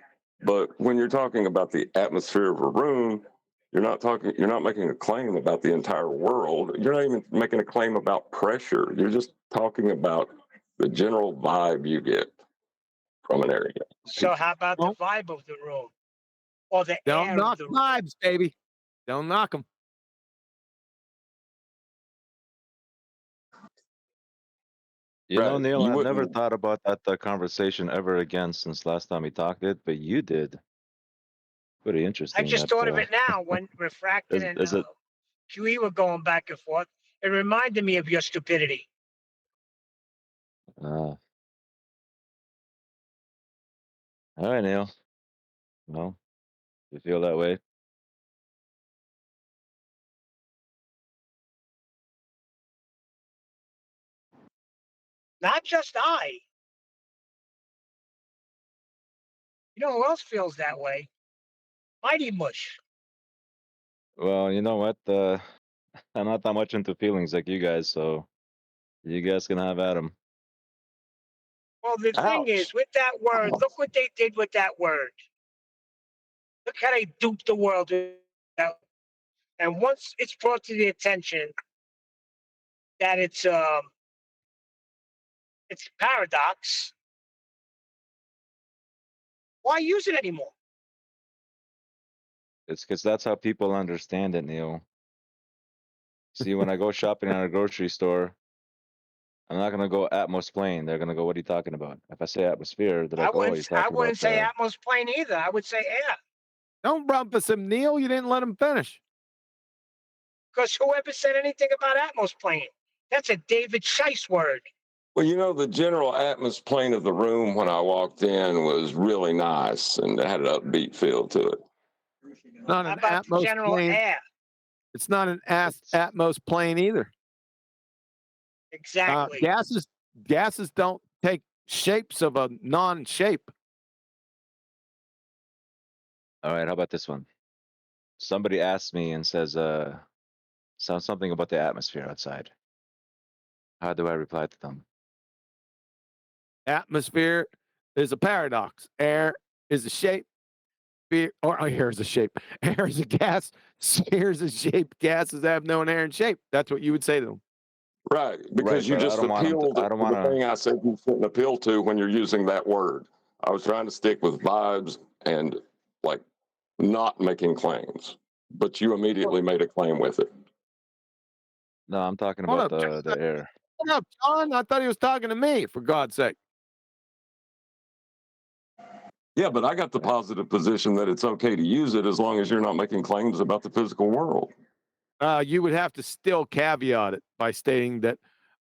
But when you're talking about the atmosphere of a room, you're not making a claim about the entire world. You're not even making a claim about pressure. You're just talking about the general vibe you get from an area. So how about the vibe of the room? Or the Don't air knock of the room? vibes, baby. Don't knock them. You know, Neil, I've never thought about that conversation ever again since last time we talked it, but you did. Pretty interesting. I just thought of it now when refracted and QE were going back and forth. It reminded me of your stupidity. All right, Neil. Well, you feel that way? Not just I. You know who else feels that way? Mighty Mush. Well, you know what? I'm not that much into feelings like you guys, so you guys can have at 'em. Well, the thing is, with that word, look what they did with that word. Look how they duped the world. And once it's brought to the attention that it's paradox, why use it anymore? It's because that's how people understand it, Neil. See, when I go shopping at a grocery store, I'm not gonna go Atmos plane. They're gonna go, "What are you talking about?" If I say atmosphere, they're like, "Oh, he's I talking wouldn't about say the." Atmos plane either. I would say air. Don't rumpus him, Neil. You didn't let him finish. Because whoever said anything about Atmos plane, that's a David Scheiss word. Well, you know, the general atmosphere plane of the room when I walked in was really nice and it had an upbeat feel to it. Not How an about the Atmos general plane. air? It's not an Atmos plane either. Exactly. Gases don't take shapes of a non-shape. All right, how about this one? Somebody asks me and says, something about the atmosphere outside. How do I reply to them? Atmosphere is a paradox. Air is a shape. Air is a shape. Air is a gas. Sphere is a shape. Gases have no inherent shape. That's what you would say to them. Right, because you just appealed to the thing I said you shouldn't appeal to when you're using that word. I was trying to stick with vibes and like not making claims, but you immediately made a claim with it. No, I'm talking about the air. Hold up, John. I thought he was talking to me, for God's sake. Yeah, but I got the positive position that it's okay to use it as long as you're not making claims about the physical world. You would have to still caveat it by stating that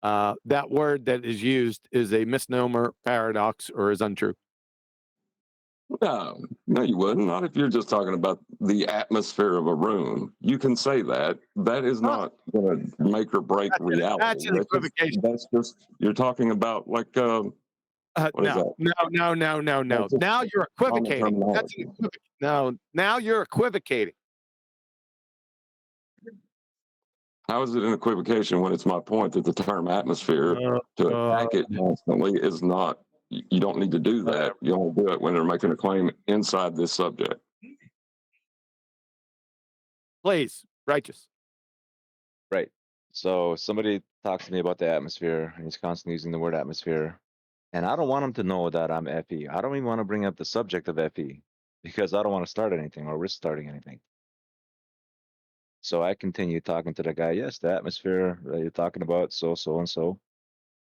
that word that is used is a misnomer, paradox, or is untrue. No, you wouldn't. Not if you're just talking about the atmosphere of a room. You can say that. That is not going to make or break reality. That's an equivocation. That's just you're talking about like what is that? No. Now you're equivocating. That's an now you're equivocating. How is it an equivocation when it's my point that the term atmosphere to attack it constantly is not? You don't need to do that. You only do it when they're making a claim inside this subject. Please, righteous. Right. So somebody talks to me about the atmosphere, and he's constantly using the word atmosphere. And I don't want him to know that I'm FE. I don't even want to bring up the subject of FE because I don't want to start anything or risk starting anything. So I continue talking to the guy. Yes, the atmosphere that you're talking about, so and so.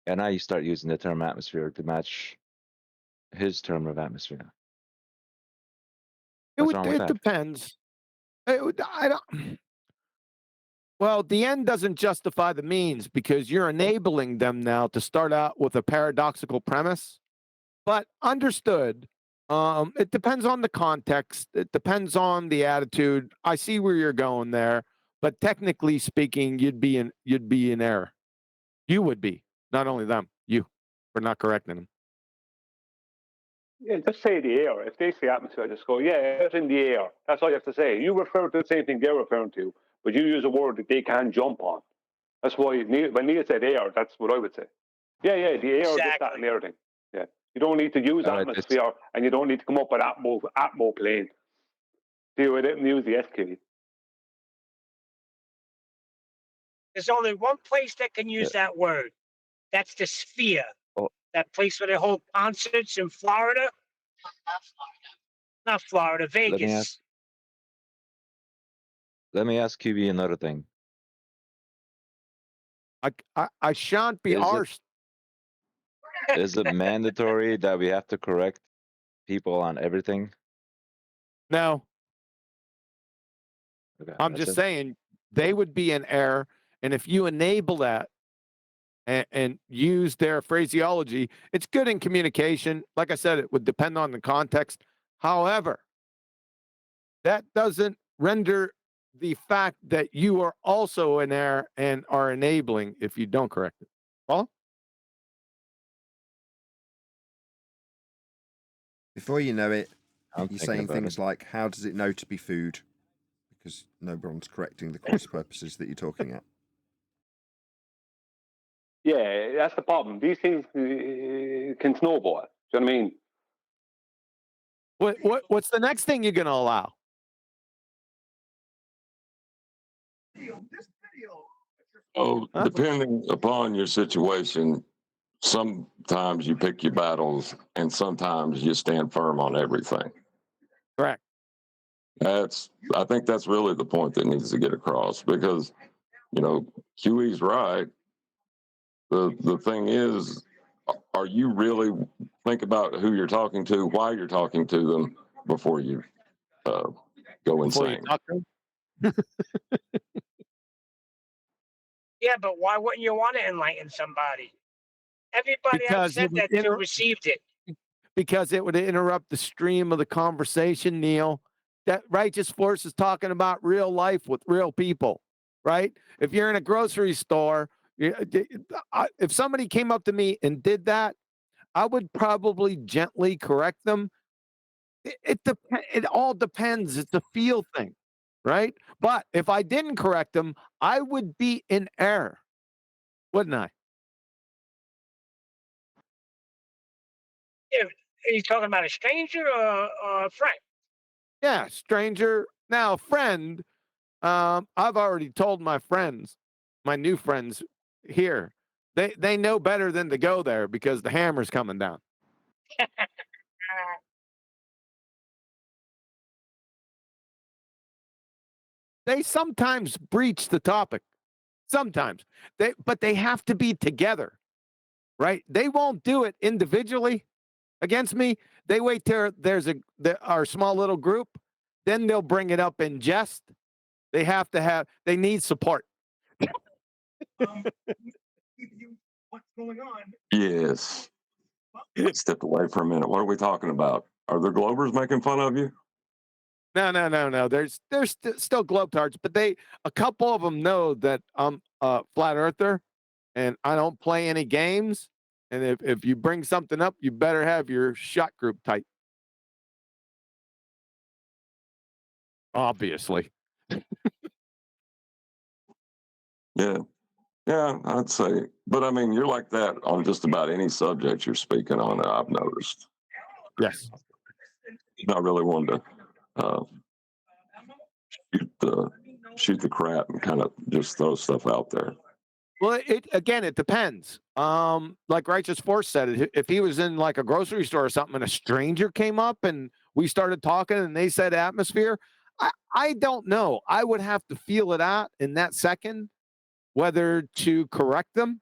And now you start using the term atmosphere to match his term of atmosphere. What's wrong with It that? depends. I don't. Well, the end doesn't justify the means because you're enabling them now to start out with a paradoxical premise. But understood. It depends on the context. It depends on the attitude. I see where you're going there, but technically speaking, you'd be in error. You would be, not only them, you, for not correcting them. Yeah, just say the air. If they say atmosphere, just go, yeah, it's in the air. That's all you have to say. You refer to the same thing they're referring to, but you use a word that they can't jump on. That's why when Neil said air, that's what I would say. Yeah, the air, this, that, and the other thing. Yeah. You don't need to use atmosphere, and you don't need to come up with atmo plane. See, I didn't use the S key. There's only one place that can use that word. That's the Sphere. That place where they hold concerts in Florida. Not Florida, Vegas. Let me ask QB another thing. I shan't be arsed. Is it mandatory that we have to correct people on everything? No. Okay, I'm just saying they would be in error. And if you enable that and use their phraseology, it's good in communication. Like I said, it would depend on the context. However, that doesn't render the fact that you are also in error and are enabling if you don't correct it. Paul? Before you know it, I'm you're saying things like, how does it know to be food? Because no one's correcting the cross purposes that you're talking at. Yeah, that's the problem. These things can snowball. Do you know what I mean? What's the next thing you're going to allow? Oh, depending upon your situation, sometimes you pick your battles, and sometimes you stand firm on everything. Correct. I think that's really the point that needs to get across, because, QE's right. The thing is, are you really think about who you're talking to, why you're talking to them before you go insane? Yeah, but why wouldn't you want to enlighten somebody? Everybody I've said that to received it. Because it would interrupt the stream of the conversation, Neil. That righteous force is talking about real life with real people, right? If you're in a grocery store, if somebody came up to me and did that, I would probably gently correct them. It all depends. It's a feel thing, right? But if I didn't correct them, I would be in error, wouldn't I? Yeah, are you talking about a stranger or a friend? Yeah, stranger. Now, a friend, I've already told my friends, my new friends here, they know better than to go there because the hammer's coming down. They sometimes breach the topic. Sometimes. But they have to be together, right? They won't do it individually against me. They wait till there's our small little group, then they'll bring it up in jest. They need support. What's going on? Yes. Step away for a minute. What are we talking about? Are the Globers making fun of you? No. There's still globetards, but a couple of them know that I'm a flat earther and I don't play any games. And if you bring something up, you better have your shot group tight. Obviously. Yeah. Yeah, I'd say. But I mean, you're like that on just about any subject you're speaking on, I've noticed. Yes. You're not really one to shoot the crap and kind of just throw stuff out there. Well, it depends. Like Righteous Force said, if he was in like a grocery store or something and a stranger came up and we started talking and they said atmosphere, I don't know. I would have to feel it out in that second, whether to correct them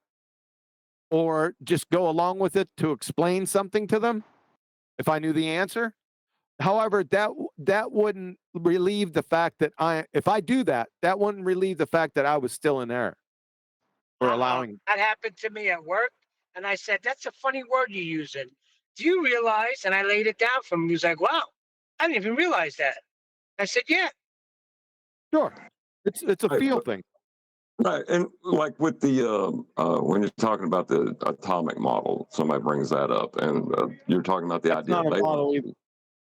or just go along with it to explain something to them if I knew the answer. However, that wouldn't relieve the fact that if I do that, that wouldn't relieve the fact that I was still in error. For allowing that happened to me at work, and I said, "That's a funny word you're using. Do you realize?" And I laid it down for him. He was like, "Wow, I didn't even realize that." I said, "Yeah, sure. It's a feel thing." Right, and like with the when you're talking about the atomic model, somebody brings that up, and you're talking about the idea of valency.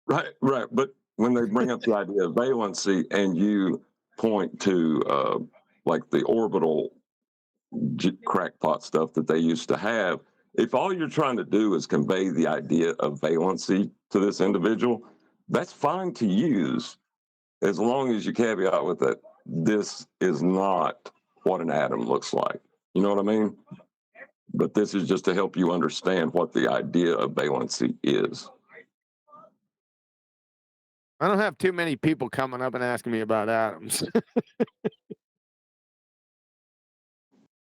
Right. But when they bring up the idea of valency, and you point to like the orbital crackpot stuff that they used to have, if all you're trying to do is convey the idea of valency to this individual, that's fine to use, as long as you caveat with it, this is not what an atom looks like. You know what I mean? But this is just to help you understand what the idea of valency is. I don't have too many people coming up and asking me about atoms.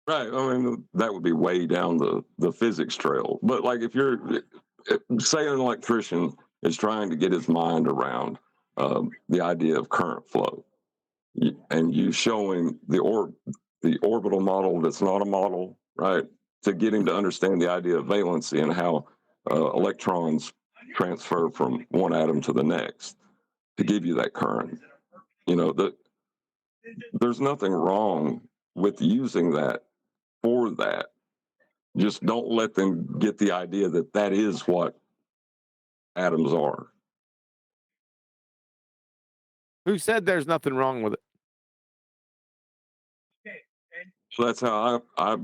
Right. I mean, that would be way down the physics trail. But like if you're, say an electrician is trying to get his mind around the idea of current flow, and you show him the orbital model that's not a model, right? To get him to understand the idea of valency and how electrons transfer from one atom to the next to give you that current. There's nothing wrong with using that for that. Just don't let them get the idea that that is what atoms are. Who said there's nothing wrong with it? So that's how I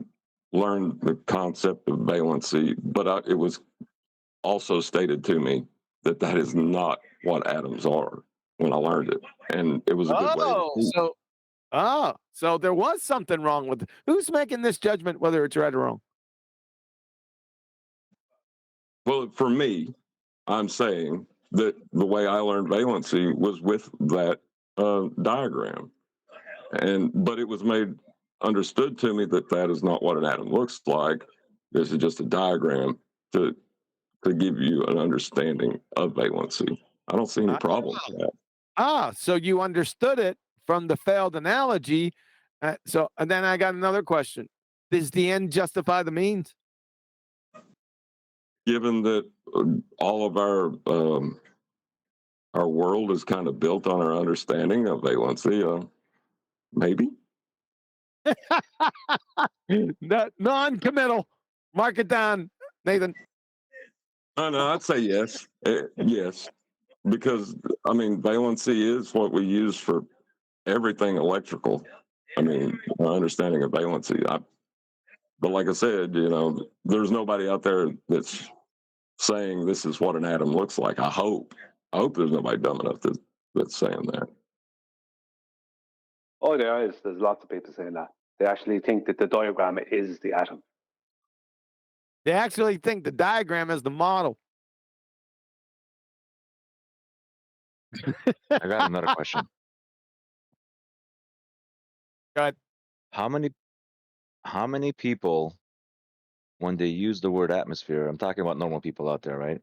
learned the concept of valency, but it was also stated to me that that is not what atoms are when I learned it, and it was a good way. So there was something wrong with it. Who's making this judgment whether it's right or wrong? Well, for me, I'm saying that the way I learned valency was with that diagram, but it was made understood to me that that is not what an atom looks like. This is just a diagram to give you an understanding of valency. I don't see any problem with that. So you understood it from the failed analogy. And then I got another question. Does the end justify the means? Given that all of our world is kind of built on our understanding of valency, maybe. Non-committal. Mark it down, Nathan. No, I'd say yes. Yes. Because, I mean, valency is what we use for everything electrical. I mean, our understanding of valency. But like I said, there's nobody out there that's saying this is what an atom looks like. I hope there's nobody dumb enough that's saying that. Oh, there is. There's lots of people saying that. They actually think that the diagram is the atom. They actually think the diagram is the model. I got another question. Go ahead. How many people, when they use the word atmosphere, I'm talking about normal people out there, right?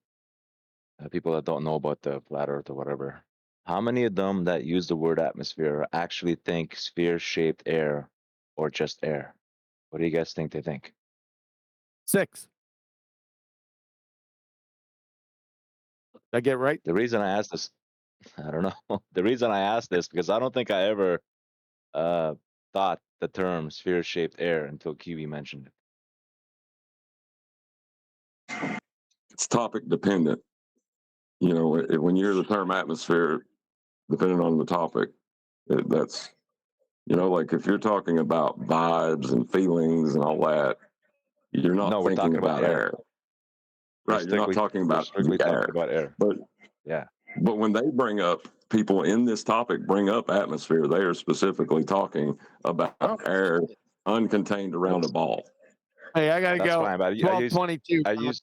People that don't know about the flat Earth or whatever. How many of them that use the word atmosphere actually think sphere-shaped air or just air? What do you guys think they think? 6. Did I get it right? The reason I asked this, I don't know. The reason I asked this because I don't think I ever thought the term sphere-shaped air until Kiwi mentioned it. It's topic dependent. When you hear the term atmosphere, depending on the topic, that's, like if you're talking about vibes and feelings and all that, you're not thinking about air. Right, you're not talking about air. But yeah. But when they bring up, people in this topic bring up atmosphere, they are specifically talking about air uncontained around a ball. Hey, I gotta go. Fine, 12:22.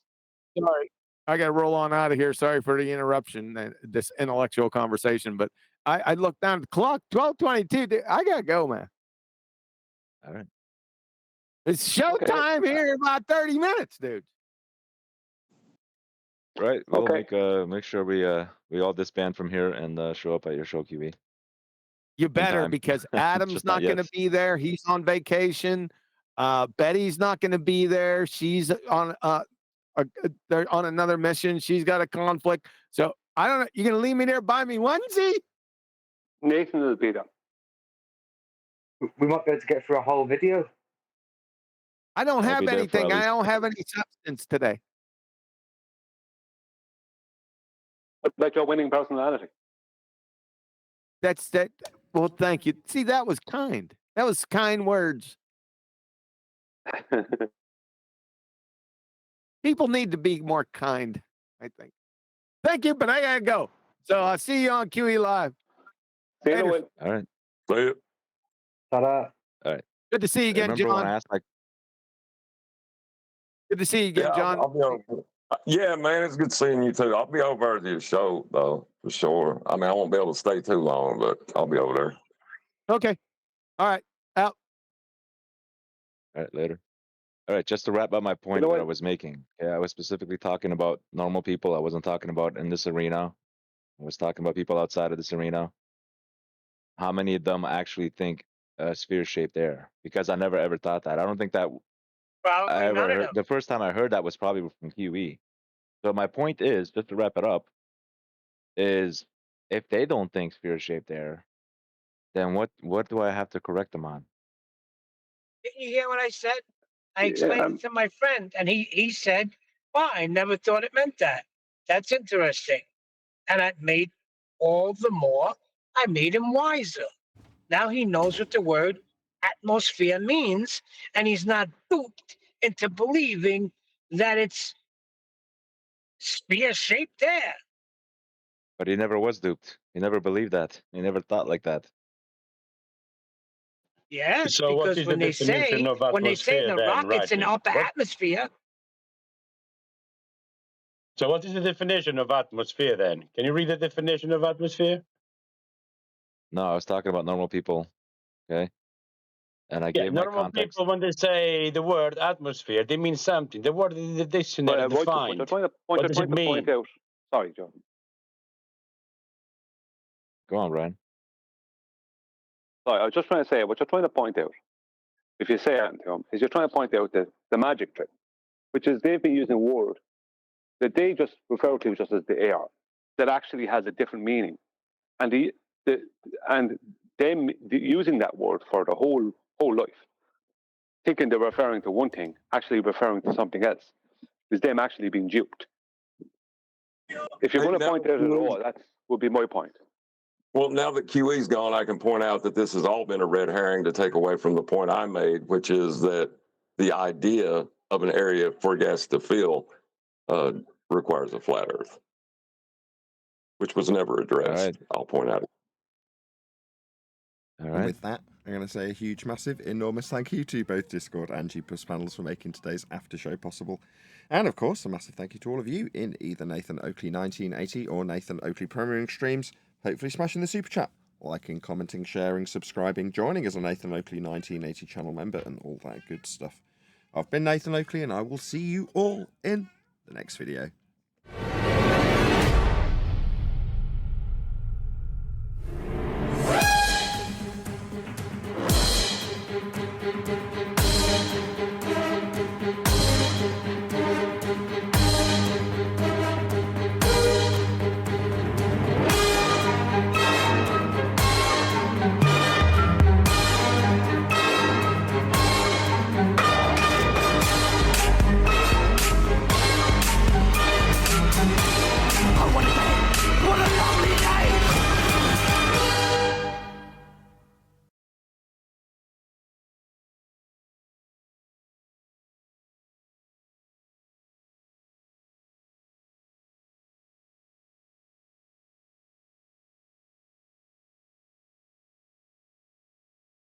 Sorry, I gotta roll on out of here. Sorry for the interruption and this intellectual conversation, but I looked down at the clock. 12:22. I gotta go, man. All right. It's showtime here in about 30 minutes, dude. Right. We'll make sure we all disband from here and show up at your show, QB. You better, because Adam's not going to be there. He's on vacation. Betty's not going to be there. She's on they're on another mission. She's got a conflict. So I don't know. You going to leave me there? Buy me onesie? Nathan will be there. We might be able to get through a whole video. I don't have anything. I don't have any substance today. Like your winning personality. That's that. Well, thank you. See, that was kind. That was kind words. People need to be more kind, I think. Thank you, but I gotta go. So I'll see you on QE Live. See you. All right. See you. All right. Good to see you again, John. Good to see you again, John. I'll be over. Yeah, man, it's good seeing you too. I'll be over at your show though, for sure. I mean, I won't be able to stay too long, but I'll be over there. Okay. All right. Out. All right, later. All right, just to wrap up my point that I was making. Yeah, I was specifically talking about normal people. I wasn't talking about in this arena. I was talking about people outside of this arena. How many of them actually think sphere-shaped air? Because I never ever thought that. I don't think that I ever heard. The first time I heard that was probably from QE. So my point is, just to wrap it up, is if they don't think sphere-shaped air, then what do I have to correct them on? Didn't you hear what I said? I explained it to my friend, and he said, "Well, I never thought it meant that. That's interesting." And I made I made him wiser. Now he knows what the word atmosphere means, and he's not duped into believing that it's spear-shaped there. But he never was duped. He never believed that. He never thought like that. Yes, So what because is when the they definition say of the atmosphere then, rocket's in Rodney? upper atmosphere, So what is the definition of atmosphere then? Can you read the definition of atmosphere? No, I was talking about normal people. Okay. And I Yeah, gave my normal context. people, when they say the word atmosphere, they mean something. The word in the dictionary What defined. you're trying What does it to point mean? out. Sorry, John. Go on, Brian. Sorry, I was just trying to say what you're trying to point out. If you say anything to him, is you're trying to point out the magic trick, which is they've been using a word that they just refer to just as the air, that actually has a different meaning, and them using that word for the whole life, thinking they're referring to one thing, actually referring to something else, is them actually being duped. If you're going to point out at all, that would be my point. Well, now that QE's gone, I can point out that this has all been a red herring to take away from the point I made, which is that the idea of an area for gas to fill requires a flat Earth, which was never addressed. I'll point out. And with that, I'm going to say a huge, massive, enormous thank you to both Discord and G+ panels for making today's after show possible. And of course, a massive thank you to all of you in either Nathan Oakley 1980 or Nathan Oakley Premiering streams, hopefully smashing the super chat, liking, commenting, sharing, subscribing, joining as a Nathan Oakley 1980 channel member, and all that good stuff. I've been Nathan Oakley, and I will see you all in the next video.